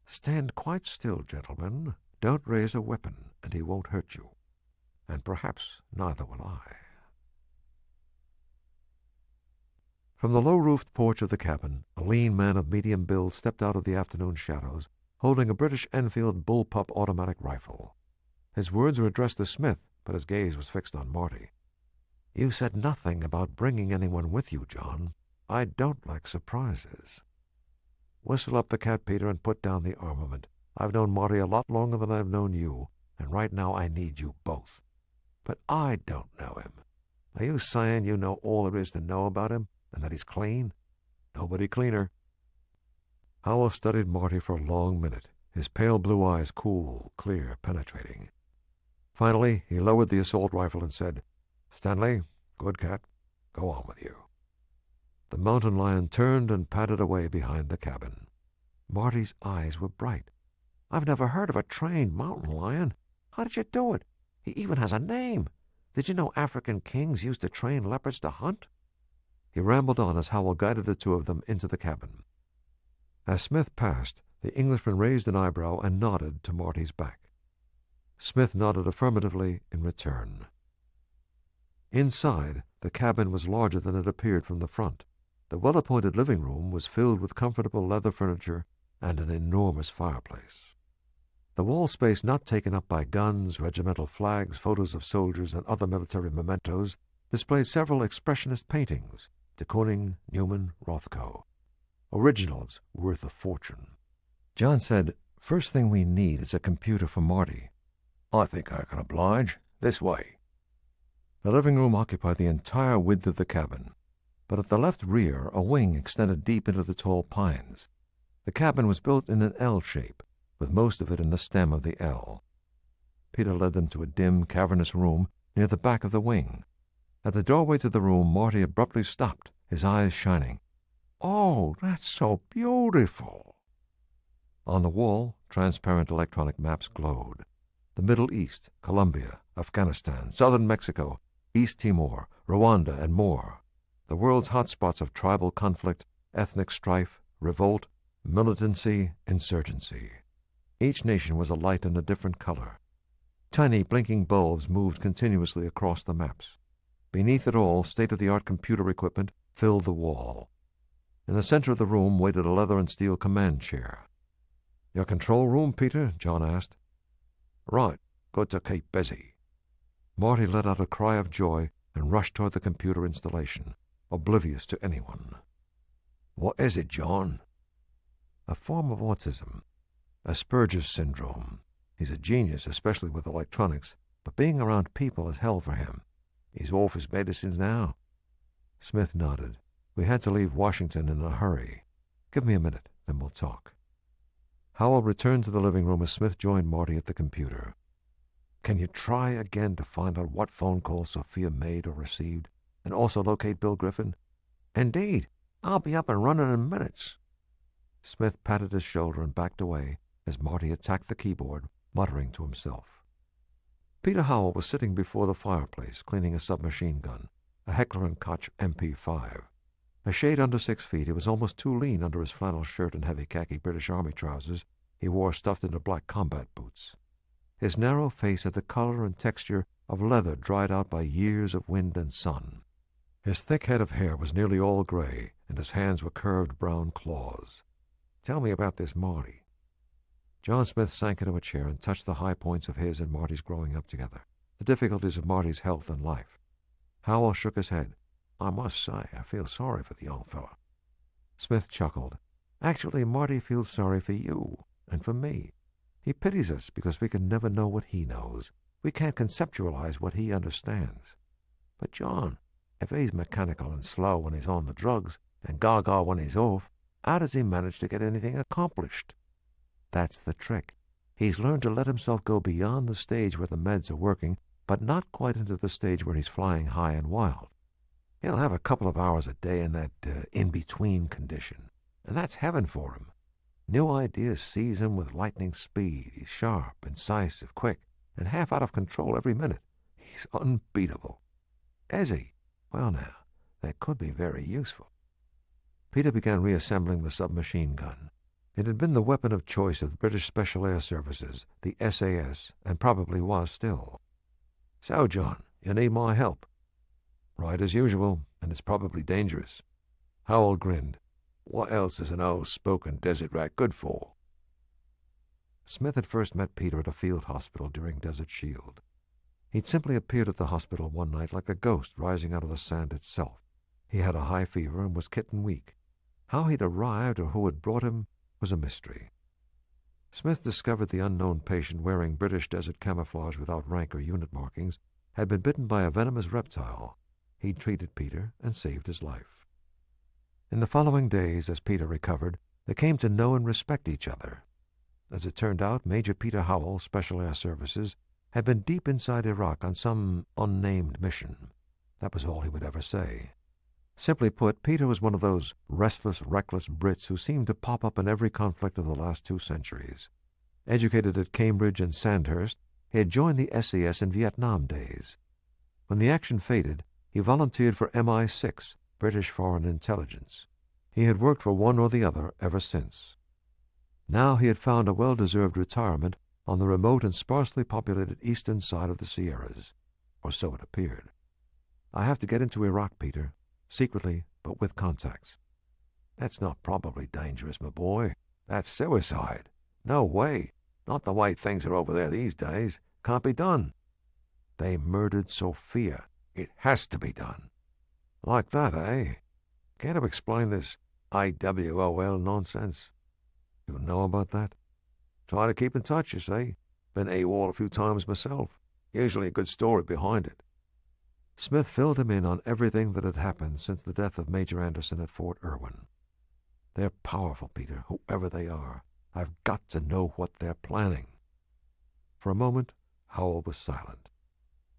"Stand quite still, gentlemen. Don't raise a weapon, and he won't hurt you. And perhaps neither will I." From the low-roofed porch of the cabin, a lean man of medium build stepped out of the afternoon shadows, holding a British Enfield bullpup automatic rifle. His words were addressed to Smith, but his gaze was fixed on Marty. "You said nothing about bringing anyone with you, John. I don't like surprises. Whistle up the cat, Peter, and put down the armament. I've known Marty a lot longer than I've known you, and right now I need you both. But I don't know him. Are you saying you know all there is to know about him, and that he's clean?" "Nobody cleaner." Howell studied Marty for a long minute, his pale blue eyes cool, clear, penetrating. Finally, he lowered the assault rifle and said, "Stanley, good cat, go on with you." The mountain lion turned and padded away behind the cabin. Marty's eyes were bright. "I've never heard of a trained mountain lion. How did you do it? He even has a name. Did you know African kings used to train leopards to hunt?" He rambled on as Howell guided the two of them into the cabin. As Smith passed, The Englishman raised an eyebrow and nodded to Marty's back. Smith nodded affirmatively in return. Inside, the cabin was larger than it appeared from the front. The well-appointed living room was filled with comfortable leather furniture and an enormous fireplace. The wall space not taken up by guns, regimental flags, photos of soldiers, and other military mementos displayed several expressionist paintings, de Kooning, Newman, Rothko. Originals worth a fortune. John said, "First thing we need is a computer for Marty." I think I can oblige. This way. The living room occupied the entire width of the cabin, but at the left rear a wing extended deep into the tall pines. The cabin was built in an L shape, with most of it in the stem of the L. Peter led them to a dim, cavernous room near the back of the wing. At the doorway to the room, Marty abruptly stopped, his eyes shining. "Oh, that's so beautiful!" On the wall, transparent electronic maps glowed. The Middle East, Colombia, Afghanistan, southern Mexico, East Timor, Rwanda, and more. The world's hotspots of tribal conflict, ethnic strife, revolt, militancy, insurgency. Each nation was a light in a different color. Tiny blinking bulbs moved continuously across the maps. Beneath it all, state-of-the-art computer equipment filled the wall. In the center of the room waited a leather and steel command chair. "Your control room, Peter?" John asked. "Right. Good to keep busy." Marty let out a cry of joy and rushed toward the computer installation, oblivious to anyone. "What is it, John?" "A form of autism. Asperger's syndrome. He's a genius, especially with electronics, but being around people is hell for him. He's off his medicines now." Smith nodded. "We had to leave Washington in a hurry. Give me a minute, then we'll talk." Howell returned to the living room as Smith joined Marty at the computer. "Can you try again to find out what phone call Sophia made or received, and also locate Bill Griffin?" "Indeed. I'll be up and running in minutes." Smith patted his shoulder and backed away as Marty attacked the keyboard, muttering to himself. Peter Howell was sitting before the fireplace, cleaning a submachine gun, a Heckler & Koch MP5. A shade under 6 feet, he was almost too lean under his flannel shirt and heavy khaki British Army trousers he wore stuffed into black combat boots. His narrow face had the color and texture of leather dried out by years of wind and sun. His thick head of hair was nearly all gray, and his hands were curved brown claws. "Tell me about this Marty." John Smith sank into a chair and touched the high points of his and Marty's growing up together, the difficulties of Marty's health and life. Howell shook his head. "I must say, I feel sorry for the young fellow." Smith chuckled. "Actually, Marty feels sorry for you and for me. He pities us because we can never know what he knows. We can't conceptualize what he understands. But, John, if he's mechanical and slow when he's on the drugs and gaga when he's off, how does he manage to get anything accomplished?" "That's the trick. He's learned to let himself go beyond the stage where the meds are working, but not quite into the stage where he's flying high and wild. He'll have a couple of hours a day in that in-between condition, and that's heaven for him. New ideas seize him with lightning speed. He's sharp, incisive, quick, and half out of control every minute. He's unbeatable." "Is he? Well, now, that could be very useful." Peter began reassembling the submachine gun. It had been the weapon of choice of the British Special Air Services, the SAS, and probably was still. "So, John, you need my help?" "Right as usual, and it's probably dangerous." Howell grinned. "What else is an old spoken desert rat good for?" Smith had first met Peter at a field hospital during Desert Shield. He'd simply appeared at the hospital one night like a ghost rising out of the sand itself. He had a high fever and was kitten weak. How he'd arrived or who had brought him was a mystery. Smith discovered the unknown patient, wearing British desert camouflage without rank or unit markings, had been bitten by a venomous reptile. He'd treated Peter and saved his life. In the following days, as Peter recovered, they came to know and respect each other. As it turned out, Major Peter Howell, Special Air Services, had been deep inside Iraq on some unnamed mission. That was all he would ever say. Simply put, Peter was one of those restless, reckless Brits who seemed to pop up in every conflict of the last 2 centuries. Educated at Cambridge and Sandhurst, he had joined the SAS in Vietnam days. When the action faded, he volunteered for MI6, British Foreign Intelligence. He had worked for one or the other ever since. Now he had found a well-deserved retirement on the remote and sparsely populated eastern side of the Sierras, or so it appeared. I have to get into Iraq, Peter, secretly, but with contacts. That's not probably dangerous, my boy. That's suicide. No way. Not the way things are over there these days. Can't be done. They murdered Sophia. It has to be done. Like that, eh? Can't you explain this IWOL nonsense? You know about that? Try to keep in touch, you see. Been AWOL a few times myself. Usually a good story behind it. Smith filled him in on everything that had happened since the death of Major Anderson at Fort Irwin. They're powerful, Peter, whoever they are. I've got to know what they're planning. For a moment, Howell was silent.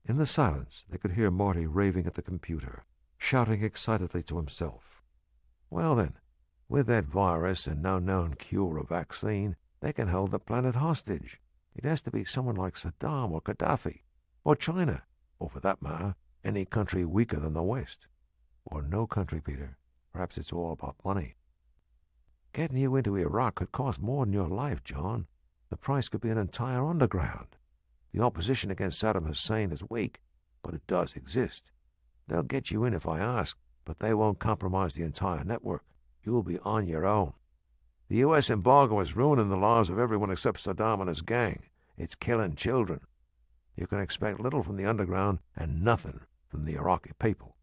In the silence, they could hear Marty raving at the computer, shouting excitedly to himself. Well then, with that virus and no known cure or vaccine, they can hold the planet hostage. It has to be someone like Saddam or Gaddafi, or China, or for that matter, any country weaker than the West. Or no country, Peter. Perhaps it's all about money. Getting you into Iraq could cost more than your life, John. The price could be an entire underground. The opposition against Saddam Hussein is weak, but it does exist. They'll get you in if I ask, but they won't compromise the entire network. You'll be on your own. The U.S. embargo is ruining the lives of everyone except Saddam and his gang. It's killing children. You can expect little from the underground and nothing from the Iraqi people.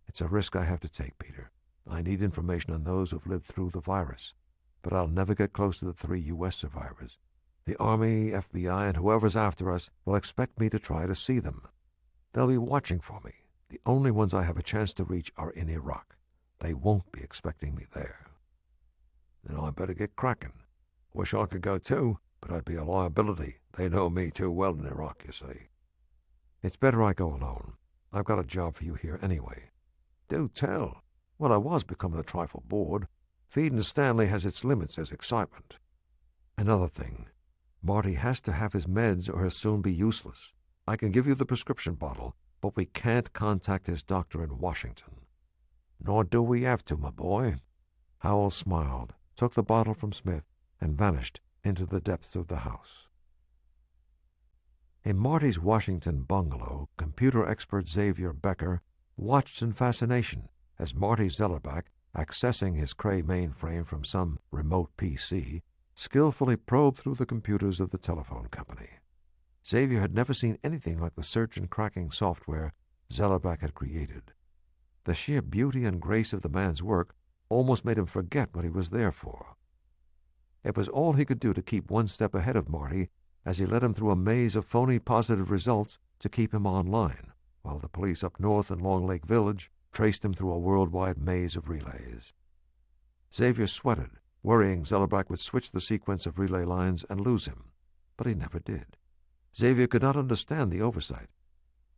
It's a risk I have to take, Peter. I need information on those who've lived through the virus, but I'll never get close to the 3 U.S. survivors. The Army, FBI, and whoever's after us will expect me to try to see them. They'll be watching for me. The only ones I have a chance to reach are in Iraq. They won't be expecting me there. Then I better get cracking. Wish I could go too, but I'd be a liability. They know me too well in Iraq, you see. It's better I go alone. I've got a job for you here anyway. Do tell. Well, I was becoming a trifle bored. Feeding Stanley has its limits as excitement. Another thing. Marty has to have his meds or he'll soon be useless. I can give you the prescription bottle, but we can't contact his doctor in Washington. Nor do we have to, my boy. Howell smiled, took the bottle from Smith, and vanished into the depths of the house. In Marty's Washington bungalow, computer expert Xavier Becker watched in fascination as Marty Zellerback, accessing his Cray mainframe from some remote PC, skillfully probed through the computers of the telephone company. Xavier had never seen anything like the search and cracking software Zellerback had created. The sheer beauty and grace of the man's work almost made him forget what he was there for. It was all he could do to keep one step ahead of Marty as he led him through a maze of phony positive results to keep him online, while the police up north in Long Lake Village traced him through a worldwide maze of relays. Xavier sweated, worrying Zellerback would switch the sequence of relay lines and lose him, but he never did. Xavier could not understand the oversight.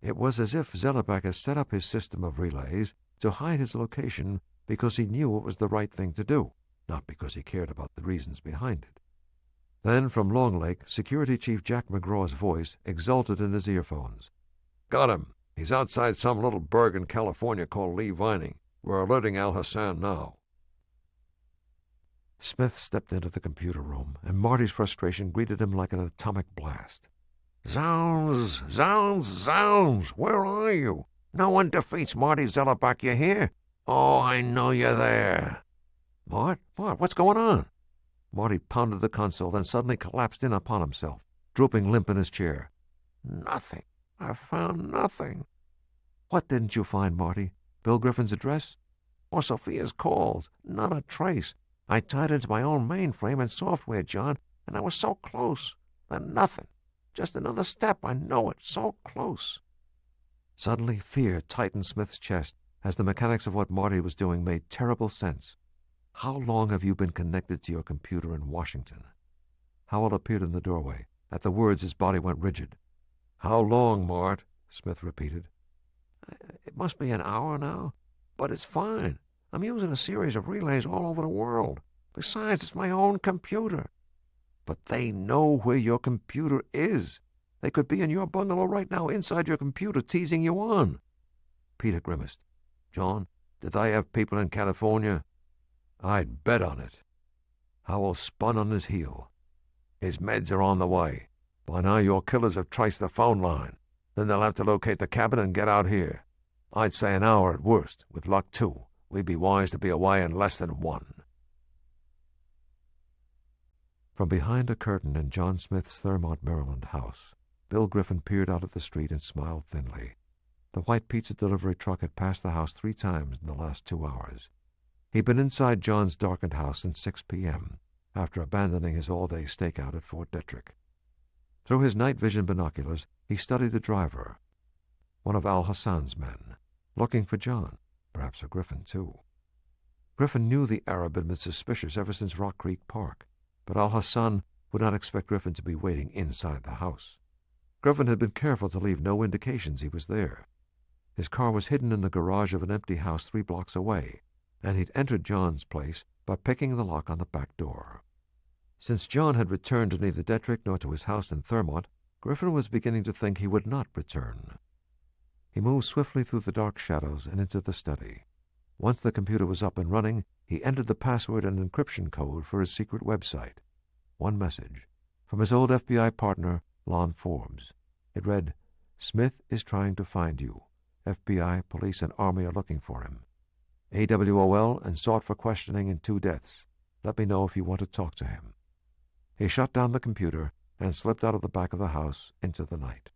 It was as if Zellerback had set up his system of relays to hide his location because he knew it was the right thing to do, not because he cared about the reasons behind it. Then, from Long Lake, Security Chief Jack McGraw's voice exulted in his earphones. "Got him. He's outside some little burg in California called Lee Vining. We're alerting Al Hassan now." Smith stepped into the computer room, and Marty's frustration greeted him like an atomic blast. "Zounds! Zounds! Zounds! Where are you? No one defeats Marty Zellerback, you hear? Oh, I know you're there." Mart, what's going on?" Marty pounded the console, then suddenly collapsed in upon himself, drooping limp in his chair. "Nothing. I found nothing." "What didn't you find, Marty? Bill Griffin's address?" "Or Sophia's calls. Not a trace. I tied into my own mainframe and software, John, and I was so close. Then nothing. Just another step, I know it. So close." Suddenly fear tightened Smith's chest as the mechanics of what Marty was doing made terrible sense. "How long have you been connected to your computer in Washington?" Howell appeared in the doorway. At the words, his body went rigid. "How long, Mart?" Smith repeated. "It must be an hour now, but it's fine. I'm using a series of relays all over the world. Besides, it's my own computer." "But they know where your computer is. They could be in your bungalow right now inside your computer teasing you on." Peter grimaced. "John, did they have people in California?" "I'd bet on it." Howell spun on his heel. "His meds are on the way. By now your killers have traced the phone line. Then they'll have to locate the cabin and get out here. I'd say an hour at worst, with luck 2. We'd be wise to be away in less than 1. From behind a curtain in John Smith's Thurmont, Maryland house, Bill Griffin peered out at the street and smiled thinly. The white pizza delivery truck had passed the house 3 times in the last 2 hours. He'd been inside John's darkened house since 6 p.m., after abandoning his all-day stakeout at Fort Detrick. Through his night vision binoculars, he studied the driver, one of Al Hassan's men, looking for John, perhaps for Griffin, too. Griffin knew the Arab had been suspicious ever since Rock Creek Park, but Al Hassan would not expect Griffin to be waiting inside the house. Griffin had been careful to leave no indications he was there. His car was hidden in the garage of an empty house 3 blocks away, and he'd entered John's place by picking the lock on the back door. Since John had returned to neither Detrick nor to his house in Thurmont, Griffin was beginning to think he would not return. He moved swiftly through the dark shadows and into the study. Once the computer was up and running, he entered the password and encryption code for his secret website. One message, from his old FBI partner, Lon Forbes. It read, "Smith is trying to find you. FBI, police, and army are looking for him. AWOL and sought for questioning in 2 deaths. Let me know if you want to talk to him." He shut down the computer and slipped out of the back of the house into the night.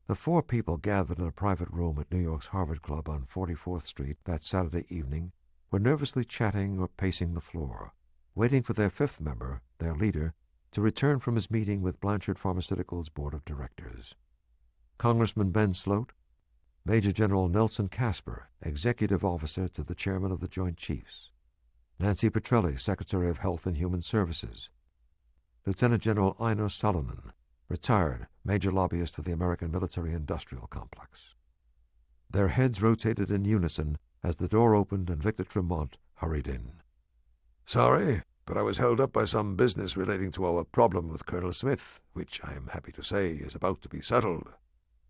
The 4 people gathered in a private room at New York's Harvard Club on 44th Street that Saturday evening were nervously chatting or pacing the floor, waiting for their 5th member, their leader, to return from his meeting with Blanchard Pharmaceuticals' board of directors. Congressman Ben Sloat, Major General Nelson Casper, Executive Officer to the Chairman of the Joint Chiefs, Nancy Petrelli, Secretary of Health and Human Services, Lieutenant General Einar Salonen, retired major lobbyist for the American military-industrial complex. Their heads rotated in unison as the door opened and Victor Tremont hurried in. "Sorry, but I was held up by some business relating to our problem with Colonel Smith, which I am happy to say is about to be settled.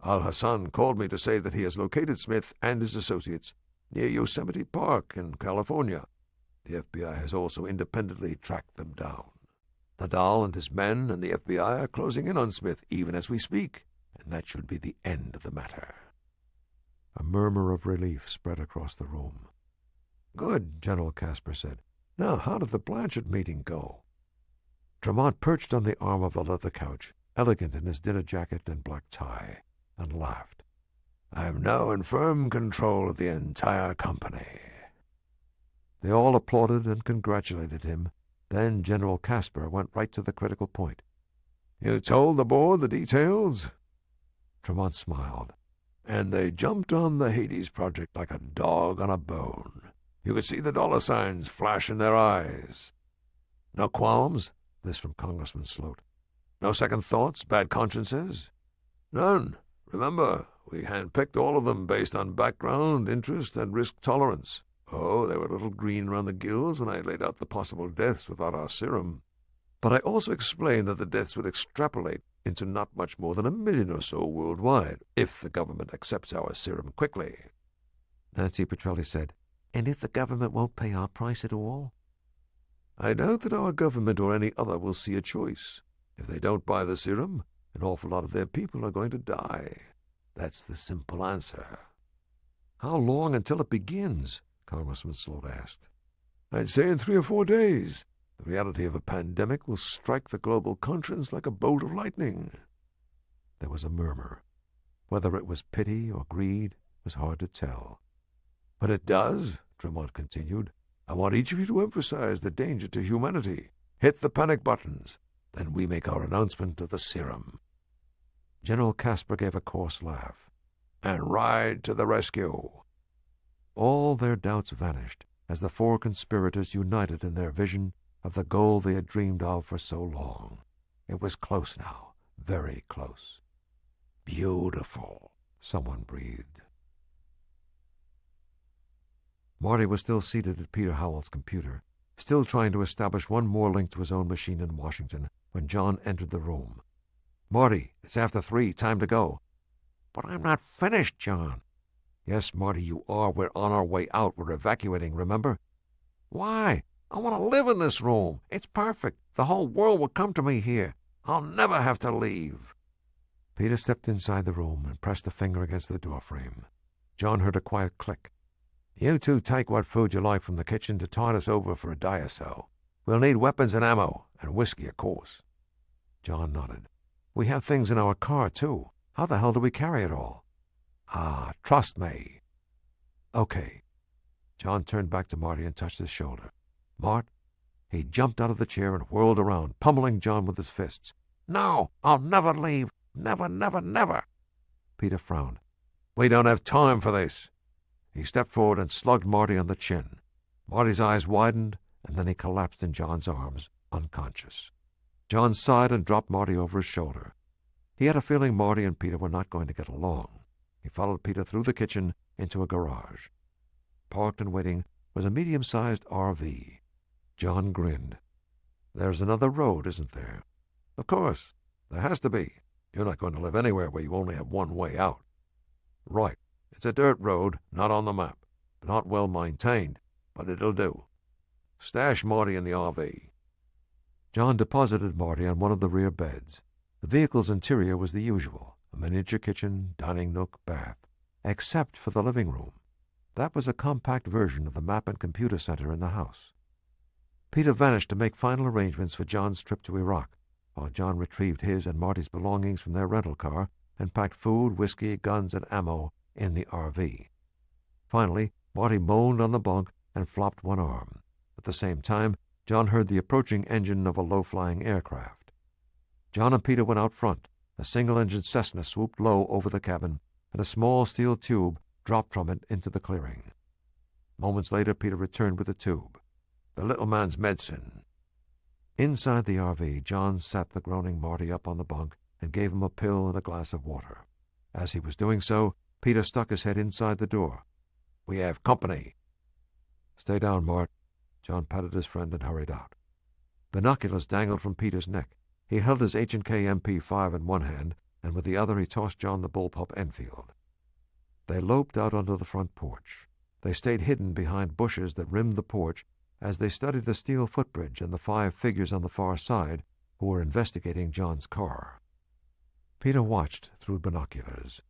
Al Hassan called me to say that he has located Smith and his associates near Yosemite Park in California. The FBI has also independently tracked them down. Nadal and his men and the FBI are closing in on Smith even as we speak, and that should be the end of the matter." A murmur of relief spread across the room. "Good," General Casper said. "Now, how did the Blanchard meeting go?" Tremont perched on the arm of the leather couch, elegant in his dinner jacket and black tie, and laughed. "I am now in firm control of the entire company." They all applauded and congratulated him. Then General Casper went right to the critical point. "You told the board the details?" Tremont smiled. "And they jumped on the Hades project like a dog on a bone. You could see the dollar signs flash in their eyes. No qualms?" This from Congressman Sloat. "No second thoughts, bad consciences?" "None. Remember, we handpicked all of them based on background, interest, and risk tolerance. Oh, they were a little green around the gills when I laid out the possible deaths without our serum. But I also explained that the deaths would extrapolate into not much more than 1 million or so worldwide, if the government accepts our serum quickly." Nancy Petrelli said, "And if the government won't pay our price at all?" "I doubt that our government or any other will see a choice. If they don't buy the serum, an awful lot of their people are going to die. That's the simple answer." "How long until it begins?" Congressman Sloat asked. "I'd say in 3 or 4 days. The reality of a pandemic will strike the global conscience like a bolt of lightning." There was a murmur. Whether it was pity or greed was hard to tell. "When it does," Tremont continued, "I want each of you to emphasize the danger to humanity. Hit the panic buttons. Then we make our announcement of the serum." General Casper gave a coarse laugh. "And ride to the rescue." All their doubts vanished as the 4 conspirators united in their vision of the goal they had dreamed of for so long. It was close now, very close. "Beautiful," someone breathed. Marty was still seated at Peter Howell's computer, still trying to establish one more link to his own machine in Washington, when John entered the room. "Marty, it's after 3, time to go." "But I'm not finished, John." "Yes, Marty, you are. We're on our way out. We're evacuating, remember?" "Why? I want to live in this room. It's perfect. The whole world will come to me here. I'll never have to leave." Peter stepped inside the room and pressed a finger against the doorframe. John heard a quiet click. "You two take what food you like from the kitchen to tide us over for a day or so. We'll need weapons and ammo, and whiskey, of course." John nodded. "We have things in our car, too. How the hell do we carry it all?" "Ah, trust me." "Okay." John turned back to Marty and touched his shoulder. "Mart." He jumped out of the chair and whirled around, pummeling John with his fists. "No, I'll never leave. Never, never, never." Peter frowned. "We don't have time for this." He stepped forward and slugged Marty on the chin. Marty's eyes widened, and then he collapsed in John's arms, unconscious. John sighed and dropped Marty over his shoulder. He had a feeling Marty and Peter were not going to get along. He followed Peter through the kitchen into a garage. Parked and waiting was a medium-sized RV. John grinned. "There's another road, isn't there?" "Of course. There has to be. You're not going to live anywhere where you only have one way out." "Right. It's a dirt road, not on the map. Not well maintained, but it'll do. Stash Marty in the RV." John deposited Marty on one of the rear beds. The vehicle's interior was the usual, a miniature kitchen, dining nook, bath, except for the living room. That was a compact version of the map and computer center in the house. Peter vanished to make final arrangements for John's trip to Iraq, while John retrieved his and Marty's belongings from their rental car and packed food, whiskey, guns, and ammo in the RV. Finally, Marty moaned on the bunk and flopped one arm. At the same time, John heard the approaching engine of a low-flying aircraft. John and Peter went out front. A single-engine Cessna swooped low over the cabin, and a small steel tube dropped from it into the clearing. Moments later, Peter returned with the tube. "The little man's medicine." Inside the RV, John sat the groaning Marty up on the bunk and gave him a pill and a glass of water. As he was doing so, Peter stuck his head inside the door. "We have company." "Stay down, Mart." John patted his friend and hurried out. Binoculars dangled from Peter's neck. He held his H&K MP5 in one hand, and with the other he tossed John the bullpup Enfield. They loped out onto the front porch. They stayed hidden behind bushes that rimmed the porch as they studied the steel footbridge and the 5 figures on the far side who were investigating John's car. Peter watched through binoculars.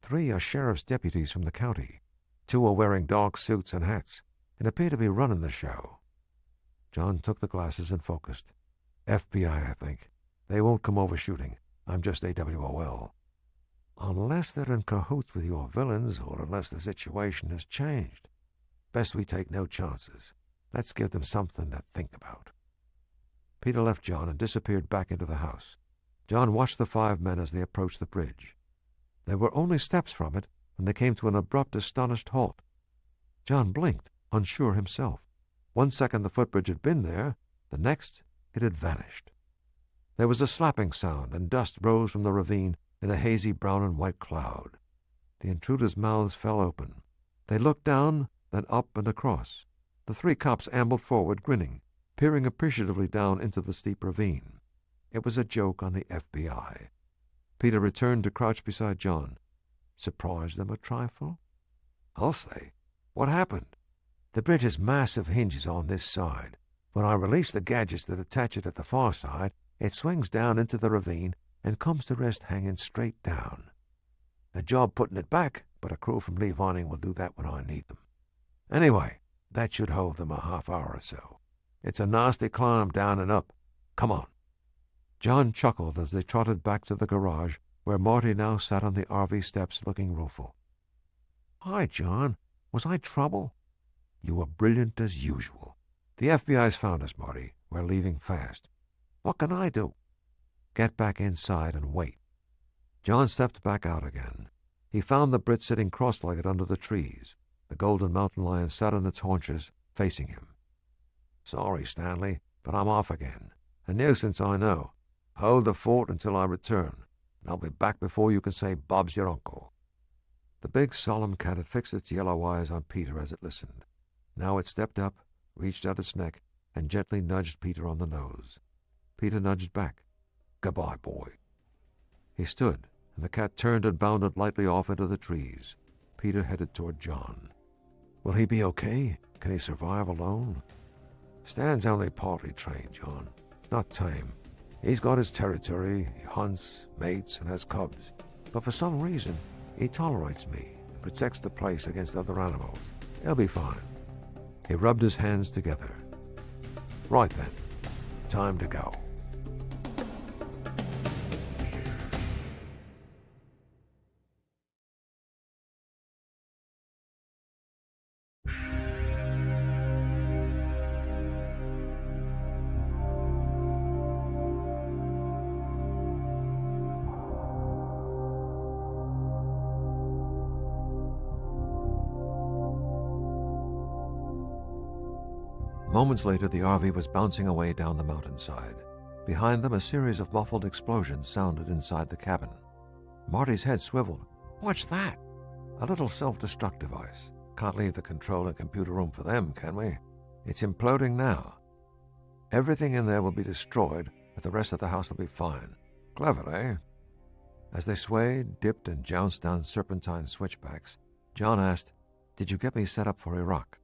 3 are sheriff's deputies from the county. 2 are wearing dark suits and hats and appear to be running the show. John took the glasses and focused. "FBI, I think. They won't come over shooting. I'm just AWOL. Unless they're in cahoots with your villains, or unless the situation has changed. Best we take no chances. Let's give them something to think about." Peter left John and disappeared back into the house. John watched the 5 men as they approached the bridge. They were only steps from it when they came to an abrupt, astonished halt. John blinked, unsure himself. 1 second the footbridge had been there, the next it had vanished. There was a slapping sound, and dust rose from the ravine in a hazy brown and white cloud. The intruders' mouths fell open. They looked down, then up and across. The 3 cops ambled forward, grinning, peering appreciatively down into the steep ravine. It was a joke on the FBI. Peter returned to crouch beside John. Surprised them a trifle? "I'll say. What happened?" "The bridge has massive hinges on this side. When I release the gadgets that attach it at the far side, it swings down into the ravine and comes to rest hanging straight down. A job putting it back, but a crew from Lee Vining will do that when I need them. Anyway, that should hold them a half hour or so. It's a nasty climb down and up. Come on." John chuckled as they trotted back to the garage, where Marty now sat on the RV steps looking rueful. "Hi, John. Was I trouble?" "You were brilliant as usual. The FBI's found us, Marty. We're leaving fast." "What can I do?" "Get back inside and wait." John stepped back out again. He found the Brit sitting cross-legged under the trees. The golden mountain lion sat on its haunches, facing him. "Sorry, Stanley, but I'm off again. A nuisance, I know. Hold the fort until I return, and I'll be back before you can say Bob's your uncle." The big, solemn cat had fixed its yellow eyes on Peter as it listened. Now it stepped up, reached out its neck, and gently nudged Peter on the nose. Peter nudged back. "Goodbye, boy." He stood, and the cat turned and bounded lightly off into the trees. Peter headed toward John. Will he be okay? Can he survive alone? Stan's only partly trained, John, not tame. He's got his territory, he hunts, mates, and has cubs. But for some reason, he tolerates me and protects the place against other animals. He'll be fine. He rubbed his hands together. Right then, time to go. Moments later, the RV was bouncing away down the mountainside. Behind them, a series of muffled explosions sounded inside the cabin. Marty's head swiveled. What's that? A little self-destruct device. Can't leave the control and computer room for them, can we? It's imploding now. Everything in there will be destroyed, but the rest of the house will be fine. Clever, eh? As they swayed, dipped, and jounced down serpentine switchbacks, John asked, "Did you get me set up for Iraq?"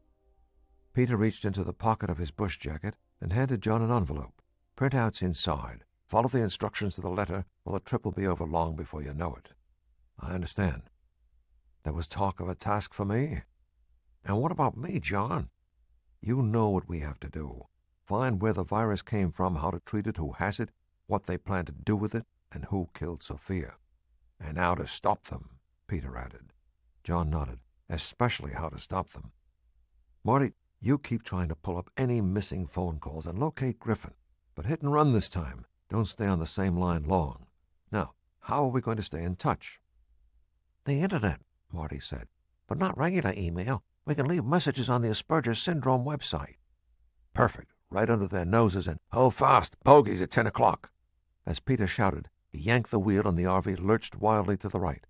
Peter reached into the pocket of his bush jacket and handed John an envelope. "Printouts inside. Follow the instructions to the letter, or the trip will be over long before you know it." "I understand." "There was talk of a task for me?" And what about me, John? "You know what we have to do. Find where the virus came from, how to treat it, who has it, what they plan to do with it, and who killed Sophia." "And how to stop them," Peter added. John nodded. "Especially how to stop them. Marty, you keep trying to pull up any missing phone calls and locate Griffin. But hit and run this time. Don't stay on the same line long. Now, how are we going to stay in touch?" "The Internet," Marty said. "But not regular email. We can leave messages on the Asperger's Syndrome website." "Perfect. Right under their noses and..." "Hold fast. Bogies at 10 o'clock. As Peter shouted, he yanked the wheel and the RV lurched wildly to the right.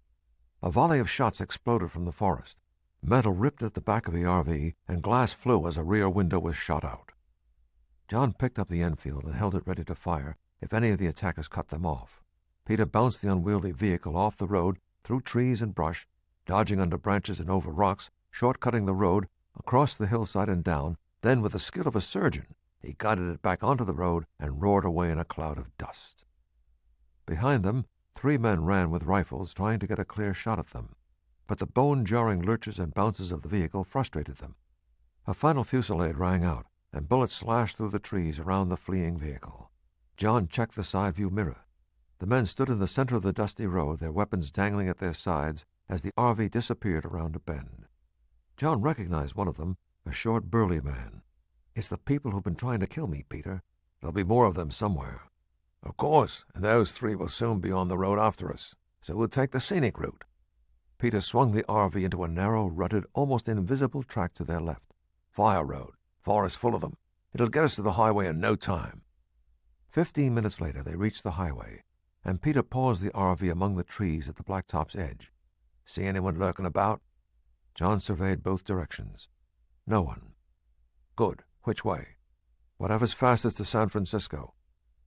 A volley of shots exploded from the forest. Metal ripped at the back of the RV, and glass flew as a rear window was shot out. John picked up the Enfield and held it ready to fire if any of the attackers cut them off. Peter bounced the unwieldy vehicle off the road, through trees and brush, dodging under branches and over rocks, short-cutting the road, across the hillside and down. Then, with the skill of a surgeon, he guided it back onto the road and roared away in a cloud of dust. Behind them, 3 men ran with rifles, trying to get a clear shot at them. But the bone-jarring lurches and bounces of the vehicle frustrated them. A final fusillade rang out, and bullets slashed through the trees around the fleeing vehicle. John checked the side-view mirror. The men stood in the center of the dusty road, their weapons dangling at their sides as the RV disappeared around a bend. John recognized one of them, a short, burly man. "It's the people who've been trying to kill me, Peter. There'll be more of them somewhere." "Of course, and those 3 will soon be on the road after us, so we'll take the scenic route." Peter swung the RV into a narrow, rutted, almost invisible track to their left. "Fire road. Forest full of them. It'll get us to the highway in no time." 15 minutes later they reached the highway, and Peter paused the RV among the trees at the blacktop's edge. "See anyone lurking about?" John surveyed both directions. No one. "Good. Which way?" "Whatever's fastest to San Francisco."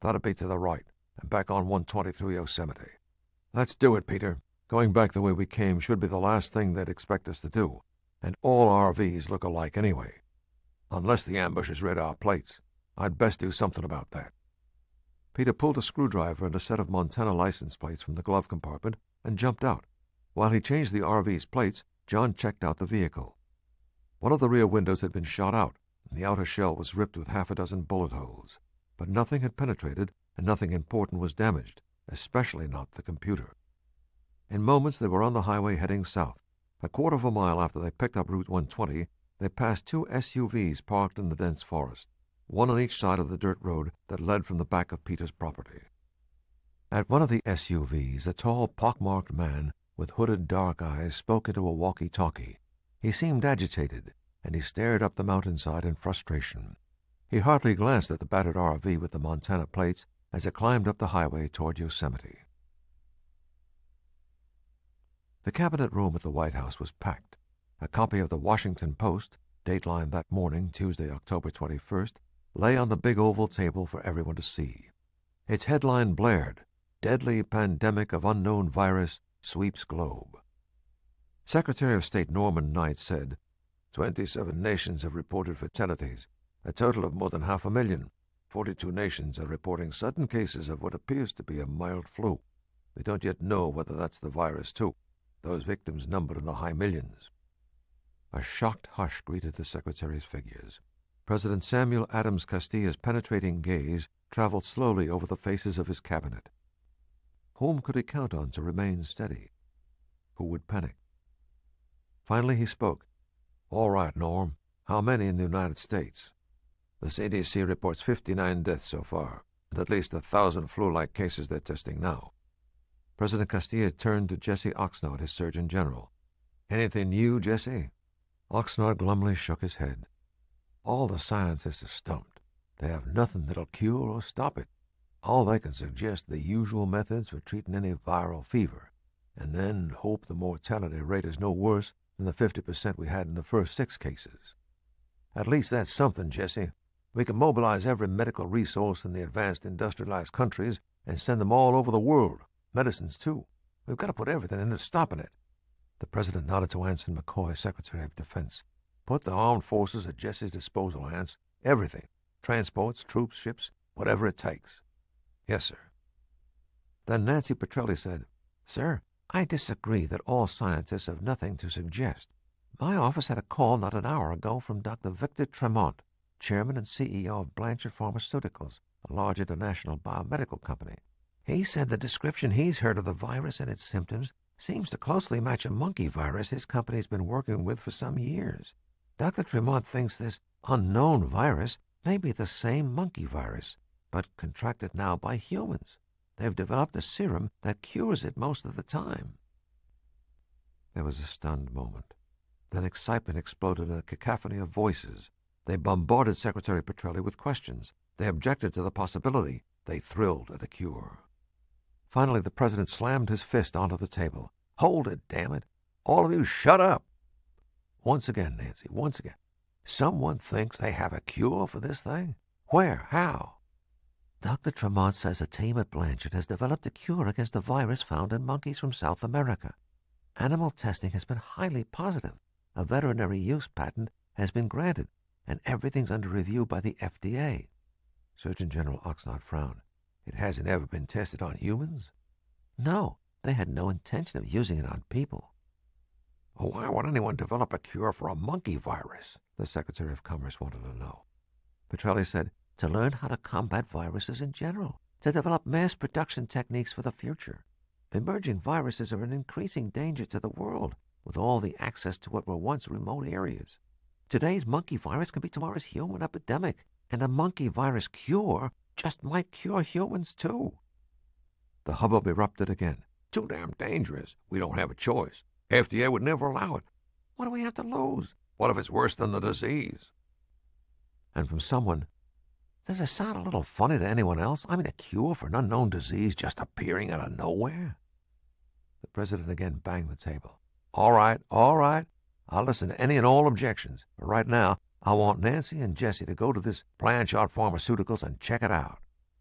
"That'll be to the right, and back on 120 through Yosemite." "Let's do it, Peter. Going back the way we came should be the last thing they'd expect us to do, and all RVs look alike anyway." "Unless the ambush has read our plates. I'd best do something about that." Peter pulled a screwdriver and a set of Montana license plates from the glove compartment and jumped out. While he changed the RV's plates, John checked out the vehicle. One of the rear windows had been shot out, and the outer shell was ripped with 6 bullet holes. But nothing had penetrated, and nothing important was damaged, especially not the computer. In moments they were on the highway heading south. A quarter of a mile after they picked up Route 120, they passed 2 SUVs parked in the dense forest, one on each side of the dirt road that led from the back of Peter's property. At one of the SUVs, a tall, pockmarked man with hooded dark eyes spoke into a walkie-talkie. He seemed agitated, and he stared up the mountainside in frustration. He hardly glanced at the battered RV with the Montana plates as it climbed up the highway toward Yosemite. The cabinet room at the White House was packed. A copy of the Washington Post, dateline that morning, Tuesday, October 21st, lay on the big oval table for everyone to see. Its headline blared, "Deadly Pandemic of Unknown Virus Sweeps Globe." Secretary of State Norman Knight said, 27 nations have reported fatalities, A total of more than 500,000. 42 nations are reporting sudden cases of what appears to be a mild flu. We don't yet know whether that's the virus, too. Those victims numbered in the high millions. A shocked hush greeted the Secretary's figures. President Samuel Adams Castilla's penetrating gaze traveled slowly over the faces of his cabinet. Whom could he count on to remain steady? Who would panic? Finally he spoke. "All right, Norm. How many in the United States?" "The CDC reports 59 deaths so far, and at least 1,000 flu-like cases they're testing now." President Castilla turned to Jesse Oxnard, his Surgeon General. "Anything new, Jesse?" Oxnard glumly shook his head. "All the scientists are stumped. They have nothing that'll cure or stop it. All they can suggest the usual methods for treating any viral fever, and then hope the mortality rate is no worse than the 50% we had in the first 6 cases. At least that's something, Jesse. We can mobilize every medical resource in the advanced industrialized countries and send them all over the world, medicines too. We've got to put everything into stopping it." The President nodded to Anson McCoy, Secretary of Defense. "Put the armed forces at Jesse's disposal, Ants. Everything. Transports, troops, ships, whatever it takes." "Yes, sir." Then Nancy Petrelli said, "Sir, I disagree that all scientists have nothing to suggest. My office had a call not an hour ago from Dr. Victor Tremont, Chairman and CEO of Blanchard Pharmaceuticals, a large international biomedical company. He said the description he's heard of the virus and its symptoms seems to closely match a monkey virus his company's been working with for some years. Dr. Tremont thinks this unknown virus may be the same monkey virus, but contracted now by humans. They've developed a serum that cures it most of the time." There was a stunned moment. Then excitement exploded in a cacophony of voices. They bombarded Secretary Petrelli with questions. They objected to the possibility. They thrilled at a cure. Finally, the President slammed his fist onto the table. "Hold it, damn it! All of you shut up! Once again, Nancy, once again. Someone thinks they have a cure for this thing? Where? How?" "Dr. Tremont says a team at Blanchard has developed a cure against a virus found in monkeys from South America. Animal testing has been highly positive. A veterinary use patent has been granted, and everything's under review by the FDA. Surgeon General Oxnard frowned. "It hasn't ever been tested on humans?" "No, they had no intention of using it on people." "Well, why would anyone develop a cure for a monkey virus?" the Secretary of Commerce wanted to know. Petrelli said, "To learn how to combat viruses in general, to develop mass production techniques for the future. Emerging viruses are an increasing danger to the world, with all the access to what were once remote areas. Today's monkey virus can be tomorrow's human epidemic, and a monkey virus cure just might cure humans, too." The hubbub erupted again. "Too damn dangerous. We don't have a choice. FDA would never allow it. What do we have to lose? What if it's worse than the disease?" And from someone, "Does it sound a little funny to anyone else? I mean, a cure for an unknown disease just appearing out of nowhere?" The President again banged the table. All right. I'll listen to any and all objections. But right now, I want Nancy and Jesse to go to this Blanchard Pharmaceuticals and check it out.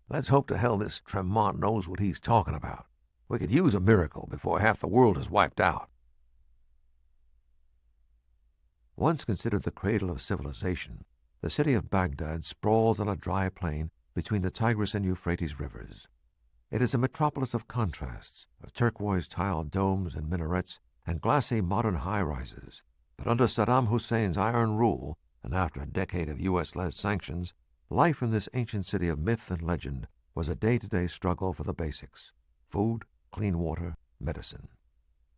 Let's hope to hell this Tremont knows what he's talking about. We could use a miracle before half the world is wiped out." Once considered the cradle of civilization, the city of Baghdad sprawls on a dry plain between the Tigris and Euphrates rivers. It is a metropolis of contrasts, of turquoise tiled domes and minarets and glassy modern high-rises. But under Saddam Hussein's iron rule, and after a decade of U.S.-led sanctions, life in this ancient city of myth and legend was a day-to-day struggle for the basics: food, clean water, medicine.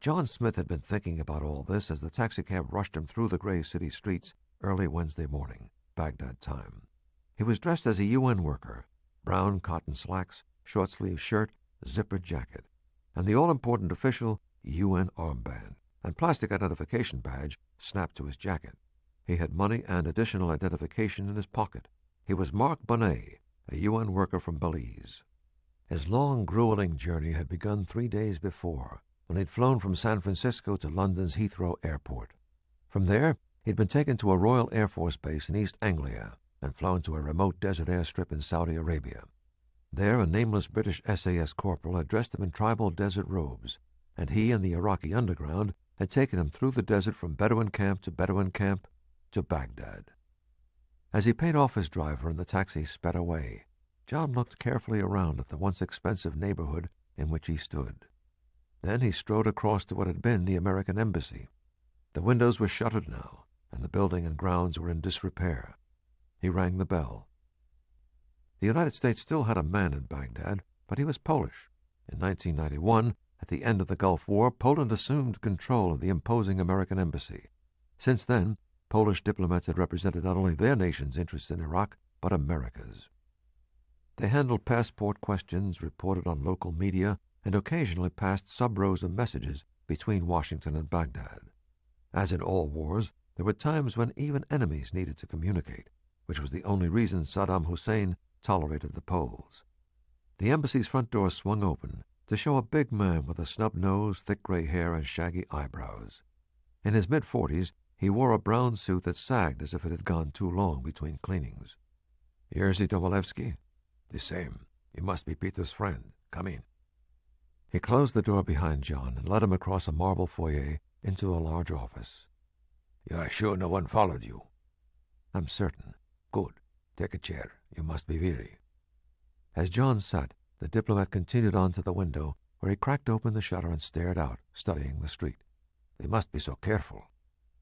John Smith had been thinking about all this as the taxicab rushed him through the gray city streets early Wednesday morning, Baghdad time. He was dressed as a UN worker, brown cotton slacks, short-sleeved shirt, zippered jacket, and the all-important official UN armband and plastic identification badge snapped to his jacket. He had money and additional identification in his pocket. He was Mark Bonnet, a UN worker from Belize. His long, grueling journey had begun 3 days before, when he'd flown from San Francisco to London's Heathrow Airport. From there, he'd been taken to a Royal Air Force base in East Anglia and flown to a remote desert airstrip in Saudi Arabia. There, a nameless British SAS corporal had dressed him in tribal desert robes, and he and the Iraqi underground had taken him through the desert from Bedouin camp to Bedouin camp to Baghdad. As he paid off his driver and the taxi sped away, John looked carefully around at the once expensive neighborhood in which he stood. Then he strode across to what had been the American Embassy. The windows were shuttered now, and the building and grounds were in disrepair. He rang the bell. The United States still had a man in Baghdad, but he was Polish. In 1991, at the end of the Gulf War, Poland assumed control of the imposing American embassy. Since then, Polish diplomats had represented not only their nation's interests in Iraq, but America's. They handled passport questions, reported on local media, and occasionally passed sub-rows of messages between Washington and Baghdad. As in all wars, there were times when even enemies needed to communicate, which was the only reason Saddam Hussein tolerated the Poles. The embassy's front door swung open to show a big man with a snub nose, thick gray hair, and shaggy eyebrows. In his mid-40s, he wore a brown suit that sagged as if it had gone too long between cleanings. "Jerzy Domolewski?" "The same. You must be Peter's friend. Come in." He closed the door behind John and led him across a marble foyer into a large office. "You are sure no one followed you?" "I'm certain." "Good. Take a chair. You must be weary." As John sat, the diplomat continued on to the window, where he cracked open the shutter and stared out, studying the street. "They must be so careful.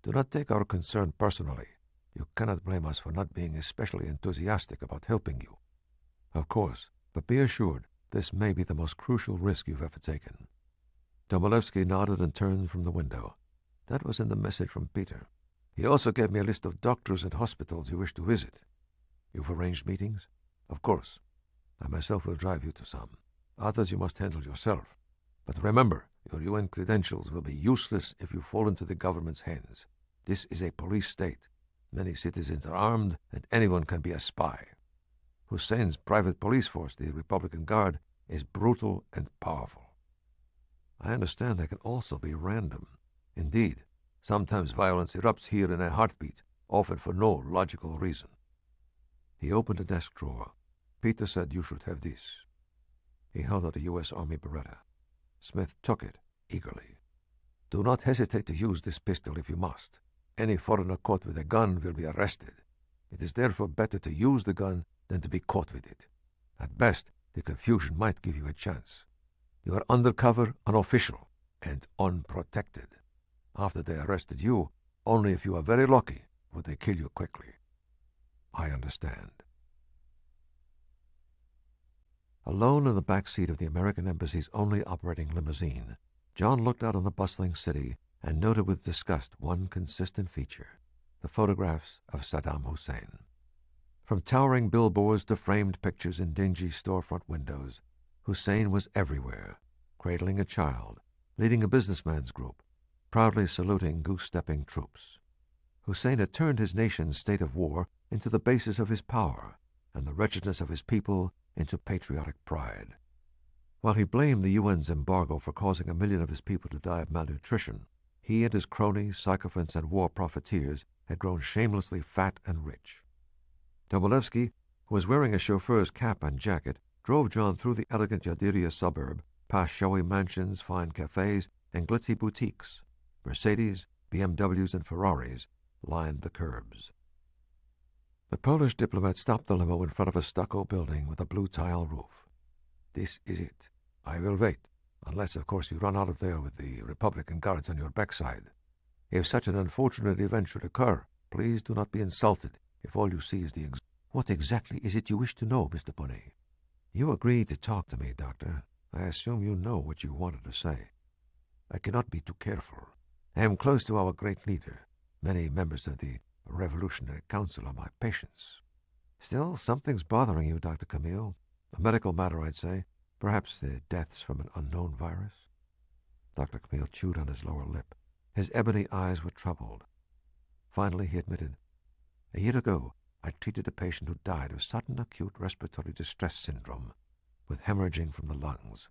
Do not take our concern personally. You cannot blame us for not being especially enthusiastic about helping you." "Of course, but be assured this may be the most crucial risk you've ever taken." Domolewski nodded and turned from the window. "That was in the message from Peter. He also gave me a list of doctors and hospitals you wish to visit." "You've arranged meetings?" "Of course. I myself will drive you to some. Others you must handle yourself. But remember, your UN credentials will be useless if you fall into the government's hands. This is a police state. Many citizens are armed, and anyone can be a spy. Hussein's private police force, the Republican Guard, is brutal and powerful. I understand they can also be random. Indeed, sometimes violence erupts here in a heartbeat, often for no logical reason." He opened a desk drawer. "Peter said you should have this." He held out a U.S. Army Beretta. Smith took it eagerly. "Do not hesitate to use this pistol if you must. Any foreigner caught with a gun will be arrested. It is therefore better to use the gun than to be caught with it. At best, the confusion might give you a chance. You are undercover, unofficial, and unprotected. After they arrested you, only if you are very lucky would they kill you quickly." "I understand." Alone in the back seat of the American Embassy's only operating limousine, John looked out on the bustling city and noted with disgust one consistent feature: the photographs of Saddam Hussein. From towering billboards to framed pictures in dingy storefront windows, Hussein was everywhere, cradling a child, leading a businessman's group, proudly saluting goose-stepping troops. Hussein had turned his nation's state of war into the basis of his power, and the wretchedness of his people into patriotic pride. While he blamed the UN's embargo for causing 1 million of his people to die of malnutrition, he and his cronies, sycophants, and war profiteers had grown shamelessly fat and rich. Domolewski, who was wearing a chauffeur's cap and jacket, drove John through the elegant Yadiria suburb, past showy mansions, fine cafes, and glitzy boutiques. Mercedes, BMWs, and Ferraris lined the curbs. The Polish diplomat stopped the limo in front of a stucco building with a blue tile roof. "This is it. I will wait, unless, of course, you run out of there with the Republican Guards on your backside. If such an unfortunate event should occur, please do not be insulted if all you see is the What exactly is it you wish to know, Mr. Bonnet?" "You agreed to talk to me, Doctor. I assume you know what you wanted to say." "I cannot be too careful. I am close to our great leader. Many members of the Revolutionary Council are my patients." "Still, something's bothering you, Dr. Camille. A medical matter, I'd say. Perhaps the deaths from an unknown virus." Dr. Camille chewed on his lower lip. His ebony eyes were troubled. Finally, he admitted, "A year ago, I treated a patient who died of sudden acute respiratory distress syndrome, with hemorrhaging from the lungs.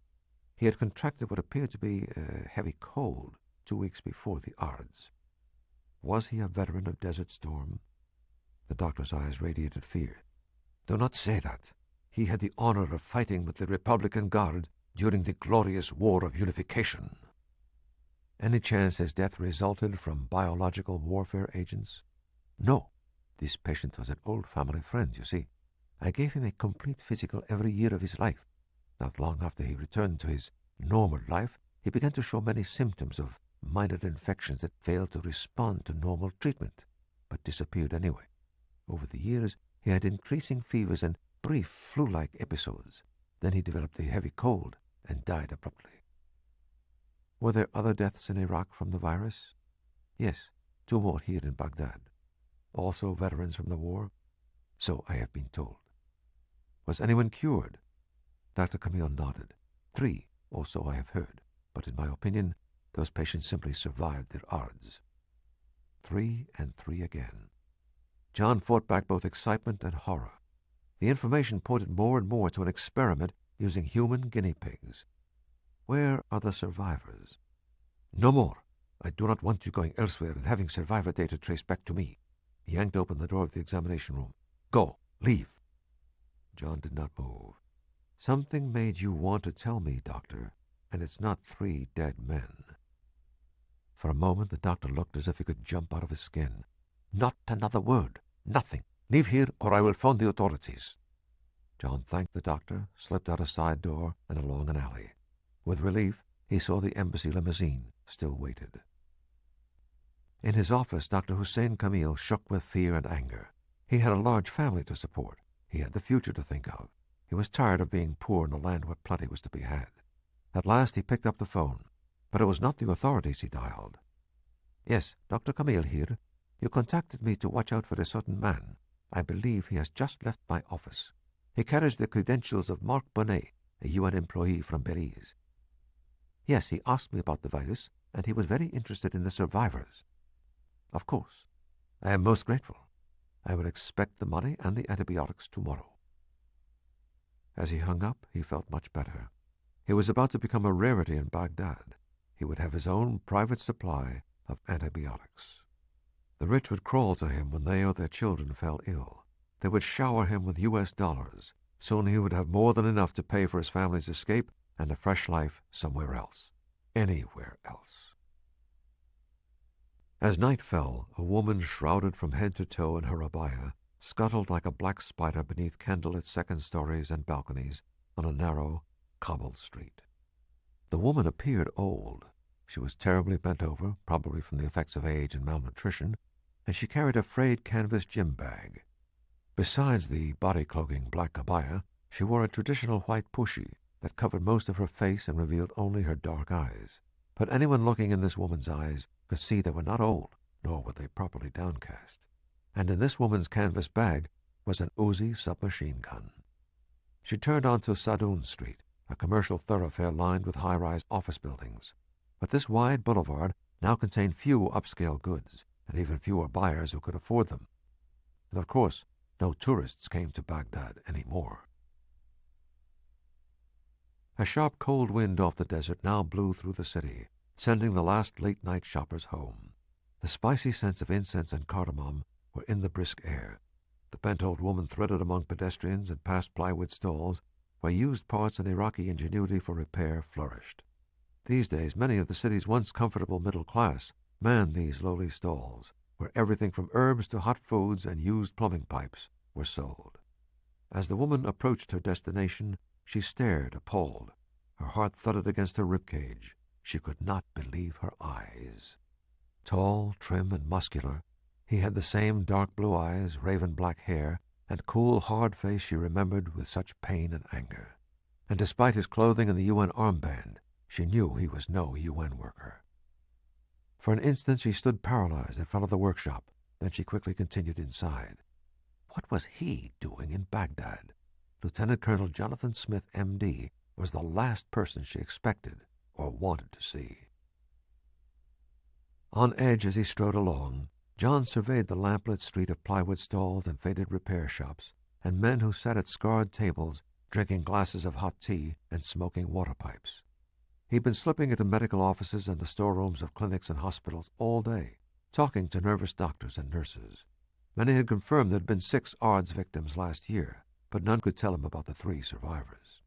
He had contracted what appeared to be a heavy cold 2 weeks before the ARDS. Was he a veteran of Desert Storm?" The doctor's eyes radiated fear. "Do not say that. He had the honor of fighting with the Republican Guard during the glorious War of Unification." "Any chance his death resulted from biological warfare agents?" "No. This patient was an old family friend, you see. I gave him a complete physical every year of his life. Not long after he returned to his normal life, he began to show many symptoms of minor infections that failed to respond to normal treatment, but disappeared anyway. Over the years, he had increasing fevers and brief flu-like episodes. Then he developed a heavy cold and died abruptly. Were there other deaths in Iraq from the virus? Yes, 2 more here in Baghdad. Also veterans from the war? So I have been told. Was anyone cured? Dr. Camille nodded. 3, or so I have heard, but in my opinion, those patients simply survived their odds. 3 and 3 again. John fought back both excitement and horror. The information pointed more and more to an experiment using human guinea pigs. Where are the survivors? No more. I do not want you going elsewhere and having survivor data traced back to me. He yanked open the door of the examination room. Go, leave. John did not move. Something made you want to tell me, Doctor, and it's not 3 dead men. For a moment the doctor looked as if he could jump out of his skin. Not another word. Nothing. Leave here or I will phone the authorities. John thanked the doctor, slipped out a side door and along an alley. With relief, he saw the embassy limousine still waited. In his office, Dr. Hussein Camille shook with fear and anger. He had a large family to support. He had the future to think of. He was tired of being poor in a land where plenty was to be had. At last he picked up the phone, but it was not the authorities he dialed. Yes, Dr. Camille here. You contacted me to watch out for a certain man. I believe he has just left my office. He carries the credentials of Marc Bonnet, a UN employee from Belize. Yes, he asked me about the virus, and he was very interested in the survivors. Of course. I am most grateful. I will expect the money and the antibiotics tomorrow. As he hung up, he felt much better. He was about to become a rarity in Baghdad. He would have his own private supply of antibiotics. The rich would crawl to him when they or their children fell ill. They would shower him with U.S. dollars. Soon he would have more than enough to pay for his family's escape and a fresh life somewhere else. Anywhere else. As night fell, a woman shrouded from head to toe in her abaya scuttled like a black spider beneath candlelit second stories and balconies on a narrow, cobbled street. The woman appeared old. She was terribly bent over, probably from the effects of age and malnutrition, and she carried a frayed canvas gym bag. Besides the body-cloaking black abaya, she wore a traditional white pushi that covered most of her face and revealed only her dark eyes. But anyone looking in this woman's eyes could see they were not old, nor were they properly downcast. And in this woman's canvas bag was an Uzi submachine gun. She turned onto Sadoun Street, a commercial thoroughfare lined with high-rise office buildings. But this wide boulevard now contained few upscale goods, and even fewer buyers who could afford them. And of course, no tourists came to Baghdad anymore. A sharp cold wind off the desert now blew through the city, sending the last late-night shoppers home. The spicy scents of incense and cardamom were in the brisk air. The bent old woman threaded among pedestrians and past plywood stalls where used parts and Iraqi ingenuity for repair flourished. These days, many of the city's once comfortable middle class manned these lowly stalls, where everything from herbs to hot foods and used plumbing pipes were sold. As the woman approached her destination, she stared, appalled. Her heart thudded against her ribcage. She could not believe her eyes. Tall, trim, and muscular, he had the same dark blue eyes, raven black hair, and cool, hard face she remembered with such pain and anger. And despite his clothing and the UN armband, she knew he was no UN worker. For an instant she stood paralyzed in front of the workshop. Then she quickly continued inside. What was he doing in Baghdad? Lieutenant Colonel Jonathan Smith, M.D., was the last person she expected or wanted to see. On edge as he strode along, John surveyed the lamplit street of plywood stalls and faded repair shops, and men who sat at scarred tables, drinking glasses of hot tea and smoking water pipes. He'd been slipping into medical offices and the storerooms of clinics and hospitals all day, talking to nervous doctors and nurses. Many had confirmed there had been 6 ARDS victims last year, but none could tell him about the 3 survivors.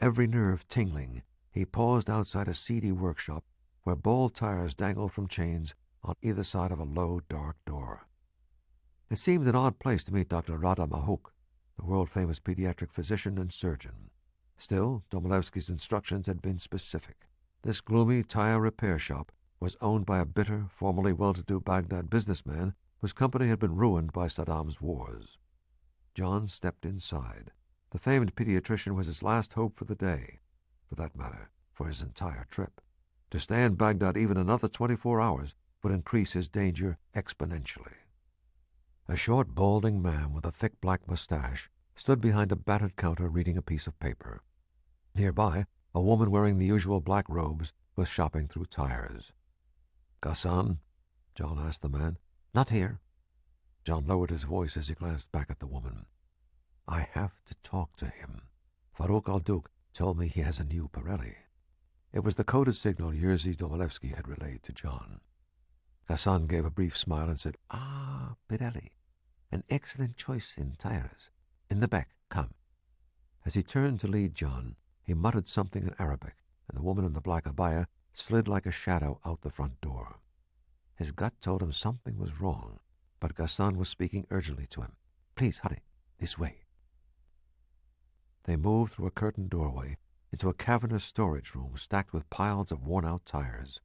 Every nerve tingling, he paused outside a seedy workshop where bald tires dangled from chains on either side of a low, dark door. It seemed an odd place to meet Dr. Rada Mahuk, the world-famous pediatric physician and surgeon. Still, Domilevsky's instructions had been specific. This gloomy tire repair shop was owned by a bitter, formerly well-to-do Baghdad businessman whose company had been ruined by Saddam's wars. John stepped inside. The famed pediatrician was his last hope for the day, for that matter, for his entire trip. To stay in Baghdad even another 24 hours would increase his danger exponentially. A short, balding man with a thick black mustache stood behind a battered counter reading a piece of paper. Nearby, a woman wearing the usual black robes was shopping through tires. "Ghassan?" John asked the man. "Not here." John lowered his voice as he glanced back at the woman. "I have to talk to him. Farouk al-Duke told me he has a new Pirelli." It was the coded signal Jerzy Domilevsky had relayed to John. Ghassan gave a brief smile and said, "Ah, Pirelli. An excellent choice in tires. In the back, come." As he turned to lead John, he muttered something in Arabic, and the woman in the black abaya slid like a shadow out the front door. His gut told him something was wrong, but Ghassan was speaking urgently to him. "Please, hurry. This way." They moved through a curtained doorway into a cavernous storage room stacked with piles of worn-out tires.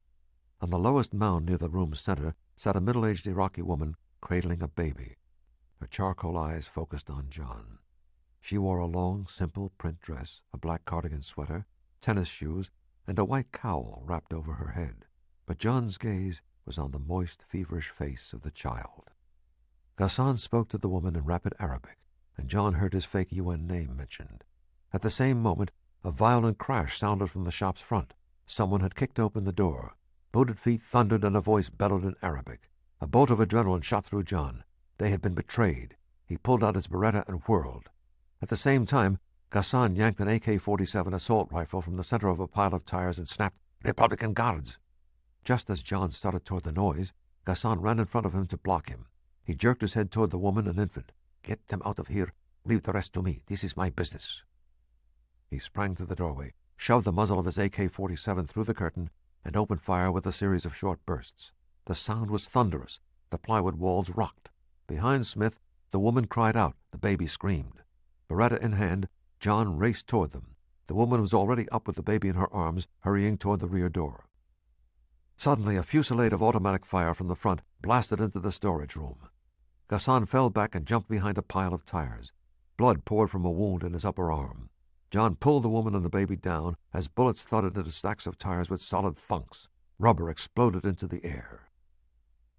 On the lowest mound near the room's center sat a middle-aged Iraqi woman cradling a baby. Her charcoal eyes focused on John. She wore a long, simple print dress, a black cardigan sweater, tennis shoes, and a white cowl wrapped over her head. But John's gaze was on the moist, feverish face of the child. Ghassan spoke to the woman in rapid Arabic, and John heard his fake UN name mentioned. At the same moment, a violent crash sounded from the shop's front. Someone had kicked open the door. Booted feet thundered and a voice bellowed in Arabic. A bolt of adrenaline shot through John. They had been betrayed. He pulled out his Beretta and whirled. At the same time, Ghassan yanked an AK-47 assault rifle from the center of a pile of tires and snapped, "Republican Guards!" Just as John started toward the noise, Ghassan ran in front of him to block him. He jerked his head toward the woman and infant. "Get them out of here. Leave the rest to me. This is my business." He sprang to the doorway, shoved the muzzle of his AK-47 through the curtain, and opened fire with a series of short bursts. The sound was thunderous. The plywood walls rocked. Behind Smith, the woman cried out. The baby screamed. Beretta in hand, John raced toward them. The woman was already up with the baby in her arms, hurrying toward the rear door. Suddenly, a fusillade of automatic fire from the front blasted into the storage room. Ghassan fell back and jumped behind a pile of tires. Blood poured from a wound in his upper arm. John pulled the woman and the baby down as bullets thudded into stacks of tires with solid thunks. Rubber exploded into the air.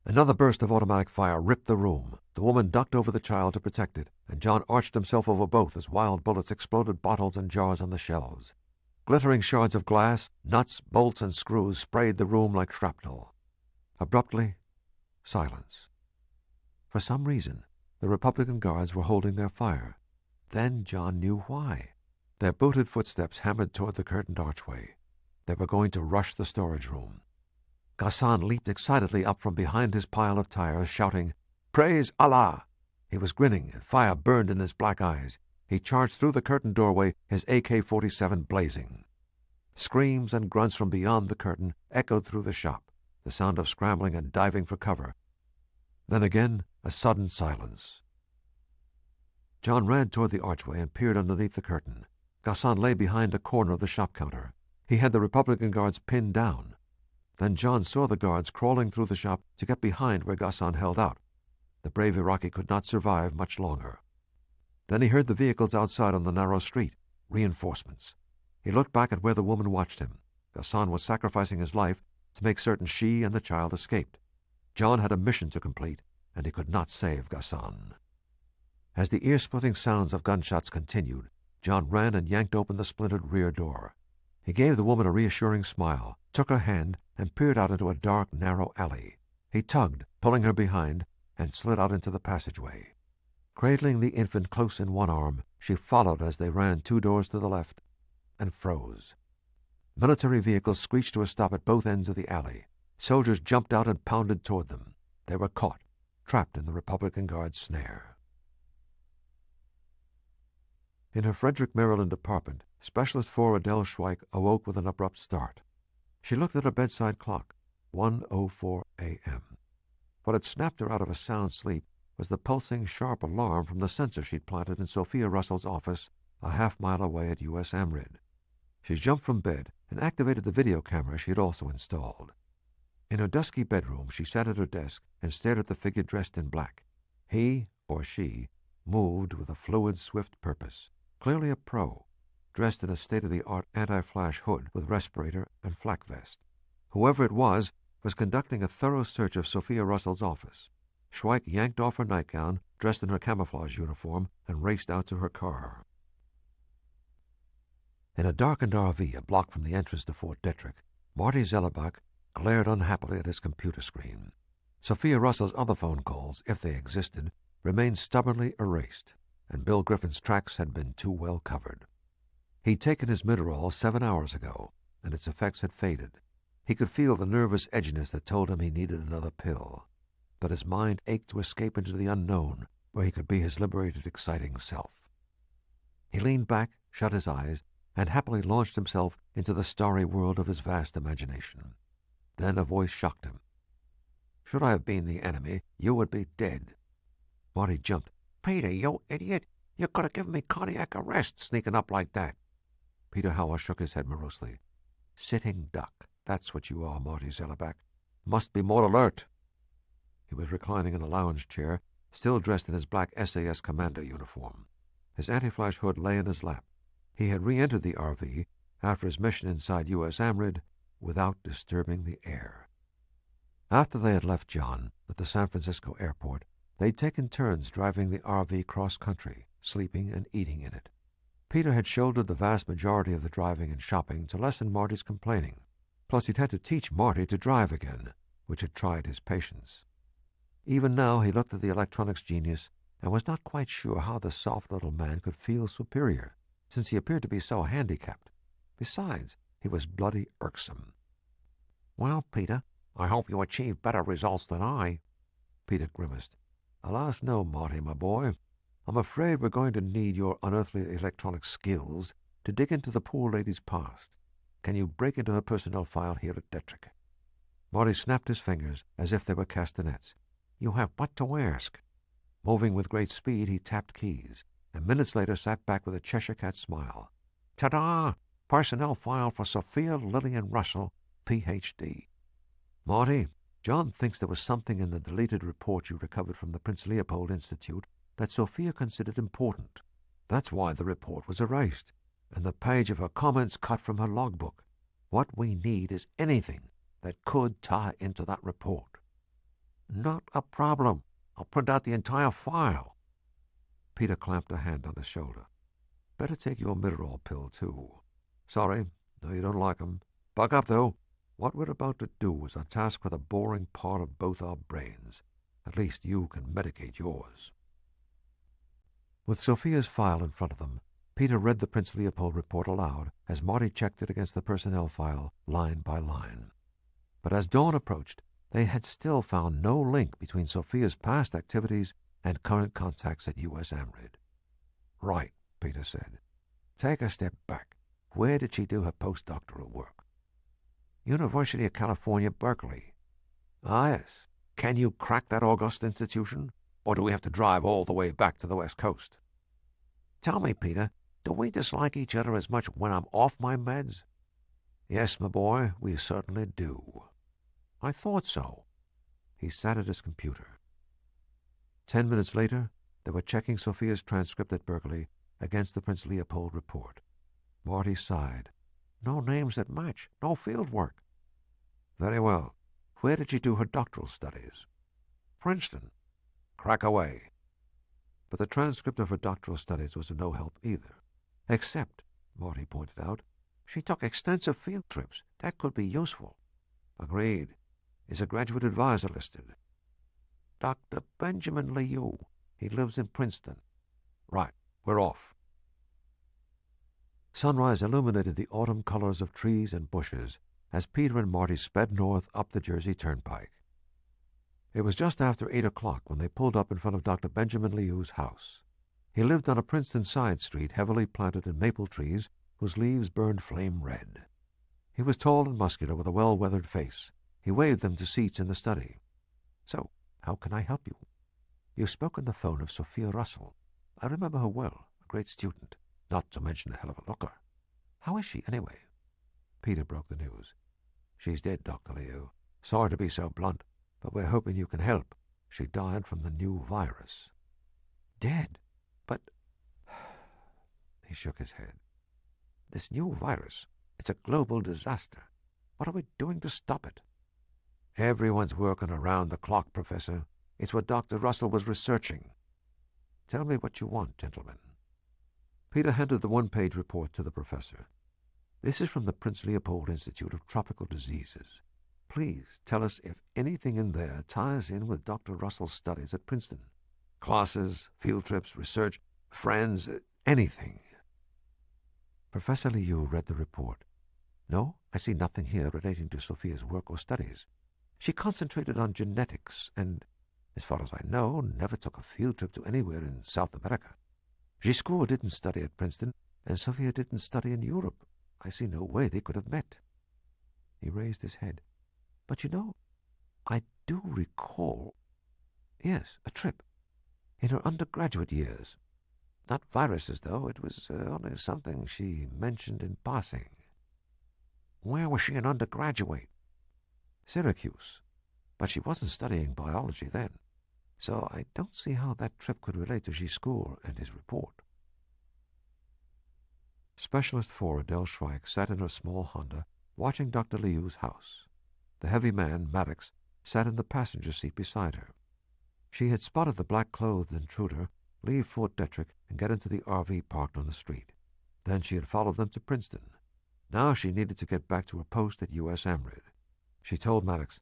Another burst of automatic fire ripped the room. The woman ducked over the child to protect it, and John arched himself over both as wild bullets exploded bottles and jars on the shelves. Glittering shards of glass, nuts, bolts, and screws sprayed the room like shrapnel. Abruptly, silence. For some reason, the Republican Guards were holding their fire. Then John knew why. Their booted footsteps hammered toward the curtained archway. They were going to rush the storage room. Ghassan leaped excitedly up from behind his pile of tires, shouting, "Praise Allah!" He was grinning, and fire burned in his black eyes. He charged through the curtained doorway, his AK-47 blazing. Screams and grunts from beyond the curtain echoed through the shop, the sound of scrambling and diving for cover. Then again, a sudden silence. John ran toward the archway and peered underneath the curtain. Ghassan lay behind a corner of the shop counter. He had the Republican Guards pinned down. Then John saw the guards crawling through the shop to get behind where Ghassan held out. The brave Iraqi could not survive much longer. Then he heard the vehicles outside on the narrow street, reinforcements. He looked back at where the woman watched him. Ghassan was sacrificing his life to make certain she and the child escaped. John had a mission to complete, and he could not save Ghassan. As the ear-splitting sounds of gunshots continued, John ran and yanked open the splintered rear door. He gave the woman a reassuring smile, took her hand, and peered out into a dark, narrow alley. He tugged, pulling her behind, and slid out into the passageway. Cradling the infant close in one arm, she followed as they ran 2 doors to the left, and froze. Military vehicles screeched to a stop at both ends of the alley. Soldiers jumped out and pounded toward them. They were caught, trapped in the Republican Guard's snare. In her Frederick, Maryland apartment, Specialist 4 Adele Schweik awoke with an abrupt start. She looked at her bedside clock, 1:04 a.m. What had snapped her out of a sound sleep was the pulsing, sharp alarm from the sensor she'd planted in Sophia Russell's office a half-mile away at U.S. Amrid. She jumped from bed and activated the video camera she had also installed. In her dusky bedroom, she sat at her desk and stared at the figure dressed in black. He, or she, moved with a fluid, swift purpose, clearly a pro, dressed in a state-of-the-art anti-flash hood with respirator and flak vest. Whoever it was conducting a thorough search of Sophia Russell's office. Schweik yanked off her nightgown, dressed in her camouflage uniform, and raced out to her car. In a darkened RV a block from the entrance to Fort Detrick, Marty Zellerbach glared unhappily at his computer screen. Sophia Russell's other phone calls, if they existed, remained stubbornly erased, and Bill Griffin's tracks had been too well covered. He'd taken his Midorol 7 hours ago, and its effects had faded. He could feel the nervous edginess that told him he needed another pill, but his mind ached to escape into the unknown, where he could be his liberated, exciting self. He leaned back, shut his eyes, and happily launched himself into the starry world of his vast imagination. Then a voice shocked him. "Should I have been the enemy, you would be dead." Marty jumped. "Peter, you idiot! You could have given me cardiac arrest sneaking up like that." Peter Howell shook his head morosely. "Sitting duck. That's what you are, Marty Zellerbach. Must be more alert." He was reclining in a lounge chair, still dressed in his black SAS commander uniform. His anti-flash hood lay in his lap. He had re-entered the RV after his mission inside U.S. Amrid without disturbing the air. After they had left John at the San Francisco airport, they'd taken turns driving the RV cross-country, sleeping and eating in it. Peter had shouldered the vast majority of the driving and shopping to lessen Marty's complaining. Plus he'd had to teach Marty to drive again, which had tried his patience. Even now he looked at the electronics genius and was not quite sure how the soft little man could feel superior, since he appeared to be so handicapped. Besides, he was bloody irksome. "Well, Peter, I hope you achieve better results than I." Peter grimaced. "Alas, no, Marty, my boy. I'm afraid we're going to need your unearthly electronic skills to dig into the poor lady's past. Can you break into her personnel file here at Detrick?" Marty snapped his fingers as if they were castanets. "You have but to ask." Moving with great speed, he tapped keys, and minutes later sat back with a Cheshire Cat smile. "Ta-da! Personnel file for Sophia Lillian Russell, Ph.D. Marty, John thinks there was something in the deleted report you recovered from the Prince Leopold Institute that Sophia considered important. That's why the report was erased, and the page of her comments cut from her logbook. What we need is anything that could tie into that report." "Not a problem. I'll print out the entire file." Peter clamped a hand on his shoulder. "Better take your Midorol pill, too. Sorry, no, you don't like 'em. Buck up, though. What we're about to do is a task for the boring part of both our brains. At least you can medicate yours." With Sophia's file in front of them, Peter read the Prince Leopold report aloud as Marty checked it against the personnel file, line by line. But as dawn approached, they had still found no link between Sophia's past activities and current contacts at U.S. Amrid. "Right," Peter said. "Take a step back. Where did she do her postdoctoral work?" "University of California, Berkeley." "Ah, yes. Can you crack that august institution, or do we have to drive all the way back to the West Coast?" "Tell me, Peter, do we dislike each other as much when I'm off my meds?" "Yes, my boy, we certainly do." "I thought so." He sat at his computer. 10 minutes later, they were checking Sophia's transcript at Berkeley against the Prince Leopold report. Marty sighed. "No names that match. No field work." "Very well. Where did she do her doctoral studies?" "Princeton." "Crack away." But the transcript of her doctoral studies was of no help either. "Except," Marty pointed out, "she took extensive field trips. That could be useful." "Agreed. Is a graduate advisor listed?" "Dr. Benjamin Liu. He lives in Princeton." "Right. We're off." Sunrise illuminated the autumn colors of trees and bushes as Peter and Marty sped north up the Jersey Turnpike. It was just after 8 o'clock when they pulled up in front of Dr. Benjamin Liu's house. He lived on a Princeton side street heavily planted in maple trees whose leaves burned flame red. He was tall and muscular with a well-weathered face. He waved them to seats in the study. "So, how can I help you?" You spoke on the phone of Sophia Russell. I remember her well, a great student, not to mention a hell of a looker. How is she, anyway? Peter broke the news. She's dead, Dr. Liu. Sorry to be so blunt, but we're hoping you can help. She died from the new virus. Dead? But... He shook his head. This new virus, it's a global disaster. What are we doing to stop it? Everyone's working around the clock, Professor. It's what Dr. Russell was researching. Tell me what you want, gentlemen. Peter handed the one-page report to the professor. This is from the Prince Leopold Institute of Tropical Diseases. Please tell us if anything in there ties in with Dr. Russell's studies at Princeton. Classes, field trips, research, friends, anything. Professor Liu read the report. No, I see nothing here relating to Sophia's work or studies. She concentrated on genetics and, as far as I know, never took a field trip to anywhere in South America. Giscourt didn't study at Princeton, and Sophia didn't study in Europe. I see no way they could have met. He raised his head. But you know, I do recall... Yes, a trip. In her undergraduate years. Not viruses, though. It was only something she mentioned in passing. Where was she an undergraduate? Syracuse. But she wasn't studying biology then. So I don't see how that trip could relate to Giscourt and his report. Specialist 4 Adele Schweik sat in her small Honda, watching Dr. Liu's house. The heavy man, Maddox, sat in the passenger seat beside her. She had spotted the black-clothed intruder leave Fort Detrick and get into the RV parked on the street. Then she had followed them to Princeton. Now she needed to get back to her post at U.S. Amrid. She told Maddox,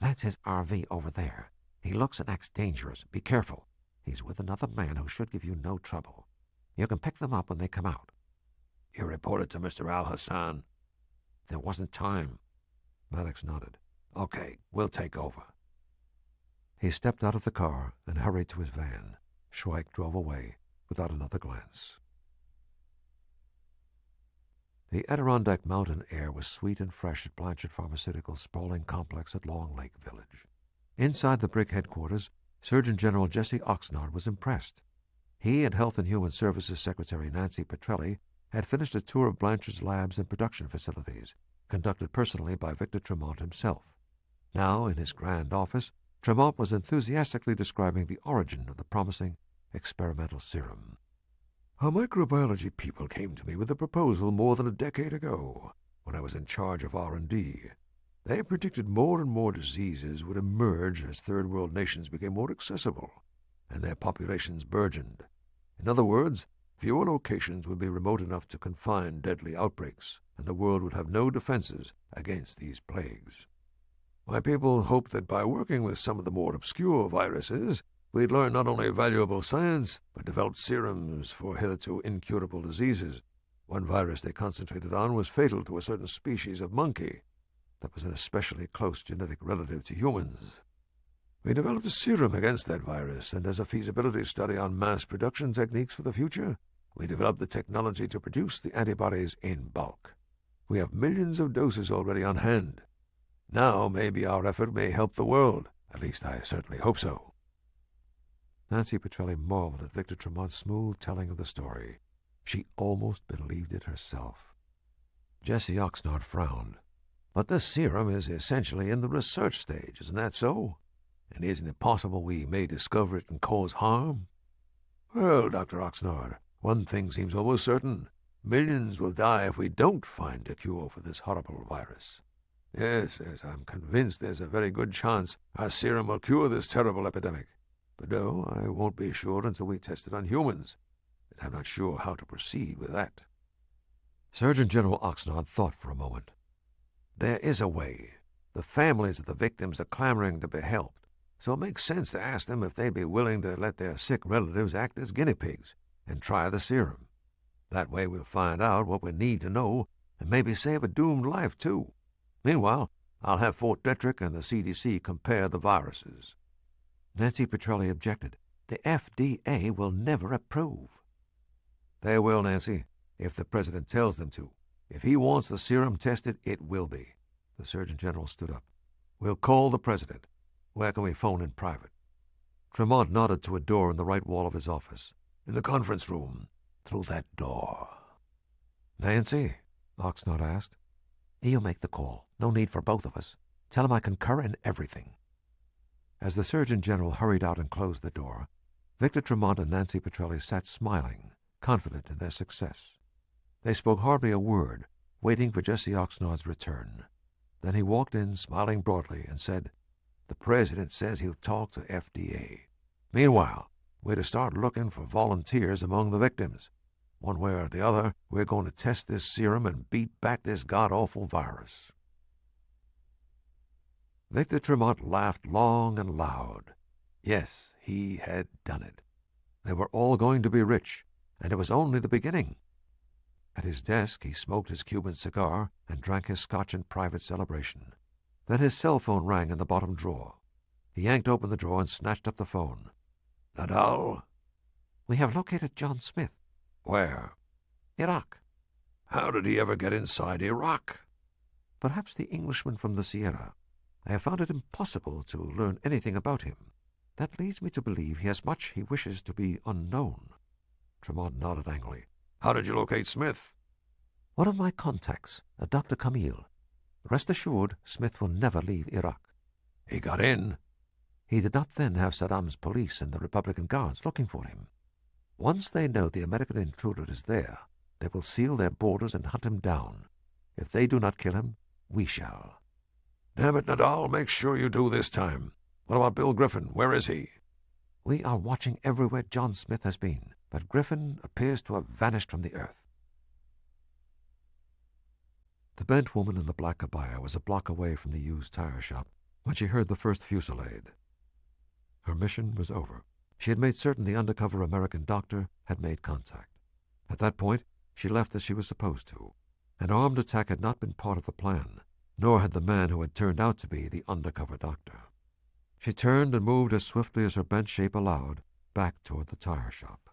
"That's his RV over there. He looks and acts dangerous. Be careful. He's with another man who should give you no trouble. You can pick them up when they come out." "You reported to Mr. Al-Hassan?" "There wasn't time." Maddox nodded. "Okay, we'll take over." He stepped out of the car and hurried to his van. Schweik drove away without another glance. The Adirondack mountain air was sweet and fresh at Blanchard Pharmaceutical's sprawling complex at Long Lake Village. Inside the brick headquarters, Surgeon General Jesse Oxnard was impressed. He and Health and Human Services Secretary Nancy Petrelli had finished a tour of Blanchard's labs and production facilities, conducted personally by Victor Tremont himself. Now, in his grand office, Tremont was enthusiastically describing the origin of the promising experimental serum. "Our microbiology people came to me with a proposal more than a decade ago, when I was in charge of R&D. They predicted more and more diseases would emerge as third-world nations became more accessible, and their populations burgeoned. In other words, fewer locations would be remote enough to confine deadly outbreaks, and the world would have no defenses against these plagues. My people hoped that by working with some of the more obscure viruses, we'd learn not only valuable science, but develop serums for hitherto incurable diseases. One virus they concentrated on was fatal to a certain species of monkey that was an especially close genetic relative to humans. We developed a serum against that virus, and as a feasibility study on mass production techniques for the future, we developed the technology to produce the antibodies in bulk. We have millions of doses already on hand. Now maybe our effort may help the world. At least I certainly hope so." Nancy Petrelli marveled at Victor Tremont's smooth telling of the story. She almost believed it herself. Jesse Oxnard frowned. "But this serum is essentially in the research stage, isn't that so? And isn't it possible we may discover it and cause harm?" "Well, Dr. Oxnard, one thing seems almost certain. Millions will die if we don't find a cure for this horrible virus. Yes, I'm convinced there's a very good chance our serum will cure this terrible epidemic. But no, I won't be sure until we test it on humans, and I'm not sure how to proceed with that." Surgeon General Oxnard thought for a moment. "There is a way. The families of the victims are clamoring to be helped, so it makes sense to ask them if they'd be willing to let their sick relatives act as guinea pigs and try the serum. That way we'll find out what we need to know and maybe save a doomed life, too. Meanwhile, I'll have Fort Detrick and the CDC compare the viruses." Nancy Petrelli objected. "The FDA will never approve." "They will, Nancy, if the President tells them to. If he wants the serum tested, it will be." The Surgeon General stood up. "We'll call the President. Where can we phone in private?" Tremont nodded to a door in the right wall of his office. "In the conference room. Through that door." "Nancy?" Oxnard asked. "You make the call. No need for both of us. Tell him I concur in everything." As the Surgeon General hurried out and closed the door, Victor Tremont and Nancy Petrelli sat smiling, confident in their success. They spoke hardly a word, waiting for Jesse Oxnard's return. Then he walked in, smiling broadly, and said, "The President says he'll talk to FDA. Meanwhile, we're to start looking for volunteers among the victims. One way or the other, we're going to test this serum and beat back this god-awful virus." Victor Tremont laughed long and loud. Yes, he had done it. They were all going to be rich, and it was only the beginning. At his desk, he smoked his Cuban cigar and drank his scotch in private celebration. Then his cell phone rang in the bottom drawer. He yanked open the drawer and snatched up the phone. "Nadal?" "We have located John Smith." "Where?" "Iraq." "How did he ever get inside Iraq?" "Perhaps the Englishman from the Sierra. I have found it impossible to learn anything about him. That leads me to believe he has much he wishes to be unknown." Tremont nodded angrily. "How did you locate Smith?" "One of my contacts, a Dr. Camille. Rest assured, Smith will never leave Iraq." "He got in?" "He did not then have Saddam's police and the Republican Guards looking for him. Once they know the American intruder is there, they will seal their borders and hunt him down. If they do not kill him, we shall." "Damn it, Nadal, make sure you do this time. What about Bill Griffin? Where is he?" "We are watching everywhere John Smith has been, but Griffin appears to have vanished from the earth." The bent woman in the black abaya was a block away from the used tire shop when she heard the first fusillade. Her mission was over. She had made certain the undercover American doctor had made contact. At that point, she left as she was supposed to. An armed attack had not been part of the plan, nor had the man who had turned out to be the undercover doctor. She turned and moved as swiftly as her bent shape allowed, back toward the tire shop.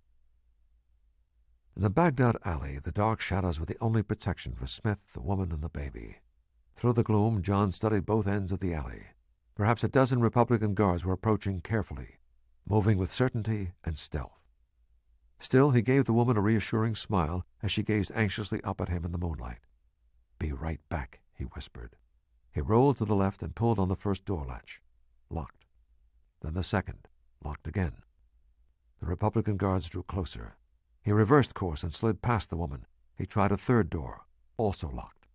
In the Baghdad alley, the dark shadows were the only protection for Smith, the woman, and the baby. Through the gloom, John studied both ends of the alley. Perhaps a dozen Republican guards were approaching carefully, moving with certainty and stealth. Still, he gave the woman a reassuring smile as she gazed anxiously up at him in the moonlight. "Be right back," he whispered. He rolled to the left and pulled on the first door latch. Locked. Then the second. Locked again. The Republican guards drew closer. He reversed course and slid past the woman. He tried a third door, also locked.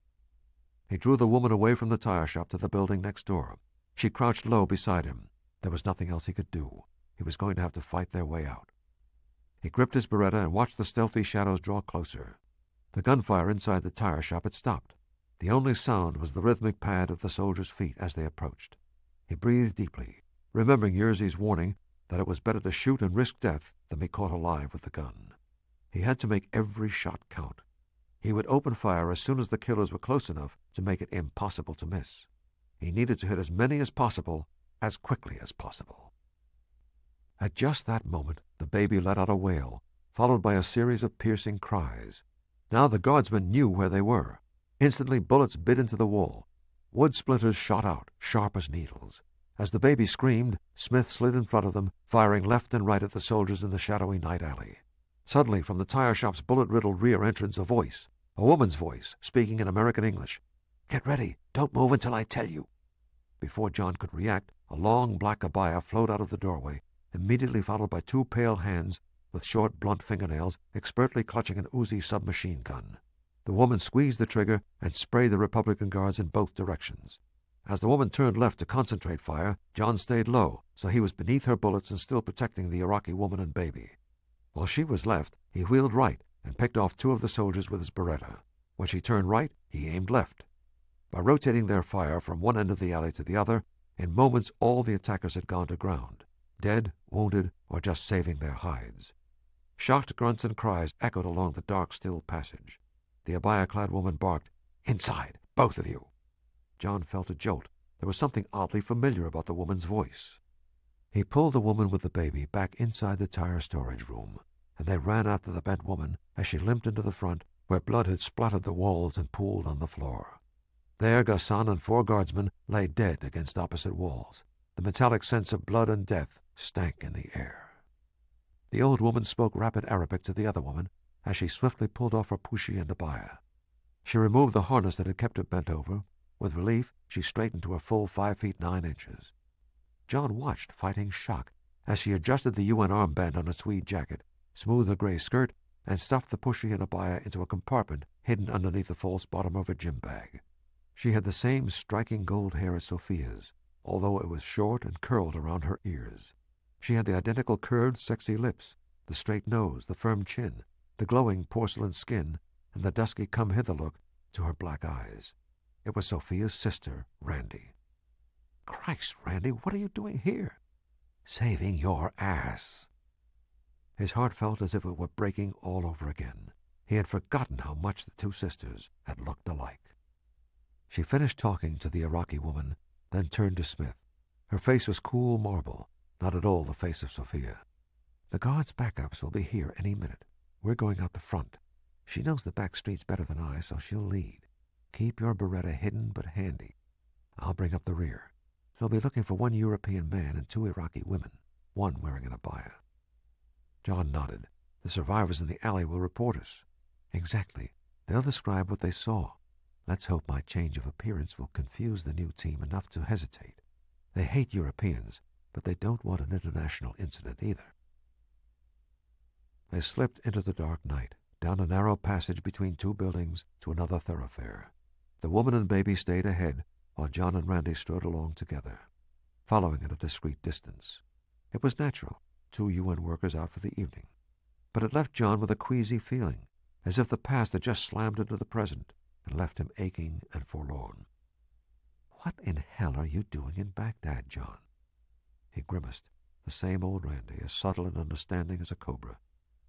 He drew the woman away from the tire shop to the building next door. She crouched low beside him. There was nothing else he could do. He was going to have to fight their way out. He gripped his Beretta and watched the stealthy shadows draw closer. The gunfire inside the tire shop had stopped. The only sound was the rhythmic pad of the soldiers' feet as they approached. He breathed deeply, remembering Yersey's warning that it was better to shoot and risk death than be caught alive with the gun. He had to make every shot count. He would open fire as soon as the killers were close enough to make it impossible to miss. He needed to hit as many as possible, as quickly as possible. At just that moment, the baby let out a wail, followed by a series of piercing cries. Now the guardsmen knew where they were. Instantly, bullets bit into the wall. Wood splinters shot out, sharp as needles. As the baby screamed, Smith slid in front of them, firing left and right at the soldiers in the shadowy night alley. Suddenly, from the tire shop's bullet-riddled rear entrance, a voice, a woman's voice, speaking in American English. "Get ready. Don't move until I tell you." Before John could react, a long black abaya flowed out of the doorway, immediately followed by two pale hands with short, blunt fingernails, expertly clutching an Uzi submachine gun. The woman squeezed the trigger and sprayed the Republican guards in both directions. As the woman turned left to concentrate fire, John stayed low, so he was beneath her bullets and still protecting the Iraqi woman and baby. While she was left, he wheeled right and picked off two of the soldiers with his Beretta. When she turned right, he aimed left. By rotating their fire from one end of the alley to the other, in moments all the attackers had gone to ground, dead, wounded, or just saving their hides. Shocked grunts and cries echoed along the dark, still passage. The abaya-clad woman barked, "Inside, both of you!" John felt a jolt. There was something oddly familiar about the woman's voice. He pulled the woman with the baby back inside the tire storage room, and they ran after the bent woman as she limped into the front, where blood had splattered the walls and pooled on the floor. There Gassan and 4 guardsmen lay dead against opposite walls. The metallic scents of blood and death stank in the air. The old woman spoke rapid Arabic to the other woman as she swiftly pulled off her pushi and abaya. She removed the harness that had kept her bent over. With relief, she straightened to a full 5 feet 9 inches. John watched, fighting shock, as she adjusted the UN armband on her tweed jacket, smoothed her gray skirt, and stuffed the pushi and abaya into a compartment hidden underneath the false bottom of her gym bag. She had the same striking gold hair as Sophia's, although it was short and curled around her ears. She had the identical curved, sexy lips, the straight nose, the firm chin, the glowing porcelain skin, and the dusky come-hither look to her black eyes. It was Sophia's sister, Randy. "Christ, Randy, what are you doing here?" "Saving your ass." His heart felt as if it were breaking all over again. He had forgotten how much the two sisters had looked alike. She finished talking to the Iraqi woman, then turned to Smith. Her face was cool marble, not at all the face of Sophia. "The guards' backups will be here any minute. We're going out the front. She knows the back streets better than I, so she'll lead. Keep your Beretta hidden but handy. I'll bring up the rear. They'll be looking for one European man and 2 Iraqi women, one wearing an abaya." John nodded. "The survivors in the alley will report us." "Exactly. They'll describe what they saw. Let's hope my change of appearance will confuse the new team enough to hesitate. They hate Europeans, but they don't want an international incident either." They slipped into the dark night, down a narrow passage between 2 buildings to another thoroughfare. The woman and baby stayed ahead, while John and Randy strode along together, following at a discreet distance. It was natural, 2 UN workers out for the evening. But it left John with a queasy feeling, as if the past had just slammed into the present and left him aching and forlorn. "What in hell are you doing in Baghdad, John?" He grimaced. The same old Randy, as subtle and understanding as a cobra.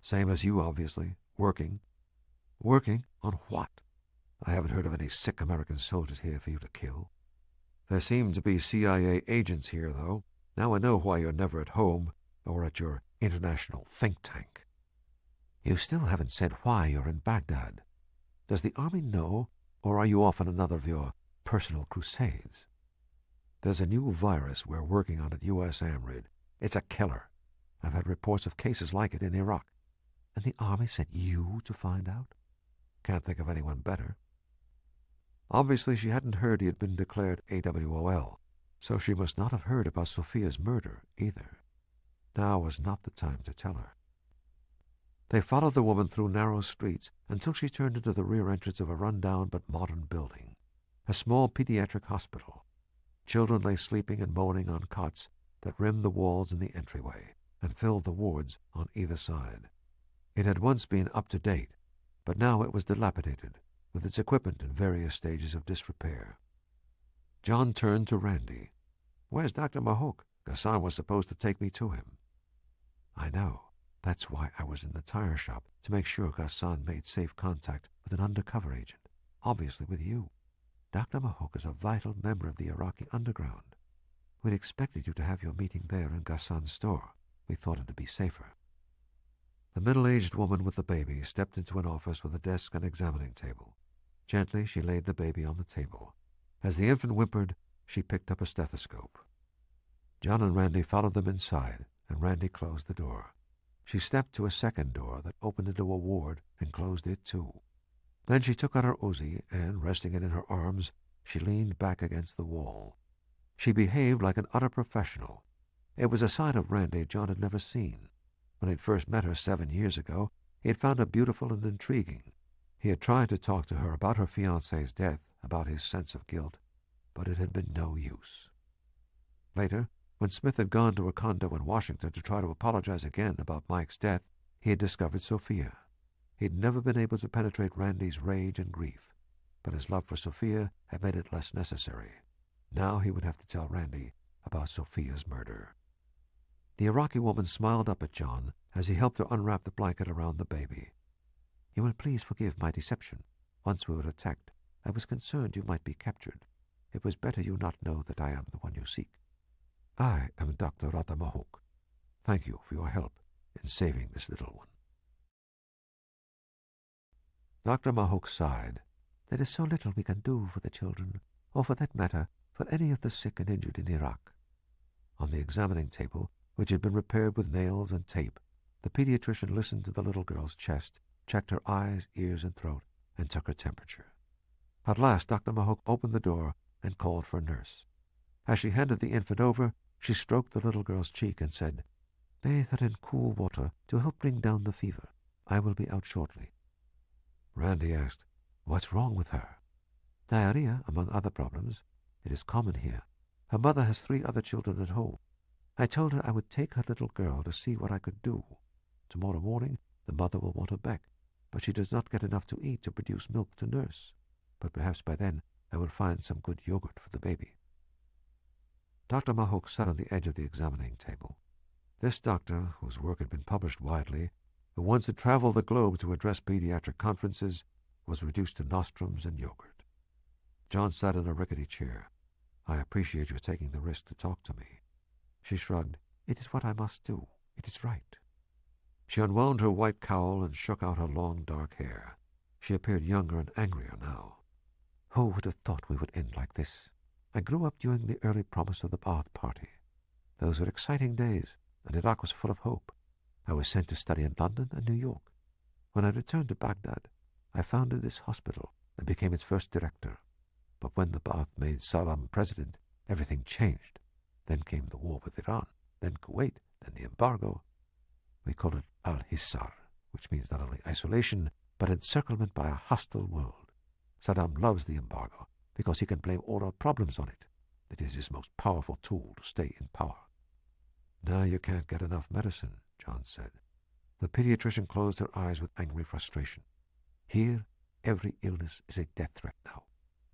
"Same as you, obviously. Working." "Working? On what? I haven't heard of any sick American soldiers here for you to kill." "There seem to be CIA agents here, though. Now I know why you're never at home or at your international think tank." "You still haven't said why you're in Baghdad. Does the Army know, or are you off on another of your personal crusades?" "There's a new virus we're working on at U.S. AMRID. It's a killer. I've had reports of cases like it in Iraq." "And the Army sent you to find out?" "Can't think of anyone better." Obviously she hadn't heard he had been declared AWOL, so she must not have heard about Sophia's murder either. Now was not the time to tell her. They followed the woman through narrow streets until she turned into the rear entrance of a run-down but modern building, a small pediatric hospital. Children lay sleeping and moaning on cots that rimmed the walls in the entryway and filled the wards on either side. It had once been up to date, but now it was dilapidated, with its equipment in various stages of disrepair. John turned to Randy. "Where's Dr. Mahok? Ghassan was supposed to take me to him." "I know. That's why I was in the tire shop, to make sure Ghassan made safe contact with an undercover agent, obviously with you. Dr. Mahok is a vital member of the Iraqi underground. We'd expected you to have your meeting there in Ghassan's store. We thought it'd be safer." The middle-aged woman with the baby stepped into an office with a desk and examining table. Gently she laid the baby on the table. As the infant whimpered, she picked up a stethoscope. John and Randy followed them inside, and Randy closed the door. She stepped to a second door that opened into a ward and closed it too. Then she took out her Uzi and, resting it in her arms, she leaned back against the wall. She behaved like an utter professional. It was a side of Randy John had never seen. When he'd first met her 7 years ago, he had found her beautiful and intriguing. He had tried to talk to her about her fiance's death, about his sense of guilt, but it had been no use. Later, when Smith had gone to a condo in Washington to try to apologize again about Mike's death, he had discovered Sophia. He'd never been able to penetrate Randy's rage and grief, but his love for Sophia had made it less necessary. Now he would have to tell Randy about Sophia's murder. The Iraqi woman smiled up at John as he helped her unwrap the blanket around the baby. "You will please forgive my deception. Once we were attacked, I was concerned you might be captured. It was better you not know that I am the one you seek. I am Dr. Rata Mahok. Thank you for your help in saving this little one." Dr. Mahok sighed. "There is so little we can do for the children, or for that matter, for any of the sick and injured in Iraq. On the examining table, which had been repaired with nails and tape, the pediatrician listened to the little girl's chest, checked her eyes, ears, and throat, and took her temperature. At last, Dr. Mahoney opened the door and called for a nurse. As she handed the infant over, she stroked the little girl's cheek and said, "Bathe her in cool water to help bring down the fever. I will be out shortly." Randy asked, "What's wrong with her?" "Diarrhea, among other problems. It is common here. Her mother has 3 other children at home. I told her I would take her little girl to see what I could do. Tomorrow morning the mother will want her back, but she does not get enough to eat to produce milk to nurse. But perhaps by then I will find some good yogurt for the baby." Dr. Mahoney sat on the edge of the examining table. This doctor, whose work had been published widely, who once had traveled the globe to address pediatric conferences, was reduced to nostrums and yogurt. John sat in a rickety chair. "I appreciate your taking the risk to talk to me." She shrugged. "It is what I must do. It is right." She unwound her white cowl and shook out her long dark hair. She appeared younger and angrier now. "Who would have thought we would end like this? I grew up during the early promise of the Ba'ath Party. Those were exciting days, and Iraq was full of hope. I was sent to study in London and New York. When I returned to Baghdad, I founded this hospital and became its first director. But when the Ba'ath made Saddam president, everything changed. Then came the war with Iran, then Kuwait, then the embargo. We call it al-Hissar, which means not only isolation, but encirclement by a hostile world. Saddam loves the embargo because he can blame all our problems on it. It is his most powerful tool to stay in power. "Now you can't get enough medicine," John said. The pediatrician closed her eyes with angry frustration. "Here, every illness is a death threat now.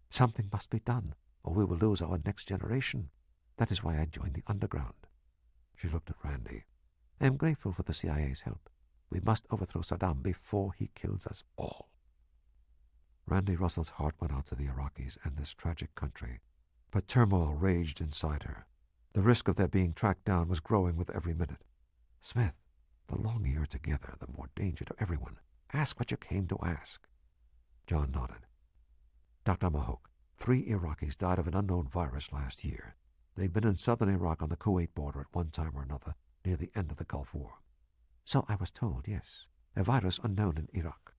Something must be done, or we will lose our next generation. That is why I joined the underground." She looked at Randy. "I am grateful for the CIA's help. We must overthrow Saddam before he kills us all." Randy Russell's heart went out to the Iraqis and this tragic country, but turmoil raged inside her. The risk of their being tracked down was growing with every minute. "Smith, the longer you're together, the more danger to everyone. Ask what you came to ask." John nodded. "Dr. Mahoney, 3 Iraqis died of an unknown virus last year. They'd been in southern Iraq on the Kuwait border at one time or another, near the end of the Gulf War." "So I was told, yes. A virus unknown in Iraq.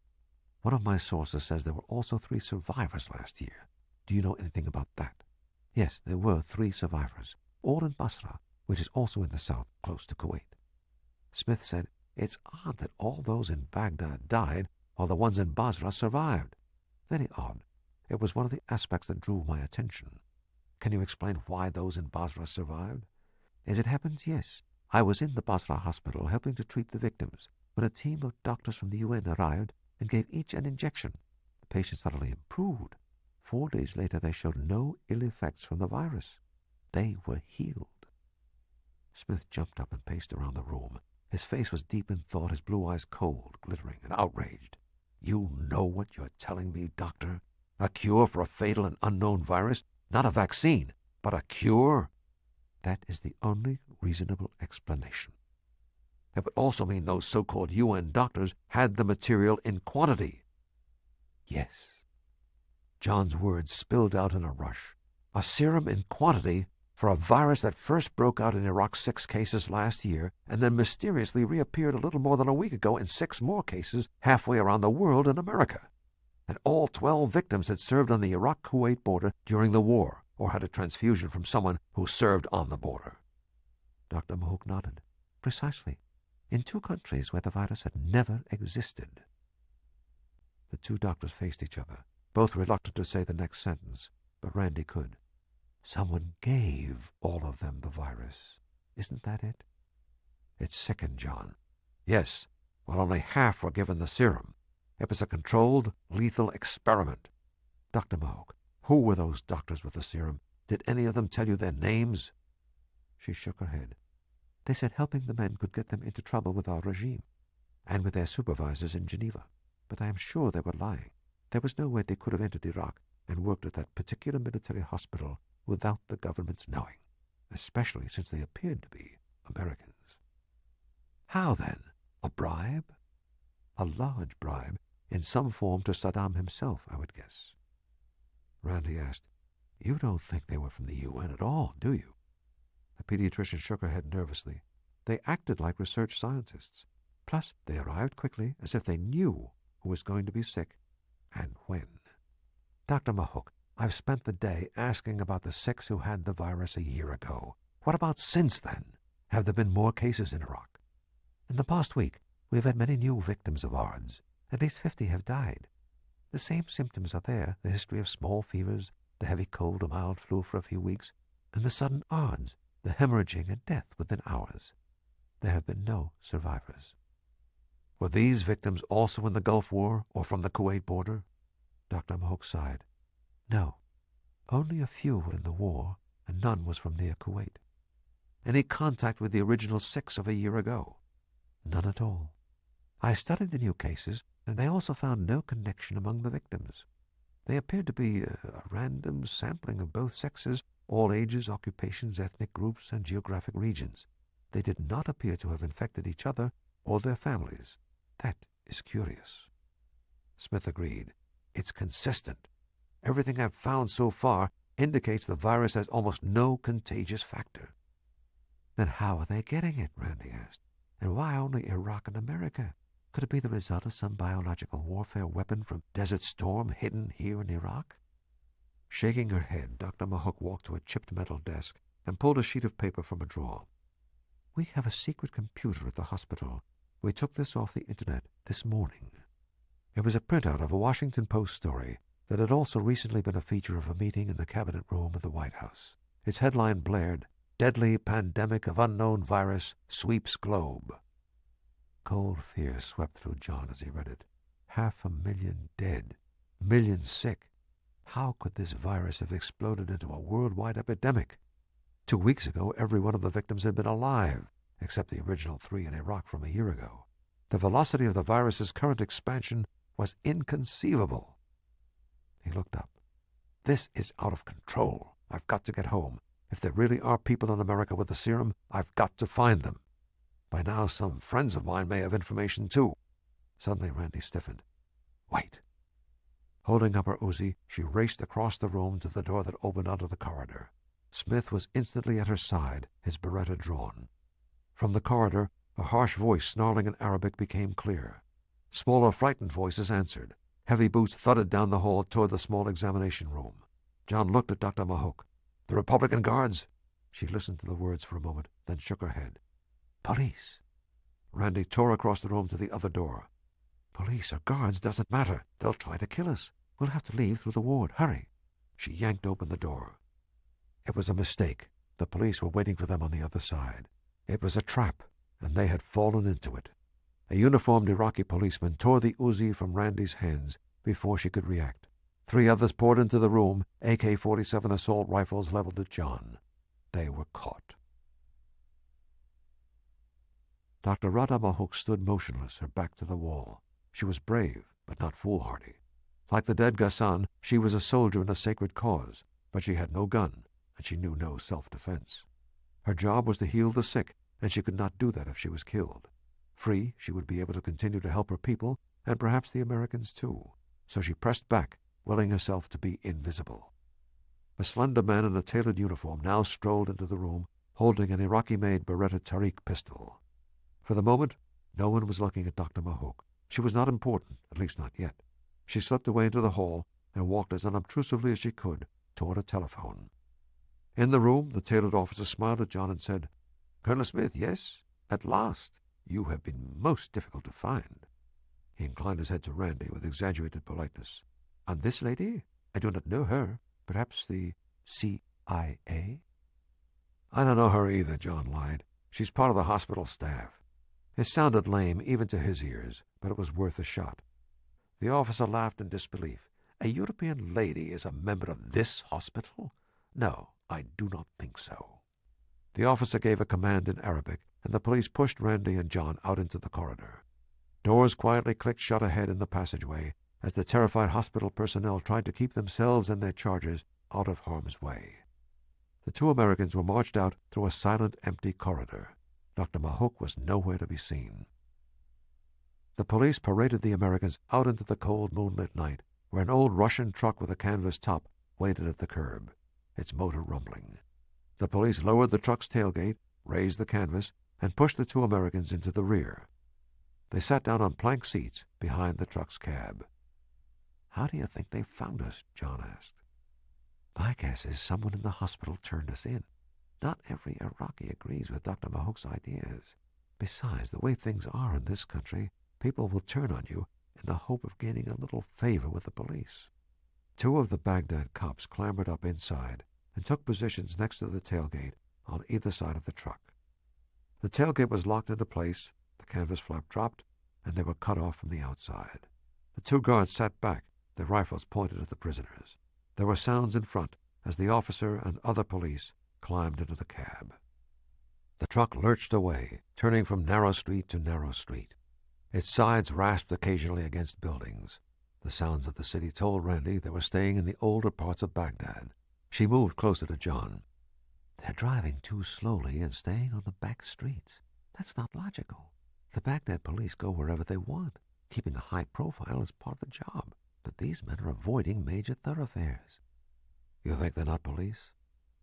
One of my sources says there were also 3 survivors last year. Do you know anything about that?" "Yes, there were 3 survivors, all in Basra, which is also in the south, close to Kuwait." Smith said, "It's odd that all those in Baghdad died, while the ones in Basra survived. Very odd. It was one of the aspects that drew my attention. Can you explain why those in Basra survived?" "As it happens, yes. I was in the Basra hospital helping to treat the victims when a team of doctors from the UN arrived and gave each an injection. The patients suddenly improved. 4 days later they showed no ill effects from the virus. They were healed." Smith jumped up and paced around the room. His face was deep in thought, his blue eyes cold, glittering, and outraged. "You know what you're telling me, Doctor? A cure for a fatal and unknown virus? Not a vaccine, but a cure?" "That is the only reasonable explanation." "It would also mean those so-called UN doctors had the material in quantity." "Yes." John's words spilled out in a rush. "A serum in quantity for a virus that first broke out in Iraq 6 cases last year and then mysteriously reappeared a little more than a week ago in 6 more cases halfway around the world in America. And all 12 victims had served on the Iraq-Kuwait border during the war or had a transfusion from someone who served on the border." Dr. Mahoney nodded. "Precisely. In 2 countries where the virus had never existed." The 2 doctors faced each other, both reluctant to say the next sentence, but Randy could. "Someone gave all of them the virus. Isn't that it?" It sickened John. "Yes, while only half were given the serum. It was a controlled, lethal experiment." "Dr. Mahoney, who were those doctors with the serum? Did any of them tell you their names?" She shook her head. "They said helping the men could get them into trouble with our regime and with their supervisors in Geneva. But I am sure they were lying. There was no way they could have entered Iraq and worked at that particular military hospital without the government's knowing, especially since they appeared to be Americans." "How then? A bribe?" "A large bribe, in some form to Saddam himself, I would guess." Randy asked, "You don't think they were from the UN at all, do you?" The pediatrician shook her head nervously. "They acted like research scientists. Plus, they arrived quickly, as if they knew who was going to be sick and when." "Dr. Mahook, I've spent the day asking about the 6 who had the virus a year ago. What about since then? Have there been more cases in Iraq?" "In the past week, we've had many new victims of ARDS. At least 50 have died. The same symptoms are there, the history of small fevers, the heavy cold, a mild flu for a few weeks, and the sudden ARDS, the hemorrhaging and death within hours. There have been no survivors." "Were these victims also in the Gulf War or from the Kuwait border?" Dr. Mahook sighed. "No. Only a few were in the war, and none was from near Kuwait." "Any contact with the original 6 of a year ago?" "None at all. I studied the new cases, and I also found no connection among the victims. They appeared to be a random sampling of both sexes, all ages, occupations, ethnic groups, and geographic regions. They did not appear to have infected each other or their families. That is curious." Smith agreed. "It's consistent. Everything I've found so far indicates the virus has almost no contagious factor." "Then how are they getting it?" Randy asked. "And why only Iraq and America? Could it be the result of some biological warfare weapon from Desert Storm hidden here in Iraq?" Shaking her head, Dr. Mahook walked to a chipped metal desk and pulled a sheet of paper from a drawer. "We have a secret computer at the hospital. We took this off the internet this morning." It was a printout of a Washington Post story that had also recently been a feature of a meeting in the cabinet room of the White House. Its headline blared, "Deadly Pandemic of Unknown Virus Sweeps Globe." Cold fear swept through John as he read it. 500,000 dead, millions sick. How could this virus have exploded into a worldwide epidemic? 2 weeks ago, every one of the victims had been alive, except the original 3 in Iraq from a year ago. The velocity of the virus's current expansion was inconceivable. He looked up. "This is out of control. I've got to get home. If there really are people in America with the serum, I've got to find them. By now, some friends of mine may have information, too." Suddenly, Randy stiffened. "Wait." Holding up her Uzi, she raced across the room to the door that opened onto the corridor. Smith was instantly at her side, his Beretta drawn. From the corridor, a harsh voice snarling in Arabic became clear. Smaller, frightened voices answered. Heavy boots thudded down the hall toward the small examination room. John looked at Dr. Mahook. "The Republican Guards?" She listened to the words for a moment, then shook her head. "Police." Randy tore across the room to the other door. "Police or guards doesn't matter. They'll try to kill us. We'll have to leave through the ward. Hurry." She yanked open the door. It was a mistake. The police were waiting for them on the other side. It was a trap, and they had fallen into it. A uniformed Iraqi policeman tore the Uzi from Randy's hands before she could react. 3 others poured into the room, AK-47 assault rifles leveled at John. They were caught. Dr. Radha Mahook stood motionless, her back to the wall. She was brave, but not foolhardy. Like the dead Ghassan, she was a soldier in a sacred cause, but she had no gun, and she knew no self-defense. Her job was to heal the sick, and she could not do that if she was killed. Free, she would be able to continue to help her people, and perhaps the Americans too. So she pressed back, willing herself to be invisible. A slender man in a tailored uniform now strolled into the room, holding an Iraqi-made Beretta Tariq pistol. For the moment, no one was looking at Dr. Mahook. She was not important, at least not yet. She slipped away into the hall and walked as unobtrusively as she could toward a telephone. In the room, the tailored officer smiled at John and said, "Colonel Smith, yes? At last. You have been most difficult to find." He inclined his head to Randy with exaggerated politeness. "And this lady? I do not know her. Perhaps the CIA?" "I don't know her either," John lied. "She's part of the hospital staff." It sounded lame even to his ears, but it was worth a shot. The officer laughed in disbelief. "A European lady is a member of this hospital? No, I do not think so." The officer gave a command in Arabic, and the police pushed Randy and John out into the corridor. Doors quietly clicked shut ahead in the passageway as the terrified hospital personnel tried to keep themselves and their charges out of harm's way. The 2 Americans were marched out through a silent, empty corridor. Dr. Mahook was nowhere to be seen. The police paraded the Americans out into the cold, moonlit night, where an old Russian truck with a canvas top waited at the curb, its motor rumbling. The police lowered the truck's tailgate, raised the canvas, and pushed the two Americans into the rear. They sat down on plank seats behind the truck's cab. "How do you think they found us?" John asked. "My guess is someone in the hospital turned us in. Not every Iraqi agrees with Dr. Mahok's ideas. Besides, the way things are in this country, people will turn on you in the hope of gaining a little favor with the police." Two of the Baghdad cops clambered up inside and took positions next to the tailgate on either side of the truck. The tailgate was locked into place, the canvas flap dropped, and they were cut off from the outside. The two guards sat back, their rifles pointed at the prisoners. There were sounds in front as the officer and other police climbed into the cab. The truck lurched away, turning from narrow street to narrow street. Its sides rasped occasionally against buildings. The sounds of the city told Randy they were staying in the older parts of Baghdad. She moved closer to John. "They're driving too slowly and staying on the back streets. That's not logical. The Baghdad police go wherever they want. Keeping a high profile is part of the job. But these men are avoiding major thoroughfares." "You think they're not police?"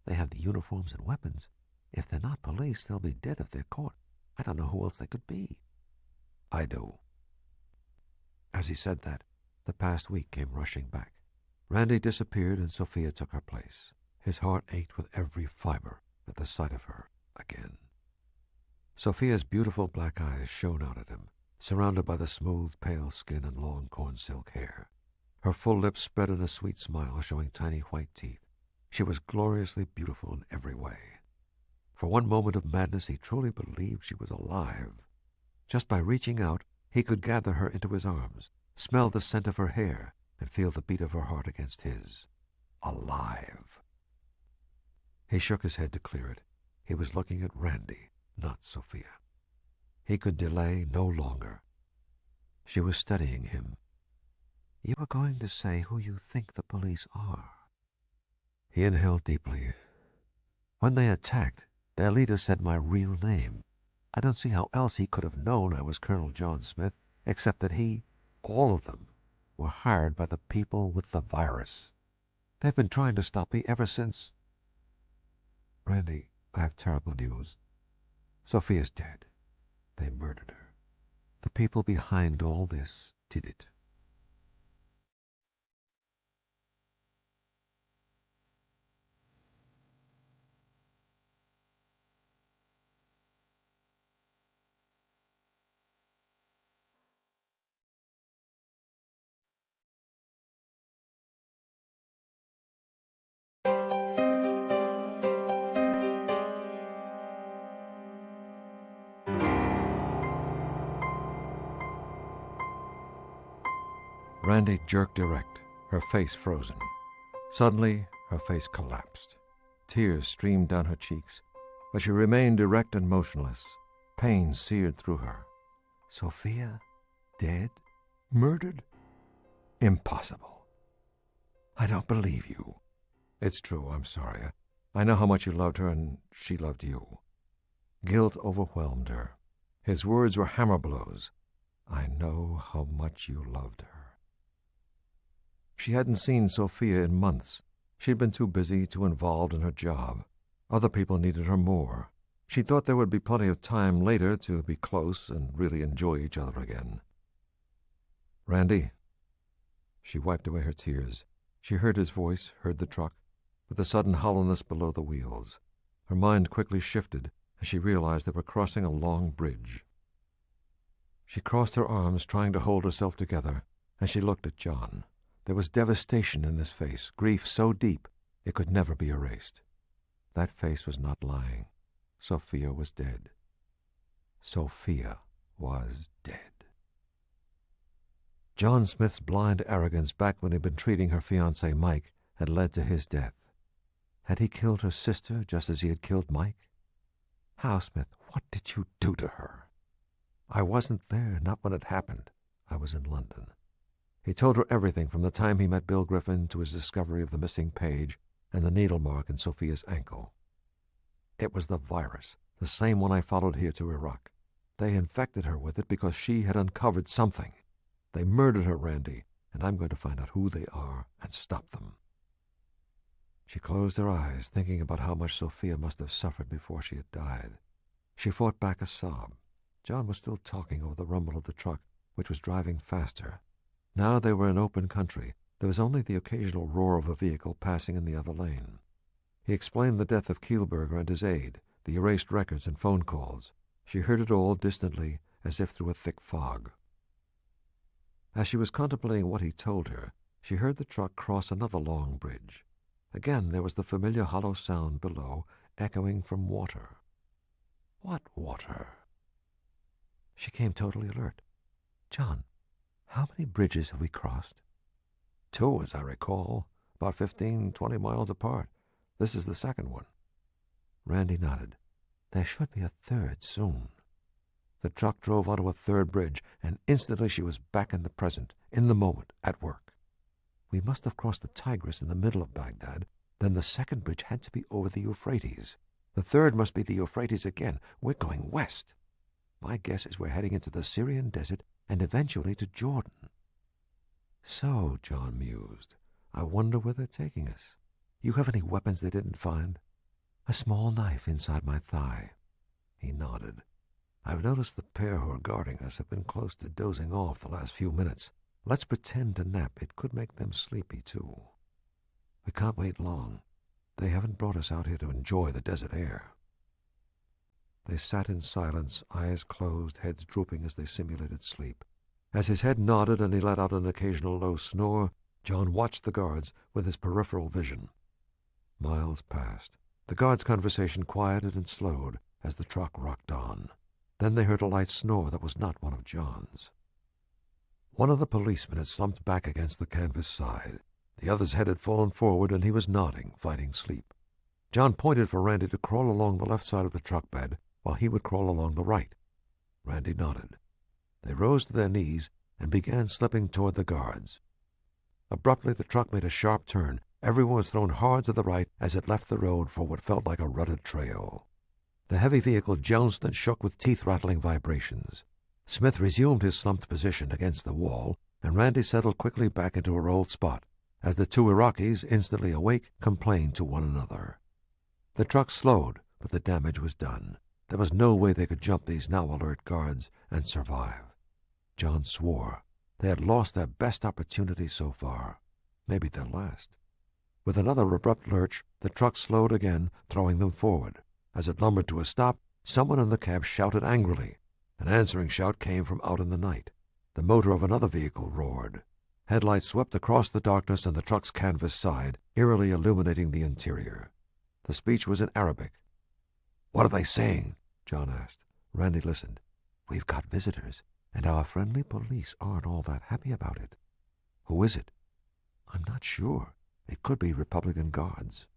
"They have the uniforms and weapons. If they're not police, they'll be dead if they're caught. I don't know who else they could be." "I do." As he said that, the past week came rushing back. Randy disappeared and Sophia took her place. His heart ached with every fiber at the sight of her again. Sophia's beautiful black eyes shone out at him, surrounded by the smooth, pale skin and long corn silk hair. Her full lips spread in a sweet smile, showing tiny white teeth. She was gloriously beautiful in every way. For one moment of madness, he truly believed she was alive. Just by reaching out, he could gather her into his arms, smell the scent of her hair, and feel the beat of her heart against his. Alive. He shook his head to clear it. He was looking at Randy, not Sophia. He could delay no longer. She was studying him. "You were going to say who you think the police are." He inhaled deeply. "When they attacked, their leader said my real name. I don't see how else he could have known I was Colonel John Smith, except that all of them, were hired by the people with the virus. They've been trying to stop me ever since." "Randy, I have terrible news. Sophia's dead. They murdered her. The people behind all this did it." Randy jerked erect, her face frozen. Suddenly, her face collapsed. Tears streamed down her cheeks, but she remained erect and motionless. Pain seared through her. "Sophia? Dead? Murdered? Impossible. I don't believe you." "It's true, I'm sorry. I know how much you loved her, and she loved you." Guilt overwhelmed her. His words were hammer blows. "I know how much you loved her." She hadn't seen Sophia in months. She'd been too busy, too involved in her job. Other people needed her more. She thought there would be plenty of time later to be close and really enjoy each other again. "Randy." She wiped away her tears. She heard his voice, heard the truck, with the sudden hollowness below the wheels. Her mind quickly shifted as she realized they were crossing a long bridge. She crossed her arms, trying to hold herself together, and she looked at John. There was devastation in his face, grief so deep it could never be erased. That face was not lying. Sophia was dead. Sophia was dead. John Smith's blind arrogance back when he'd been treating her fiancé Mike had led to his death. Had he killed her sister just as he had killed Mike? "How, Smith, what did you do to her?" "I wasn't there, not when it happened. I was in London." He told her everything from the time he met Bill Griffin to his discovery of the missing page and the needle mark in Sophia's ankle. "It was the virus, the same one I followed here to Iraq. They infected her with it because she had uncovered something. They murdered her, Randy, and I'm going to find out who they are and stop them." She closed her eyes, thinking about how much Sophia must have suffered before she had died. She fought back a sob. John was still talking over the rumble of the truck, which was driving faster. Now they were in open country. There was only the occasional roar of a vehicle passing in the other lane. He explained the death of Kielberger and his aide, the erased records and phone calls. She heard it all distantly, as if through a thick fog. As she was contemplating what he told her, she heard the truck cross another long bridge. Again there was the familiar hollow sound below, echoing from water. What water? She came totally alert. John, how many bridges have we crossed? 2, as I recall, about 15-20 miles apart. This is the second one. Randy nodded. There should be a third soon. The truck drove onto a third bridge, and instantly she was back in the present, in the moment, at work. We must have crossed the Tigris in the middle of Baghdad. Then the second bridge had to be over the Euphrates. The third must be the Euphrates again. We're going west. My guess is we're heading into the Syrian desert and eventually to Jordan. So, John mused, I wonder where they're taking us. You have any weapons they didn't find? A small knife inside my thigh. He nodded. I've noticed the pair who are guarding us have been close to dozing off the last few minutes. Let's pretend to nap. It could make them sleepy, too. We can't wait long. They haven't brought us out here to enjoy the desert air. They sat in silence, eyes closed, heads drooping as they simulated sleep. As his head nodded and he let out an occasional low snore, John watched the guards with his peripheral vision. Miles passed. The guards' conversation quieted and slowed as the truck rocked on. Then they heard a light snore that was not one of John's. One of the policemen had slumped back against the canvas side. The other's head had fallen forward, and he was nodding, fighting sleep. John pointed for Randy to crawl along the left side of the truck bed, while he would crawl along the right. Randy nodded. They rose to their knees and began slipping toward the guards. Abruptly, the truck made a sharp turn. Everyone was thrown hard to the right as it left the road for what felt like a rutted trail. The heavy vehicle jounced and shook with teeth-rattling vibrations. Smith resumed his slumped position against the wall, and Randy settled quickly back into her old spot, as the 2 Iraqis, instantly awake, complained to one another. The truck slowed, but the damage was done. There was no way they could jump these now alert guards and survive. John swore. They had lost their best opportunity so far. Maybe their last. With another abrupt lurch, the truck slowed again, throwing them forward. As it lumbered to a stop, someone in the cab shouted angrily. An answering shout came from out in the night. The motor of another vehicle roared. Headlights swept across the darkness on the truck's canvas side, eerily illuminating the interior. The speech was in Arabic. "What are they saying?" John asked. Randy listened. "We've got visitors, and our friendly police aren't all that happy about it." "Who is it?" "I'm not sure. It could be Republican guards."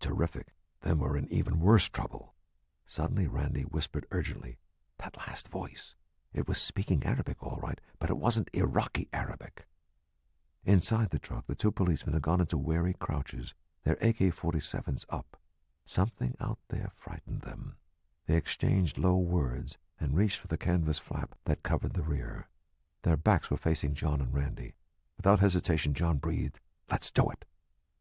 "Terrific. Then we're in even worse trouble." Suddenly Randy whispered urgently, "That last voice. It was speaking Arabic, all right, but it wasn't Iraqi Arabic." Inside the truck, the 2 policemen had gone into wary crouches, their AK-47s up. Something out there frightened them. They exchanged low words and reached for the canvas flap that covered the rear. Their backs were facing John and Randy. Without hesitation, John breathed, "Let's do it."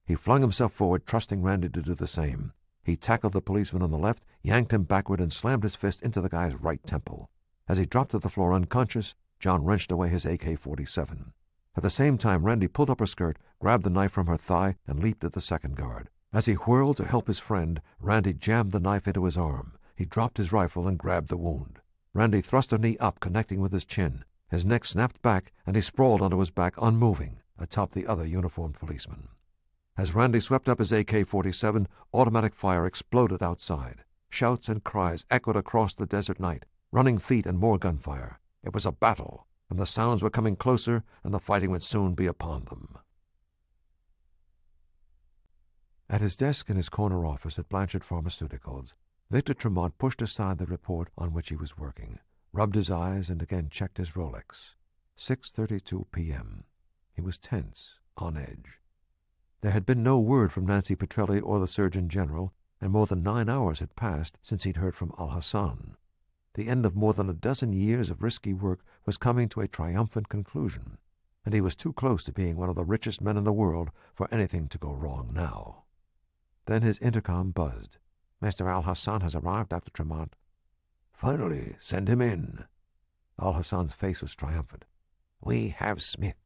He flung himself forward, trusting Randy to do the same. He tackled the policeman on the left, yanked him backward, and slammed his fist into the guy's right temple. As he dropped to the floor unconscious, John wrenched away his AK-47. At the same time, Randy pulled up her skirt, grabbed the knife from her thigh, and leaped at the second guard. As he whirled to help his friend, Randy jammed the knife into his arm. He dropped his rifle and grabbed the wound. Randy thrust her knee up, connecting with his chin. His neck snapped back, and he sprawled onto his back, unmoving, atop the other uniformed policeman. As Randy swept up his AK-47, automatic fire exploded outside. Shouts and cries echoed across the desert night, running feet and more gunfire. It was a battle, and the sounds were coming closer, and the fighting would soon be upon them. At his desk in his corner office at Blanchard Pharmaceuticals, Victor Tremont pushed aside the report on which he was working, rubbed his eyes, and again checked his Rolex. 6:32 p.m. He was tense, on edge. There had been no word from Nancy Petrelli or the Surgeon General, and more than 9 hours had passed since he'd heard from Al-Hassan. The end of more than a dozen years of risky work was coming to a triumphant conclusion, and he was too close to being one of the richest men in the world for anything to go wrong now. Then his intercom buzzed. "Mr. Al-Hassan has arrived, Dr. Tremont." "Finally, send him in." Al-Hassan's face was triumphant. "We have Smith."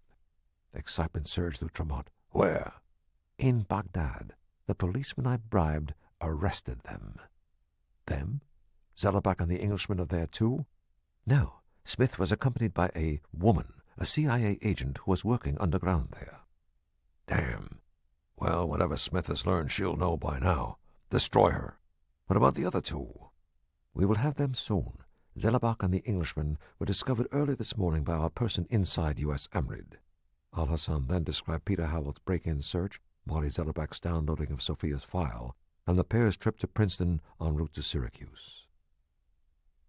Excitement surged through Tremont. "Where?" "In Baghdad. The policeman I bribed arrested them." "Them? Zellerbach and the Englishman are there too?" "No. Smith was accompanied by a woman, a CIA agent who was working underground there." "Damn. Well, whatever Smith has learned, she'll know by now. Destroy her. What about the other two?" "We will have them soon. Zellerbach and the Englishman were discovered early this morning by our person inside U.S. Emrid." Al-Hassan then described Peter Howell's break-in search, Molly Zellerbach's downloading of Sophia's file, and the pair's trip to Princeton en route to Syracuse.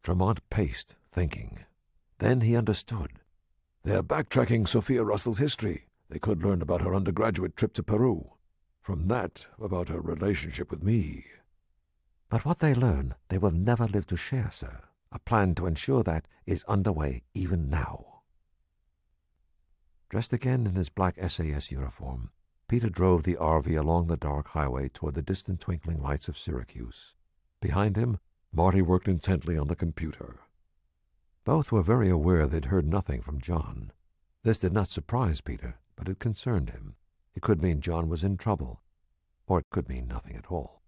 Tremont paced, thinking. Then he understood. "They're backtracking Sophia Russell's history. They could learn about her undergraduate trip to Peru. From that, about her relationship with me." "But what they learn, they will never live to share, sir. A plan to ensure that is underway even now." Dressed again in his black SAS uniform, Peter drove the RV along the dark highway toward the distant twinkling lights of Syracuse. Behind him, Marty worked intently on the computer. Both were very aware they'd heard nothing from John. This did not surprise Peter, but it concerned him. It could mean John was in trouble, or it could mean nothing at all.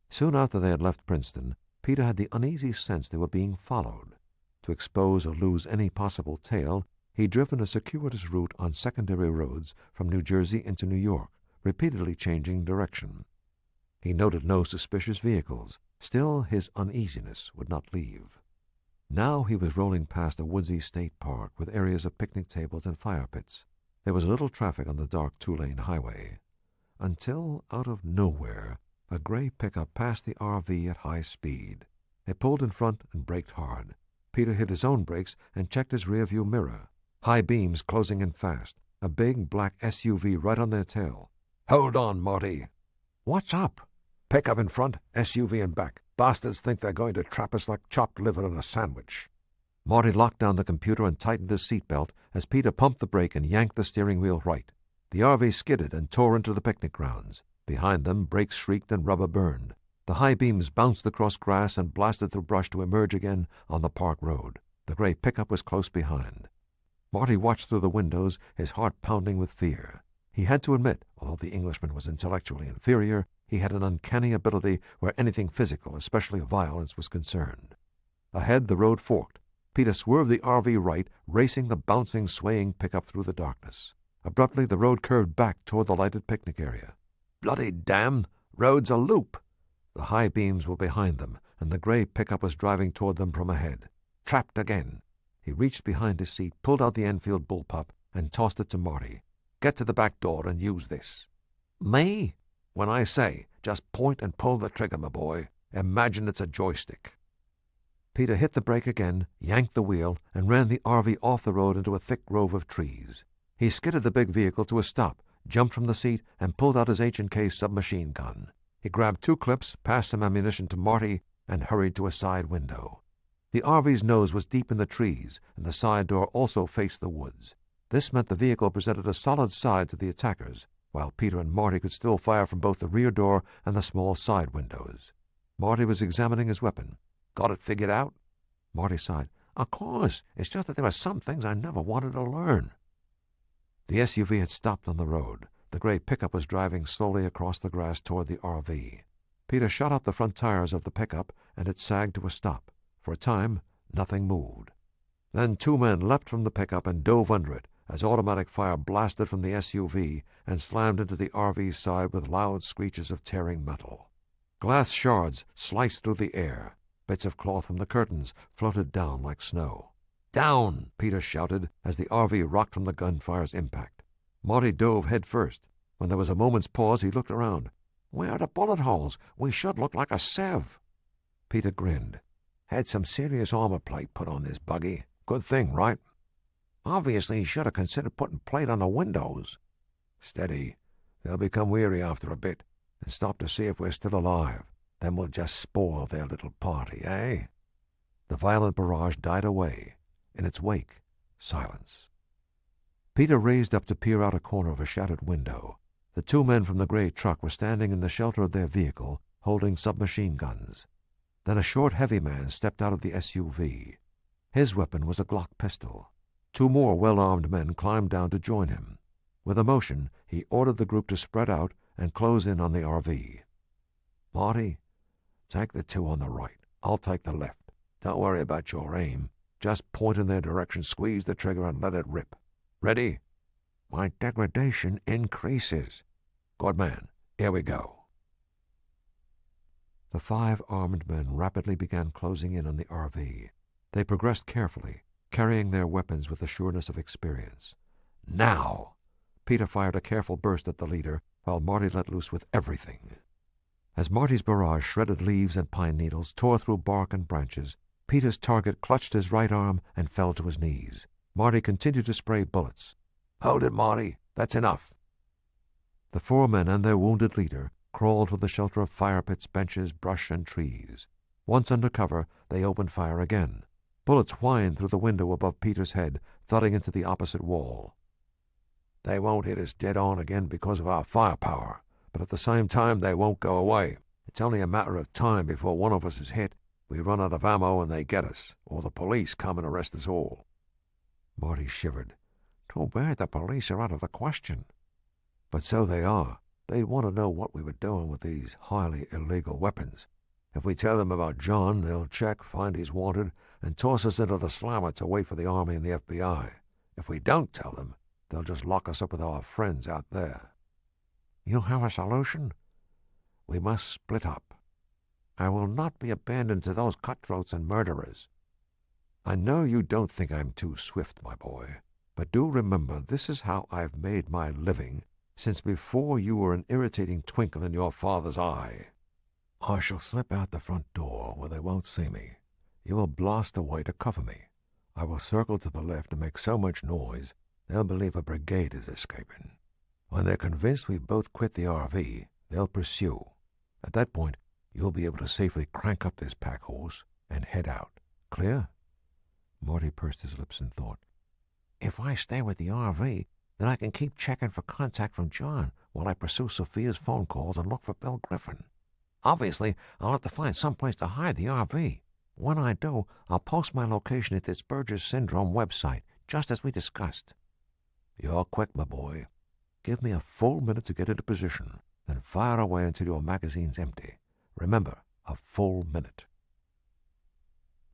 Soon after they had left Princeton, Peter had the uneasy sense they were being followed. To expose or lose any possible tail, he'd driven a circuitous route on secondary roads from New Jersey into New York, repeatedly changing direction. He noted no suspicious vehicles. Still, his uneasiness would not leave. Now he was rolling past a woodsy state park with areas of picnic tables and fire pits. There was little traffic on the dark two-lane highway. Until, out of nowhere, a gray pickup passed the RV at high speed. They pulled in front and braked hard. Peter hit his own brakes and checked his rearview mirror. High beams closing in fast. A big black SUV right on their tail. "Hold on, Marty." "What's up?" "Pickup in front, SUV in back. Bastards think they're going to trap us like chopped liver on a sandwich." Marty locked down the computer and tightened his seatbelt as Peter pumped the brake and yanked the steering wheel right. The RV skidded and tore into the picnic grounds. Behind them, brakes shrieked and rubber burned. The high beams bounced across grass and blasted through brush to emerge again on the park road. The gray pickup was close behind. Marty watched through the windows, his heart pounding with fear. He had to admit, although the Englishman was intellectually inferior, he had an uncanny ability where anything physical, especially violence, was concerned. Ahead, the road forked. Peter swerved the RV right, racing the bouncing, swaying pickup through the darkness. Abruptly, the road curved back toward the lighted picnic area. "Bloody damn! Road's a loop!" The high beams were behind them, and the gray pickup was driving toward them from ahead. Trapped again. He reached behind his seat, pulled out the Enfield bullpup, and tossed it to Marty. "Get to the back door and use this." "Me?" "When I say, just point and pull the trigger, my boy. Imagine it's a joystick." Peter hit the brake again, yanked the wheel, and ran the RV off the road into a thick grove of trees. He skidded the big vehicle to a stop, jumped from the seat, and pulled out his H&K submachine gun. He grabbed 2 clips, passed some ammunition to Marty, and hurried to a side window. The RV's nose was deep in the trees, and the side door also faced the woods. This meant the vehicle presented a solid side to the attackers, while Peter and Marty could still fire from both the rear door and the small side windows. Marty was examining his weapon. "Got it figured out?" Marty sighed. "Of course. It's just that there were some things I never wanted to learn." The SUV had stopped on the road. The gray pickup was driving slowly across the grass toward the RV. Peter shot out the front tires of the pickup, and it sagged to a stop. For a time, nothing moved. Then 2 men leapt from the pickup and dove under it as automatic fire blasted from the SUV and slammed into the RV's side with loud screeches of tearing metal. Glass shards sliced through the air. Bits of cloth from the curtains floated down like snow. "Down!" Peter shouted as the RV rocked from the gunfire's impact. Marty dove head first. When there was a moment's pause, he looked around. "Where are the bullet holes? We should look like a sieve." Peter grinned. "Had some serious armor plate put on this buggy. Good thing, right?" "Obviously, he should have considered putting plate on the windows." "Steady. They'll become weary after a bit and stop to see if we're still alive. Then we'll just spoil their little party, eh?" The violent barrage died away. In its wake, silence. Peter raised up to peer out a corner of a shattered window. The two men from the gray truck were standing in the shelter of their vehicle, holding submachine guns. Then a short, heavy man stepped out of the SUV. His weapon was a Glock pistol. Two more well-armed men climbed down to join him. With a motion, he ordered the group to spread out and close in on the RV. "Marty, take the two on the right. I'll take the left. Don't worry about your aim. Just point in their direction, squeeze the trigger, and let it rip. Ready?" "My degradation increases." "Good man. Here we go." The 5 armed men rapidly began closing in on the RV. They progressed carefully, carrying their weapons with the sureness of experience. "Now!" Peter fired a careful burst at the leader, while Marty let loose with everything. As Marty's barrage shredded leaves and pine needles, tore through bark and branches, Peter's target clutched his right arm and fell to his knees. Marty continued to spray bullets. "Hold it, Marty. That's enough." The 4 men and their wounded leader crawled for the shelter of fire pits, benches, brush, and trees. Once under cover, they opened fire again. Bullets whined through the window above Peter's head, thudding into the opposite wall. "They won't hit us dead on again because of our firepower, but at the same time they won't go away. It's only a matter of time before one of us is hit. We run out of ammo and they get us, or the police come and arrest us all." Marty shivered. "Too bad the police are out of the question." "But so they are. They'd want to know what we were doing with these highly illegal weapons. If we tell them about John, they'll check, find he's wanted, and toss us into the slammer to wait for the Army and the FBI. If we don't tell them, they'll just lock us up with our friends out there." "You have a solution?" "We must split up." "I will not be abandoned to those cutthroats and murderers." "I know you don't think I'm too swift, my boy, but do remember this is how I've made my living since before you were an irritating twinkle in your father's eye. I shall slip out the front door where they won't see me. You will blast away to cover me. I will circle to the left and make so much noise they'll believe a brigade is escaping. When they're convinced we've both quit the RV, they'll pursue. At that point, you'll be able to safely crank up this pack horse and head out. Clear?" Marty pursed his lips in thought. "If I stay with the RV, then I can keep checking for contact from John while I pursue Sophia's phone calls and look for Bill Griffin. Obviously, I'll have to find some place to hide the RV. When I do, I'll post my location at this Burgess Syndrome website, just as we discussed." "You're quick, my boy. Give me a full minute to get into position, then fire away until your magazine's empty. Remember, a full minute."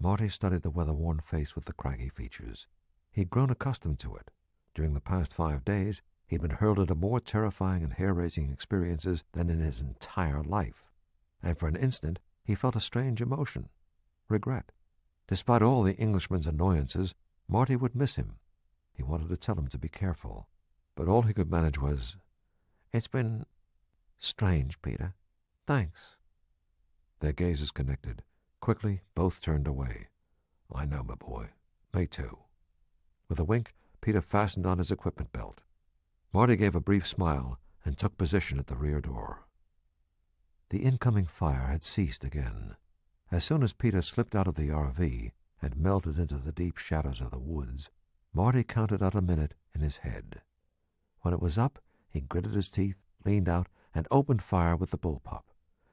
Marty studied the weather-worn face with the craggy features. He'd grown accustomed to it. During the past 5 days, he'd been hurled into more terrifying and hair-raising experiences than in his entire life. And for an instant, he felt a strange emotion. Regret. Despite all the Englishman's annoyances, Marty would miss him. He wanted to tell him to be careful, but all he could manage was, "It's been strange, Peter. Thanks." Their gazes connected. Quickly, both turned away. "I know, my boy. Me too." With a wink, Peter fastened on his equipment belt. Marty gave a brief smile and took position at the rear door. The incoming fire had ceased again. As soon as Peter slipped out of the RV and melted into the deep shadows of the woods, Marty counted out a minute in his head. When it was up, he gritted his teeth, leaned out, and opened fire with the bullpup.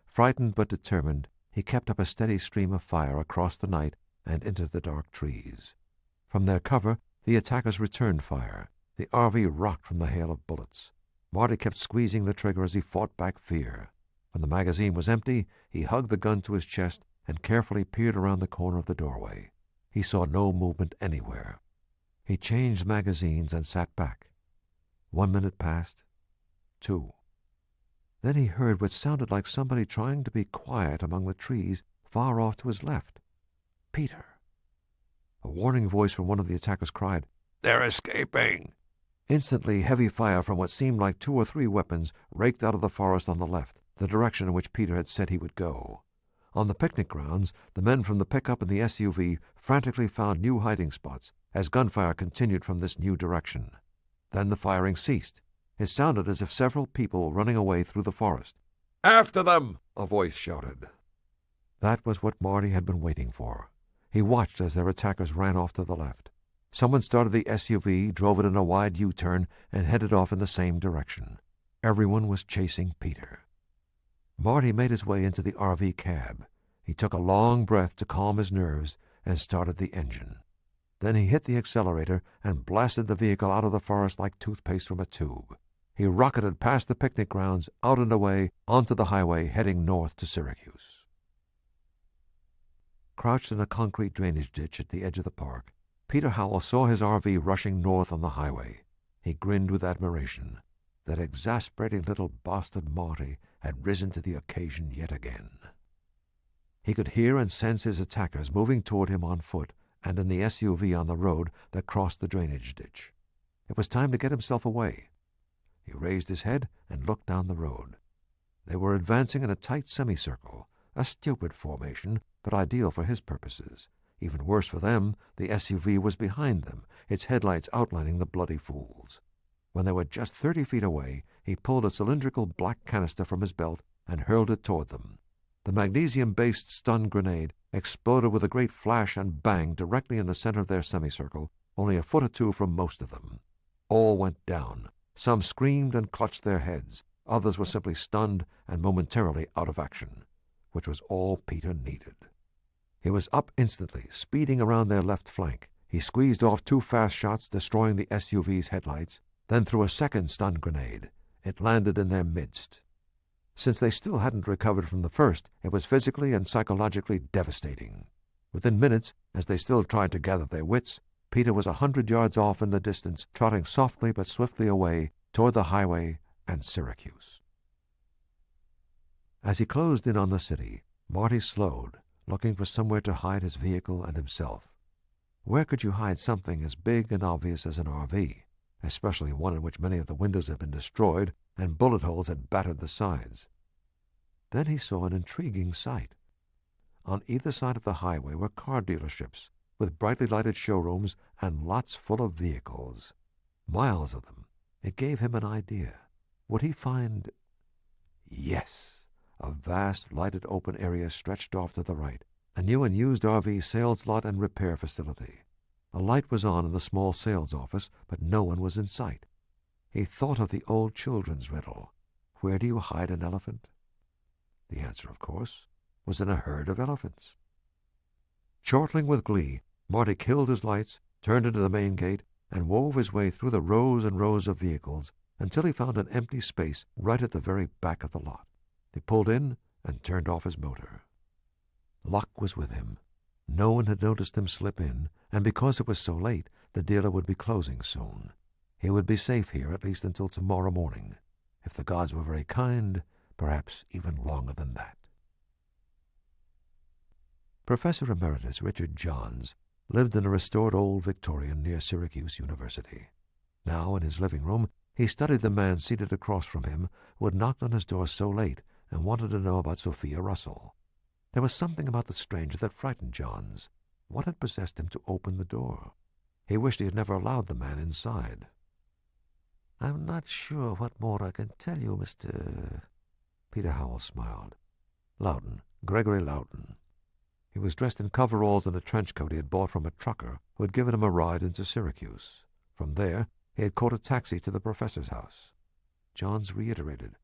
Frightened but determined, he kept up a steady stream of fire across the night and into the dark trees. From their cover, the attackers returned fire. The RV rocked from the hail of bullets. Marty kept squeezing the trigger as he fought back fear. When the magazine was empty, he hugged the gun to his chest and carefully peered around the corner of the doorway. He saw no movement anywhere. He changed magazines and sat back. 1 minute passed. 2. Then he heard what sounded like somebody trying to be quiet among the trees far off to his left. Peter. A warning voice from one of the attackers cried, "They're escaping!" Instantly, heavy fire from what seemed like 2 or 3 weapons raked out of the forest on the left, the direction in which Peter had said he would go. On the picnic grounds, the men from the pickup and the SUV frantically found new hiding spots as gunfire continued from this new direction. Then the firing ceased. It sounded as if several people were running away through the forest. "After them!" a voice shouted. That was what Marty had been waiting for. He watched as their attackers ran off to the left. Someone started the SUV, drove it in a wide U-turn, and headed off in the same direction. Everyone was chasing Peter. Marty made his way into the RV cab. He took a long breath to calm his nerves and started the engine. Then he hit the accelerator and blasted the vehicle out of the forest like toothpaste from a tube. He rocketed past the picnic grounds, out and away, onto the highway, heading north to Syracuse. Crouched in a concrete drainage ditch at the edge of the park, Peter Howell saw his RV rushing north on the highway. He grinned with admiration. That exasperating little bastard Marty had risen to the occasion yet again. He could hear and sense his attackers moving toward him on foot and in the SUV on the road that crossed the drainage ditch. It was time to get himself away. He raised his head and looked down the road. They were advancing in a tight semicircle, a stupid formation, but ideal for his purposes. Even worse for them, the SUV was behind them, its headlights outlining the bloody fools. When they were just 30 feet away, he pulled a cylindrical black canister from his belt and hurled it toward them. The magnesium-based stun grenade exploded with a great flash and bang directly in the center of their semicircle, only a foot or two from most of them. All went down. Some screamed and clutched their heads. Others were simply stunned and momentarily out of action, which was all Peter needed. He was up instantly, speeding around their left flank. He squeezed off 2 fast shots, destroying the SUV's headlights, then threw a second stun grenade. It landed in their midst. Since they still hadn't recovered from the first, it was physically and psychologically devastating. Within minutes, as they still tried to gather their wits, Peter was 100 yards off in the distance, trotting softly but swiftly away toward the highway and Syracuse. As he closed in on the city, Marty slowed, looking for somewhere to hide his vehicle and himself. Where could you hide something as big and obvious as an RV, especially one in which many of the windows had been destroyed and bullet holes had battered the sides? Then he saw an intriguing sight. On either side of the highway were car dealerships, with brightly lighted showrooms and lots full of vehicles. Miles of them. It gave him an idea. Would he find... Yes! A vast, lighted open area stretched off to the right, a new and used RV sales lot and repair facility. A light was on in the small sales office, but no one was in sight. He thought of the old children's riddle. Where do you hide an elephant? The answer, of course, was in a herd of elephants. Chortling with glee, Marty killed his lights, turned into the main gate, and wove his way through the rows and rows of vehicles until he found an empty space right at the very back of the lot. He pulled in and turned off his motor. Luck was with him. No one had noticed him slip in, and because it was so late, the dealer would be closing soon. He would be safe here at least until tomorrow morning. If the gods were very kind, perhaps even longer than that. Professor Emeritus Richard Johns lived in a restored old Victorian near Syracuse University. Now, in his living room, he studied the man seated across from him who had knocked on his door so late and wanted to know about Sophia Russell. There was something about the stranger that frightened Johns. What had possessed him to open the door? He wished he had never allowed the man inside. "I'm not sure what more I can tell you, Mr.—" Peter Howell smiled. Loudon, Gregory Loudon. He was dressed in coveralls and a trench coat he had bought from a trucker who had given him a ride into Syracuse. From there, he had caught a taxi to the professor's house. Johns reiterated,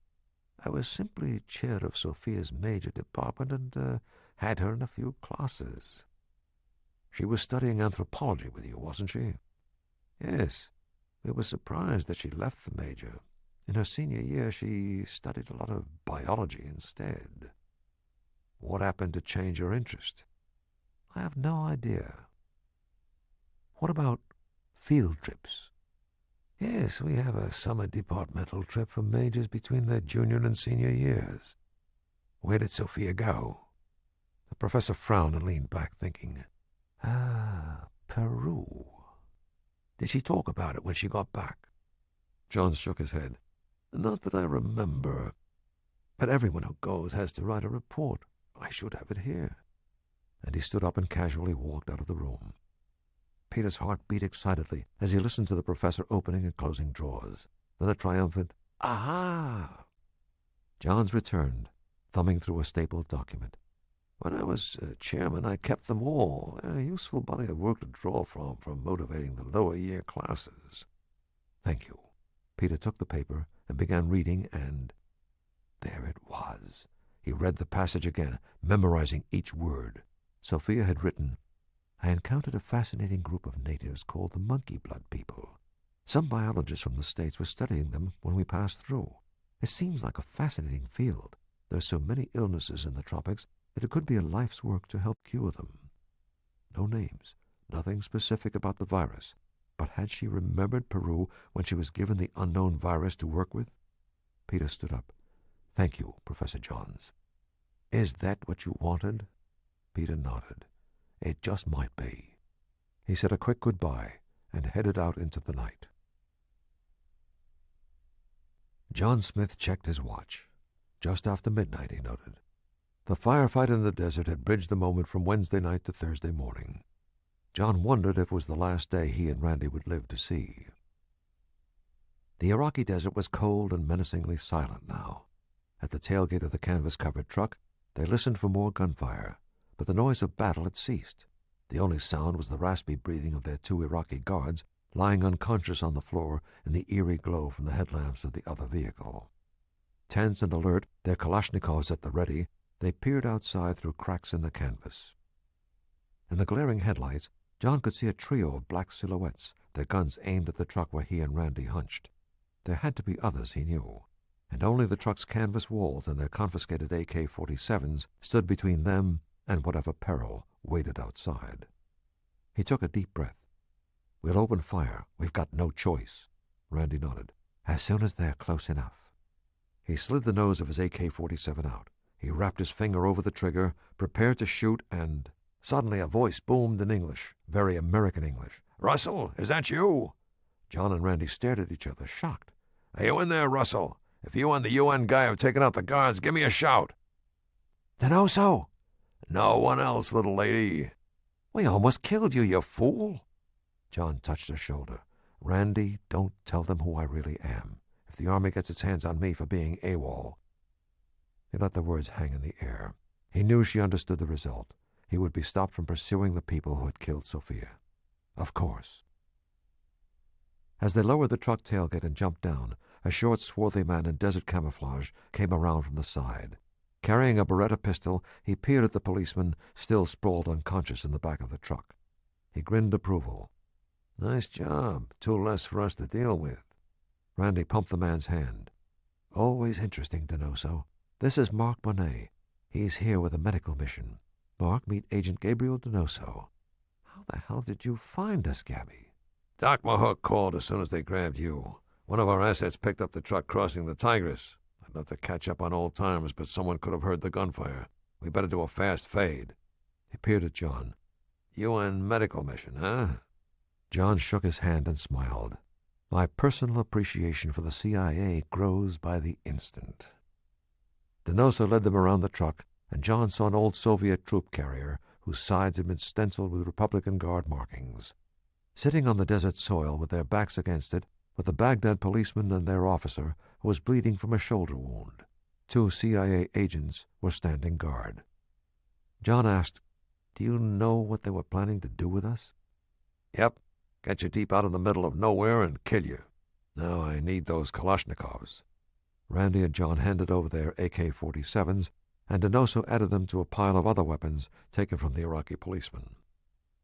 "I was simply chair of Sophia's major department and had her in a few classes." "She was studying anthropology with you, wasn't she?" "Yes. We were surprised that she left the major. In her senior year, she studied a lot of biology instead." "What happened to change her interest?" "I have no idea." "What about field trips?" "Yes, we have a summer departmental trip for majors between their junior and senior years." "Where did Sophia go?" The professor frowned and leaned back, thinking. Peru. Did she talk about it when she got back?" Johns shook his head. "Not that I remember. But everyone who goes has to write a report. I should have it here." And he stood up and casually walked out of the room. Peter's heart beat excitedly as he listened to the professor opening and closing drawers. Then a triumphant, "Aha!" Johns returned, thumbing through a stapled document. "When I was chairman, I kept them all. A useful body of work to draw from for motivating the lower year classes." "Thank you." Peter took the paper and began reading, and there it was. He read the passage again, memorizing each word. Sophia had written, "I encountered a fascinating group of natives called the monkey blood people. Some biologists from the States were studying them when we passed through. It seems like a fascinating field. There are so many illnesses in the tropics that it could be a life's work to help cure them." No names, nothing specific about the virus. But had she remembered Peru when she was given the unknown virus to work with? Peter stood up. "Thank you, Professor Johns." "Is that what you wanted?" Peter nodded. "It just might be." He said a quick goodbye and headed out into the night. John Smith checked his watch. Just after midnight, he noted. The firefight in the desert had bridged the moment from Wednesday night to Thursday morning. John wondered if it was the last day he and Randy would live to see. The Iraqi desert was cold and menacingly silent now. At the tailgate of the canvas-covered truck, they listened for more gunfire, but the noise of battle had ceased. The only sound was the raspy breathing of their 2 Iraqi guards, lying unconscious on the floor in the eerie glow from the headlamps of the other vehicle. Tense and alert, their Kalashnikovs at the ready, they peered outside through cracks in the canvas. In the glaring headlights, John could see a trio of black silhouettes, their guns aimed at the truck where he and Randy hunched. There had to be others, he knew, and only the truck's canvas walls and their confiscated AK-47s stood between them and whatever peril waited outside. He took a deep breath. "We'll open fire. We've got no choice." Randy nodded. "As soon as they're close enough." He slid the nose of his AK-47 out. He rapped his finger over the trigger, prepared to shoot, and suddenly a voice boomed in English, very American English. "Russell, is that you?" John and Randy stared at each other, shocked. "Are you in there, Russell? If you and the UN guy have taken out the guards, give me a shout." "Denoso!" "No one else, little lady." "We almost killed you, you fool." John touched her shoulder. "Randy, don't tell them who I really am. If the Army gets its hands on me for being AWOL." He let the words hang in the air. He knew she understood the result. He would be stopped from pursuing the people who had killed Sophia. Of course. As they lowered the truck tailgate and jumped down, a short, swarthy man in desert camouflage came around from the side. Carrying a Beretta pistol, he peered at the policeman, still sprawled unconscious in the back of the truck. He grinned approval. "Nice job. 2 less for us to deal with." Randy pumped the man's hand. "Always interesting, Denoso. This is Mark Bonet. He's here with a medical mission. Mark, meet Agent Gabriel Denoso." "How the hell did you find us, Gabby?" Doc Mahook called as soon as they grabbed you. One of our assets picked up the truck crossing the Tigris. I'd love to catch up on old times, but someone could have heard the gunfire. We better do a fast fade." He peered at John. UN medical mission, huh? John shook his hand and smiled. "My personal appreciation for the CIA grows by the instant." Denoso led them around the truck, and John saw an old Soviet troop carrier whose sides had been stenciled with Republican Guard markings. Sitting on the desert soil with their backs against it were the Baghdad policeman and their officer, who was bleeding from a shoulder wound. 2 CIA agents were standing guard. John asked, "Do you know what they were planning to do with us?" "Yep. Get you deep out in the middle of nowhere and kill you. Now I need those Kalashnikovs." Randy and John handed over their AK-47s, and Denoso added them to a pile of other weapons taken from the Iraqi policeman.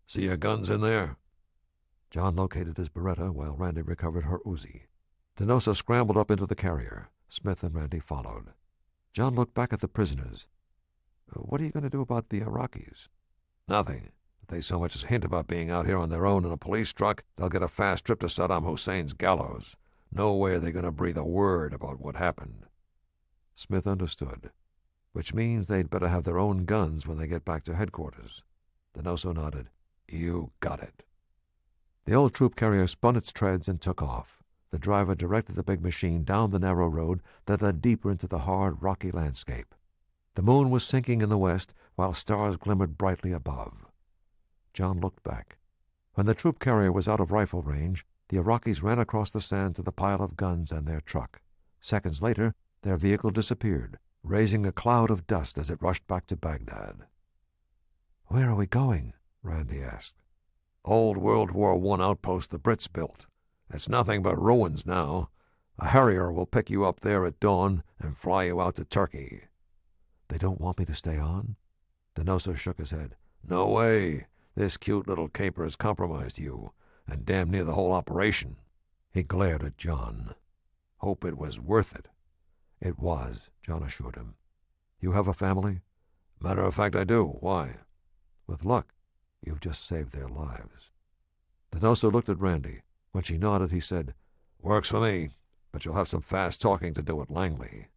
"See your guns in there?" John located his Beretta while Randy recovered her Uzi. Denoso scrambled up into the carrier. Smith and Randy followed. John looked back at the prisoners. "What are you going to do about the Iraqis?" "Nothing. If they so much as hint about being out here on their own in a police truck, they'll get a fast trip to Saddam Hussein's gallows. No way are they going to breathe a word about what happened." Smith understood. "Which means they'd better have their own guns when they get back to headquarters." Denoso nodded. "You got it." The old troop carrier spun its treads and took off. The driver directed the big machine down the narrow road that led deeper into the hard, rocky landscape. The moon was sinking in the west, while stars glimmered brightly above. John looked back. When the troop carrier was out of rifle range, the Iraqis ran across the sand to the pile of guns and their truck. Seconds later, their vehicle disappeared, raising a cloud of dust as it rushed back to Baghdad. "Where are we going?" Randy asked. "Old World War I outpost the Brits built. It's nothing but ruins now. A Harrier will pick you up there at dawn and fly you out to Turkey." "They don't want me to stay on?" Denoso shook his head. "No way. This cute little caper has compromised you, and damn near the whole operation." He glared at John. "Hope it was worth it." "It was," John assured him. "You have a family?" "Matter of fact, I do. Why?" "With luck, you've just saved their lives." Denoso looked at Randy. When she nodded, he said, "Works for me, but you'll have some fast talking to do at Langley."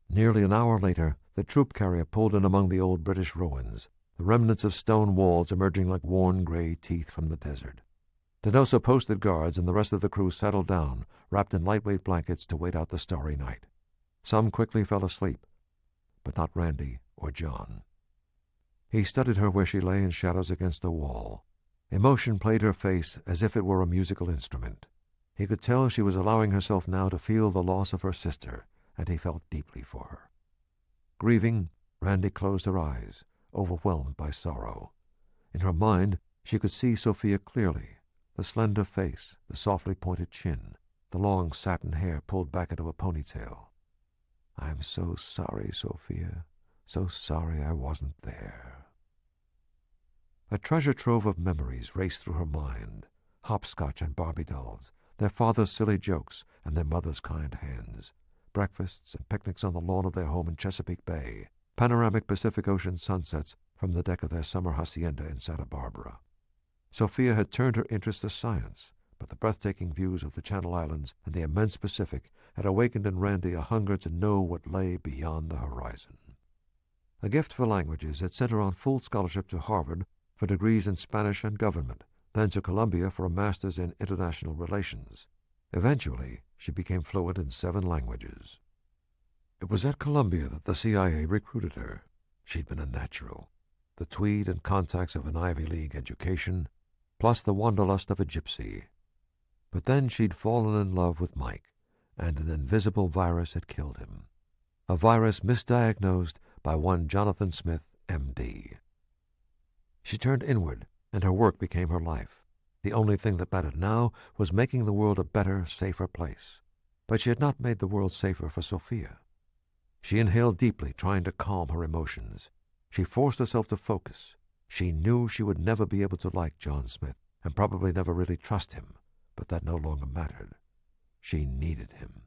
Nearly an hour later, the troop carrier pulled in among the old British ruins, the remnants of stone walls emerging like worn gray teeth from the desert. Denoso posted guards, and the rest of the crew settled down, wrapped in lightweight blankets to wait out the starry night. Some quickly fell asleep, but not Randy or John. He studied her where she lay in shadows against a wall. Emotion played her face as if it were a musical instrument. He could tell she was allowing herself now to feel the loss of her sister, and he felt deeply for her. Grieving, Randy closed her eyes, overwhelmed by sorrow. In her mind, she could see Sophia clearly, the slender face, the softly pointed chin, the long satin hair pulled back into a ponytail. "I'm so sorry, Sophia, so sorry I wasn't there." A treasure trove of memories raced through her mind, hopscotch and Barbie dolls, their father's silly jokes and their mother's kind hands, breakfasts and picnics on the lawn of their home in Chesapeake Bay, panoramic Pacific Ocean sunsets from the deck of their summer hacienda in Santa Barbara. Sophia had turned her interest to science, but the breathtaking views of the Channel Islands and the immense Pacific had awakened in Randy a hunger to know what lay beyond the horizon. A gift for languages had sent her on full scholarship to Harvard for degrees in Spanish and government, then to Columbia for a master's in international relations. Eventually, she became fluent in 7 languages. It was at Columbia that the CIA recruited her. She'd been a natural. The tweed and contacts of an Ivy League education, plus the wanderlust of a gypsy. But then she'd fallen in love with Mike, and an invisible virus had killed him. A virus misdiagnosed by one Jonathan Smith, M.D. She turned inward, and her work became her life. The only thing that mattered now was making the world a better, safer place. But she had not made the world safer for Sophia. She inhaled deeply, trying to calm her emotions. She forced herself to focus. She knew she would never be able to like John Smith, and probably never really trust him, but that no longer mattered. She needed him.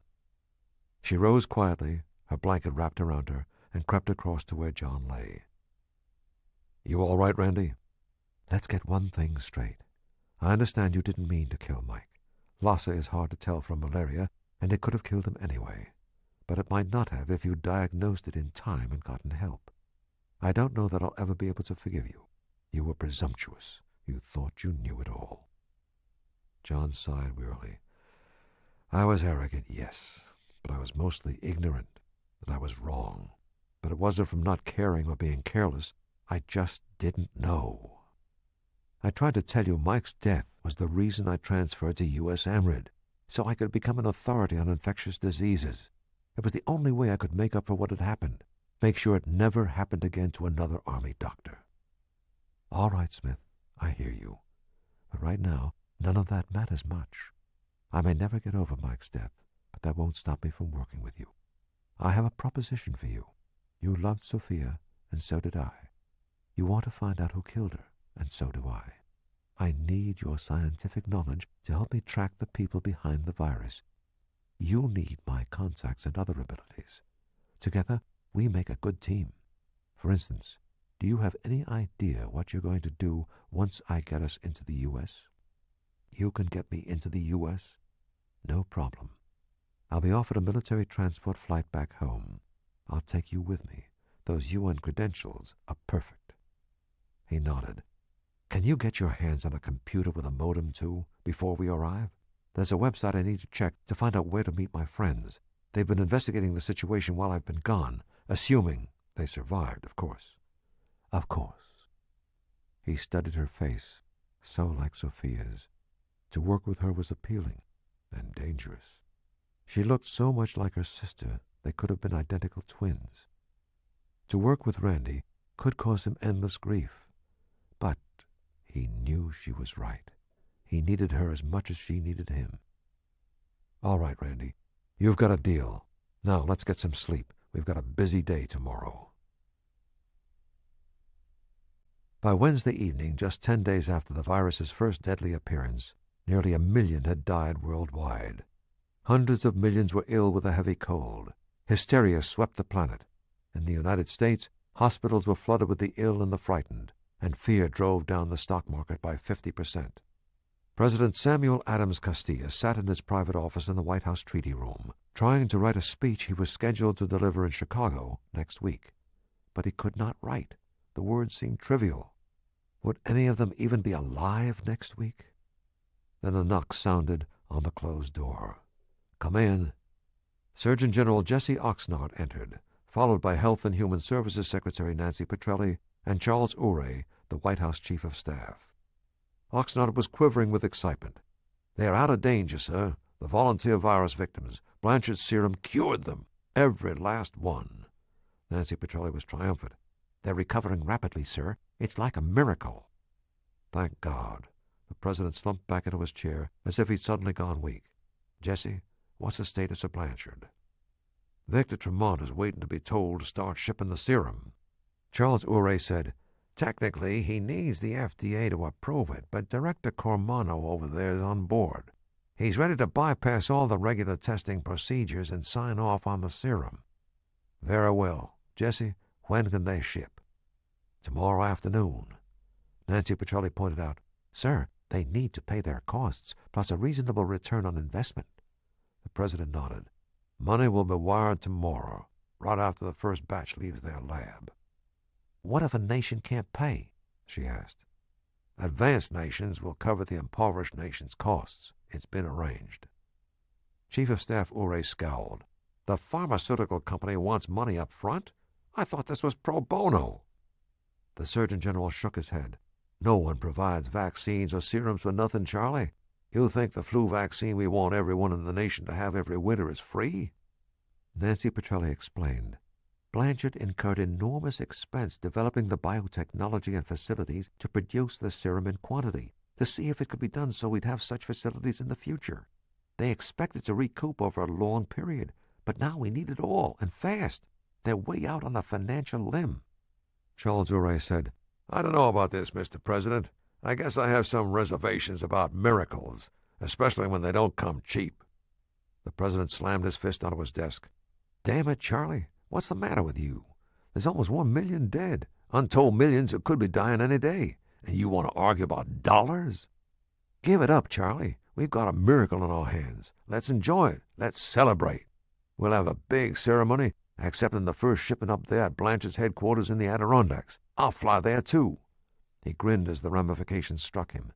She rose quietly, her blanket wrapped around her, and crept across to where John lay. "You all right, Randy?" "Let's get one thing straight. I understand you didn't mean to kill Mike. Lassa is hard to tell from malaria, and it could have killed him anyway. But it might not have if you'd diagnosed it in time and gotten help. I don't know that I'll ever be able to forgive you. You were presumptuous. You thought you knew it all." John sighed wearily. "I was arrogant, yes, but I was mostly ignorant that I was wrong. But it wasn't from not caring or being careless. I just didn't know. I tried to tell you Mike's death was the reason I transferred to U.S. AMRID, so I could become an authority on infectious diseases. It was the only way I could make up for what had happened, make sure it never happened again to another Army doctor." "All right, Smith, I hear you. But right now, none of that matters much. I may never get over Mike's death, but that won't stop me from working with you. I have a proposition for you. You loved Sophia, and so did I. You want to find out who killed her, and so do I. I need your scientific knowledge to help me track the people behind the virus. You need my contacts and other abilities. Together, we make a good team. For instance, do you have any idea what you're going to do once I get us into the U.S.? You can get me into the U.S.? No problem. I'll be offered a military transport flight back home. I'll take you with me. Those UN credentials are perfect." He nodded. "Can you get your hands on a computer with a modem, too, before we arrive? There's a website I need to check to find out where to meet my friends. They've been investigating the situation while I've been gone, assuming they survived, of course." "Of course." He studied her face, so like Sophia's. To work with her was appealing and dangerous. She looked so much like her sister they could have been identical twins. To work with Randy could cause him endless grief. But he knew she was right. He needed her as much as she needed him. All right, Randy. You've got a deal. Now, let's get some sleep. We've got a busy day tomorrow. By Wednesday evening, just 10 days after the virus's first deadly appearance, nearly 1 million had died worldwide. Hundreds of millions were ill with a heavy cold. Hysteria swept the planet. In the United States, hospitals were flooded with the ill and the frightened, and fear drove down the stock market by 50%. President Samuel Adams Castilla sat in his private office in the White House Treaty Room, trying to write a speech he was scheduled to deliver in Chicago next week. But he could not write. The words seemed trivial. Would any of them even be alive next week? Then a knock sounded on the closed door. "Come in." Surgeon General Jesse Oxnard entered, followed by Health and Human Services Secretary Nancy Petrelli and Charles Urey, the White House Chief of Staff. Oxnard was quivering with excitement. "They are out of danger, sir. The volunteer virus victims. Blanchard's serum cured them. Every last one." Nancy Petrelli was triumphant. "They're recovering rapidly, sir. It's like a miracle." Thank God. The president slumped back into his chair as if he'd suddenly gone weak. "Jesse, what's the status of Blanchard?" "Victor Tremont is waiting to be told to start shipping the serum." Charles Urey said, "Technically, he needs the FDA to approve it, but Director Cormano over there is on board. He's ready to bypass all the regular testing procedures and sign off on the serum." "Very well. Jesse, when can they ship?" "Tomorrow afternoon." Nancy Petrelli pointed out, "Sir, they need to pay their costs, plus a reasonable return on investment." The president nodded. "Money will be wired tomorrow, right after the first batch leaves their lab." "What if a nation can't pay?" she asked. "Advanced nations will cover the impoverished nation's costs. It's been arranged." Chief of Staff Urey scowled. "The pharmaceutical company wants money up front? I thought this was pro bono." The Surgeon General shook his head. "No one provides vaccines or serums for nothing, Charlie. You think the flu vaccine we want everyone in the nation to have every winter is free?" Nancy Petrelli explained. "Blanchard incurred enormous expense developing the biotechnology and facilities to produce the serum in quantity, to see if it could be done so we'd have such facilities in the future. They expected to recoup over a long period, but now we need it all, and fast. They're way out on the financial limb." Charles Urey said, "I don't know about this, Mr. President. I guess I have some reservations about miracles, especially when they don't come cheap." The president slammed his fist onto his desk. "Damn it, Charlie, what's the matter with you? There's almost 1 million dead, untold millions who could be dying any day, and you want to argue about dollars? Give it up, Charlie. We've got a miracle in our hands. Let's enjoy it. Let's celebrate. We'll have a big ceremony accepting the first shipment up there at Blanchard's headquarters in the Adirondacks. I'll fly there, too." He grinned as the ramifications struck him.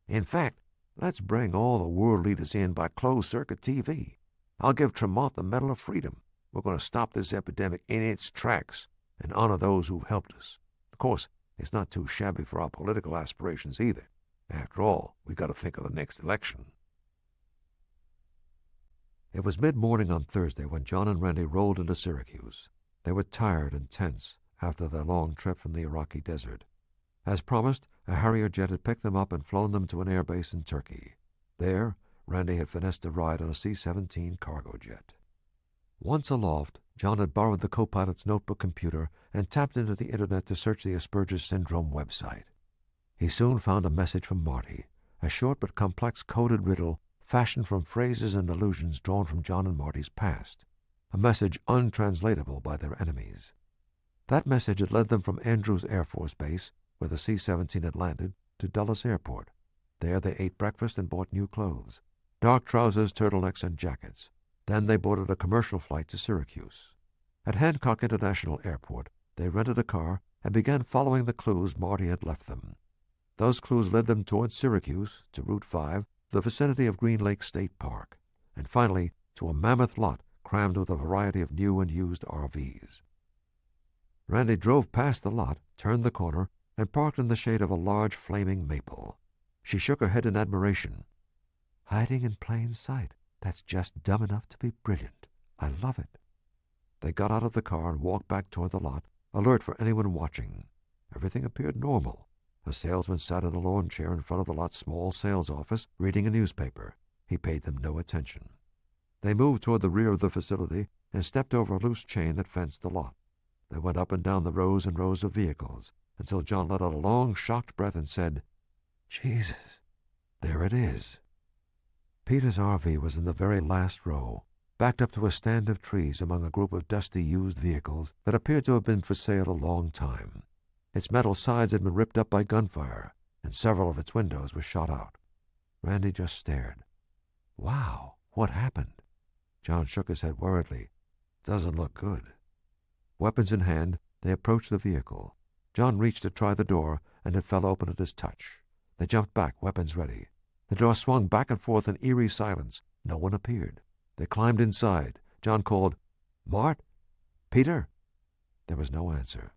"In fact, let's bring all the world leaders in by closed-circuit TV. I'll give Tremont the Medal of Freedom. We're going to stop this epidemic in its tracks and honor those who've helped us. Of course, it's not too shabby for our political aspirations either. After all, we've got to think of the next election." It was mid-morning on Thursday when John and Randy rolled into Syracuse. They were tired and tense after their long trip from the Iraqi desert. As promised, a Harrier jet had picked them up and flown them to an air base in Turkey. There, Randy had finessed a ride on a C-17 cargo jet. Once aloft, John had borrowed the co-pilot's notebook computer and tapped into the Internet to search the Asperger's Syndrome website. He soon found a message from Marty, a short but complex coded riddle fashioned from phrases and allusions drawn from John and Marty's past, a message untranslatable by their enemies. That message had led them from Andrews Air Force Base, where the C-17 had landed, to Dulles Airport. There they ate breakfast and bought new clothes, dark trousers, turtlenecks, and jackets. Then they boarded a commercial flight to Syracuse. At Hancock International Airport, they rented a car and began following the clues Marty had left them. Those clues led them towards Syracuse, to Route 5, the vicinity of Green Lake State Park, and finally to a mammoth lot crammed with a variety of new and used RVs. Randy drove past the lot, turned the corner, and parked in the shade of a large flaming maple. She shook her head in admiration. "Hiding in plain sight. That's just dumb enough to be brilliant. I love it." They got out of the car and walked back toward the lot, alert for anyone watching. Everything appeared normal. A salesman sat in a lawn chair in front of the lot's small sales office, reading a newspaper. He paid them no attention. They moved toward the rear of the facility and stepped over a loose chain that fenced the lot. They went up and down the rows and rows of vehicles until John let out a long, shocked breath and said, "Jesus, there it is." Peter's RV was in the very last row, backed up to a stand of trees among a group of dusty used vehicles that appeared to have been for sale a long time. Its metal sides had been ripped up by gunfire, and several of its windows were shot out. Randy just stared. "Wow, what happened?" John shook his head worriedly. "Doesn't look good." Weapons in hand, they approached the vehicle. John reached to try the door, and it fell open at his touch. They jumped back, weapons ready. The door swung back and forth in eerie silence. No one appeared. They climbed inside. John called, "Mart? Peter?" There was no answer.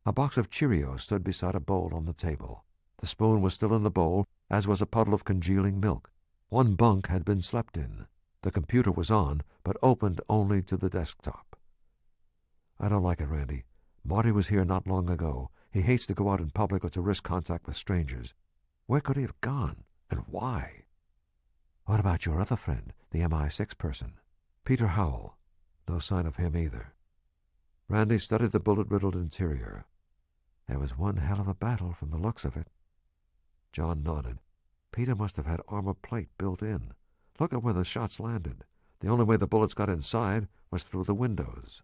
A box of Cheerios stood beside a bowl on the table. The spoon was still in the bowl, as was a puddle of congealing milk. One bunk had been slept in. The computer was on, but opened only to the desktop. "I don't like it, Randy. Marty was here not long ago. He hates to go out in public or to risk contact with strangers. Where could he have gone, and why?" "What about your other friend, the MI6 person?" "Peter Howell. No sign of him either." Randy studied the bullet-riddled interior. There was one hell of a battle from the looks of it. John nodded. Peter must have had armor plate built in. Look at where the shots landed. The only way the bullets got inside was through the windows.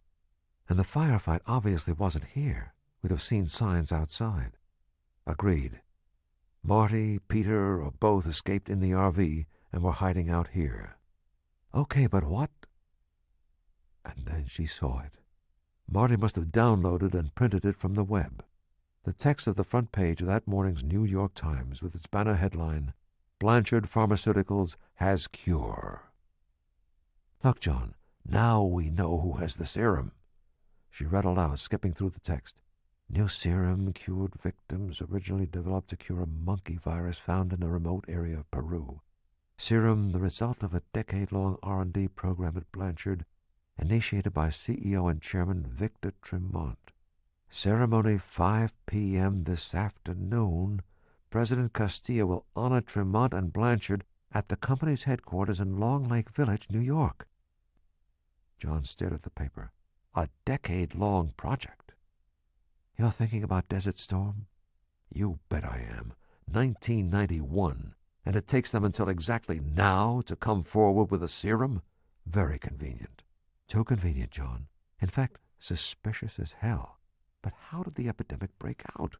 And the firefight obviously wasn't here. We'd have seen signs outside. Agreed. Marty, Peter, or both escaped in the RV and were hiding out here. Okay, but what? And then she saw it. Marty must have downloaded and printed it from the web. The text of the front page of that morning's New York Times with its banner headline, "Blanchard Pharmaceuticals has cure." "Look, John, now we know who has the serum." She read aloud, skipping through the text. "New serum cured victims originally developed to cure a monkey virus found in a remote area of Peru. Serum, the result of a decade-long R&D program at Blanchard, initiated by CEO and Chairman Victor Tremont. Ceremony 5 p.m. this afternoon. President Castillo will honor Tremont and Blanchard at the company's headquarters in Long Lake Village, New York." John stared at the paper. "A decade-long project." "You're thinking about Desert Storm?" "You bet I am. 1991. And it takes them until exactly now to come forward with a serum? Very convenient." "Too convenient, John. In fact, suspicious as hell. But how did the epidemic break out?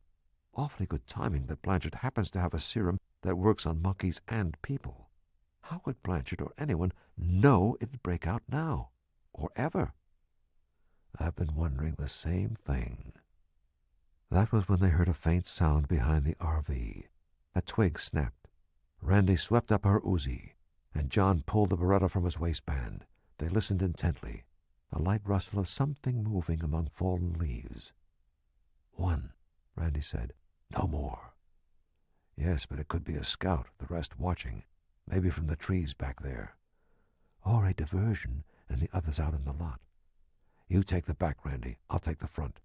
Awfully good timing that Blanchard happens to have a serum that works on monkeys and people. How could Blanchard or anyone know it'd break out now? Or ever?" "I've been wondering the same thing." That was when they heard a faint sound behind the RV. A twig snapped. Randy swept up her Uzi, and John pulled the Beretta from his waistband. They listened intently. A light rustle of something moving among fallen leaves. "One," Randy said. "No more." "Yes, but it could be a scout, the rest watching. Maybe from the trees back there." "Or a diversion, and the others out in the lot." "You take the back, Randy. I'll take the front."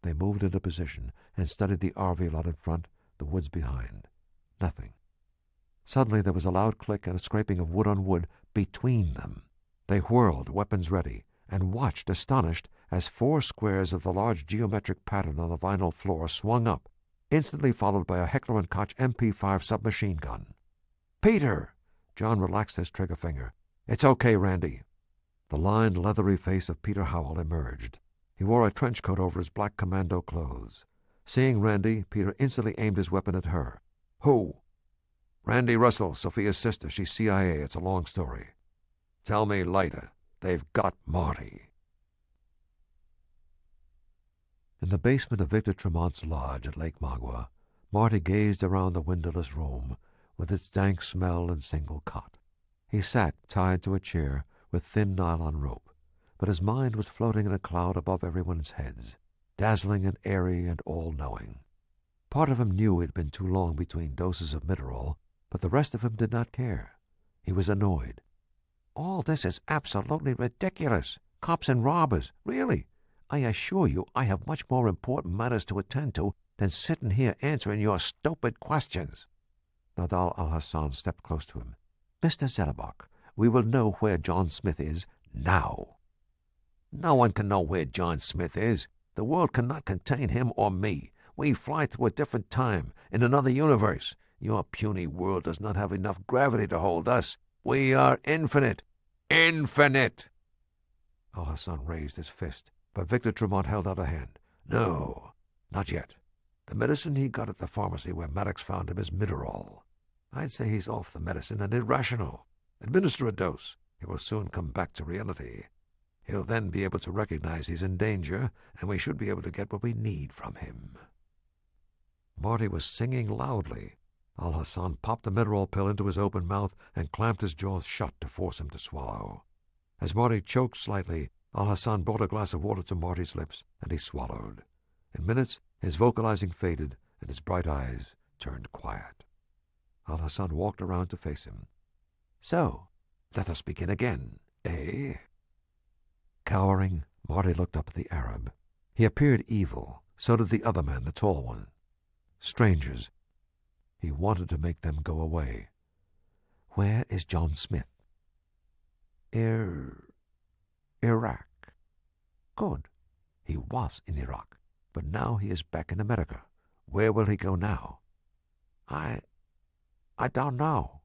They moved into position and studied the RV lot in front, the woods behind. Nothing. Suddenly there was a loud click and a scraping of wood on wood between them. They whirled, weapons ready, and watched, astonished, as 4 squares of the large geometric pattern on the vinyl floor swung up, instantly followed by a Heckler & Koch MP5 submachine gun. "Peter!" John relaxed his trigger finger. "It's okay, Randy." The lined, leathery face of Peter Howell emerged. He wore a trench coat over his black commando clothes. Seeing Randy, Peter instantly aimed his weapon at her. "Who?" "Randy Russell, Sophia's sister. She's CIA. It's a long story." "Tell me later. They've got Marty." In the basement of Victor Tremont's lodge at Lake Magua, Marty gazed around the windowless room, with its dank smell and single cot. He sat tied to a chair with thin nylon rope, but his mind was floating in a cloud above everyone's heads, dazzling and airy and all-knowing. Part of him knew it had been too long between doses of Midorol, but the rest of him did not care. He was annoyed. "All this is absolutely ridiculous. Cops and robbers, really. I assure you I have much more important matters to attend to than sitting here answering your stupid questions." Nadal al-Hassan stepped close to him. "Mr. Zellerbach, we will know where John Smith is now. No one can know where John Smith is. The world cannot contain him or me. We fly through a different time, in another universe. Your puny world does not have enough gravity to hold us. We are infinite. Infinite! Al-Hassan raised his fist, but Victor Tremont held out a hand. No, not yet. The medicine he got at the pharmacy where Maddox found him is Midorol. I'd say he's off the medicine and irrational. Administer a dose. He will soon come back to reality. He'll then be able to recognize he's in danger, and we should be able to get what we need from him. Marty was singing loudly. Al-Hassan popped the Midorol pill into his open mouth and clamped his jaws shut to force him to swallow. As Marty choked slightly, Al-Hassan brought a glass of water to Marty's lips, and he swallowed. In minutes, his vocalizing faded, and his bright eyes turned quiet. Al-Hassan walked around to face him. So, let us begin again, eh? Cowering, Marty looked up at the Arab. He appeared evil. So did the other man, the tall one. Strangers. He wanted to make them go away. Where is John Smith? Iraq. Good. He was in Iraq, but now he is back in America. Where will he go now? I don't know.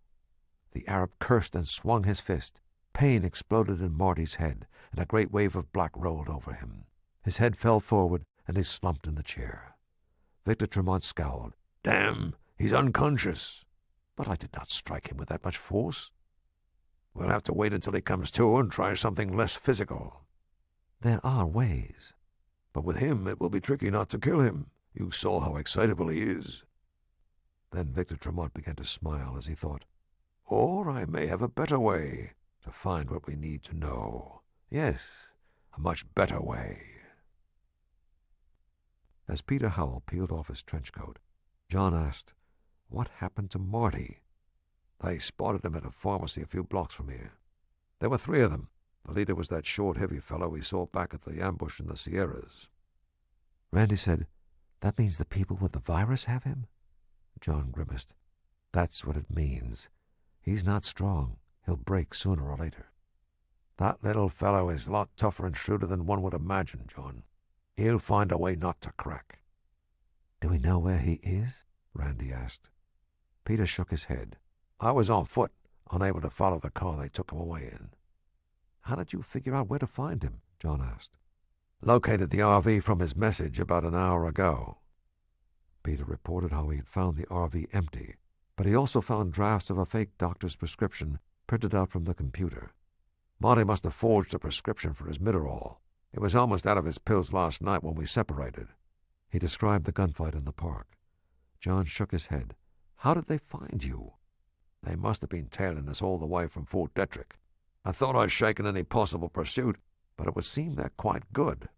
The Arab cursed and swung his fist. Pain exploded in Marty's head, and a great wave of black rolled over him. His head fell forward, and he slumped in the chair. Victor Tremont scowled. Damn, he's unconscious. But I did not strike him with that much force. We'll have to wait until he comes to and try something less physical. There are ways. But with him, it will be tricky not to kill him. You saw how excitable he is. Then Victor Tremont began to smile as he thought, or I may have a better way to find what we need to know. Yes, a much better way. As Peter Howell peeled off his trench coat, John asked, what happened to Marty? They spotted him at a pharmacy a few blocks from here. There were 3 of them. The leader was that short, heavy fellow we saw back at the ambush in the Sierras. Randy said, that means the people with the virus have him? John grimaced. That's what it means. He's not strong. He'll break sooner or later. That little fellow is a lot tougher and shrewder than one would imagine, John. He'll find a way not to crack. Do we know where he is? Randy asked. Peter shook his head. I was on foot, unable to follow the car they took him away in. How did you figure out where to find him? John asked. Located the RV from his message about an hour ago. Peter reported how he had found the RV empty, but he also found drafts of a fake doctor's prescription printed out from the computer. Marty must have forged a prescription for his Midorol. It was almost out of his pills last night when we separated. He described the gunfight in the park. John shook his head. How did they find you? They must have been tailing us all the way from Fort Detrick. I thought I'd shaken any possible pursuit, but it would seem they're quite good.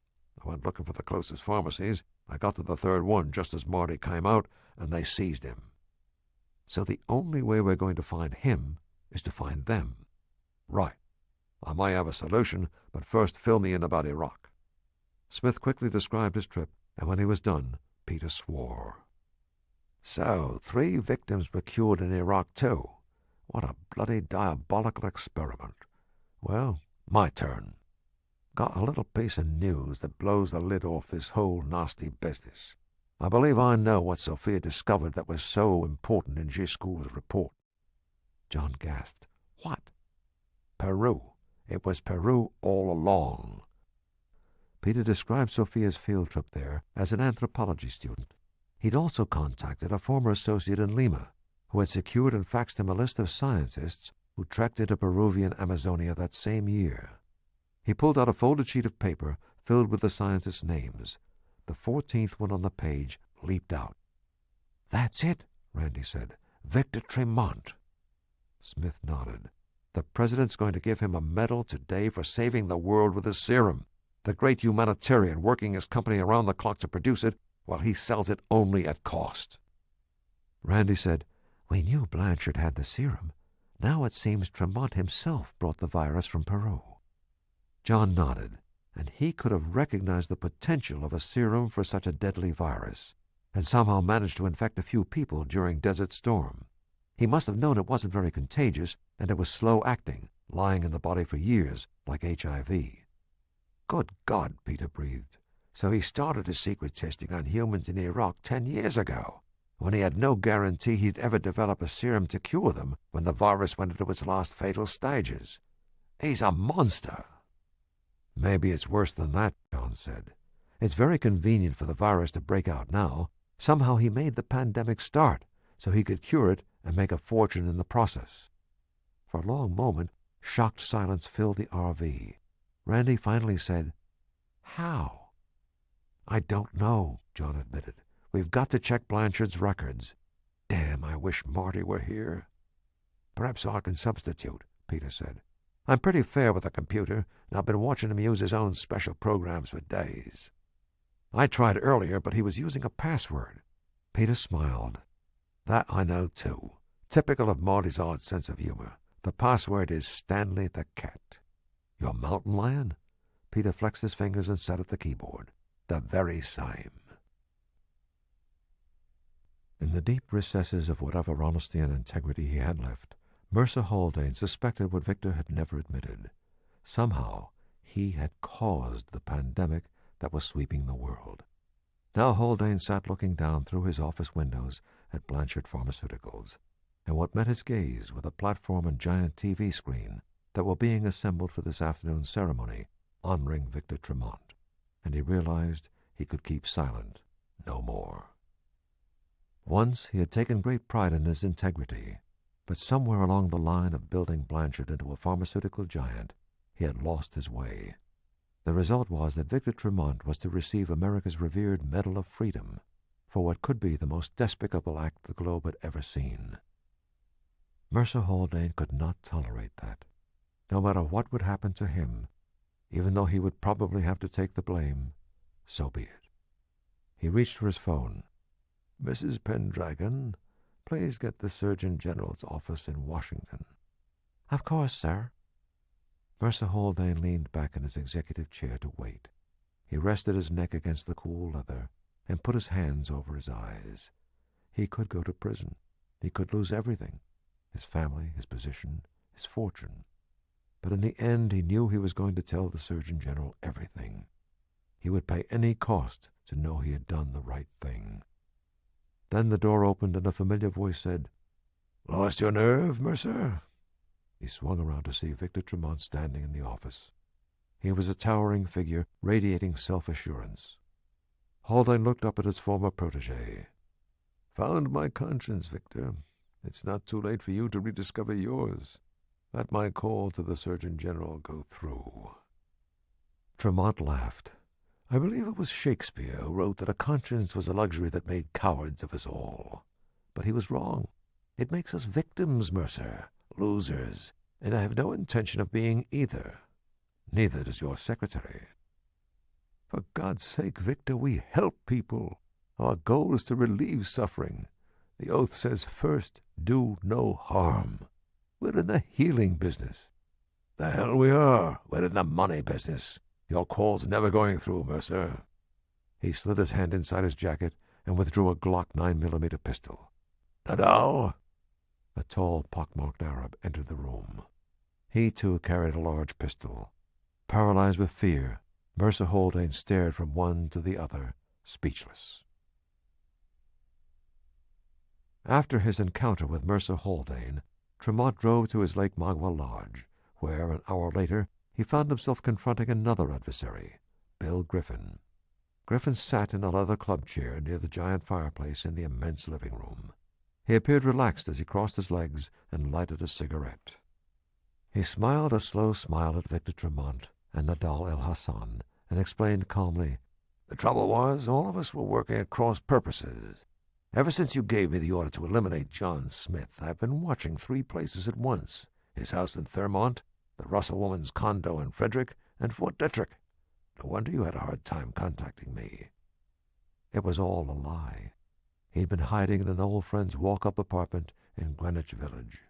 I went looking for the closest pharmacies. I got to the 3rd one just as Marty came out, and they seized him. So the only way we're going to find him is to find them. Right. I might have a solution, but first fill me in about Iraq. Smith quickly described his trip, and when he was done, Peter swore. So, 3 victims were cured in Iraq, too. What a bloody diabolical experiment. Well, my turn. Got a little piece of news that blows the lid off this whole nasty business. I believe I know what Sophia discovered that was so important in Giscour's report. John gasped. What? Peru. It was Peru all along. Peter described Sophia's field trip there as an anthropology student. He'd also contacted a former associate in Lima, who had secured and faxed him a list of scientists who trekked into Peruvian Amazonia that same year. He pulled out a folded sheet of paper filled with the scientists' names. The 14th one on the page leaped out. That's it, Randy said. Victor Tremont. Smith nodded. The president's going to give him a medal today for saving the world with his serum. The great humanitarian working his company around the clock to produce it while he sells it only at cost. Randy said, We knew Blanchard had the serum. Now it seems Tremont himself brought the virus from Peru. John nodded, and he could have recognized the potential of a serum for such a deadly virus, and somehow managed to infect a few people during Desert Storm. He must have known it wasn't very contagious, and it was slow-acting, lying in the body for years like HIV. Good God, Peter breathed. So he started his secret testing on humans in Iraq 10 years ago, when he had no guarantee he'd ever develop a serum to cure them when the virus went into its last fatal stages. He's a monster. Maybe it's worse than that, John said. It's very convenient for the virus to break out now. Somehow he made the pandemic start so he could cure it and make a fortune in the process. For a long moment, shocked silence filled the RV. Randy finally said, "How?" "I don't know," John admitted. "We've got to check Blanchard's records. Damn, I wish Marty were here." "Perhaps I can substitute," Peter said. "I'm pretty fair with a computer, and I've been watching him use his own special programs for days." "I tried earlier, but he was using a password." Peter smiled. "That I know, too. Typical of Marty's odd sense of humor. The password is Stanley the Cat." "Your mountain lion?" Peter flexed his fingers and sat at the keyboard. "The very same." In the deep recesses of whatever honesty and integrity he had left, Mercer Haldane suspected what Victor had never admitted. Somehow he had caused the pandemic that was sweeping the world. Now Haldane sat looking down through his office windows at Blanchard Pharmaceuticals, and what met his gaze were the platform and giant TV screen that were being assembled for this afternoon's ceremony honoring Victor Tremont, and he realized he could keep silent no more. Once he had taken great pride in his integrity, but somewhere along the line of building Blanchard into a pharmaceutical giant, he had lost his way. The result was that Victor Tremont was to receive America's revered Medal of Freedom for what could be the most despicable act the globe had ever seen. Mercer Haldane could not tolerate that. No matter what would happen to him, even though he would probably have to take the blame, so be it. He reached for his phone. "Mrs. Pendragon, please get the Surgeon General's office in Washington." "Of course, sir." Mercer Haldane leaned back in his executive chair to wait. He rested his neck against the cool leather and put his hands over his eyes. He could go to prison. He could lose everything, his family, his position, his fortune. But in the end he knew he was going to tell the Surgeon General everything. He would pay any cost to know he had done the right thing. Then the door opened and a familiar voice said, "Lost your nerve, Mercer?" He swung around to see Victor Tremont standing in the office. He was a towering figure, radiating self-assurance. Haldane looked up at his former protege. "Found my conscience, Victor. It's not too late for you to rediscover yours. Let my call to the Surgeon General go through." Tremont laughed. "I believe it was Shakespeare who wrote that a conscience was a luxury that made cowards of us all. But he was wrong. It makes us victims, Mercer, losers, and I have no intention of being either. Neither does your secretary." "For God's sake, Victor, we help people. Our goal is to relieve suffering. The oath says first, do no harm. We're in the healing business." "The hell we are. We're in the money business. Your call's never going through, Mercer." He slid his hand inside his jacket and withdrew a Glock 9mm pistol. "Nadal?" A tall, pockmarked Arab entered the room. He, too, carried a large pistol. Paralyzed with fear, Mercer Haldane stared from one to the other, speechless. After his encounter with Mercer Haldane, Tremont drove to his Lake Magua lodge, where, an hour later, he found himself confronting another adversary, Bill Griffin. Griffin sat in a leather club chair near the giant fireplace in the immense living room. He appeared relaxed as he crossed his legs and lighted a cigarette. He smiled a slow smile at Victor Tremont and Nadal El-Hassan and explained calmly, "The trouble was, all of us were working at cross purposes. Ever since you gave me the order to eliminate John Smith, I've been watching 3 places at once: his house in Thurmont, the Russell woman's condo in Frederick, and Fort Detrick. No wonder you had a hard time contacting me." It was all a lie. He'd been hiding in an old friend's walk-up apartment in Greenwich Village.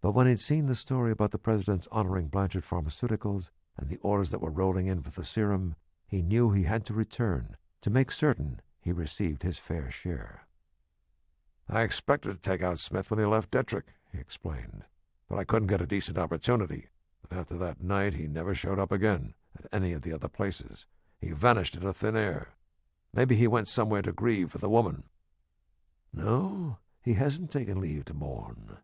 But when he'd seen the story about the president's honoring Blanchard Pharmaceuticals and the orders that were rolling in for the serum, he knew he had to return to make certain he received his fair share. "I expected to take out Smith when he left Detrick," he explained. but I couldn't get a decent opportunity. And after that night, he never showed up again at any of the other places. He vanished into thin air. Maybe he went somewhere to grieve for the woman. No, he hasn't taken leave to mourn.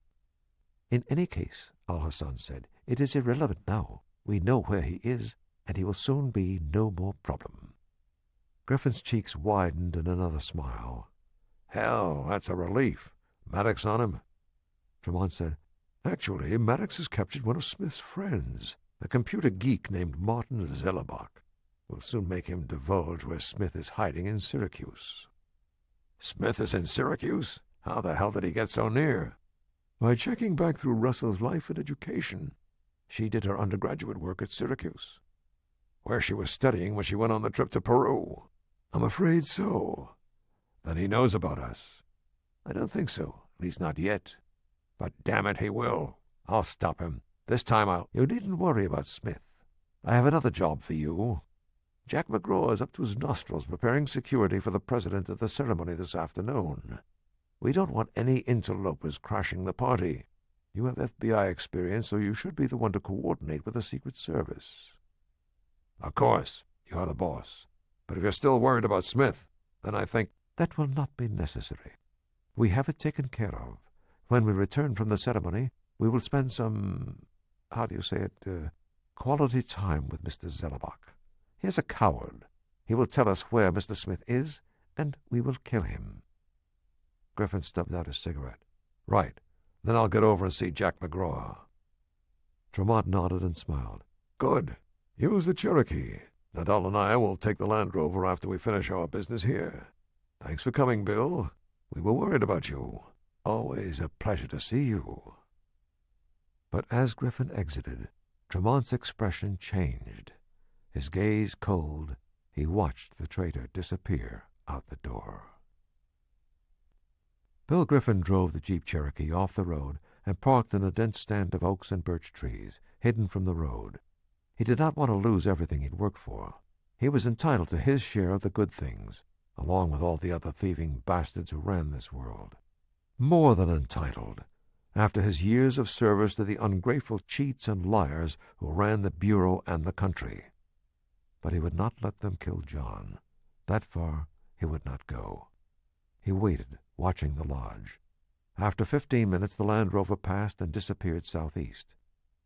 In any case, Al-Hassan said, it is irrelevant now. We know where he is, and he will soon be no more problem. Griffin's cheeks widened in another smile. Hell, that's a relief. Maddox on him? Tremont said, Actually, Maddox has captured one of Smith's friends, a computer geek named Martin Zellerbach. We'll soon make him divulge where Smith is hiding in Syracuse. Smith is in Syracuse? How the hell did he get so near? By checking back through Russell's life and education. She did her undergraduate work at Syracuse, where she was studying when she went on the trip to Peru. I'm afraid so. Then he knows about us. I don't think so, at least not yet. But damn it, he will. I'll stop him. This time I'll... You needn't worry about Smith. I have another job for you. Jack McGraw is up to his nostrils preparing security for the president at the ceremony this afternoon. We don't want any interlopers crashing the party. You have FBI experience, so you should be the one to coordinate with the Secret Service. Of course, you're the boss. But if you're still worried about Smith, then I think... That will not be necessary. We have it taken care of. When we return from the ceremony, we will spend some, quality time with Mr. Zellerbach. He is a coward. He will tell us where Mr. Smith is, and we will kill him. Griffin stubbed out his cigarette. Right. Then I'll get over and see Jack McGraw. Tremont nodded and smiled. Good. Use the Cherokee. Nadal and I will take the Land Rover after we finish our business here. Thanks for coming, Bill. We were worried about you. Always a pleasure to see you. But as Griffin exited, Tremont's expression changed. His gaze cold, he watched the traitor disappear out the door. Bill Griffin drove the Jeep Cherokee off the road and parked in a dense stand of oaks and birch trees, hidden from the road. He did not want to lose everything he'd worked for. He was entitled to his share of the good things, along with all the other thieving bastards who ran this world. More than entitled, after his years of service to the ungrateful cheats and liars who ran the bureau and the country. But he would not let them kill John. That far he would not go. He waited, watching the lodge. After 15 minutes, the Land Rover passed and disappeared southeast.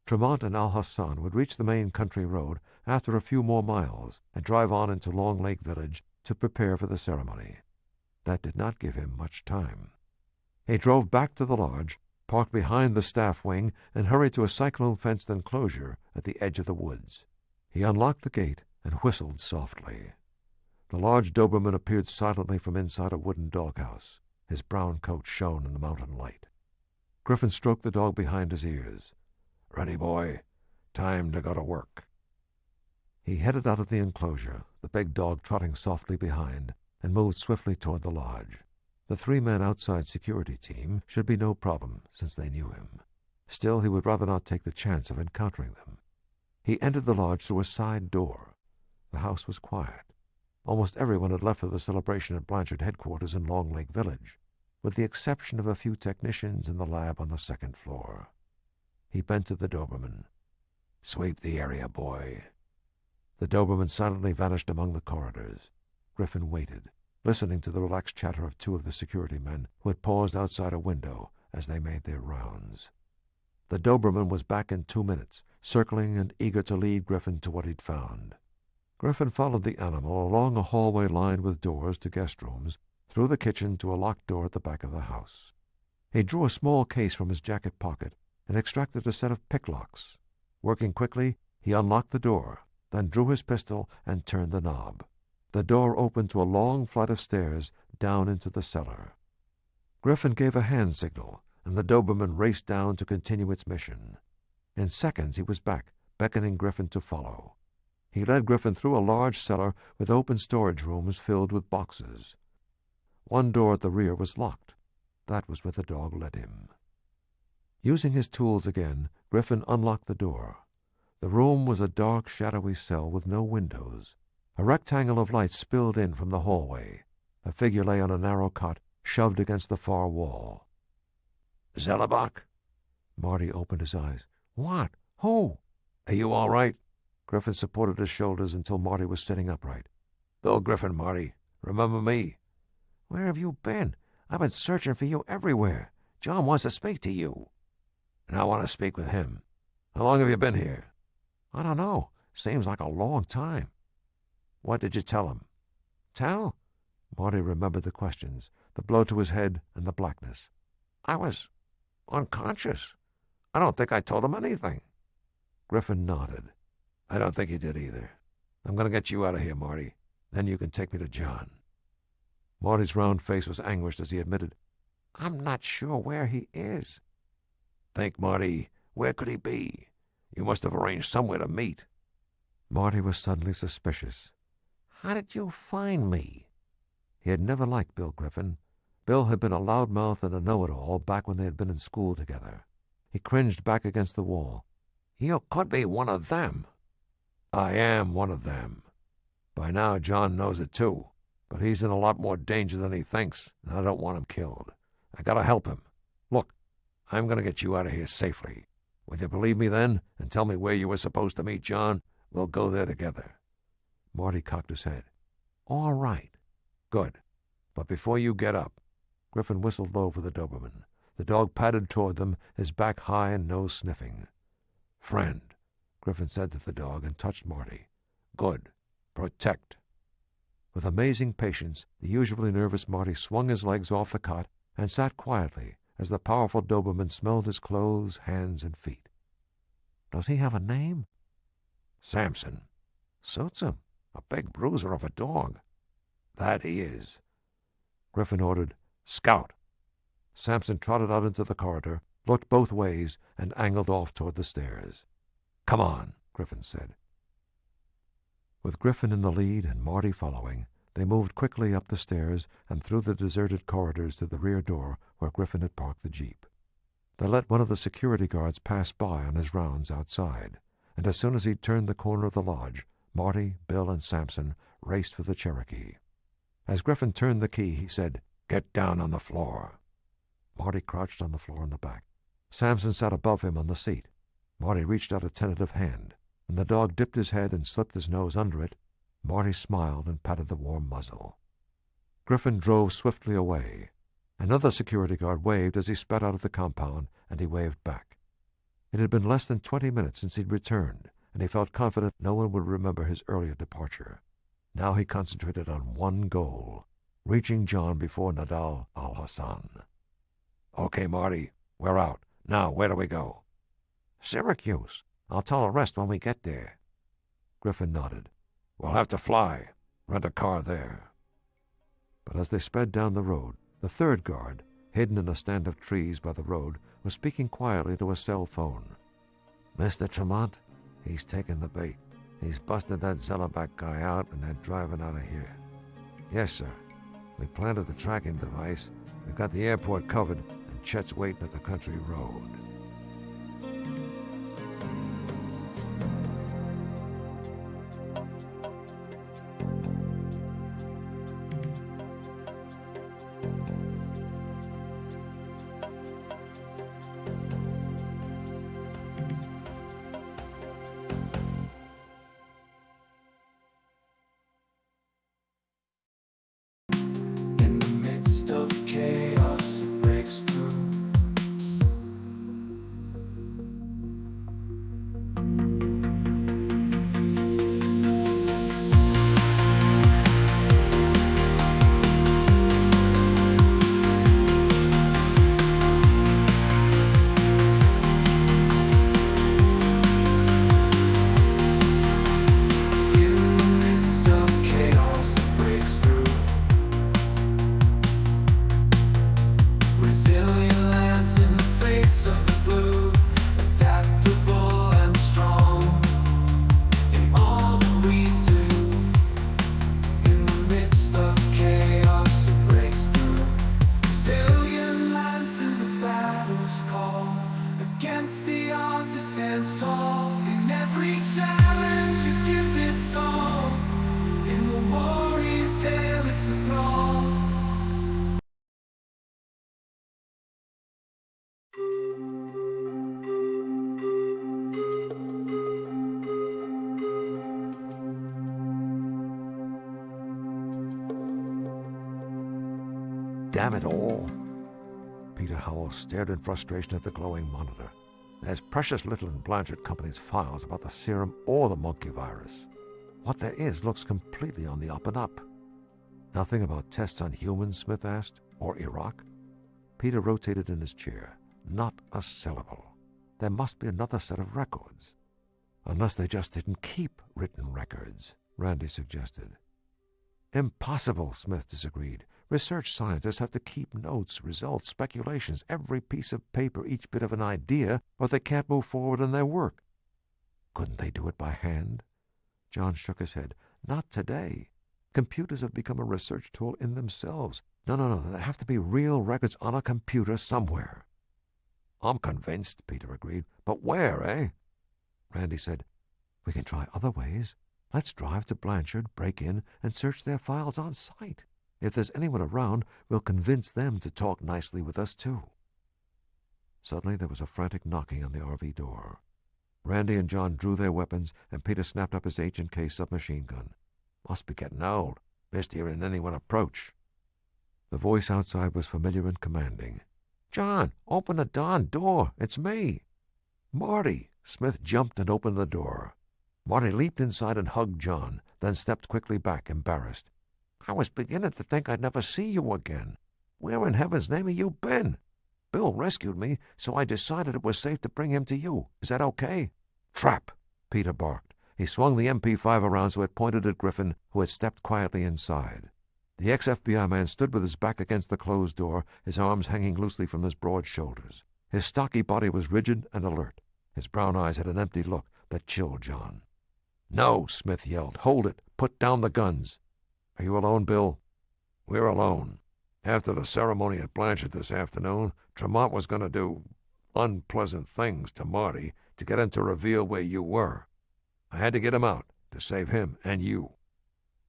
Tremont and Al-Hassan would reach the main country road after a few more miles and drive on into Long Lake Village to prepare for the ceremony. That did not give him much time. He drove back to the lodge, parked behind the staff wing, and hurried to a cyclone-fenced enclosure at the edge of the woods. He unlocked the gate and whistled softly. The large Doberman appeared silently from inside a wooden doghouse. His brown coat shone in the mountain light. Griffin stroked the dog behind his ears. Ready, boy. Time to go to work. He headed out of the enclosure, the big dog trotting softly behind, and moved swiftly toward the lodge. The 3-man outside security team should be no problem, since they knew him. Still, he would rather not take the chance of encountering them. He entered the lodge through a side door. The house was quiet. Almost everyone had left for the celebration at Blanchard headquarters in Long Lake Village, with the exception of a few technicians in the lab on the second floor. He bent to the Doberman. Sweep the area, boy. The Doberman silently vanished among the corridors. Griffin waited, listening to the relaxed chatter of 2 of the security men who had paused outside a window as they made their rounds. The Doberman was back in 2 minutes, circling and eager to lead Griffin to what he'd found. Griffin followed the animal along a hallway lined with doors to guest rooms, through the kitchen to a locked door at the back of the house. He drew a small case from his jacket pocket and extracted a set of picklocks. Working quickly, he unlocked the door, then drew his pistol and turned the knob. The door opened to a long flight of stairs down into the cellar. Griffin gave a hand signal, and the Doberman raced down to continue its mission. In seconds he was back, beckoning Griffin to follow. He led Griffin through a large cellar with open storage rooms filled with boxes. One door at the rear was locked. That was where the dog led him. Using his tools again, Griffin unlocked the door. The room was a dark, shadowy cell with no windows. A rectangle of light spilled in from the hallway. A figure lay on a narrow cot, shoved against the far wall. Zellerbach? Marty opened his eyes. What? Who? Are you all right? Griffin supported his shoulders until Marty was sitting upright. Bill Griffin, Marty. Remember me? Where have you been? I've been searching for you everywhere. John wants to speak to you. And I want to speak with him. How long have you been here? I don't know. Seems like a long time. What did you tell him? Tell? Marty remembered the questions, the blow to his head, and the blackness. I was unconscious. I don't think I told him anything. Griffin nodded. I don't think you did either. I'm going to get you out of here, Marty. Then you can take me to John. Marty's round face was anguished as he admitted, I'm not sure where he is. Think, Marty, where could he be? You must have arranged somewhere to meet. Marty was suddenly suspicious. How did you find me? He had never liked Bill Griffin. Bill had been a loudmouth and a know-it-all back when they had been in school together. He cringed back against the wall. You could be one of them. I am one of them. By now, John knows it too, but he's in a lot more danger than he thinks, and I don't want him killed. I gotta help him. Look, I'm gonna get you out of here safely. Will you believe me then, and tell me where you were supposed to meet John? We'll go there together. Marty cocked his head. All right. Good. But before you get up... Griffin whistled low for the Doberman. The dog padded toward them, his back high and nose sniffing. Friend, Griffin said to the dog and touched Marty. Good. Protect. With amazing patience, the usually nervous Marty swung his legs off the cot and sat quietly as the powerful Doberman smelled his clothes, hands, and feet. Does he have a name? Samson. Suits him. A big bruiser of a dog. That he is. Griffin ordered, Scout. Samson trotted out into the corridor, looked both ways, and angled off toward the stairs. Come on, Griffin said. With Griffin in the lead and Marty following, they moved quickly up the stairs and through the deserted corridors to the rear door where Griffin had parked the jeep. They let one of the security guards pass by on his rounds outside, and as soon as he turned the corner of the lodge, Marty, Bill, and Samson raced for the Cherokee. As Griffin turned the key, he said, Get down on the floor. Marty crouched on the floor in the back. Samson sat above him on the seat. Marty reached out a tentative hand. When the dog dipped his head and slipped his nose under it, Marty smiled and patted the warm muzzle. Griffin drove swiftly away. Another security guard waved as he sped out of the compound, and he waved back. It had been less than 20 minutes since he'd returned, and he felt confident no one would remember his earlier departure. Now he concentrated on one goal, reaching John before Nadal al-Hassan. Okay, Marty, we're out. Now, where do we go? Syracuse. I'll tell the rest when we get there. Griffin nodded. We'll have to fly. Rent a car there. But as they sped down the road, the third guard, hidden in a stand of trees by the road, was speaking quietly to a cell phone. Mr. Tremont, he's taken the bait. He's busted that Zellerback guy out, and they're driving out of here. Yes, sir. We planted the tracking device. We've got the airport covered, and Chet's waiting at the country road. Damn it all. Peter Howell stared in frustration at the glowing monitor. There's precious little in Blanchard Company's files about the serum or the monkey virus. What there is looks completely on the up and up. Nothing about tests on humans, Smith asked, or Iraq? Peter rotated in his chair. Not a syllable. There must be another set of records. Unless they just didn't keep written records, Randy suggested. Impossible, Smith disagreed. Research scientists have to keep notes, results, speculations, every piece of paper, each bit of an idea, or they can't move forward in their work. Couldn't they do it by hand? John shook his head. Not today. Computers have become a research tool in themselves. No. There have to be real records on a computer somewhere. I'm convinced, Peter agreed. But where, eh? Randy said, we can try other ways. Let's drive to Blanchard, break in, and search their files on site. If there's anyone around, we'll convince them to talk nicely with us, too. Suddenly there was a frantic knocking on the RV door. Randy and John drew their weapons, and Peter snapped up his H&K submachine gun. Must be getting old. Missed hearing anyone approach. The voice outside was familiar and commanding. John, open the darn door. It's me. Marty. Smith jumped and opened the door. Marty leaped inside and hugged John, then stepped quickly back, embarrassed. I was beginning to think I'd never see you again. Where in heaven's name have you been? Bill rescued me, so I decided it was safe to bring him to you. Is that okay? Trap, Peter barked. He swung the MP5 around so it pointed at Griffin, who had stepped quietly inside. The ex-FBI man stood with his back against the closed door, his arms hanging loosely from his broad shoulders. His stocky body was rigid and alert. His brown eyes had an empty look that chilled John. No, Smith yelled. Hold it. Put down the guns. Are you alone, Bill? We're alone. After the ceremony at Blanchard this afternoon, Tremont was going to do unpleasant things to Marty to get him to reveal where you were. I had to get him out to save him and you.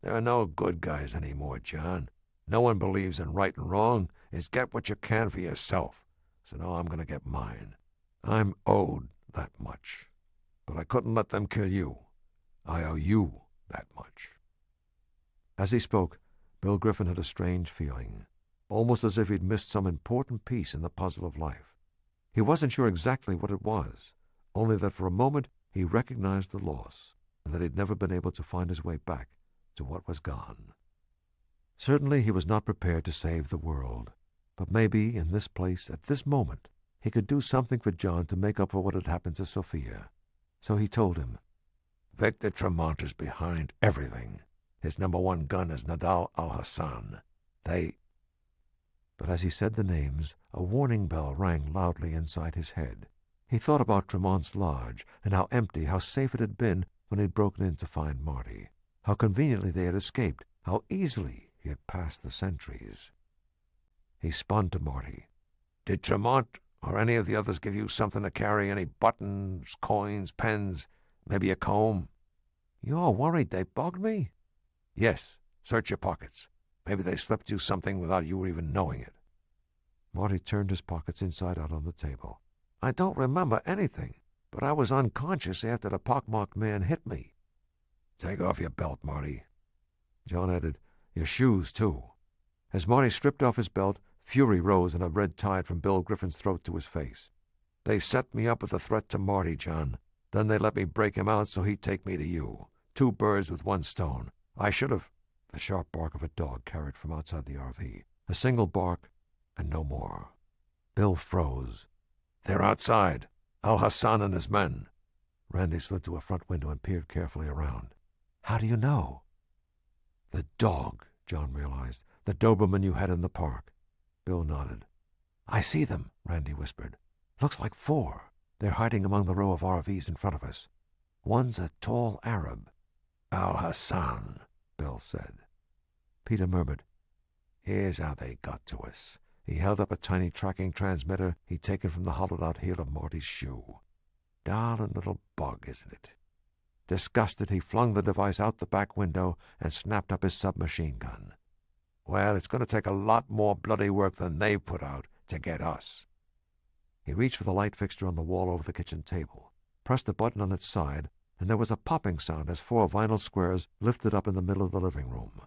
There are no good guys anymore, John. No one believes in right and wrong. It's get what you can for yourself. So now I'm going to get mine. I'm owed that much. But I couldn't let them kill you. I owe you that much. As he spoke, Bill Griffin had a strange feeling, almost as if he'd missed some important piece in the puzzle of life. He wasn't sure exactly what it was, only that for a moment he recognized the loss, and that he'd never been able to find his way back to what was gone. Certainly he was not prepared to save the world, but maybe in this place, at this moment, he could do something for John to make up for what had happened to Sophia. So he told him, Victor Tremont is behind everything. His #1 gun is Nadal al-Hassan. But as he said the names, a warning bell rang loudly inside his head. He thought about Tremont's lodge, and how empty, how safe it had been when he'd broken in to find Marty. How conveniently they had escaped, how easily he had passed the sentries. He spun to Marty. Did Tremont or any of the others give you something to carry? Any buttons, coins, pens, maybe a comb? You're worried they bugged me? Yes. Search your pockets. Maybe they slipped you something without you even knowing it. Marty turned his pockets inside out on the table. I don't remember anything, but I was unconscious after the pockmarked man hit me. Take off your belt, Marty. John added, your shoes, too. As Marty stripped off his belt, fury rose in a red tide from Bill Griffin's throat to his face. They set me up with a threat to Marty, John. Then they let me break him out so he'd take me to you. 2 birds with 1 stone. I should have... The sharp bark of a dog carried from outside the RV. A single bark, and no more. Bill froze. They're outside. Al-Hassan and his men. Randy slid to a front window and peered carefully around. How do you know? The dog, John realized. The Doberman you had in the park. Bill nodded. I see them, Randy whispered. Looks like 4. They're hiding among the row of RVs in front of us. One's a tall Arab. Al-Hassan, Bill said. Peter murmured, Here's how they got to us. He held up a tiny tracking transmitter he'd taken from the hollowed-out heel of Marty's shoe. Darling little bug, isn't it? Disgusted, he flung the device out the back window and snapped up his submachine gun. Well, it's going to take a lot more bloody work than they've put out to get us. He reached for the light fixture on the wall over the kitchen table, pressed a button on its side, and there was a popping sound as 4 vinyl squares lifted up in the middle of the living room.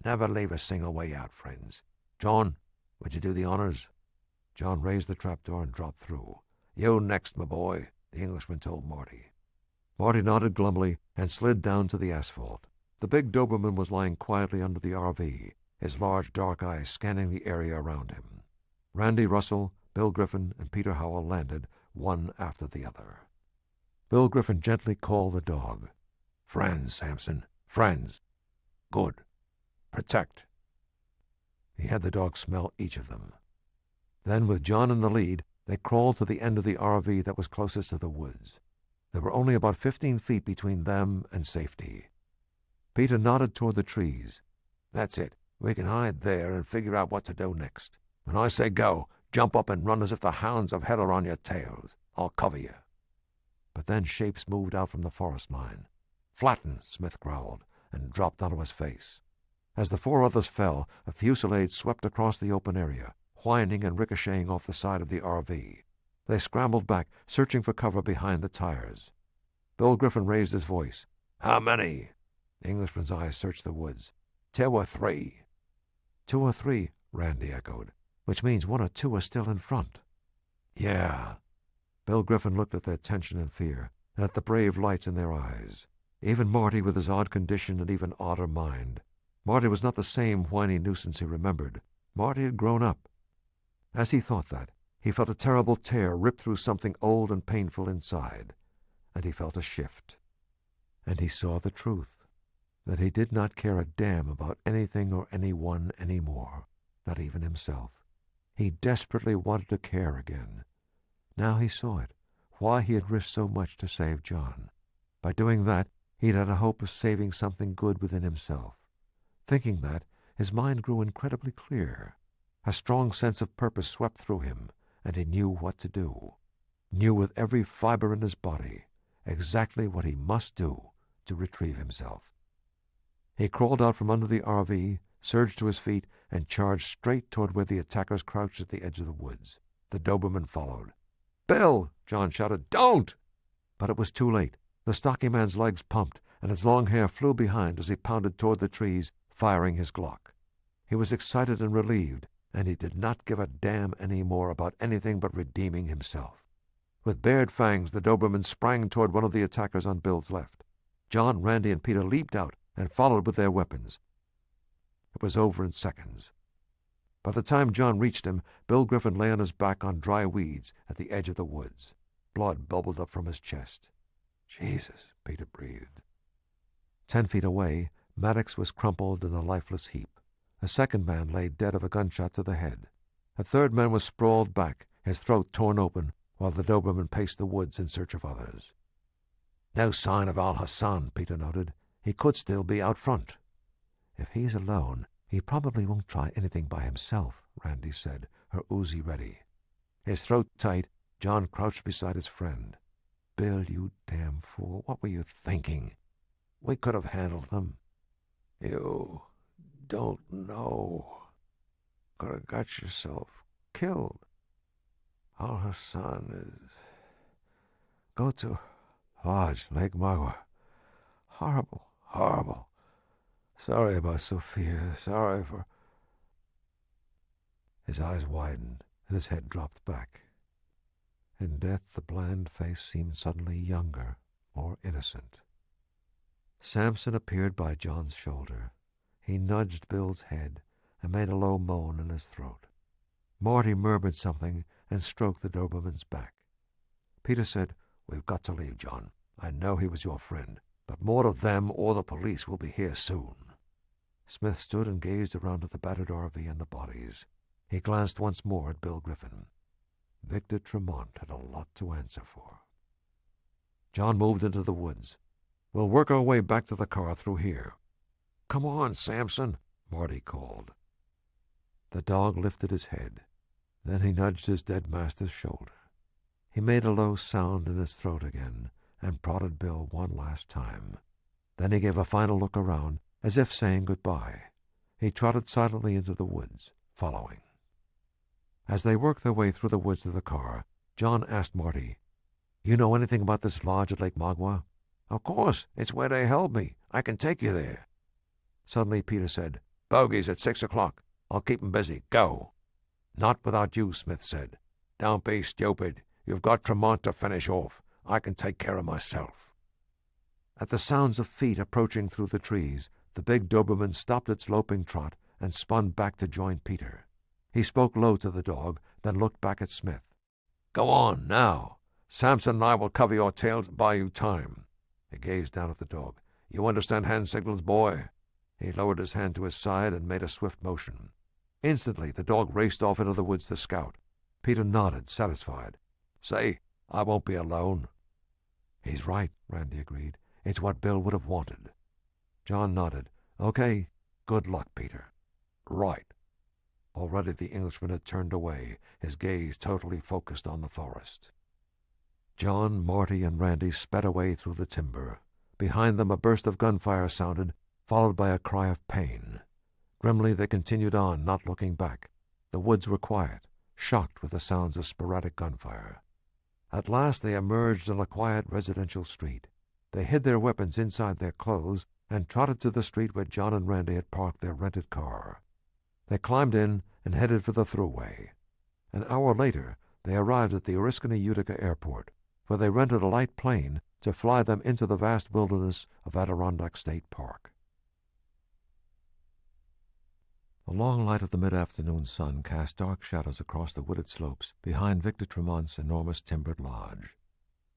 Never leave a single way out, friends. John, Would you do the honors?" John raised the trapdoor and dropped through. "You next, my boy," the Englishman told Marty. Marty nodded glumly and slid down to the asphalt. The big Doberman was lying quietly under the RV, his large dark eyes scanning the area around him. Randy Russell, Bill Griffin, and Peter Howell landed, one after the other. Bill Griffin gently called the dog. "Friends, Samson, friends. Good. Protect." He had the dog smell each of them. Then, with John in the lead, they crawled to the end of the RV that was closest to the woods. There were only about 15 feet between them and safety. Peter nodded toward the trees. "That's it. We can hide there and figure out what to do next. When I say go, jump up and run as if the hounds of hell are on your tails. I'll cover you." But then shapes moved out from the forest line. "Flatten," Smith growled, and dropped onto his face. As the 4 others fell, a fusillade swept across the open area, whining and ricocheting off the side of the RV. They scrambled back, searching for cover behind the tires. Bill Griffin raised his voice. "How many?" The Englishman's eyes searched the woods. 2 or 3. 2 or 3, Randy echoed, which means 1 or 2 are still in front. "Yeah." Bill Griffin looked at their tension and fear, and at the brave lights in their eyes. Even Marty, with his odd condition and even odder mind. Marty was not the same whiny nuisance he remembered. Marty had grown up. As he thought that, he felt a terrible tear rip through something old and painful inside, and he felt a shift. And he saw the truth, that he did not care a damn about anything or anyone anymore, not even himself. He desperately wanted to care again. Now he saw it, why he had risked so much to save John. By doing that, he had a hope of saving something good within himself. Thinking that, his mind grew incredibly clear. A strong sense of purpose swept through him, and he knew what to do. Knew with every fiber in his body exactly what he must do to retrieve himself. He crawled out from under the RV, surged to his feet, and charged straight toward where the attackers crouched at the edge of the woods. The Doberman followed. "Bill!" John shouted. "Don't!" But it was too late. The stocky man's legs pumped, and his long hair flew behind as he pounded toward the trees, firing his Glock. He was excited and relieved, and he did not give a damn any more about anything but redeeming himself. With bared fangs, the Doberman sprang toward one of the attackers on Bill's left. John, Randy, and Peter leaped out and followed with their weapons. It was over in seconds. By the time John reached him, Bill Griffin lay on his back on dry weeds at the edge of the woods. Blood bubbled up from his chest. "Jesus," Peter breathed. 10 feet away, Maddox was crumpled in a lifeless heap. A second man lay dead of a gunshot to the head. A third man was sprawled back, his throat torn open, while the Doberman paced the woods in search of others. "No sign of Al-Hassan," Peter noted. "He could still be out front." "If he's alone, he probably won't try anything by himself," Randy said, her Uzi ready. His throat tight, John crouched beside his friend. "Bill, you damn fool, what were you thinking? We could have handled them." "You don't know. Could have got yourself killed. Al-Hassan is... Go to Lodge, Lake Magua. Horrible, horrible. Sorry about Sophia. Sorry for..." His eyes widened, and his head dropped back. In death, the bland face seemed suddenly younger, more innocent. Samson appeared by John's shoulder. He nudged Bill's head and made a low moan in his throat. Marty murmured something and stroked the Doberman's back. Peter said, "We've got to leave, John. I know he was your friend, but more of them or the police will be here soon." Smith stood and gazed around at the battered RV and the bodies. He glanced once more at Bill Griffin. Victor Tremont had a lot to answer for. John moved into the woods. "We'll work our way back to the car through here." "Come on, Samson," Marty called. The dog lifted his head. Then he nudged his dead master's shoulder. He made a low sound in his throat again and prodded Bill one last time. Then he gave a final look around, as if saying goodbye. He trotted silently into the woods, following. As they worked their way through the woods to the car, John asked Marty, "You know anything about this lodge at Lake Magua?" "Of course. It's where they held me. I can take you there." Suddenly Peter said, "Bogey's at 6 o'clock. I'll keep 'em busy. Go." "Not without you," Smith said. "Don't be stupid. You've got Tremont to finish off. I can take care of myself." At the sounds of feet approaching through the trees, the big Doberman stopped its loping trot and spun back to join Peter. He spoke low to the dog, then looked back at Smith. "Go on, now. Samson and I will cover your tails and buy you time." He gazed down at the dog. "You understand hand signals, boy?" He lowered his hand to his side and made a swift motion. Instantly, the dog raced off into the woods to scout. Peter nodded, satisfied. "Say, I won't be alone." "He's right," Randy agreed. "It's what Bill would have wanted." John nodded. "Okay. Good luck, Peter." "Right." Already the Englishman had turned away, his gaze totally focused on the forest. John, Marty, and Randy sped away through the timber. Behind them a burst of gunfire sounded, followed by a cry of pain. Grimly they continued on, not looking back. The woods were quiet, shocked with the sounds of sporadic gunfire. At last they emerged on a quiet residential street. They hid their weapons inside their clothes and trotted to the street where John and Randy had parked their rented car. They climbed in and headed for the thruway. An hour later, they arrived at the Oriskany, Utica airport, where they rented a light plane to fly them into the vast wilderness of Adirondack State Park. The long light of the mid-afternoon sun cast dark shadows across the wooded slopes behind Victor Tremont's enormous timbered lodge.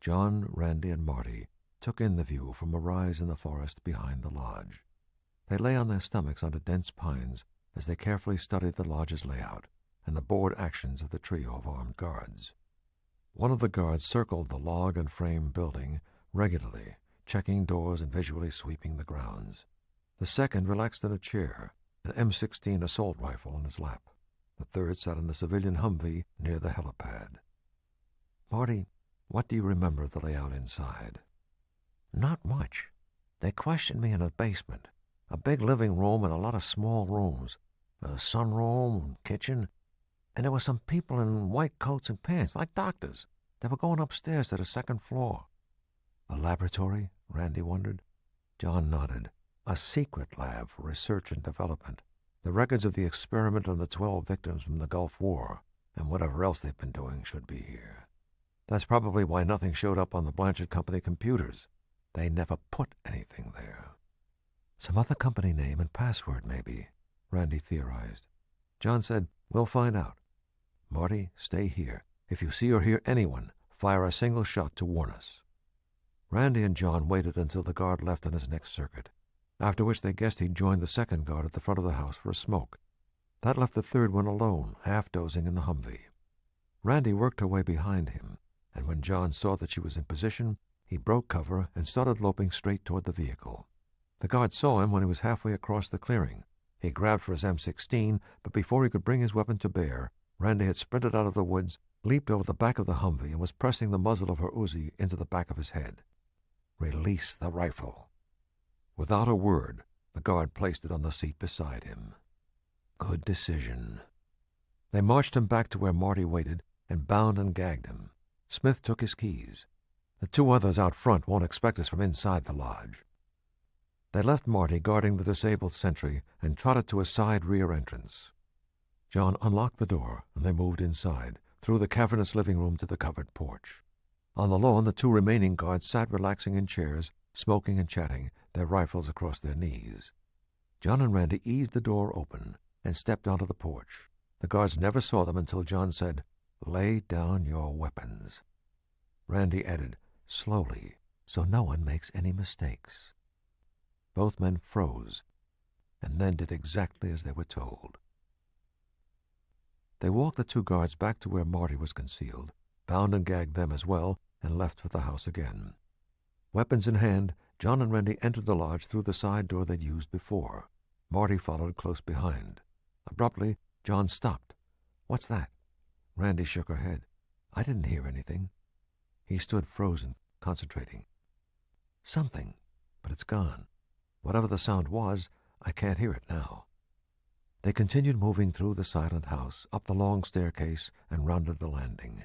John, Randy, and Marty took in the view from a rise in the forest behind the lodge. They lay on their stomachs under dense pines as they carefully studied the lodge's layout and the bored actions of the trio of armed guards. One of the guards circled the log and frame building regularly, checking doors and visually sweeping the grounds. The second relaxed in a chair, an M16 assault rifle in his lap. The third sat in the civilian Humvee near the helipad. "Marty, what do you remember of the layout inside?" "Not much. They questioned me in a basement. A big living room and a lot of small rooms. A sunroom, kitchen, and there were some people in white coats and pants, like doctors. They were going upstairs to the second floor." "A laboratory?" Randy wondered. John nodded. "A secret lab for research and development. The records of the experiment on the 12 victims from the Gulf War, and whatever else they've been doing, should be here. That's probably why nothing showed up on the Blanchard Company computers. They never put anything there." "Some other company name and password, maybe," Randy theorized. John said, "We'll find out. Marty, stay here. If you see or hear anyone, fire a single shot to warn us." Randy and John waited until the guard left on his next circuit, after which they guessed he'd joined the second guard at the front of the house for a smoke. That left the third one alone, half dozing in the Humvee. Randy worked her way behind him, and when John saw that she was in position, he broke cover and started loping straight toward the vehicle. The guard saw him when he was halfway across the clearing. He grabbed for his M16, but before he could bring his weapon to bear, Randy had sprinted out of the woods, leaped over the back of the Humvee, and was pressing the muzzle of her Uzi into the back of his head. "Release the rifle." Without a word, the guard placed it on the seat beside him. "Good decision." They marched him back to where Marty waited and bound and gagged him. Smith took his keys. "The two others out front won't expect us from inside the lodge." They left Marty guarding the disabled sentry and trotted to a side rear entrance. John unlocked the door, and they moved inside, through the cavernous living room to the covered porch. On the lawn, the two remaining guards sat relaxing in chairs, smoking and chatting, their rifles across their knees. John and Randy eased the door open and stepped onto the porch. The guards never saw them until John said, "Lay down your weapons." Randy added, "Slowly, so no one makes any mistakes." Both men froze, and then did exactly as they were told. They walked the two guards back to where Marty was concealed, bound and gagged them as well, and left for the house again. Weapons in hand, John and Randy entered the lodge through the side door they'd used before. Marty followed close behind. Abruptly, John stopped. "What's that?" Randy shook her head. "I didn't hear anything." He stood frozen, concentrating. "Something, but it's gone. Whatever the sound was, I can't hear it now." They continued moving through the silent house, up the long staircase, and rounded the landing.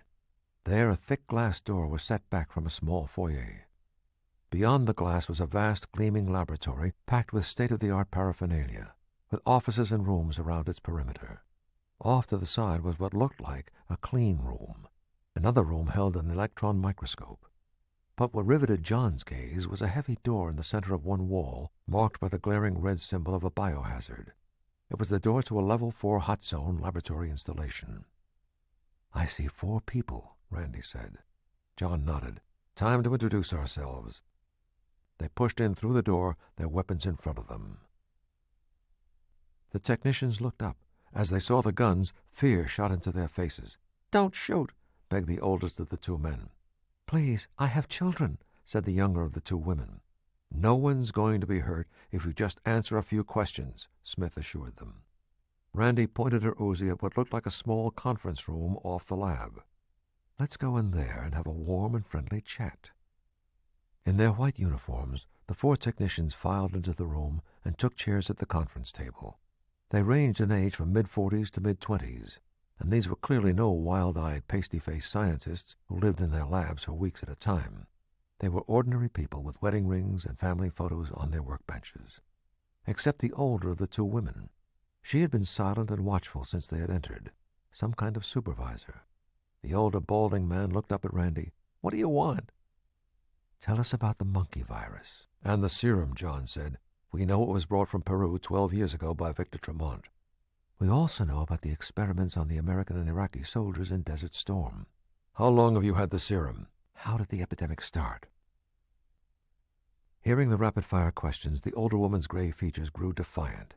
There a thick glass door was set back from a small foyer. Beyond the glass was a vast, gleaming laboratory packed with state-of-the-art paraphernalia, with offices and rooms around its perimeter. Off to the side was what looked like a clean room. Another room held an electron microscope. But what riveted John's gaze was a heavy door in the center of one wall, marked by the glaring red symbol of a biohazard. It was the door to a Level 4 hot zone laboratory installation. "I see 4 people," Randy said. John nodded. "Time to introduce ourselves." They pushed in through the door, their weapons in front of them. The technicians looked up. As they saw the guns, fear shot into their faces. "Don't shoot," begged the oldest of the 2 men. "Please, I have children," said the younger of the 2 women. "No one's going to be hurt if you just answer a few questions," Smith assured them. Randy pointed her Uzi at what looked like a small conference room off the lab. "Let's go in there and have a warm and friendly chat." In their white uniforms, the 4 technicians filed into the room and took chairs at the conference table. They ranged in age from mid-40s to mid-20s, and these were clearly no wild-eyed, pasty-faced scientists who lived in their labs for weeks at a time. They were ordinary people with wedding rings and family photos on their workbenches. Except the older of the 2 women. She had been silent and watchful since they had entered, some kind of supervisor. The older, balding man looked up at Randy. "What do you want?" "Tell us about the monkey virus." "And the serum," John said. "We know it was brought from Peru 12 years ago by Victor Tremont. We also know about the experiments on the American and Iraqi soldiers in Desert Storm." "How long have you had the serum?" "How did the epidemic start?" Hearing the rapid-fire questions, the older woman's gray features grew defiant.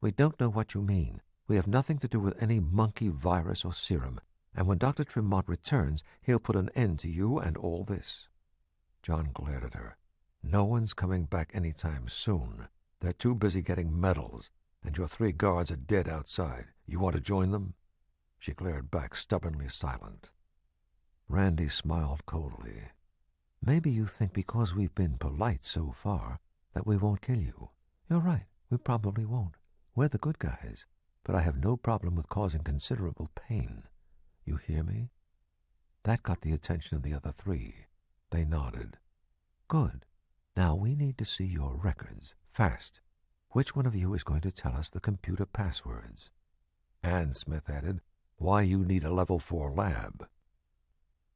"We don't know what you mean. We have nothing to do with any monkey virus or serum, and when Dr. Tremont returns, he'll put an end to you and all this." John glared at her. "No one's coming back any time soon. They're too busy getting medals, and your 3 guards are dead outside. You want to join them?" She glared back, stubbornly silent. Randy smiled coldly. "Maybe you think because we've been polite so far that we won't kill you. You're right, we probably won't. We're the good guys, but I have no problem with causing considerable pain. You hear me?" That got the attention of the other 3. They nodded. "Good. Now we need to see your records, fast. Which one of you is going to tell us the computer passwords?" "And," Smith added, "why you need a Level 4 lab."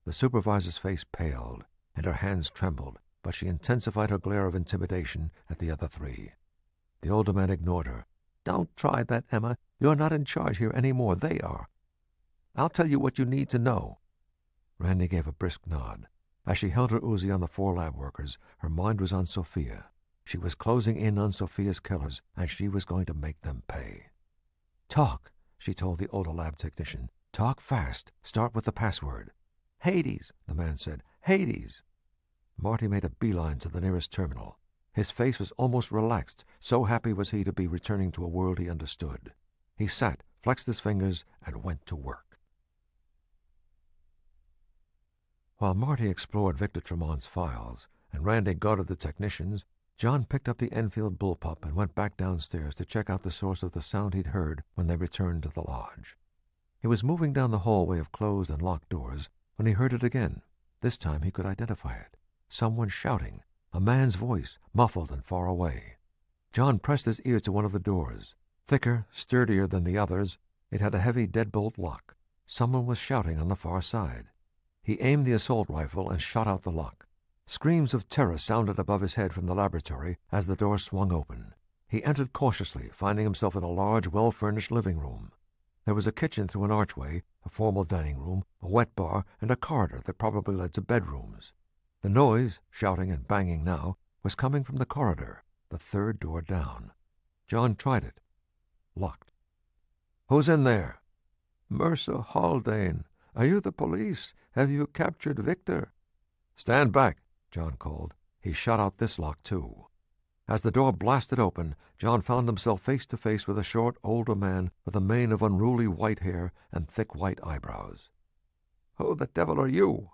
The supervisor's face paled, and her hands trembled, but she intensified her glare of intimidation at the other 3. The older man ignored her. "Don't try that, Emma. You're not in charge here any more. They are. I'll tell you what you need to know." Randy gave a brisk nod. As she held her Uzi on the 4 lab workers, her mind was on Sophia. She was closing in on Sophia's killers, and she was going to make them pay. "Talk," she told the older lab technician. "Talk fast. Start with the password." "Hades," the man said. "Hades." Marty made a beeline to the nearest terminal. His face was almost relaxed, so happy was he to be returning to a world he understood. He sat, flexed his fingers, and went to work. While Marty explored Victor Tremont's files and Randy guarded the technicians, John picked up the Enfield bullpup and went back downstairs to check out the source of the sound he'd heard when they returned to the lodge. He was moving down the hallway of closed and locked doors when he heard it again. This time he could identify it. Someone shouting, a man's voice, muffled and far away. John pressed his ear to one of the doors. Thicker, sturdier than the others, it had a heavy deadbolt lock. Someone was shouting on the far side. He aimed the assault rifle and shot out the lock. Screams of terror sounded above his head from the laboratory as the door swung open. He entered cautiously, finding himself in a large, well-furnished living room. There was a kitchen through an archway, a formal dining room, a wet bar, and a corridor that probably led to bedrooms. The noise, shouting and banging now, was coming from the corridor, the third door down. John tried it. Locked. "Who's in there?" "Mercer Haldane. Are you the police? Have you captured Victor?" "Stand back," John called. He shot out this lock, too. As the door blasted open, John found himself face to face with a short, older man with a mane of unruly white hair and thick white eyebrows. "Who the devil are you?"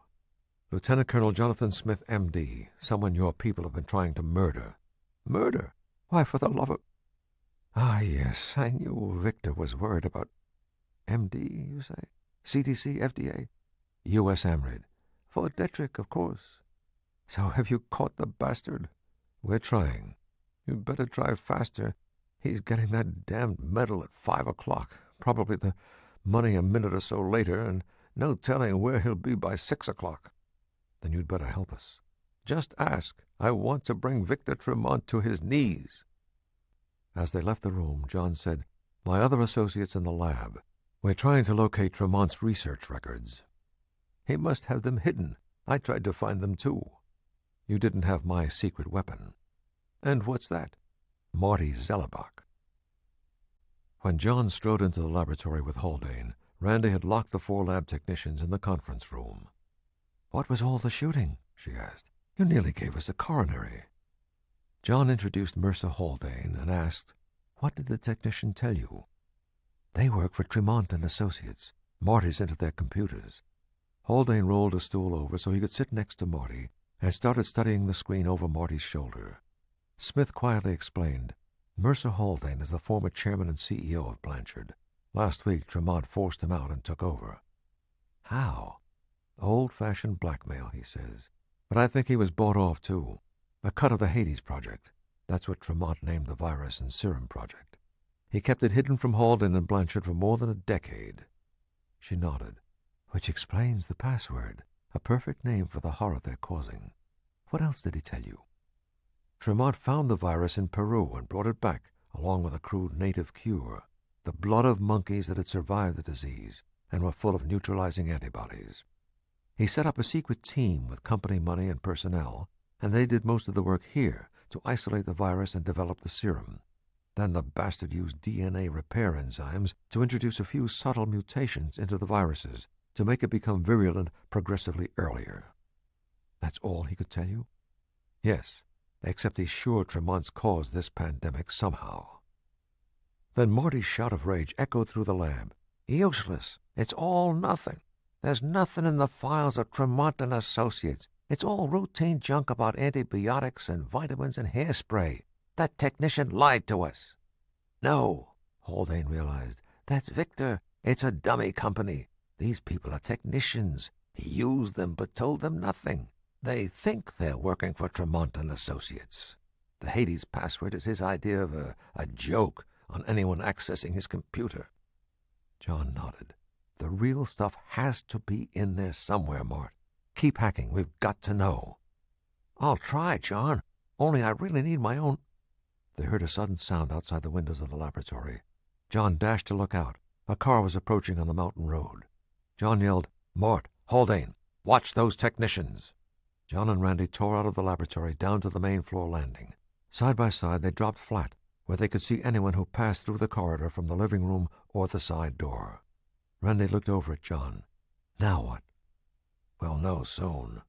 "Lieutenant Colonel Jonathan Smith, M.D., someone your people have been trying to murder." "Murder? Why, for the love of—" "Ah, yes, I knew Victor was worried about—" "M.D., you say? CDC, FDA?" "U.S. AMRID. For Detrick, of course." "So have you caught the bastard?" "We're trying." "You'd better drive faster. He's getting that damned medal at 5 o'clock. Probably the money a minute or so later, and no telling where he'll be by 6 o'clock. Then you'd better help us. Just ask. I want to bring Victor Tremont to his knees." As they left the room, John said, "My other associates in the lab, we're trying to locate Tremont's research records. He must have them hidden. I tried to find them too. You didn't have my secret weapon." "And what's that?" "Marty Zellerbach." When John strode into the laboratory with Haldane, Randy had locked the 4 lab technicians in the conference room. "What was all the shooting?" she asked. "You nearly gave us a coronary." John introduced Mercer Haldane and asked, "What did the technician tell you?" "They work for Tremont and Associates. Marty's into their computers." Haldane rolled a stool over so he could sit next to Marty and started studying the screen over Marty's shoulder. Smith quietly explained, "Mercer Haldane is the former chairman and CEO of Blanchard. Last week, Tremont forced him out and took over." "How?" "Old-fashioned blackmail," he says. "But I think he was bought off, too. A cut of the Hades project. That's what Tremont named the virus and serum project. He kept it hidden from Haldane and Blanchard for more than a decade." She nodded. "Which explains the password. A perfect name for the horror they're causing. What else did he tell you?" "Tremont found the virus in Peru and brought it back, along with a crude native cure. The blood of monkeys that had survived the disease and were full of neutralizing antibodies. He set up a secret team with company money and personnel, and they did most of the work here to isolate the virus and develop the serum. Then the bastard used DNA repair enzymes to introduce a few subtle mutations into the viruses to make it become virulent progressively earlier." "That's all he could tell you?" "Yes, except he's sure Tremont's caused this pandemic somehow." Then Marty's shout of rage echoed through the lab. "Useless! It's all nothing! There's nothing in the files of Tremont and Associates. It's all routine junk about antibiotics and vitamins and hairspray. That technician lied to us." "No," Haldane realized. "That's Victor. It's a dummy company. These people are technicians. He used them but told them nothing. They think they're working for Tremont and Associates. The Hades password is his idea of a joke on anyone accessing his computer." John nodded. "The real stuff has to be in there somewhere, Mart. Keep hacking. We've got to know." "I'll try, John. Only I really need my own—" They heard a sudden sound outside the windows of the laboratory. John dashed to look out. A car was approaching on the mountain road. John yelled, "Mort, Haldane, watch those technicians." John and Randy tore out of the laboratory down to the main floor landing. Side by side, they dropped flat, where they could see anyone who passed through the corridor from the living room or the side door. Randy looked over at John. "Now what?" "We'll know soon."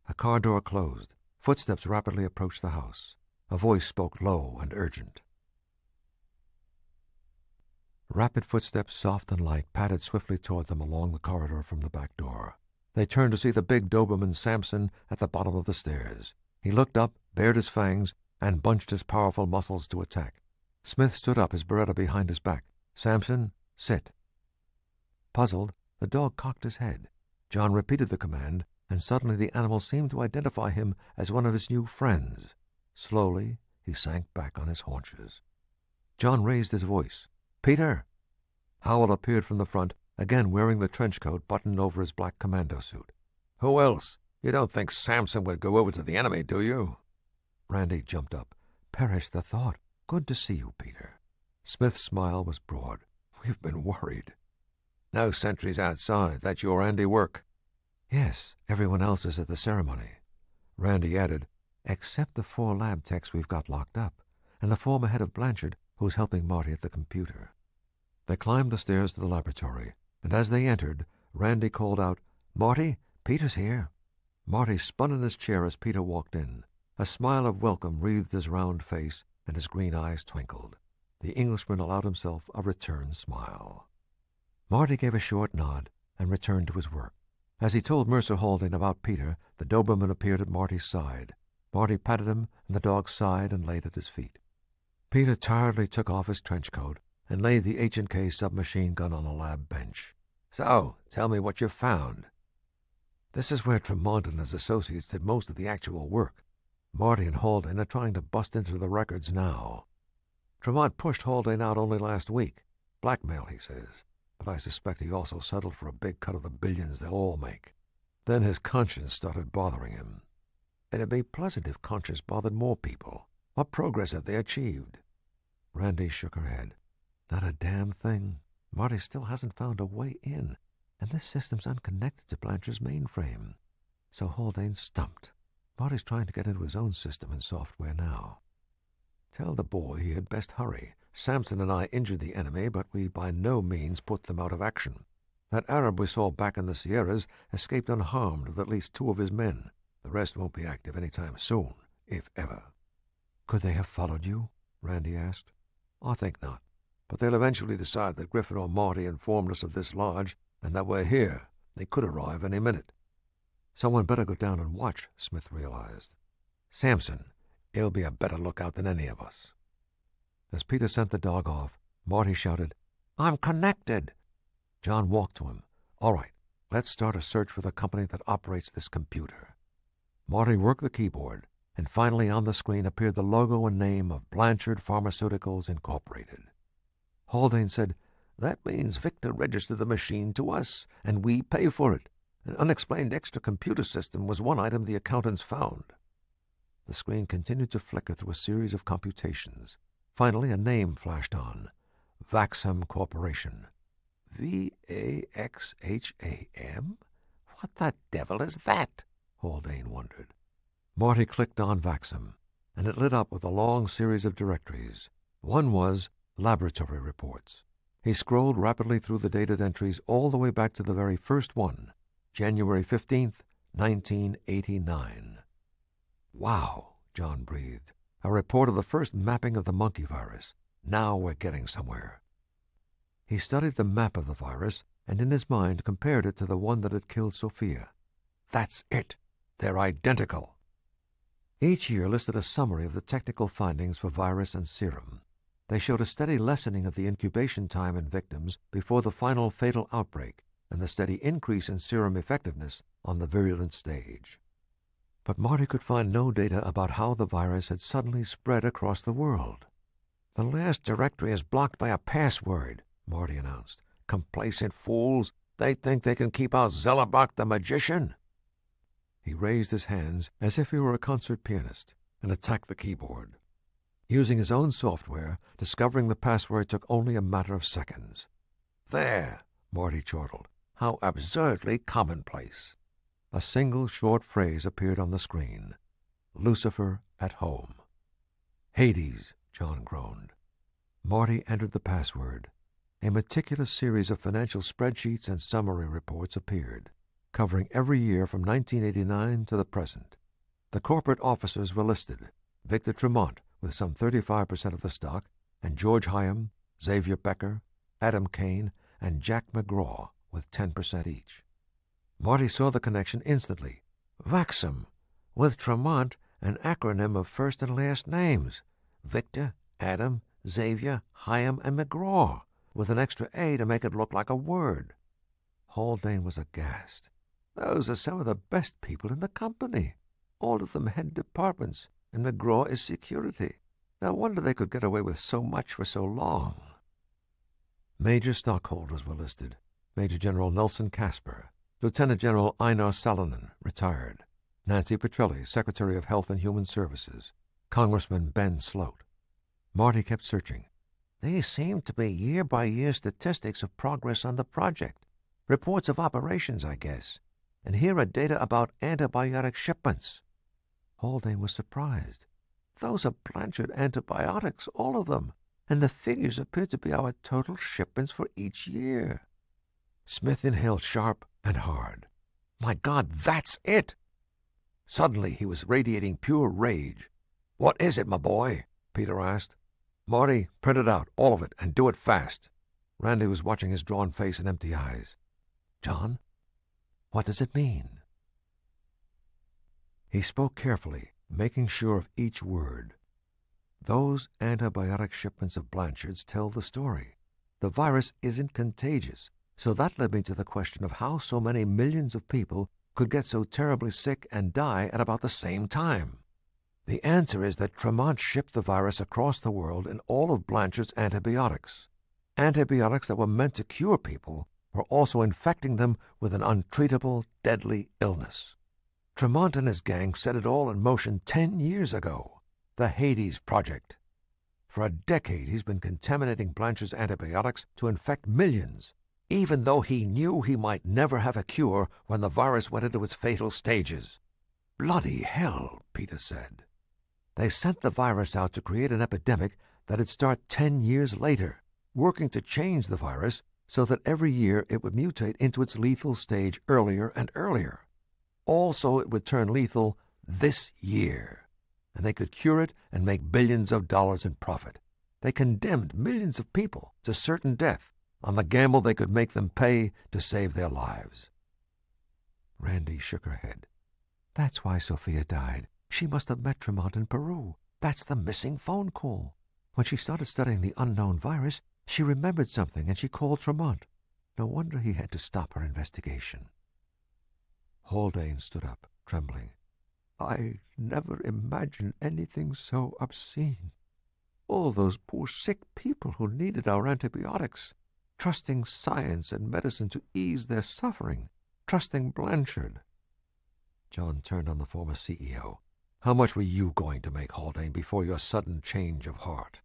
A car door closed. Footsteps rapidly approached the house. A voice spoke low and urgent. Rapid footsteps, soft and light, padded swiftly toward them along the corridor from the back door. They turned to see the big Doberman Samson at the bottom of the stairs. He looked up, bared his fangs, and bunched his powerful muscles to attack. Smith stood up, his Beretta behind his back. "Samson, sit." Puzzled, the dog cocked his head. John repeated the command, and suddenly the animal seemed to identify him as one of his new friends. Slowly, he sank back on his haunches. John raised his voice. "Peter!" Howell appeared from the front, again wearing the trench coat buttoned over his black commando suit. "Who else? You don't think Samson would go over to the enemy, do you?" Randy jumped up. "Perish the thought. Good to see you, Peter." Smith's smile was broad. "We've been worried." "No sentries outside. That's your handiwork." "Yes, everyone else is at the ceremony." Randy added, "Except the 4 lab techs we've got locked up, and the former head of Blanchard, who's helping Marty at the computer." They climbed the stairs to the laboratory, and as they entered, Randy called out, "Marty, Peter's here." Marty spun in his chair as Peter walked in. A smile of welcome wreathed his round face, and his green eyes twinkled. The Englishman allowed himself a return smile. Marty gave a short nod and returned to his work. As he told Mercer Haldane about Peter, the Doberman appeared at Marty's side. Marty patted him, and the dog sighed and laid at his feet. Peter tiredly took off his trench coat and laid the H&K submachine gun on a lab bench. "So, tell me what you've found." "This is where Tremont and his associates did most of the actual work. Marty and Haldane are trying to bust into the records now. Tremont pushed Haldane out only last week. Blackmail, he says. but I suspect he also settled for a big cut of the billions they'll all make. Then his conscience started bothering him. It'd be pleasant if conscience bothered more people. What progress have they achieved? Randy shook her head. Not a damn thing. Marty still hasn't found a way in, and this system's unconnected to Blanchard's mainframe. So Haldane's stumped. Marty's trying to get into his own system and software now. Tell the boy he had best hurry. Samson and I injured the enemy, but we by no means put them out of action. That Arab we saw back in the Sierras escaped unharmed with at least 2 of his men. The rest won't be active any time soon, if ever. Could they have followed you? Randy asked. I think not. But they'll eventually decide that Griffin or Marty informed us of this lodge, and that we're here. They could arrive any minute. Someone better go down and watch, Smith realized. Samson, he'll be a better lookout than any of us. As Peter sent the dog off, Marty shouted, I'm connected! John walked to him. All right, let's start a search for the company that operates this computer. Marty worked the keyboard, and finally on the screen appeared the logo and name of Blanchard Pharmaceuticals Incorporated. Haldane said, That means Victor registered the machine to us, and we pay for it. An unexplained extra computer system was one item the accountants found. The screen continued to flicker through a series of computations. Finally, a name flashed on. Vaxham Corporation. V-A-X-H-A-M? What the devil is that? Haldane wondered. Marty clicked on Vaxham, and it lit up with a long series of directories. One was Laboratory Reports. He scrolled rapidly through the dated entries all the way back to the very first one, January 15th, 1989. Wow, John breathed. A report of the first mapping of the monkey virus. Now we're getting somewhere. He studied the map of the virus and in his mind compared it to the one that had killed Sophia. That's it. They're identical. Each year listed a summary of the technical findings for virus and serum. They showed a steady lessening of the incubation time in victims before the final fatal outbreak and the steady increase in serum effectiveness on the virulent stage. But Marty could find no data about how the virus had suddenly spread across the world. The last directory is blocked by a password, Marty announced. Complacent fools. They think they can keep out Zellerbach the magician. He raised his hands as if he were a concert pianist and attacked the keyboard. Using his own software, discovering the password took only a matter of seconds. There, Marty chortled. How absurdly commonplace. A single short phrase appeared on the screen. Lucifer at home. Hades, John groaned. Marty entered the password. A meticulous series of financial spreadsheets and summary reports appeared, covering every year from 1989 to the present. The corporate officers were listed. Victor Tremont, with some 35% of the stock, and George Hyam, Xavier Becker, Adam Kane, and Jack McGraw, with 10% each. Marty saw the connection instantly. Vaxham, with Tremont, an acronym of first and last names. Victor, Adam, Xavier, Hyam, and McGraw, with an extra A to make it look like a word. Haldane was aghast. Those are some of the best people in the company. All of them head departments, and McGraw is security. No wonder they could get away with so much for so long. Major stockholders were listed. Major General Nelson Casper, Lieutenant General Einar Salonen, retired, Nancy Petrelli, Secretary of Health and Human Services, Congressman Ben Sloat. Marty kept searching. These seem to be year-by-year statistics of progress on the project. Reports of operations, I guess. And here are data about antibiotic shipments. Haldane was surprised. Those are Blanchard antibiotics, all of them, and the figures appear to be our total shipments for each year. Smith inhaled sharp and hard. My God, that's it! Suddenly he was radiating pure rage. What is it, my boy? Peter asked. Marty, print it out, all of it, and do it fast. Randy was watching his drawn face and empty eyes. John, what does it mean? He spoke carefully, making sure of each word. Those antibiotic shipments of Blanchard's tell the story. The virus isn't contagious, so that led me to the question of how so many millions of people could get so terribly sick and die at about the same time. The answer is that Tremont shipped the virus across the world in all of Blanchard's antibiotics. antibiotics that were meant to cure people were also infecting them with an untreatable, deadly illness. Tremont and his gang set it all in motion 10 years ago, the Hades Project. For a decade he's been contaminating Blanche's antibiotics to infect millions, even though he knew he might never have a cure when the virus went into its fatal stages. Bloody hell, Peter said. They sent the virus out to create an epidemic that'd start 10 years later, working to change the virus so that every year it would mutate into its lethal stage earlier and earlier. Also, it would turn lethal this year, and they could cure it and make billions of dollars in profit. They condemned millions of people to certain death on the gamble they could make them pay to save their lives. Randy shook her head. That's why Sophia died. She must have met Tremont in Peru. That's the missing phone call. When she started studying the unknown virus, she remembered something and she called Tremont. No wonder he had to stop her investigation. Haldane stood up, trembling. I never imagined anything so obscene. All those poor sick people who needed our antibiotics, trusting science and medicine to ease their suffering, trusting Blanchard. John turned on the former CEO. How much were you going to make, Haldane, before your sudden change of heart?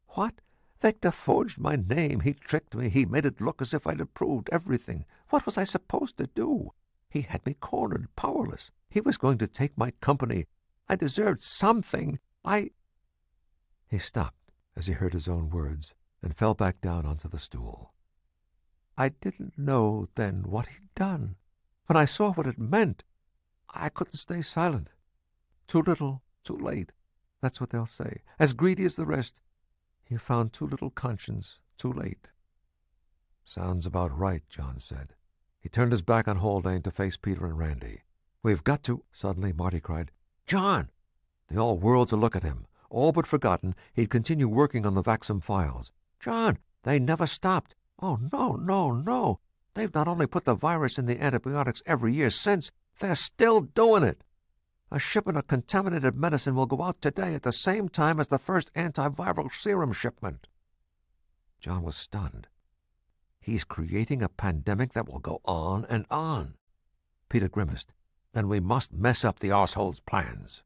What? Victor forged my name. He tricked me. He made it look as if I'd approved everything. What was I supposed to do? He had me cornered, powerless. He was going to take my company. I deserved something. He stopped as he heard his own words and fell back down onto the stool. I didn't know then what he'd done. When I saw what it meant, I couldn't stay silent. Too little, too late. That's what they'll say. As greedy as the rest. He found too little conscience, too late. Sounds about right, John said. He turned his back on Haldane to face Peter and Randy. We've got to... Suddenly, Marty cried, John! They all whirled to look at him. All but forgotten, he'd continue working on the Vaxum files. John, they never stopped. Oh, no. They've not only put the virus in the antibiotics every year since, they're still doing it. A shipment of contaminated medicine will go out today at the same time as the first antiviral serum shipment. John was stunned. He's creating a pandemic that will go on and on. Peter grimaced. Then we must mess up the arsehole's plans.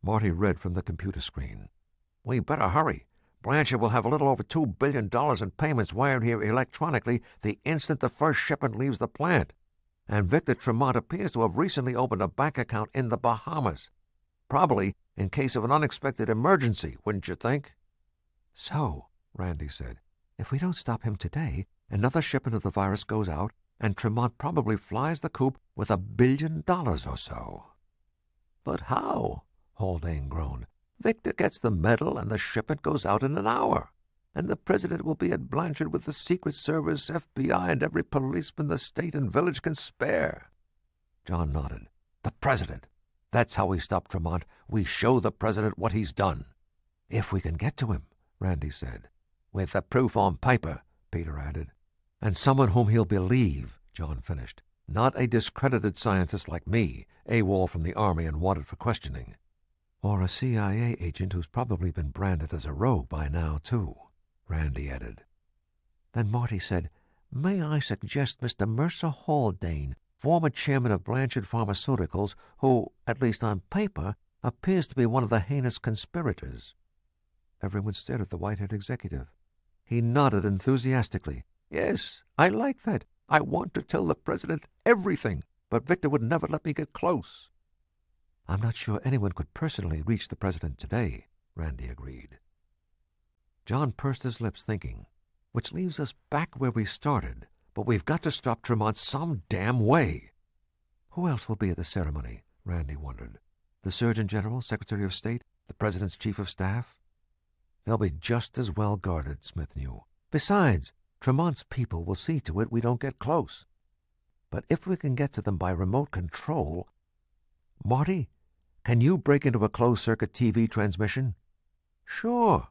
Marty read from the computer screen. We better hurry. Blanchard will have a little over $2 billion in payments wired here electronically the instant the first shipment leaves the plant. And Victor Tremont appears to have recently opened a bank account in the Bahamas. Probably in case of an unexpected emergency, wouldn't you think? So, Randy said, if we don't stop him today, another shipment of the virus goes out, and Tremont probably flies the coop with $1 billion or so. But how? Haldane groaned. Victor gets the medal and the shipment goes out in an hour. And the president will be at Blanchard with the Secret Service, FBI, and every policeman the state and village can spare. John nodded. The president. That's how we stop Tremont. We show the president what he's done. If we can get to him, Randy said. With the proof on paper, Peter added. And someone whom he'll believe, John finished. Not a discredited scientist like me, AWOL from the Army and wanted for questioning. Or a CIA agent who's probably been branded as a rogue by now, too, Randy added. Then Marty said, May I suggest Mr. Mercer Haldane, former chairman of Blanchard Pharmaceuticals, who, at least on paper, appears to be one of the heinous conspirators. Everyone stared at the white-haired executive. He nodded enthusiastically. Yes, I like that. I want to tell the president everything, but Victor would never let me get close. I'm not sure anyone could personally reach the president today, Randy agreed. John pursed his lips, thinking, which leaves us back where we started, but we've got to stop Tremont some damn way. Who else will be at the ceremony? Randy wondered. The Surgeon General, Secretary of State, the President's Chief of Staff? They'll be just as well guarded, Smith knew. Besides, Tremont's people will see to it we don't get close. But if we can get to them by remote control... Marty, can you break into a closed-circuit TV transmission? Sure.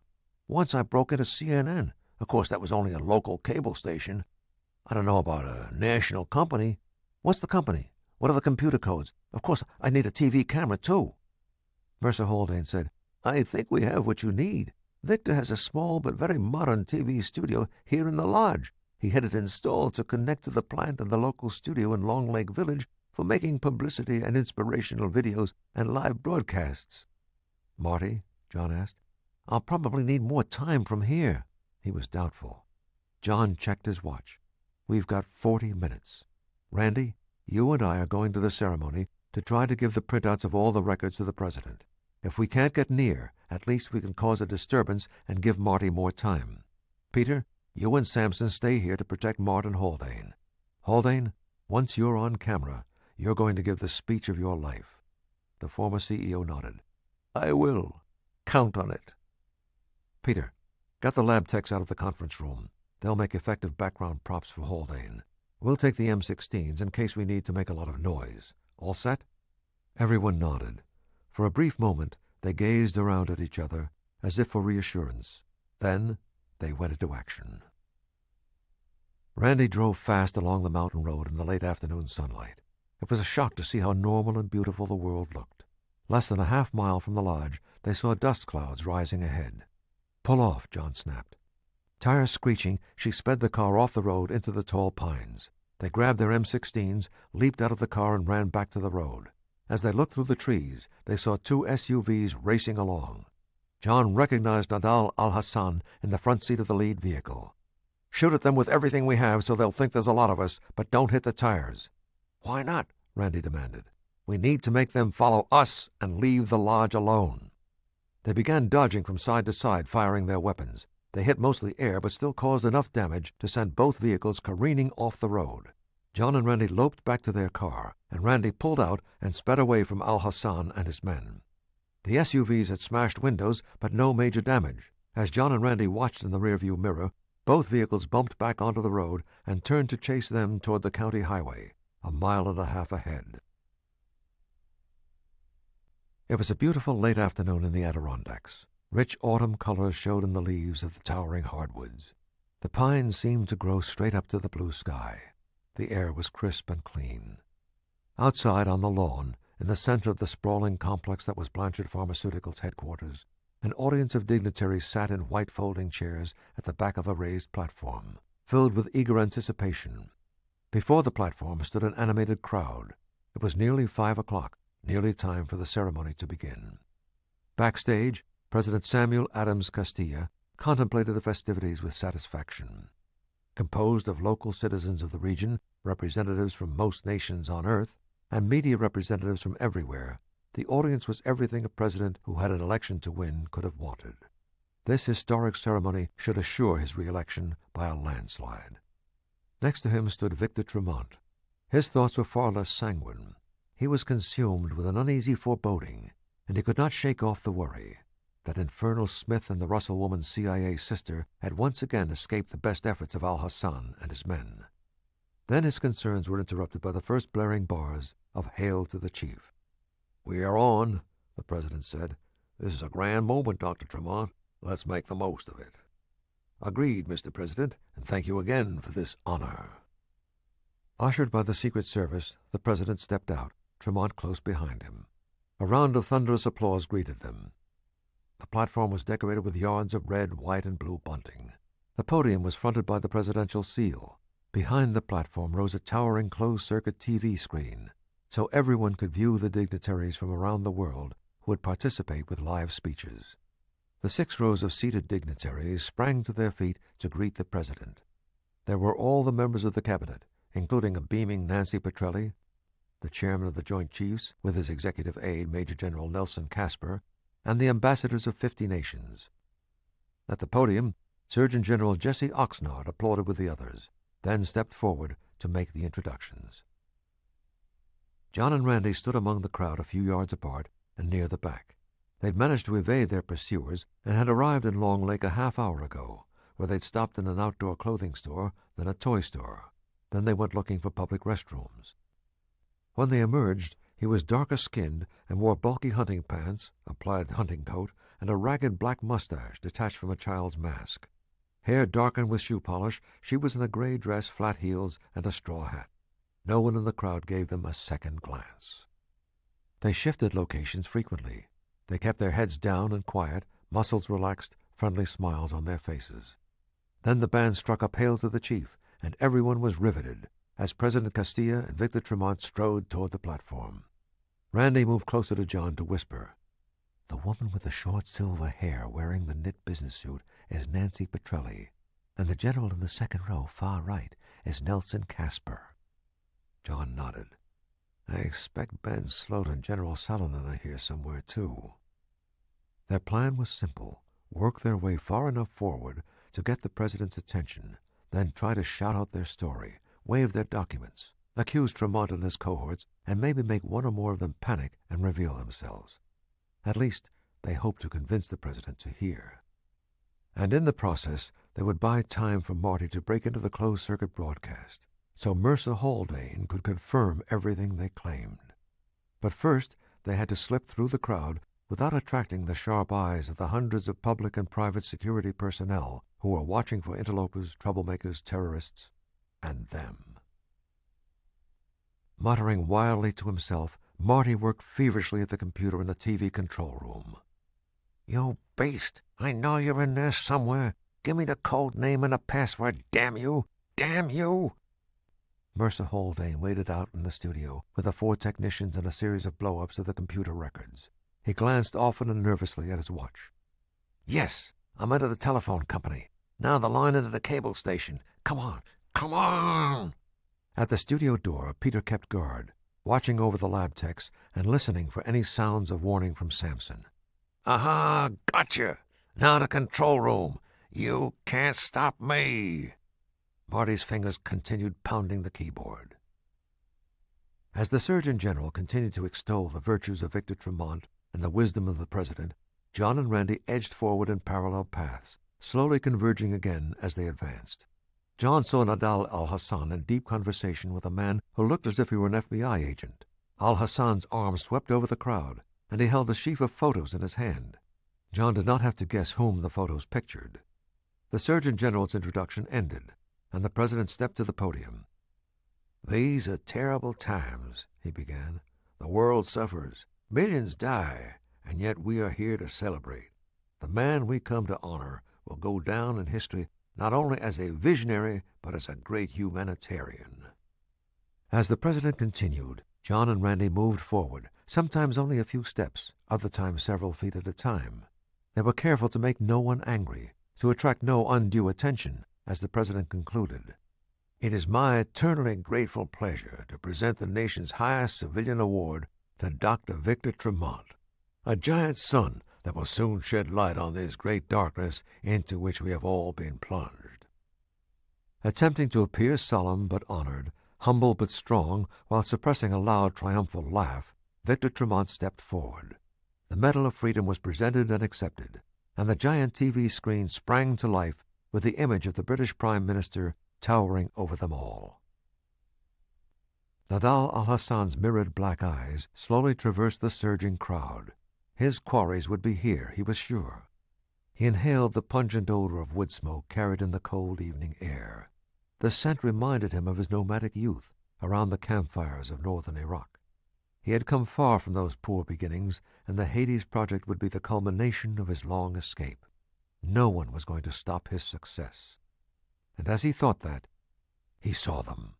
Once I broke into CNN. Of course, that was only a local cable station. I don't know about a national company. What's the company? What are the computer codes? Of course, I need a TV camera, too. Mercer Haldane said, I think we have what you need. Victor has a small but very modern TV studio here in the lodge. He had it installed to connect to the plant and the local studio in Long Lake Village for making publicity and inspirational videos and live broadcasts." "Marty," John asked, "I'll probably need more time from here." He was doubtful. John checked his watch. "We've got 40 minutes. Randy, you and I are going to the ceremony to try to give the printouts of all the records to the president. If we can't get near, at least we can cause a disturbance and give Marty more time. Peter, you and Sampson stay here to protect Mart and Haldane. Haldane, once you're on camera, you're going to give the speech of your life." The former CEO nodded. "I will. Count on it." "Peter, get the lab techs out of the conference room. They'll make effective background props for Haldane. We'll take the M16s in case we need to make a lot of noise. All set?" Everyone nodded. For a brief moment, they gazed around at each other, as if for reassurance. Then they went into action. Randy drove fast along the mountain road in the late afternoon sunlight. It was a shock to see how normal and beautiful the world looked. Less than a half-mile from the lodge, they saw dust clouds rising ahead. "Pull off," John snapped. Tires screeching, she sped the car off the road into the tall pines. They grabbed their M16s, leaped out of the car, and ran back to the road. As they looked through the trees, they saw 2 SUVs racing along. John recognized Nadal al-Hassan in the front seat of the lead vehicle. "Shoot at them with everything we have so they'll think there's a lot of us, but don't hit the tires." "Why not?" Randy demanded. "We need to make them follow us and leave the lodge alone." They began dodging from side to side, firing their weapons. They hit mostly air, but still caused enough damage to send both vehicles careening off the road. John and Randy loped back to their car, and Randy pulled out and sped away from Al-Hassan and his men. The SUVs had smashed windows, but no major damage. As John and Randy watched in the rearview mirror, both vehicles bumped back onto the road and turned to chase them toward the county highway, a mile and a half ahead. It was a beautiful late afternoon in the Adirondacks. Rich autumn colors showed in the leaves of the towering hardwoods. The pines seemed to grow straight up to the blue sky. The air was crisp and clean. Outside on the lawn, in the center of the sprawling complex that was Blanchard Pharmaceuticals' headquarters, an audience of dignitaries sat in white folding chairs at the back of a raised platform, filled with eager anticipation. Before the platform stood an animated crowd. It was nearly 5 o'clock, nearly time for the ceremony to begin. Backstage, President Samuel Adams Castilla contemplated the festivities with satisfaction. Composed of local citizens of the region, representatives from most nations on Earth, and media representatives from everywhere, the audience was everything a president who had an election to win could have wanted. This historic ceremony should assure his re-election by a landslide. Next to him stood Victor Tremont. His thoughts were far less sanguine. He was consumed with an uneasy foreboding, and he could not shake off the worry. That infernal Smith and the Russell woman's CIA sister had once again escaped the best efforts of Al-Hassan and his men. Then his concerns were interrupted by the first blaring bars of Hail to the Chief. "We are on," the president said. "This is a grand moment, Dr. Tremont. Let's make the most of it." "Agreed, Mr. President, and thank you again for this honor." Ushered by the Secret Service, the president stepped out, Tremont close behind him. A round of thunderous applause greeted them. The platform was decorated with yards of red, white, and blue bunting. The podium was fronted by the presidential seal. Behind the platform rose a towering closed-circuit TV screen, so everyone could view the dignitaries from around the world who would participate with live speeches. The 6 rows of seated dignitaries sprang to their feet to greet the president. There were all the members of the cabinet, including a beaming Nancy Petrelli, the chairman of the Joint Chiefs, with his executive aide, Major General Nelson Casper, and the ambassadors of 50 nations. At the podium, Surgeon General Jesse Oxnard applauded with the others, then stepped forward to make the introductions. John and Randy stood among the crowd a few yards apart and near the back. They'd managed to evade their pursuers and had arrived in Long Lake a half hour ago, where they'd stopped in an outdoor clothing store, then a toy store. Then they went looking for public restrooms. When they emerged, he was darker-skinned and wore bulky hunting pants, a plaid hunting coat, and a ragged black mustache detached from a child's mask. Hair darkened with shoe polish, she was in a gray dress, flat heels, and a straw hat. No one in the crowd gave them a second glance. They shifted locations frequently. They kept their heads down and quiet, muscles relaxed, friendly smiles on their faces. Then the band struck up Hail to the Chief, and everyone was riveted as President Castilla and Victor Tremont strode toward the platform. Randy moved closer to John to whisper, "The woman with the short silver hair wearing the knit business suit is Nancy Petrelli, and the general in the second row, far right, is Nelson Casper." John nodded. "I expect Ben Sloat and General Salonen are here somewhere, too." Their plan was simple: work their way far enough forward to get the president's attention, then try to shout out their story, wave their documents, accuse Tremont and his cohorts, and maybe make one or more of them panic and reveal themselves. At least, they hoped to convince the president to hear. And in the process, they would buy time for Marty to break into the closed-circuit broadcast, so Mercer Haldane could confirm everything they claimed. But first, they had to slip through the crowd without attracting the sharp eyes of the hundreds of public and private security personnel who were watching for interlopers, troublemakers, terrorists, and them. Muttering wildly to himself, Marty worked feverishly at the computer in the TV control room. "You beast! I know you're in there somewhere. Give me the code name and the password, damn you! Damn you!" Mercer Haldane waited out in the studio with the 4 technicians and a series of blow-ups of the computer records. He glanced often and nervously at his watch. "Yes, I'm into the telephone company. Now the line into the cable station. Come on! Come on!" At the studio door, Peter kept guard, watching over the lab techs and listening for any sounds of warning from Samson. "Aha! Gotcha! Now the control room. You can't stop me!" Marty's fingers continued pounding the keyboard. As the Surgeon General continued to extol the virtues of Victor Tremont and the wisdom of the President, John and Randy edged forward in parallel paths, slowly converging again as they advanced. John saw Nadal al-Hassan in deep conversation with a man who looked as if he were an FBI agent. Al-Hassan's arm swept over the crowd, and he held a sheaf of photos in his hand. John did not have to guess whom the photos pictured. The Surgeon General's introduction ended, and the President stepped to the podium. "These are terrible times," he began. "The world suffers. Millions die, and yet we are here to celebrate. The man we come to honor will go down in history not only as a visionary, but as a great humanitarian." As the President continued, John and Randy moved forward, sometimes only a few steps, other times several feet at a time. They were careful to make no one angry, to attract no undue attention, as the President concluded. "It is my eternally grateful pleasure to present the nation's highest civilian award to Dr. Victor Tremont, a giant sun that will soon shed light on this great darkness into which we have all been plunged." Attempting to appear solemn but honored, humble but strong, while suppressing a loud, triumphal laugh, Victor Tremont stepped forward. The Medal of Freedom was presented and accepted, and the giant TV screen sprang to life with the image of the British Prime Minister towering over them all. Nadal al-Hassan's mirrored black eyes slowly traversed the surging crowd. His quarries would be here, he was sure. He inhaled the pungent odor of wood smoke carried in the cold evening air. The scent reminded him of his nomadic youth around the campfires of northern Iraq. He had come far from those poor beginnings, and the Hades Project would be the culmination of his long escape. No one was going to stop his success. And as he thought that, he saw them.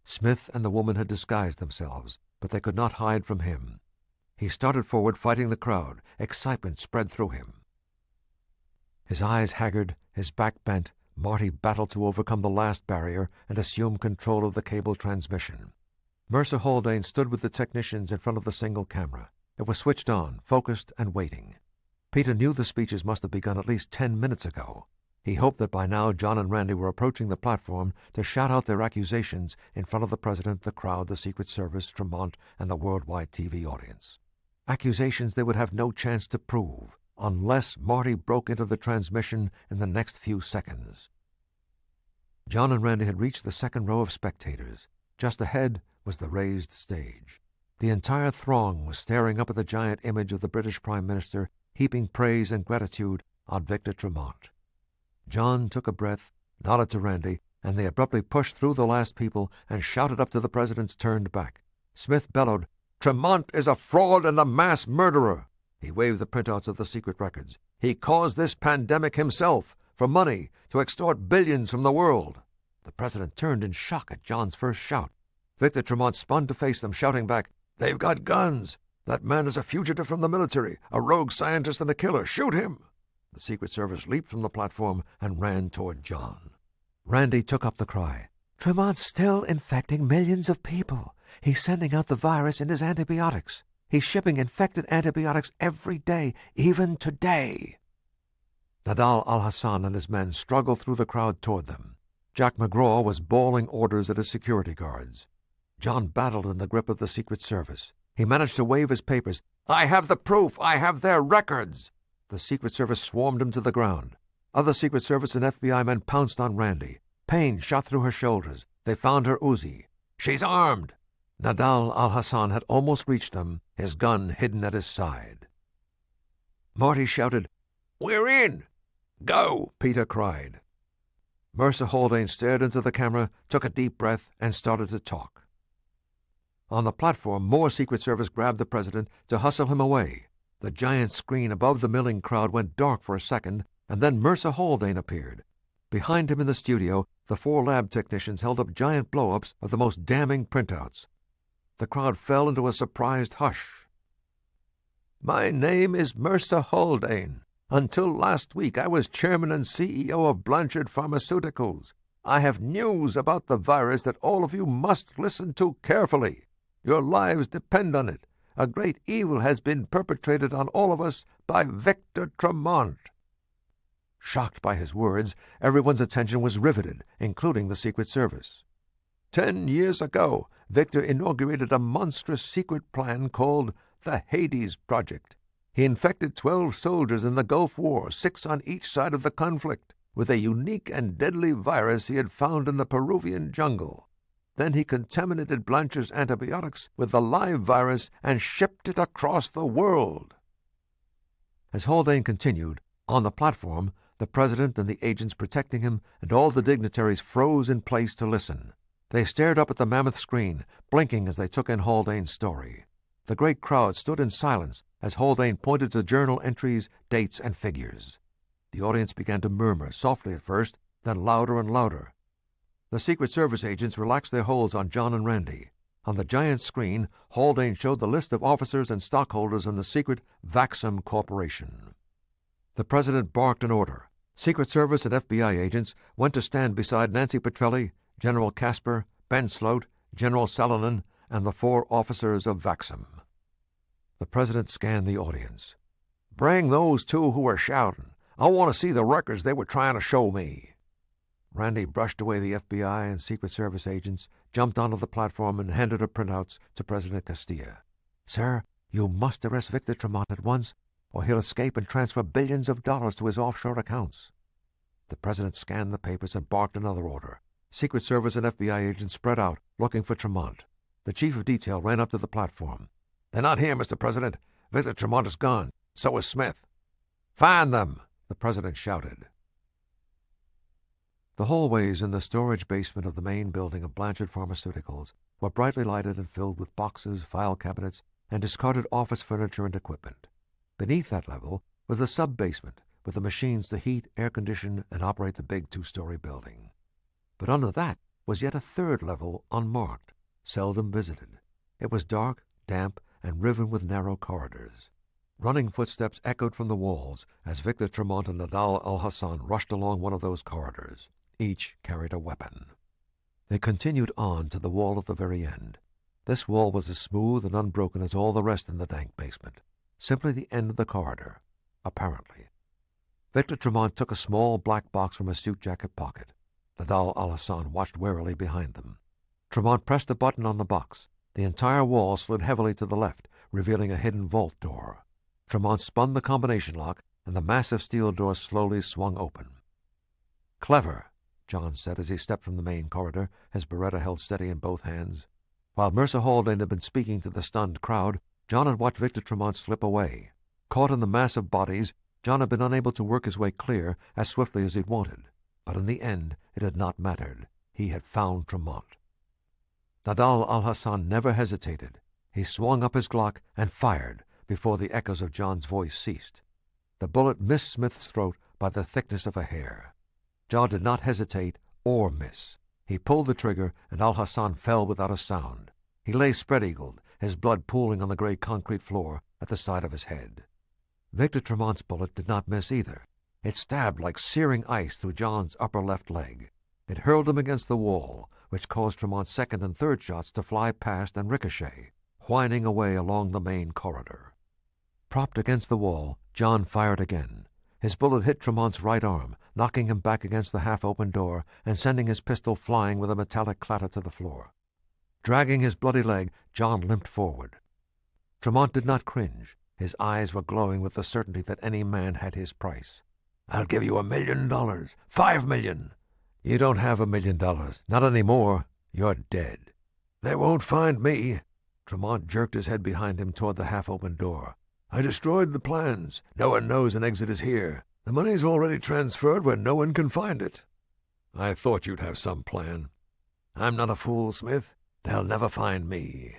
Smith and the woman had disguised themselves, but they could not hide from him. He started forward, fighting the crowd. Excitement spread through him. His eyes haggard, his back bent, Marty battled to overcome the last barrier and assume control of the cable transmission. Mercer Haldane stood with the technicians in front of the single camera. It was switched on, focused, and waiting. Peter knew the speeches must have begun at least 10 minutes ago. He hoped that by now John and Randy were approaching the platform to shout out their accusations in front of the President, the crowd, the Secret Service, Tremont, and the worldwide TV audience. Accusations they would have no chance to prove, unless Marty broke into the transmission in the next few seconds. John and Randy had reached the second row of spectators. Just ahead was the raised stage. The entire throng was staring up at the giant image of the British Prime Minister, heaping praise and gratitude on Victor Tremont. John took a breath, nodded to Randy, and they abruptly pushed through the last people and shouted up to the President's turned back. Smith bellowed, "Tremont is a fraud and a mass murderer!" He waved the printouts of the secret records. "He caused this pandemic himself, for money, to extort billions from the world." The president turned in shock at John's first shout. Victor Tremont spun to face them, shouting back, "They've got guns! That man is a fugitive from the military, a rogue scientist and a killer. Shoot him!" The Secret Service leaped from the platform and ran toward John. Randy took up the cry. "Tremont's still infecting millions of people. He's sending out the virus in his antibiotics. He's shipping infected antibiotics every day, even today." Nadal al-Hassan and his men struggled through the crowd toward them. Jack McGraw was bawling orders at his security guards. John battled in the grip of the Secret Service. He managed to wave his papers. "I have the proof! I have their records!" The Secret Service swarmed him to the ground. Other Secret Service and FBI men pounced on Randy. Pain shot through her shoulders. They found her Uzi. "She's armed!" Nadal al-Hassan had almost reached them, his gun hidden at his side. Marty shouted, "We're in!" "Go!" Peter cried. Mercer Haldane stared into the camera, took a deep breath, and started to talk. On the platform, more Secret Service grabbed the president to hustle him away. The giant screen above the milling crowd went dark for a second, and then Mercer Haldane appeared. Behind him in the studio, the 4 lab technicians held up giant blow-ups of the most damning printouts. The crowd fell into a surprised hush. "My name is Mercer Haldane. Until last week, I was chairman and CEO of Blanchard Pharmaceuticals. I have news about the virus that all of you must listen to carefully. Your lives depend on it. A great evil has been perpetrated on all of us by Victor Tremont." Shocked by his words, everyone's attention was riveted, including the Secret Service. 10 years ago, Victor inaugurated a monstrous secret plan called the Hades Project. He infected 12 soldiers in the Gulf War, 6 on each side of the conflict, with a unique and deadly virus he had found in the Peruvian jungle. Then he contaminated Blanchard's antibiotics with the live virus and shipped it across the world. As Haldane continued, on the platform, the president and the agents protecting him and all the dignitaries froze in place to listen. They stared up at the mammoth screen, blinking as they took in Haldane's story. The great crowd stood in silence as Haldane pointed to journal entries, dates, and figures. The audience began to murmur, softly at first, then louder and louder. The Secret Service agents relaxed their holds on John and Randy. On the giant screen, Haldane showed the list of officers and stockholders in the secret Vaxum Corporation. The president barked an order. Secret Service and FBI agents went to stand beside Nancy Petrelli, General Casper, Ben Sloat, General Salonen, and the 4 officers of Vaxum. The president scanned the audience. "Bring those 2 who were shouting. I want to see the records they were trying to show me." Randy brushed away the FBI and Secret Service agents, jumped onto the platform, and handed her printouts to President Castilla. "Sir, you must arrest Victor Tremont at once, or he'll escape and transfer billions of dollars to his offshore accounts." The president scanned the papers and barked another order. Secret Service and FBI agents spread out, looking for Tremont. The chief of detail ran up to the platform. "They're not here, Mr. President. Victor Tremont is gone. So is Smith." "Find them!" the president shouted. The hallways in the storage basement of the main building of Blanchard Pharmaceuticals were brightly lighted and filled with boxes, file cabinets, and discarded office furniture and equipment. Beneath that level was the sub-basement, with the machines to heat, air condition, and operate the big 2-story building. But under that was yet a 3rd level unmarked, seldom visited. It was dark, damp, and riven with narrow corridors. Running footsteps echoed from the walls as Victor Tremont and Nadal al-Hassan rushed along one of those corridors. Each carried a weapon. They continued on to the wall at the very end. This wall was as smooth and unbroken as all the rest in the dank basement. Simply the end of the corridor, apparently. Victor Tremont took a small black box from his suit jacket pocket. Nadal al-Hassan watched warily behind them. Tremont pressed a button on the box. The entire wall slid heavily to the left, revealing a hidden vault door. Tremont spun the combination lock, and the massive steel door slowly swung open. "Clever," John said as he stepped from the main corridor, his Beretta held steady in both hands. While Mercer Haldane had been speaking to the stunned crowd, John had watched Victor Tremont slip away. Caught in the mass of bodies, John had been unable to work his way clear as swiftly as he'd wanted. But in the end, it had not mattered. He had found Tremont. Nadal al-Hassan never hesitated. He swung up his Glock and fired, before the echoes of John's voice ceased. The bullet missed Smith's throat by the thickness of a hair. John did not hesitate or miss. He pulled the trigger, and Al-Hassan fell without a sound. He lay spread-eagled, his blood pooling on the gray concrete floor at the side of his head. Victor Tremont's bullet did not miss either. It stabbed like searing ice through John's upper left leg. It hurled him against the wall, which caused Tremont's second and third shots to fly past and ricochet, whining away along the main corridor. Propped against the wall, John fired again. His bullet hit Tremont's right arm, knocking him back against the half-open door and sending his pistol flying with a metallic clatter to the floor. Dragging his bloody leg, John limped forward. Tremont did not cringe. His eyes were glowing with the certainty that any man had his price. "I'll give you $1 million. $5 million. "You don't have $1 million. Not any more. You're dead." "They won't find me." Tremont jerked his head behind him toward the half-open door. "I destroyed the plans. No one knows an exit is here. The money's already transferred where no one can find it." "I thought you'd have some plan." "I'm not a fool, Smith. They'll never find me."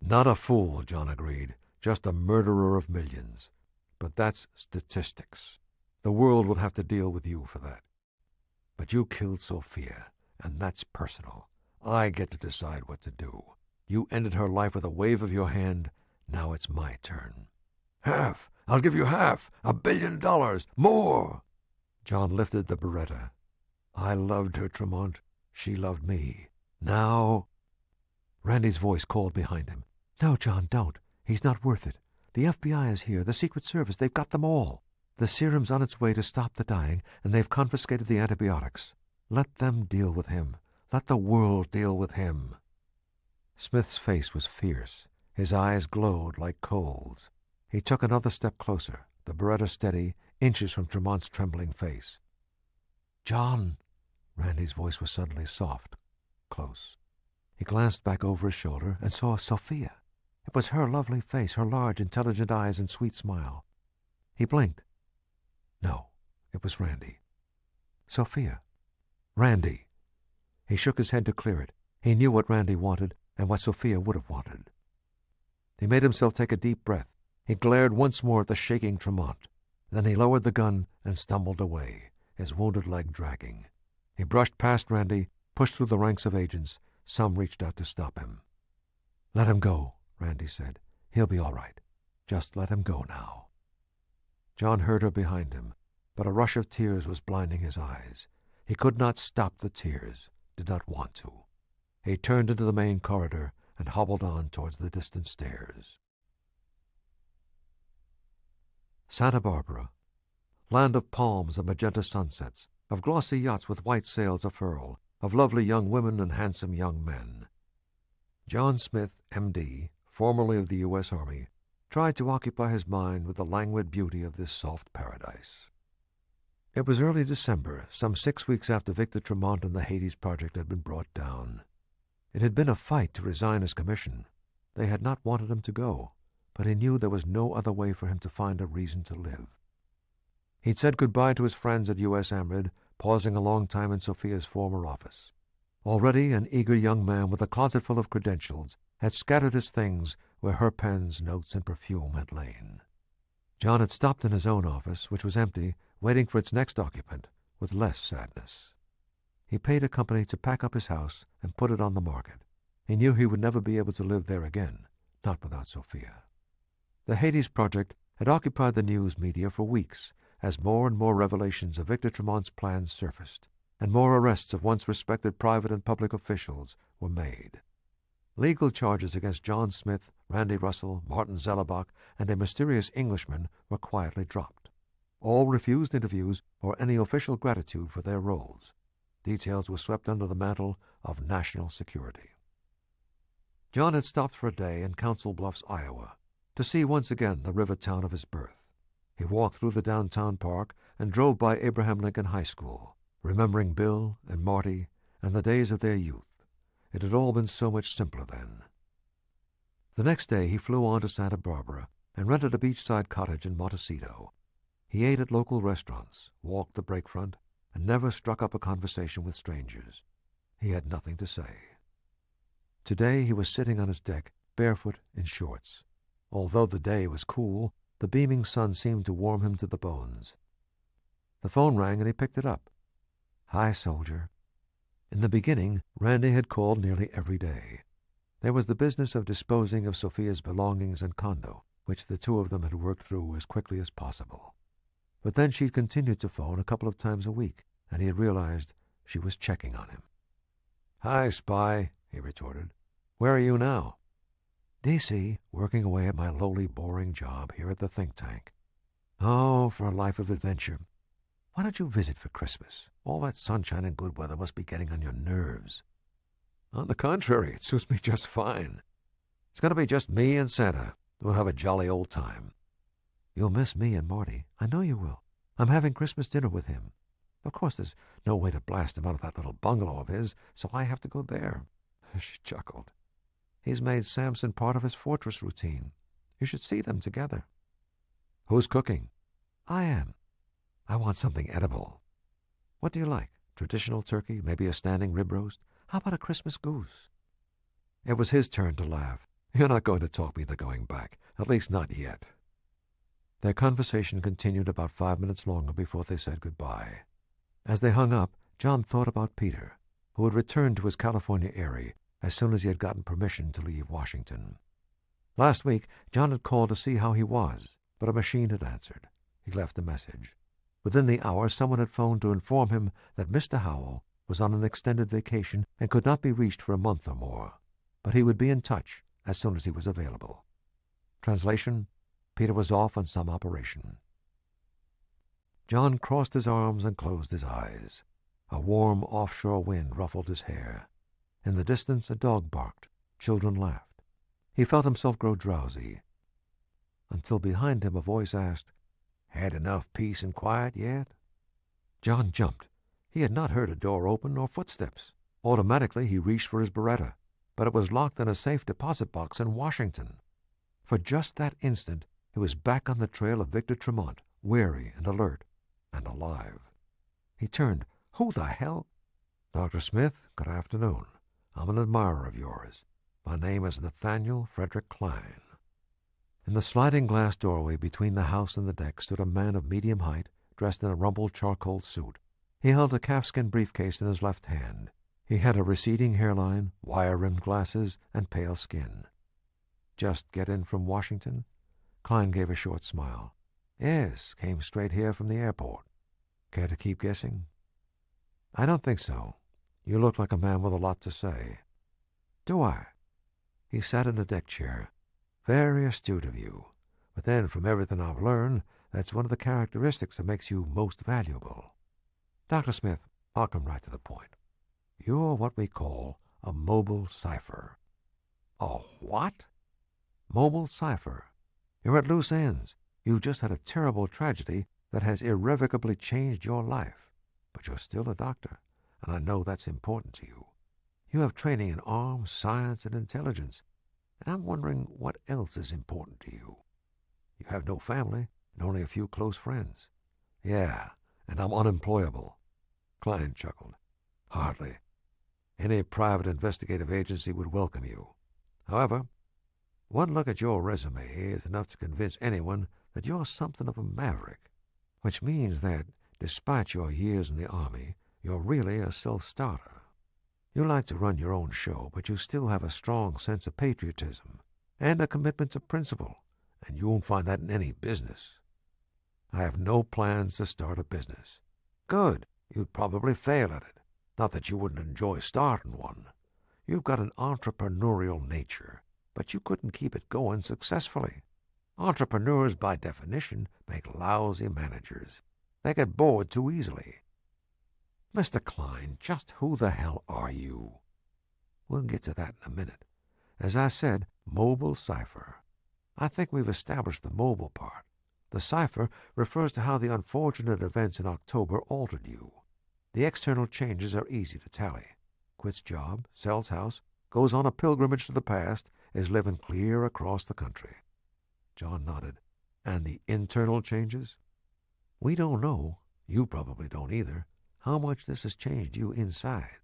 "Not a fool," John agreed. "Just a murderer of millions. But that's statistics. The world will have to deal with you for that. But you killed Sophia, and that's personal. I get to decide what to do. You ended her life with a wave of your hand. Now it's my turn." "Half. I'll give you half. $1 billion. More." John lifted the Beretta. "I loved her, Tremont. She loved me. Now—" Randy's voice called behind him. "No, John, don't. He's not worth it. The FBI is here, the Secret Service. They've got them all. The serum's on its way to stop the dying, and they've confiscated the antibiotics. Let them deal with him. Let the world deal with him." Smith's face was fierce. His eyes glowed like coals. He took another step closer, the Beretta steady, inches from Tremont's trembling face. "John!" Randy's voice was suddenly soft, close. He glanced back over his shoulder and saw Sophia. It was her lovely face, her large, intelligent eyes and sweet smile. He blinked. No, it was Randy. "Sophia." "Randy." He shook his head to clear it. He knew what Randy wanted and what Sophia would have wanted. He made himself take a deep breath. He glared once more at the shaking Tremont. Then he lowered the gun and stumbled away, his wounded leg dragging. He brushed past Randy, pushed through the ranks of agents. Some reached out to stop him. "Let him go," Randy said. "He'll be all right. Just let him go now." John heard her behind him, but a rush of tears was blinding his eyes. He could not stop the tears, did not want to. He turned into the main corridor and hobbled on towards the distant stairs. Santa Barbara, land of palms and magenta sunsets, of glossy yachts with white sails afurl, of lovely young women and handsome young men. John Smith, M.D., formerly of the U.S. Army, tried to occupy his mind with the languid beauty of this soft paradise. It was early December, some 6 weeks after Victor Tremont and the Hades Project had been brought down. It had been a fight to resign his commission. They had not wanted him to go, but he knew there was no other way for him to find a reason to live. He'd said goodbye to his friends at U.S. Amrid, pausing a long time in Sophia's former office. Already an eager young man with a closet full of credentials had scattered his things where her pens, notes, and perfume had lain. John had stopped in his own office, which was empty, waiting for its next occupant, with less sadness. He paid a company to pack up his house and put it on the market. He knew he would never be able to live there again, not without Sophia. The Hades Project had occupied the news media for weeks, as more and more revelations of Victor Tremont's plans surfaced, and more arrests of once respected private and public officials were made. Legal charges against John Smith, Randy Russell, Martin Zellerbach, and a mysterious Englishman were quietly dropped. All refused interviews or any official gratitude for their roles. Details were swept under the mantle of national security. John had stopped for a day in Council Bluffs, Iowa, to see once again the river town of his birth. He walked through the downtown park and drove by Abraham Lincoln High School, remembering Bill and Marty and the days of their youth. It had all been so much simpler then. The next day he flew on to Santa Barbara and rented a beachside cottage in Montecito. He ate at local restaurants, walked the breakfront, and never struck up a conversation with strangers. He had nothing to say. Today he was sitting on his deck, barefoot in shorts. Although the day was cool, the beaming sun seemed to warm him to the bones. The phone rang and he picked it up. "Hi, soldier." In the beginning, Randy had called nearly every day. There was the business of disposing of Sophia's belongings and condo, which the two of them had worked through as quickly as possible. But then she'd continued to phone a couple of times a week, and he had realized she was checking on him. "Hi, spy," he retorted. "Where are you now?" "D.C., working away at my lowly, boring job here at the think tank." "Oh, for a life of adventure. Why don't you visit for Christmas? All that sunshine and good weather must be getting on your nerves." "On the contrary, it suits me just fine. It's going to be just me and Santa. We'll have a jolly old time." "You'll miss me and Marty. I know you will. I'm having Christmas dinner with him. Of course, there's no way to blast him out of that little bungalow of his, so I have to go there." She chuckled. "He's made Samson part of his fortress routine. You should see them together." "Who's cooking?" "I am. I want something edible. What do you like? Traditional turkey, maybe a standing rib roast? How about a Christmas goose?" It was his turn to laugh. "You're not going to talk me into going back, at least not yet." Their conversation continued about 5 minutes longer before they said goodbye. As they hung up, John thought about Peter, who had returned to his California eyrie as soon as he had gotten permission to leave Washington. Last week, John had called to see how he was, but a machine had answered. He left a message. Within the hour, someone had phoned to inform him that Mr. Howell was on an extended vacation and could not be reached for a month or more, but he would be in touch as soon as he was available. Translation: Peter was off on some operation. John crossed his arms and closed his eyes. A warm offshore wind ruffled his hair. In the distance, a dog barked. Children laughed. He felt himself grow drowsy, until behind him a voice asked, "Had enough peace and quiet yet?" John jumped. He had not heard a door open or footsteps. Automatically, he reached for his Beretta, but it was locked in a safe deposit box in Washington. For just that instant, he was back on the trail of Victor Tremont, wary and alert, and alive. He turned. "Who the hell?" "Dr. Smith, good afternoon. I'm an admirer of yours. My name is Nathaniel Frederick Klein." In the sliding glass doorway between the house and the deck stood a man of medium height, dressed in a rumpled charcoal suit. He held a calfskin briefcase in his left hand. He had a receding hairline, wire-rimmed glasses, and pale skin. "Just get in from Washington?" Klein gave a short smile. "Yes, came straight here from the airport." "Care to keep guessing?" "I don't think so. You look like a man with a lot to say." "Do I?" He sat in a deck chair. "Very astute of you. But then, from everything I've learned, that's one of the characteristics that makes you most valuable. Dr. Smith, I'll come right to the point. You're what we call a mobile cipher." "A what?" "Mobile cipher. You're at loose ends. You've just had a terrible tragedy that has irrevocably changed your life. But you're still a doctor, and I know that's important to you. You have training in arms, science, and intelligence, and I'm wondering what else is important to you. You have no family and only a few close friends." "Yeah, and I'm unemployable." Klein chuckled. "Hardly. Any private investigative agency would welcome you. However, one look at your resume is enough to convince anyone that you're something of a maverick, which means that, despite your years in the Army, you're really a self-starter. You like to run your own show, but you still have a strong sense of patriotism and a commitment to principle, and you won't find that in any business. I have no plans to start a business." "Good. You'd probably fail at it. Not that you wouldn't enjoy starting one. You've got an entrepreneurial nature, but you couldn't keep it going successfully. Entrepreneurs, by definition, make lousy managers. They get bored too easily." "Mr. Klein, just who the hell are you?" "We'll get to that in a minute. As I said, mobile cipher. I think we've established the mobile part. The cipher refers to how the unfortunate events in October altered you. The external changes are easy to tally. Quits job, sells house, goes on a pilgrimage to the past, is living clear across the country." John nodded. "And the internal changes?" "We don't know, you probably don't either, how much this has changed you inside.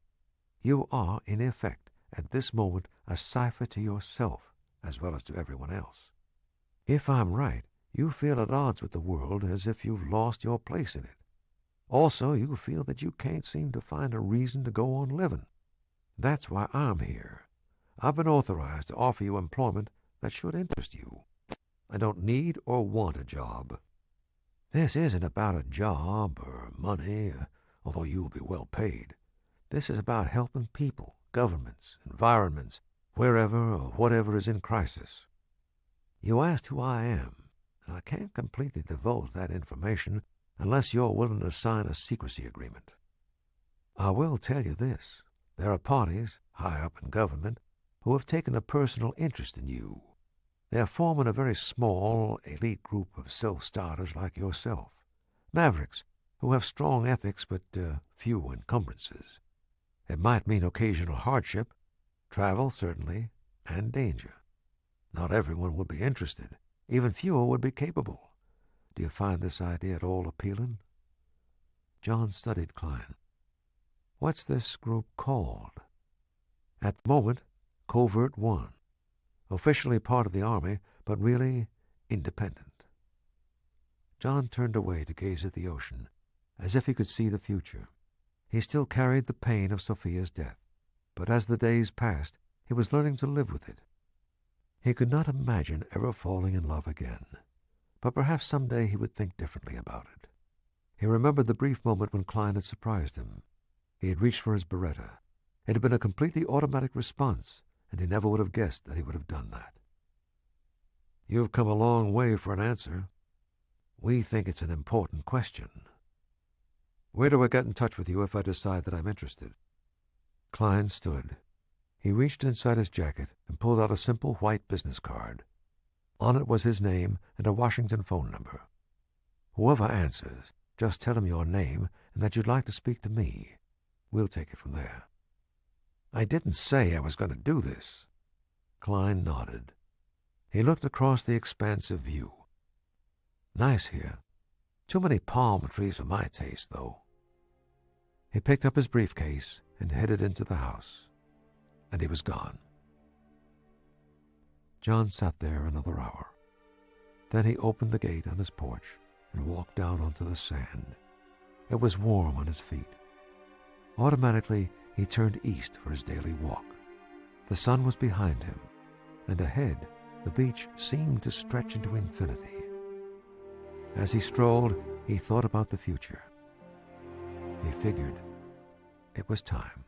You are, in effect, at this moment, a cipher to yourself as well as to everyone else. If I'm right, you feel at odds with the world, as if you've lost your place in it. Also, you feel that you can't seem to find a reason to go on living. That's why I'm here. I've been authorized to offer you employment that should interest you. I don't need or want a job. This isn't about a job or money, although you will be well paid. This is about helping people, governments, environments, wherever or whatever is in crisis. You asked who I am, and I can't completely divulge that information unless you're willing to sign a secrecy agreement. I will tell you this. There are parties, high up in government, who have taken a personal interest in you. They are forming a very small, elite group of self-starters like yourself, mavericks who have strong ethics but few encumbrances. It might mean occasional hardship, travel certainly, and danger. Not everyone would be interested. Even fewer would be capable. Do you find this idea at all appealing? John studied Klein. What's this group called? At the moment, Covert-One. Officially part of the Army, but really independent. John turned away to gaze at the ocean, as if he could see the future. He still carried the pain of Sophia's death, but as the days passed, he was learning to live with it. He could not imagine ever falling in love again, but perhaps someday he would think differently about it. He remembered the brief moment when Klein had surprised him. He had reached for his Beretta. It had been a completely automatic response, and he never would have guessed that he would have done that. You've come a long way for an answer. We think it's an important question. Where do I get in touch with you if I decide that I'm interested? Klein stood. He reached inside his jacket and pulled out a simple white business card. On it was his name and a Washington phone number. Whoever answers, just tell him your name and that you'd like to speak to me. We'll take it from there. I didn't say I was going to do this. Klein nodded. He looked across the expansive view. Nice here. Too many palm trees for my taste, though. He picked up his briefcase and headed into the house. And he was gone. John sat there another hour. Then he opened the gate on his porch and walked down onto the sand. It was warm on his feet. Automatically, he turned east for his daily walk. The sun was behind him, and ahead, the beach seemed to stretch into infinity. As he strolled, he thought about the future. He figured it was time.